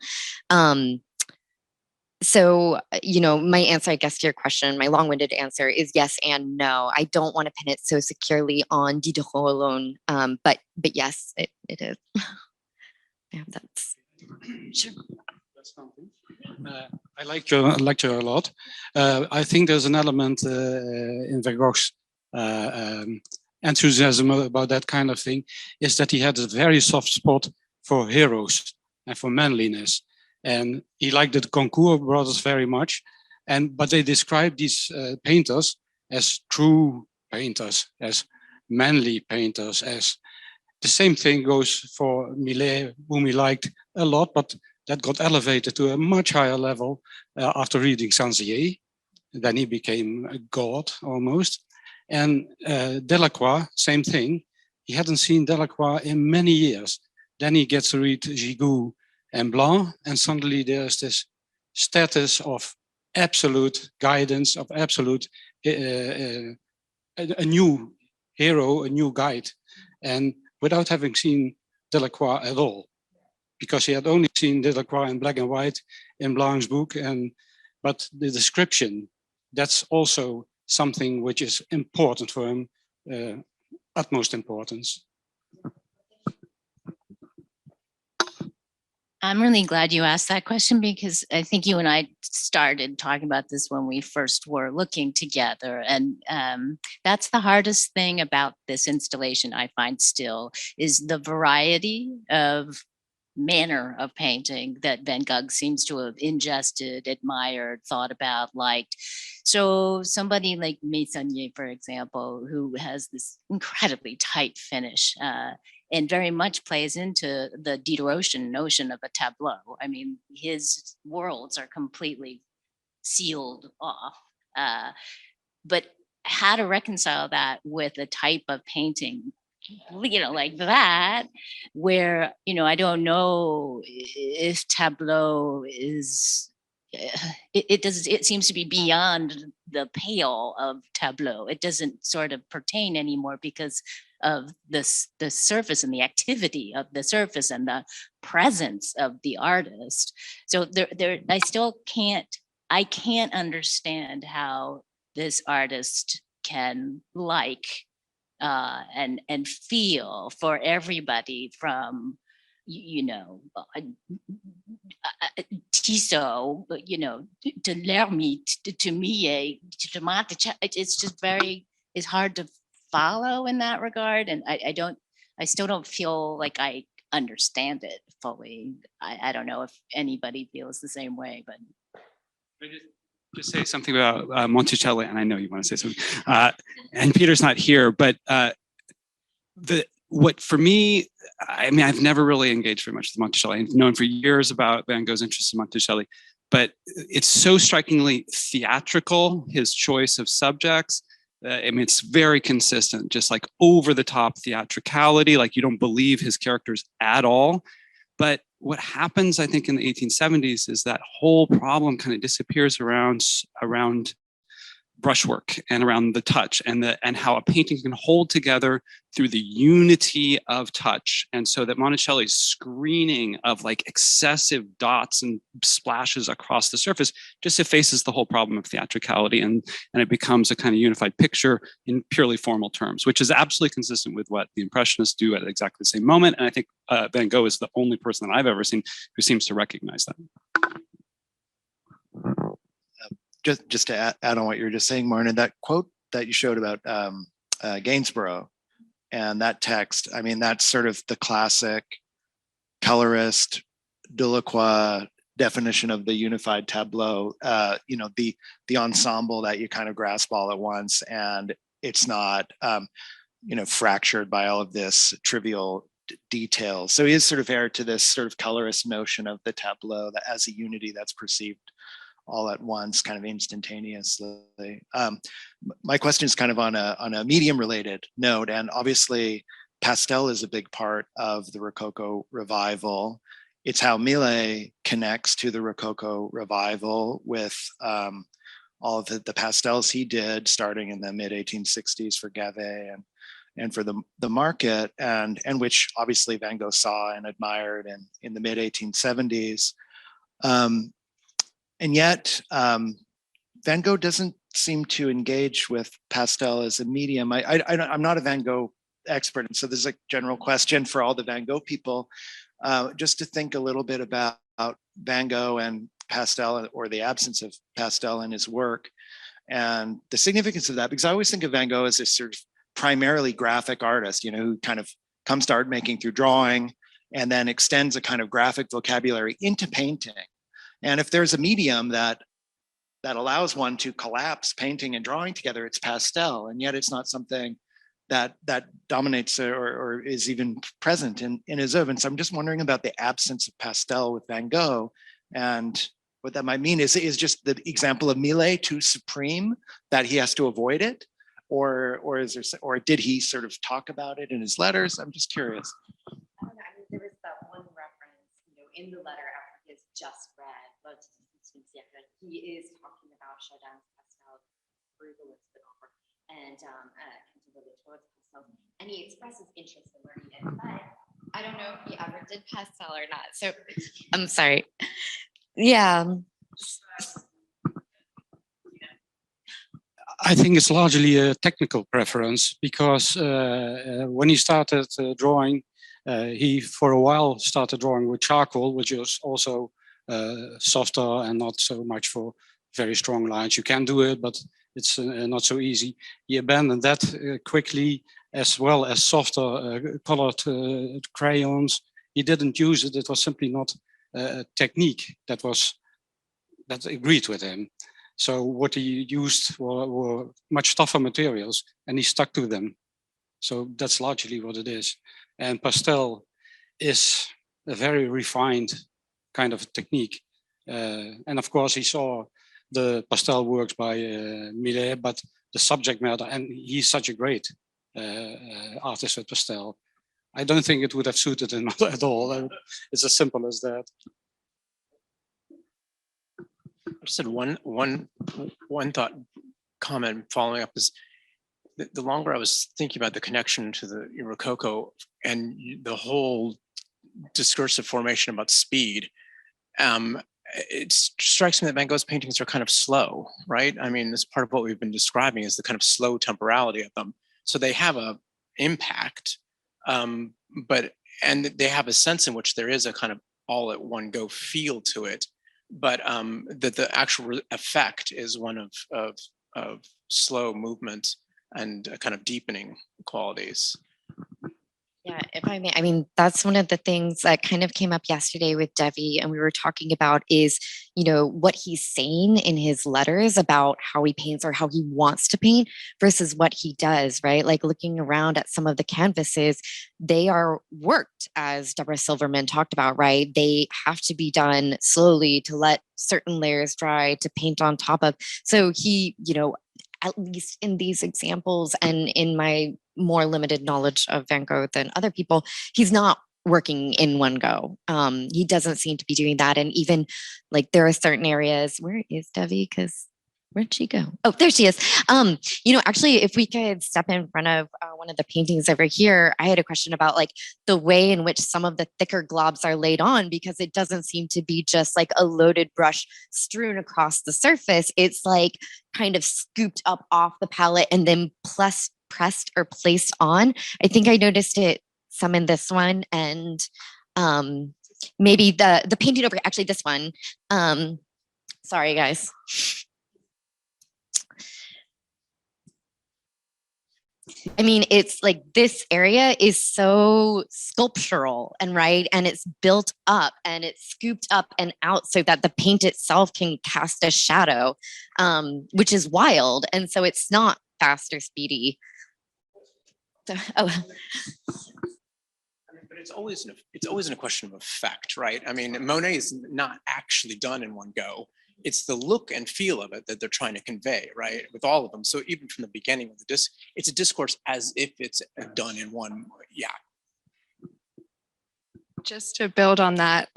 So, my answer, I guess, to your question, my long-winded answer is yes and no. I don't want to pin it so securely on Diderot alone, but yes, it is. Yeah, that's sure. I like your lecture a lot. I think there's an element in Van Gogh's enthusiasm about that kind of thing, is that he had a very soft spot for heroes and for manliness. And he liked the Goncourt brothers very much. But they described these painters as true painters, as manly painters, as the same thing goes for Millet, whom he liked a lot, but that got elevated to a much higher level after reading Saint-Cyr. Then he became a god almost. And Delacroix, same thing. He hadn't seen Delacroix in many years. Then he gets to read Gigoux and Browne, and suddenly there's this status of absolute guidance, of absolute, a new hero, a new guide. And without having seen Delacroix at all, because he had only seen Delacroix in black and white in Browne's book. But the description, that's also something which is important for him, utmost importance. I'm really glad you asked that question, because I think you and I started talking about this when we first were looking together. And that's the hardest thing about this installation, I find still, is the variety of manner of painting that Van Gogh seems to have ingested, admired, thought about, liked. So somebody like Meissonier, for example, who has this incredibly tight finish, and very much plays into the Diderotian notion of a tableau. I mean, his worlds are completely sealed off. But how to reconcile that with a type of painting, like that, where, I don't know if tableau is, it seems to be beyond the pale of tableau. It doesn't sort of pertain anymore because of the surface and the activity of the surface and the presence of the artist. So I can't understand how this artist can like and feel for everybody from, Tissot, to L'Hermite, to Millet, to Monticelli. It's just it's hard to follow in that regard. And I still don't feel like I understand it fully. I don't know if anybody feels the same way, but. Just say something about Monticelli, and I know you want to say something. And Peter's not here, but what for me, I mean, I've never really engaged very much with Monticelli. I've known for years about Van Gogh's interest in Monticelli, but it's so strikingly theatrical, his choice of subjects. I mean, it's very consistent, just like over the top theatricality, like you don't believe his characters at all. But what happens, I think, in the 1870s is that whole problem kind of disappears around brushwork and around the touch, and how a painting can hold together through the unity of touch. And so that Monticelli's screening of like excessive dots and splashes across the surface just effaces the whole problem of theatricality, and it becomes a kind of unified picture in purely formal terms, which is absolutely consistent with what the Impressionists do at exactly the same moment. And I think Van Gogh is the only person that I've ever seen who seems to recognize that. Just to add on what you were just saying, Martin, that quote that you showed about Gainsborough and that text, I mean, that's sort of the classic colorist, Delacroix definition of the unified tableau, the ensemble that you kind of grasp all at once, and it's not, fractured by all of this trivial detail. So he is sort of heir to this sort of colorist notion of the tableau that as a unity that's perceived all at once, kind of instantaneously. My question is kind of on a medium related note, and obviously pastel is a big part of the Rococo revival. It's how Millet connects to the Rococo revival with all of the pastels he did starting in the mid 1860s for Gave and for the market, and which obviously Van Gogh saw and admired in the mid 1870s. And yet, Van Gogh doesn't seem to engage with pastel as a medium. I'm not a Van Gogh expert, and so there's a general question for all the Van Gogh people, just to think a little bit about Van Gogh and pastel, or the absence of pastel in his work, and the significance of that, because I always think of Van Gogh as a sort of primarily graphic artist, who kind of comes to art making through drawing and then extends a kind of graphic vocabulary into painting. And if there's a medium that allows one to collapse painting and drawing together, it's pastel, and yet it's not something that dominates or is even present in his oeuvre. And so I'm just wondering about the absence of pastel with Van Gogh, and what that might mean. Is just the example of Millet too supreme that he has to avoid it, or did he sort of talk about it in his letters? I'm just curious. There was that one reference, in the letter after his just read, but he is talking about Chardin's pastel, and he expresses interest in learning it, but I don't know if he ever did pastel or not. So I'm sorry. Yeah. I think it's largely a technical preference, because when he started drawing, he for a while started drawing with charcoal, which is also softer and not so much for very strong lines. You can do it, but it's not so easy. He abandoned that quickly, as well as softer colored crayons. He didn't use it. It was simply not a technique that agreed with him. So what he used were much tougher materials, and he stuck to them. So that's largely what it is. And pastel is a very refined kind of technique. And of course, he saw the pastel works by Millet, but the subject matter, and he's such a great artist with pastel. I don't think it would have suited him at all. It's as simple as that. I just had one thought comment following up is the longer I was thinking about the connection to the Rococo and the whole discursive formation about speed, it strikes me that Van Gogh's paintings are kind of slow, right? I mean, this part of what we've been describing is the kind of slow temporality of them. So they have an impact, and they have a sense in which there is a kind of all at one go feel to it, but that the actual effect is one of slow movement and kind of deepening qualities. Yeah, if I may, I mean, that's one of the things that kind of came up yesterday with Devi, and we were talking about is, what he's saying in his letters about how he paints or how he wants to paint versus what he does, right? Like looking around at some of the canvases, they are worked, as Deborah Silverman talked about, right? They have to be done slowly to let certain layers dry to paint on top of. So he, at least in these examples and in my more limited knowledge of Van Gogh than other people, he's not working in one go. He doesn't seem to be doing that. And even like there are certain areas, where is Devi? Because where'd she go? Oh, there she is. Actually, if we could step in front of one of the paintings over here, I had a question about like the way in which some of the thicker globs are laid on, because it doesn't seem to be just like a loaded brush strewn across the surface. It's like kind of scooped up off the palette and then pressed or placed on. I think I noticed it some in this one, and maybe the painting over, actually this one. Sorry, guys. I mean, it's like this area is so sculptural and right, and it's built up and it's scooped up and out so that the paint itself can cast a shadow, which is wild. And so it's not fast or speedy. So, oh. But it's always a question of effect, right? I mean, Monet is not actually done in one go. It's the look and feel of it that they're trying to convey, right? With all of them. So even from the beginning of the disc, it's a discourse as if it's done in one, yeah. Just to build on that,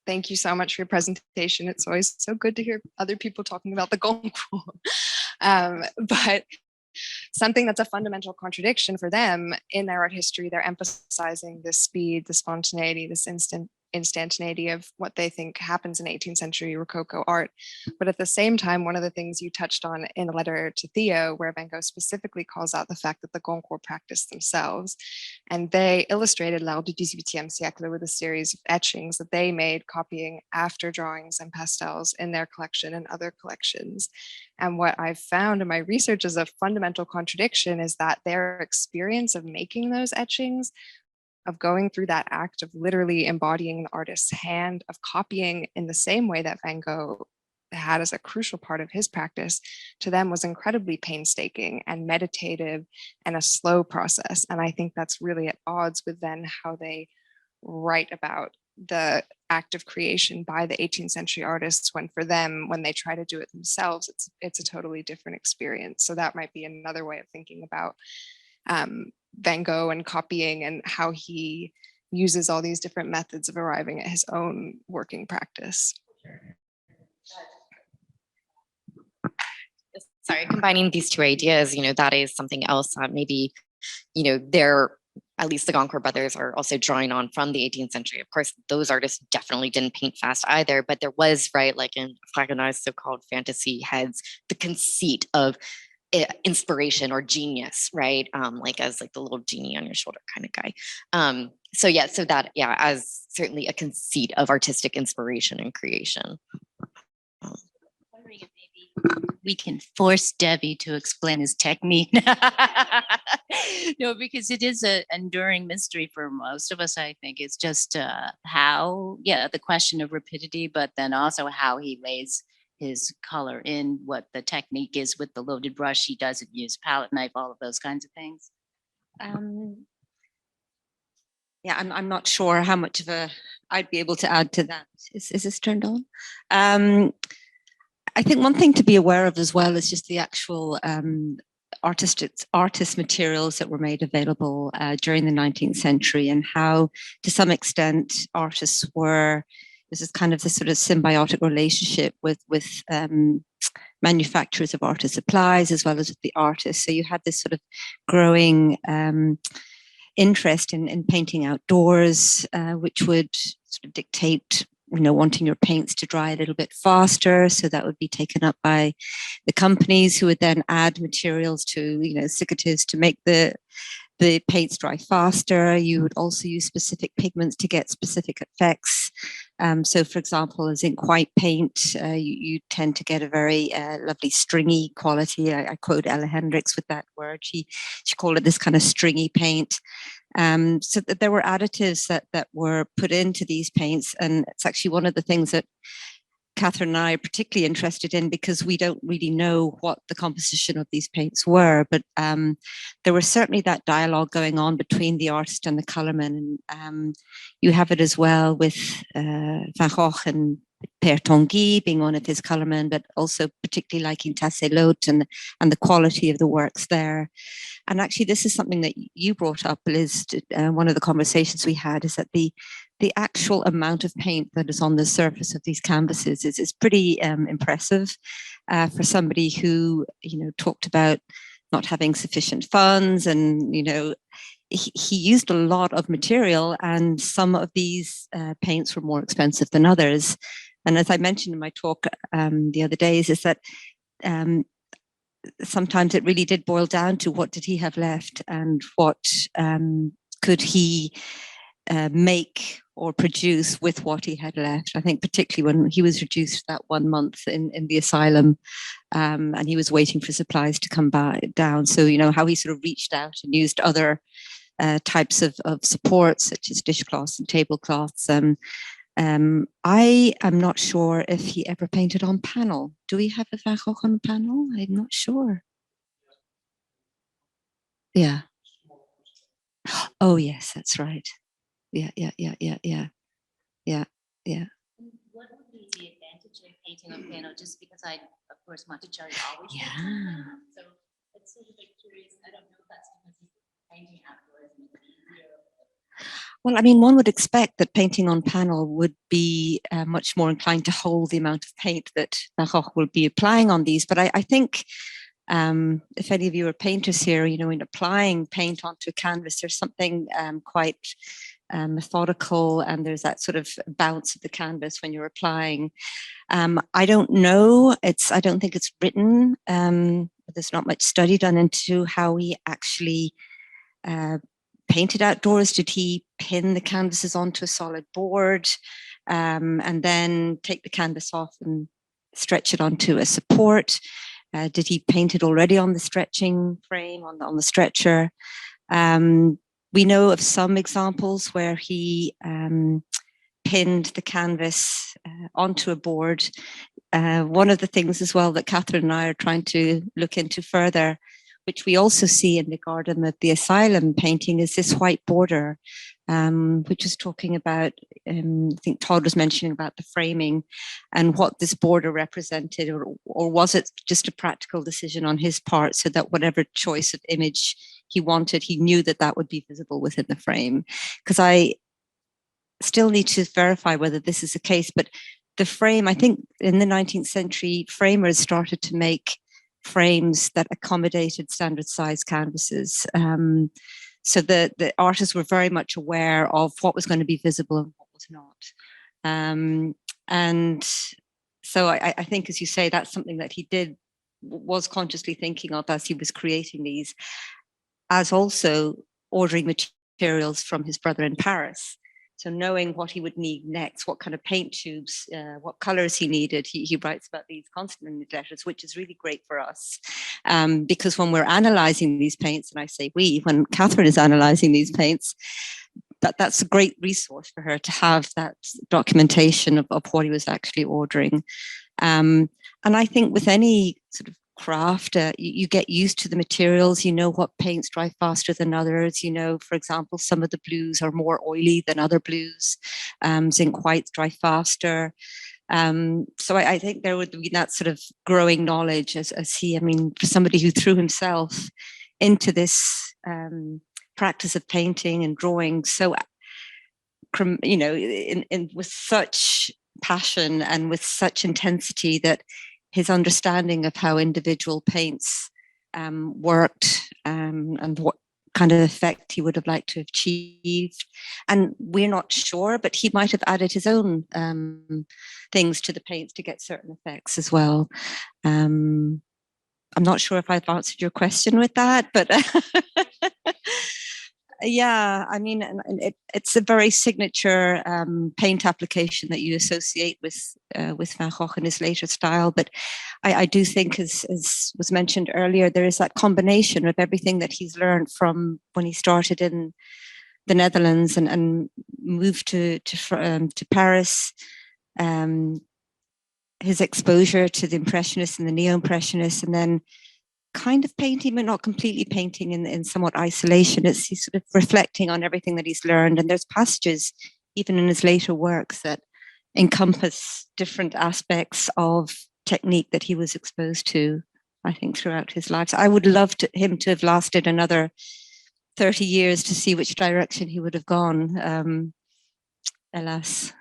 thank you so much for your presentation. It's always so good to hear other people talking about the Goncourt. But something that's a fundamental contradiction for them in their art history, they're emphasizing the speed, the spontaneity, this instantaneity of what they think happens in 18th century Rococo art. But at the same time, one of the things you touched on in a letter to Theo, where Van Gogh specifically calls out the fact that the Goncourt practiced themselves, and they illustrated l'art du XVIIIe siècle with a series of etchings that they made, copying after drawings and pastels in their collection and other collections. And what I've found in my research as a fundamental contradiction is that their experience of making those etchings, of going through that act of literally embodying the artist's hand, of copying in the same way that Van Gogh had as a crucial part of his practice, to them was incredibly painstaking and meditative and a slow process. And I think that's really at odds with then how they write about the act of creation by the 18th century artists, when for them, when they try to do it themselves, it's a totally different experience. So that might be another way of thinking about Van Gogh and copying, and how he uses all these different methods of arriving at his own working practice. Sorry, combining these two ideas, that is something else maybe, they're, at least the Goncourt brothers are also drawing on from the 18th century. Of course, those artists definitely didn't paint fast either, but there was, right, like in Fragonard's so-called fantasy heads, the conceit of inspiration or genius, right? Like as like the little genie on your shoulder kind of guy. So that, as certainly a conceit of artistic inspiration and creation. Wondering if maybe we can force Debbie to explain his technique. No, because it is an enduring mystery for most of us, I think. It's just how, the question of rapidity, but then also how he lays his color in, what the technique is with the loaded brush. He doesn't use palette knife, all of those kinds of things. I'm not sure how much of I'd be able to add to that. Is this turned on? I think one thing to be aware of as well is just the actual artist materials that were made available during the 19th century, and how to some extent artists were, this is kind of this sort of symbiotic relationship with manufacturers of artist supplies as well as with the artists. So you had this sort of growing interest in painting outdoors, which would sort of dictate, wanting your paints to dry a little bit faster. So that would be taken up by the companies, who would then add materials to, secatives to make the paints dry faster. You would also use specific pigments to get specific effects. So for example, as ink white paint, you tend to get a very lovely stringy quality. I quote Ella Hendricks with that word. She called it this kind of stringy paint. So that there were additives that were put into these paints. And it's actually one of the things that Catherine and I are particularly interested in, because we don't really know what the composition of these paints were, but there was certainly that dialogue going on between the artist and the colorman. And you have it as well with Van Gogh and Père Tanguy being one of his colormen, but also particularly liking Tasselot and the quality of the works there. And actually, this is something that you brought up, Liz, one of the conversations we had, is that the actual amount of paint that is on the surface of these canvases is pretty impressive for somebody who, talked about not having sufficient funds, and, he used a lot of material, and some of these paints were more expensive than others. And as I mentioned in my talk the other days, is that sometimes it really did boil down to what did he have left, and what could he make or produce with what he had left. I think particularly when he was reduced that 1 month in the asylum, and he was waiting for supplies to come back down. So, you know, how he sort of reached out and used other types of supports, such as dishcloths and tablecloths. I am not sure if he ever painted on panel. Do we have a Van Gogh on panel? I'm not sure. Yeah. Oh, yes, that's right. Yeah. What would be the advantage of painting on panel? Just because of course, Monticelli always. Yeah. So it's sort of like curious. I don't know if that's because he's painting outdoors and it's easier. Well, I mean, one would expect that painting on panel would be much more inclined to hold the amount of paint that Van Gogh will be applying on these. But I think if any of you are painters here, you know, in applying paint onto a canvas, there's something quite methodical, and there's that sort of bounce of the canvas when you're applying. I don't know. I don't think it's written. There's not much study done into how he actually painted outdoors. Did he pin the canvases onto a solid board and then take the canvas off and stretch it onto a support? Did he paint it already on the stretching frame, on the stretcher? We know of some examples where he pinned the canvas onto a board. One of the things as well that Catherine and I are trying to look into further, which we also see in the garden of the asylum painting, is this white border, which is talking about, I think Todd was mentioning about the framing and what this border represented, or was it just a practical decision on his part so that whatever choice of image he wanted, he knew that that would be visible within the frame? Because I still need to verify whether this is the case, but the frame, I think in the 19th century, framers started to make frames that accommodated standard size canvases. So the artists were very much aware of what was going to be visible and what was not. And so I think, as you say, that's something that he was consciously thinking of as he was creating these, as also ordering materials from his brother in Paris. So knowing what he would need next, what kind of paint tubes, what colors he needed, he writes about these constantly in his letters, which is really great for us. Because when we're analyzing these paints, and I say when Catherine is analyzing these paints, that's a great resource for her to have that documentation of what he was actually ordering. And I think with any sort of craft, you get used to the materials. You know what paints dry faster than others. You know, for example, some of the blues are more oily than other blues. Zinc whites dry faster. So I think there would be that sort of growing knowledge as he, I mean, for somebody who threw himself into this practice of painting and drawing, so, you know, with such passion and with such intensity, that his understanding of how individual paints worked and what kind of effect he would have liked to have achieved. And we're not sure, but he might have added his own things to the paints to get certain effects as well. I'm not sure if I've answered your question with that, but yeah, I mean, it's a very signature paint application that you associate with Van Gogh and his later style. But I do think, as was mentioned earlier, there is that combination of everything that he's learned from when he started in the Netherlands and moved to Paris. His exposure to the Impressionists and the Neo-Impressionists, and then kind of painting, but not completely painting in somewhat isolation. He's sort of reflecting on everything that he's learned. And there's passages, even in his later works, that encompass different aspects of technique that he was exposed to, I think, throughout his life. So I would love him to have lasted another 30 years to see which direction he would have gone. Alas.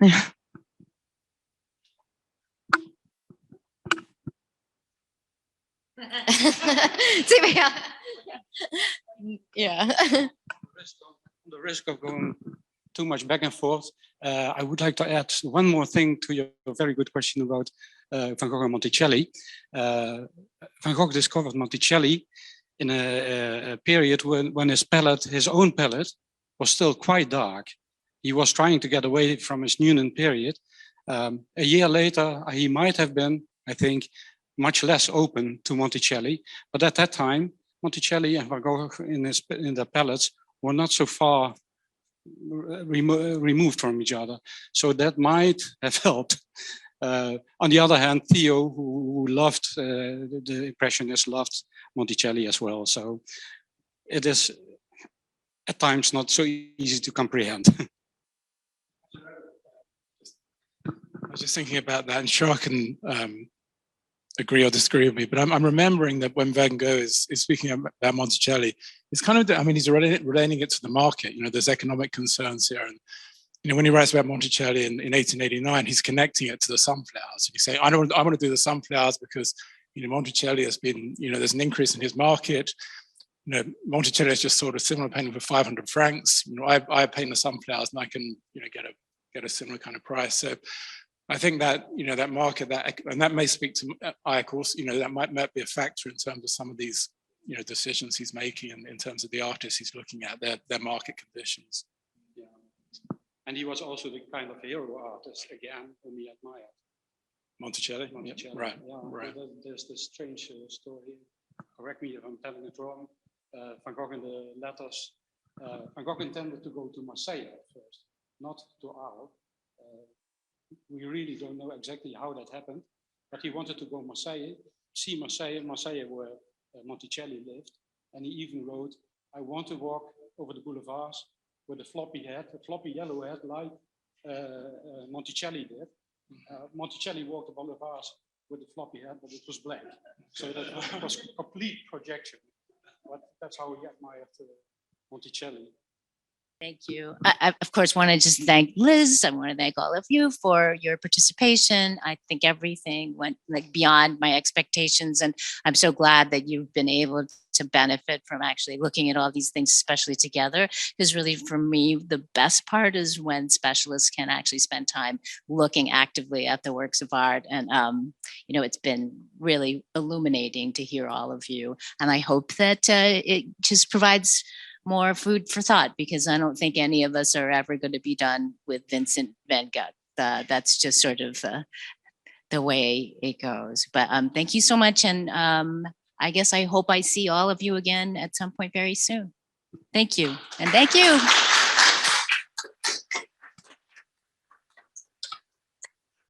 Yeah. On the risk of going too much back and forth, I would like to add one more thing to your very good question about Van Gogh and Monticelli. Van Gogh discovered Monticelli in a period when his own palette, was still quite dark. he was trying to get away from his Noonan period. A year later, he might have been, I think, much less open to Monticelli. But at that time, Monticelli and Van Gogh in their palettes were not so far removed from each other. So that might have helped. On the other hand, Theo, who loved the Impressionists, loved Monticelli as well. So it is at times not so easy to comprehend. I was just thinking about that, and sure I can agree or disagree with me, but I'm remembering that when Van Gogh is speaking about Monticelli, it's kind of, I mean, he's relating it to the market. You know, there's economic concerns here, and you know, when he writes about Monticelli in 1889, he's connecting it to the sunflowers. And he's saying, I want to do the sunflowers because, you know, Monticelli has been, you know, there's an increase in his market. You know, Monticelli is just sort of similar painting for 500 francs. You know, I paint the sunflowers and I can, you know, get a similar kind of price. So I think that, you know, that market, and that may speak to Ike also, you know, that might be a factor in terms of some of these, you know, decisions he's making in terms of the artists he's looking at, their market conditions. Yeah. And he was also the kind of hero artist, again, whom he admired. Monticelli? Monticelli. Yeah, right, Yeah, right. There's this strange story. Correct me if I'm telling it wrong. Van Gogh in the letters. Van Gogh intended to go to Marseille at first, not to Arles. We really don't know exactly how that happened, but he wanted to go Marseille, see Marseille where Monticelli lived, and he even wrote, "I want to walk over the boulevards with a floppy yellow hat, like Monticelli did." Monticelli walked the boulevards with a floppy hat, but it was black, so that was complete projection. But that's how he admired Monticelli. Thank you. I, of course, want to just thank Liz. I want to thank all of you for your participation. I think everything went like beyond my expectations, and I'm so glad that you've been able to benefit from actually looking at all these things, especially together. Because really, for me, the best part is when specialists can actually spend time looking actively at the works of art. And you know, it's been really illuminating to hear all of you. And I hope that it just provides more food for thought, because I don't think any of us are ever going to be done with Vincent van Gogh. That's just sort of the way it goes. But thank you so much. And I guess I hope I see all of you again at some point very soon. Thank you. And thank you.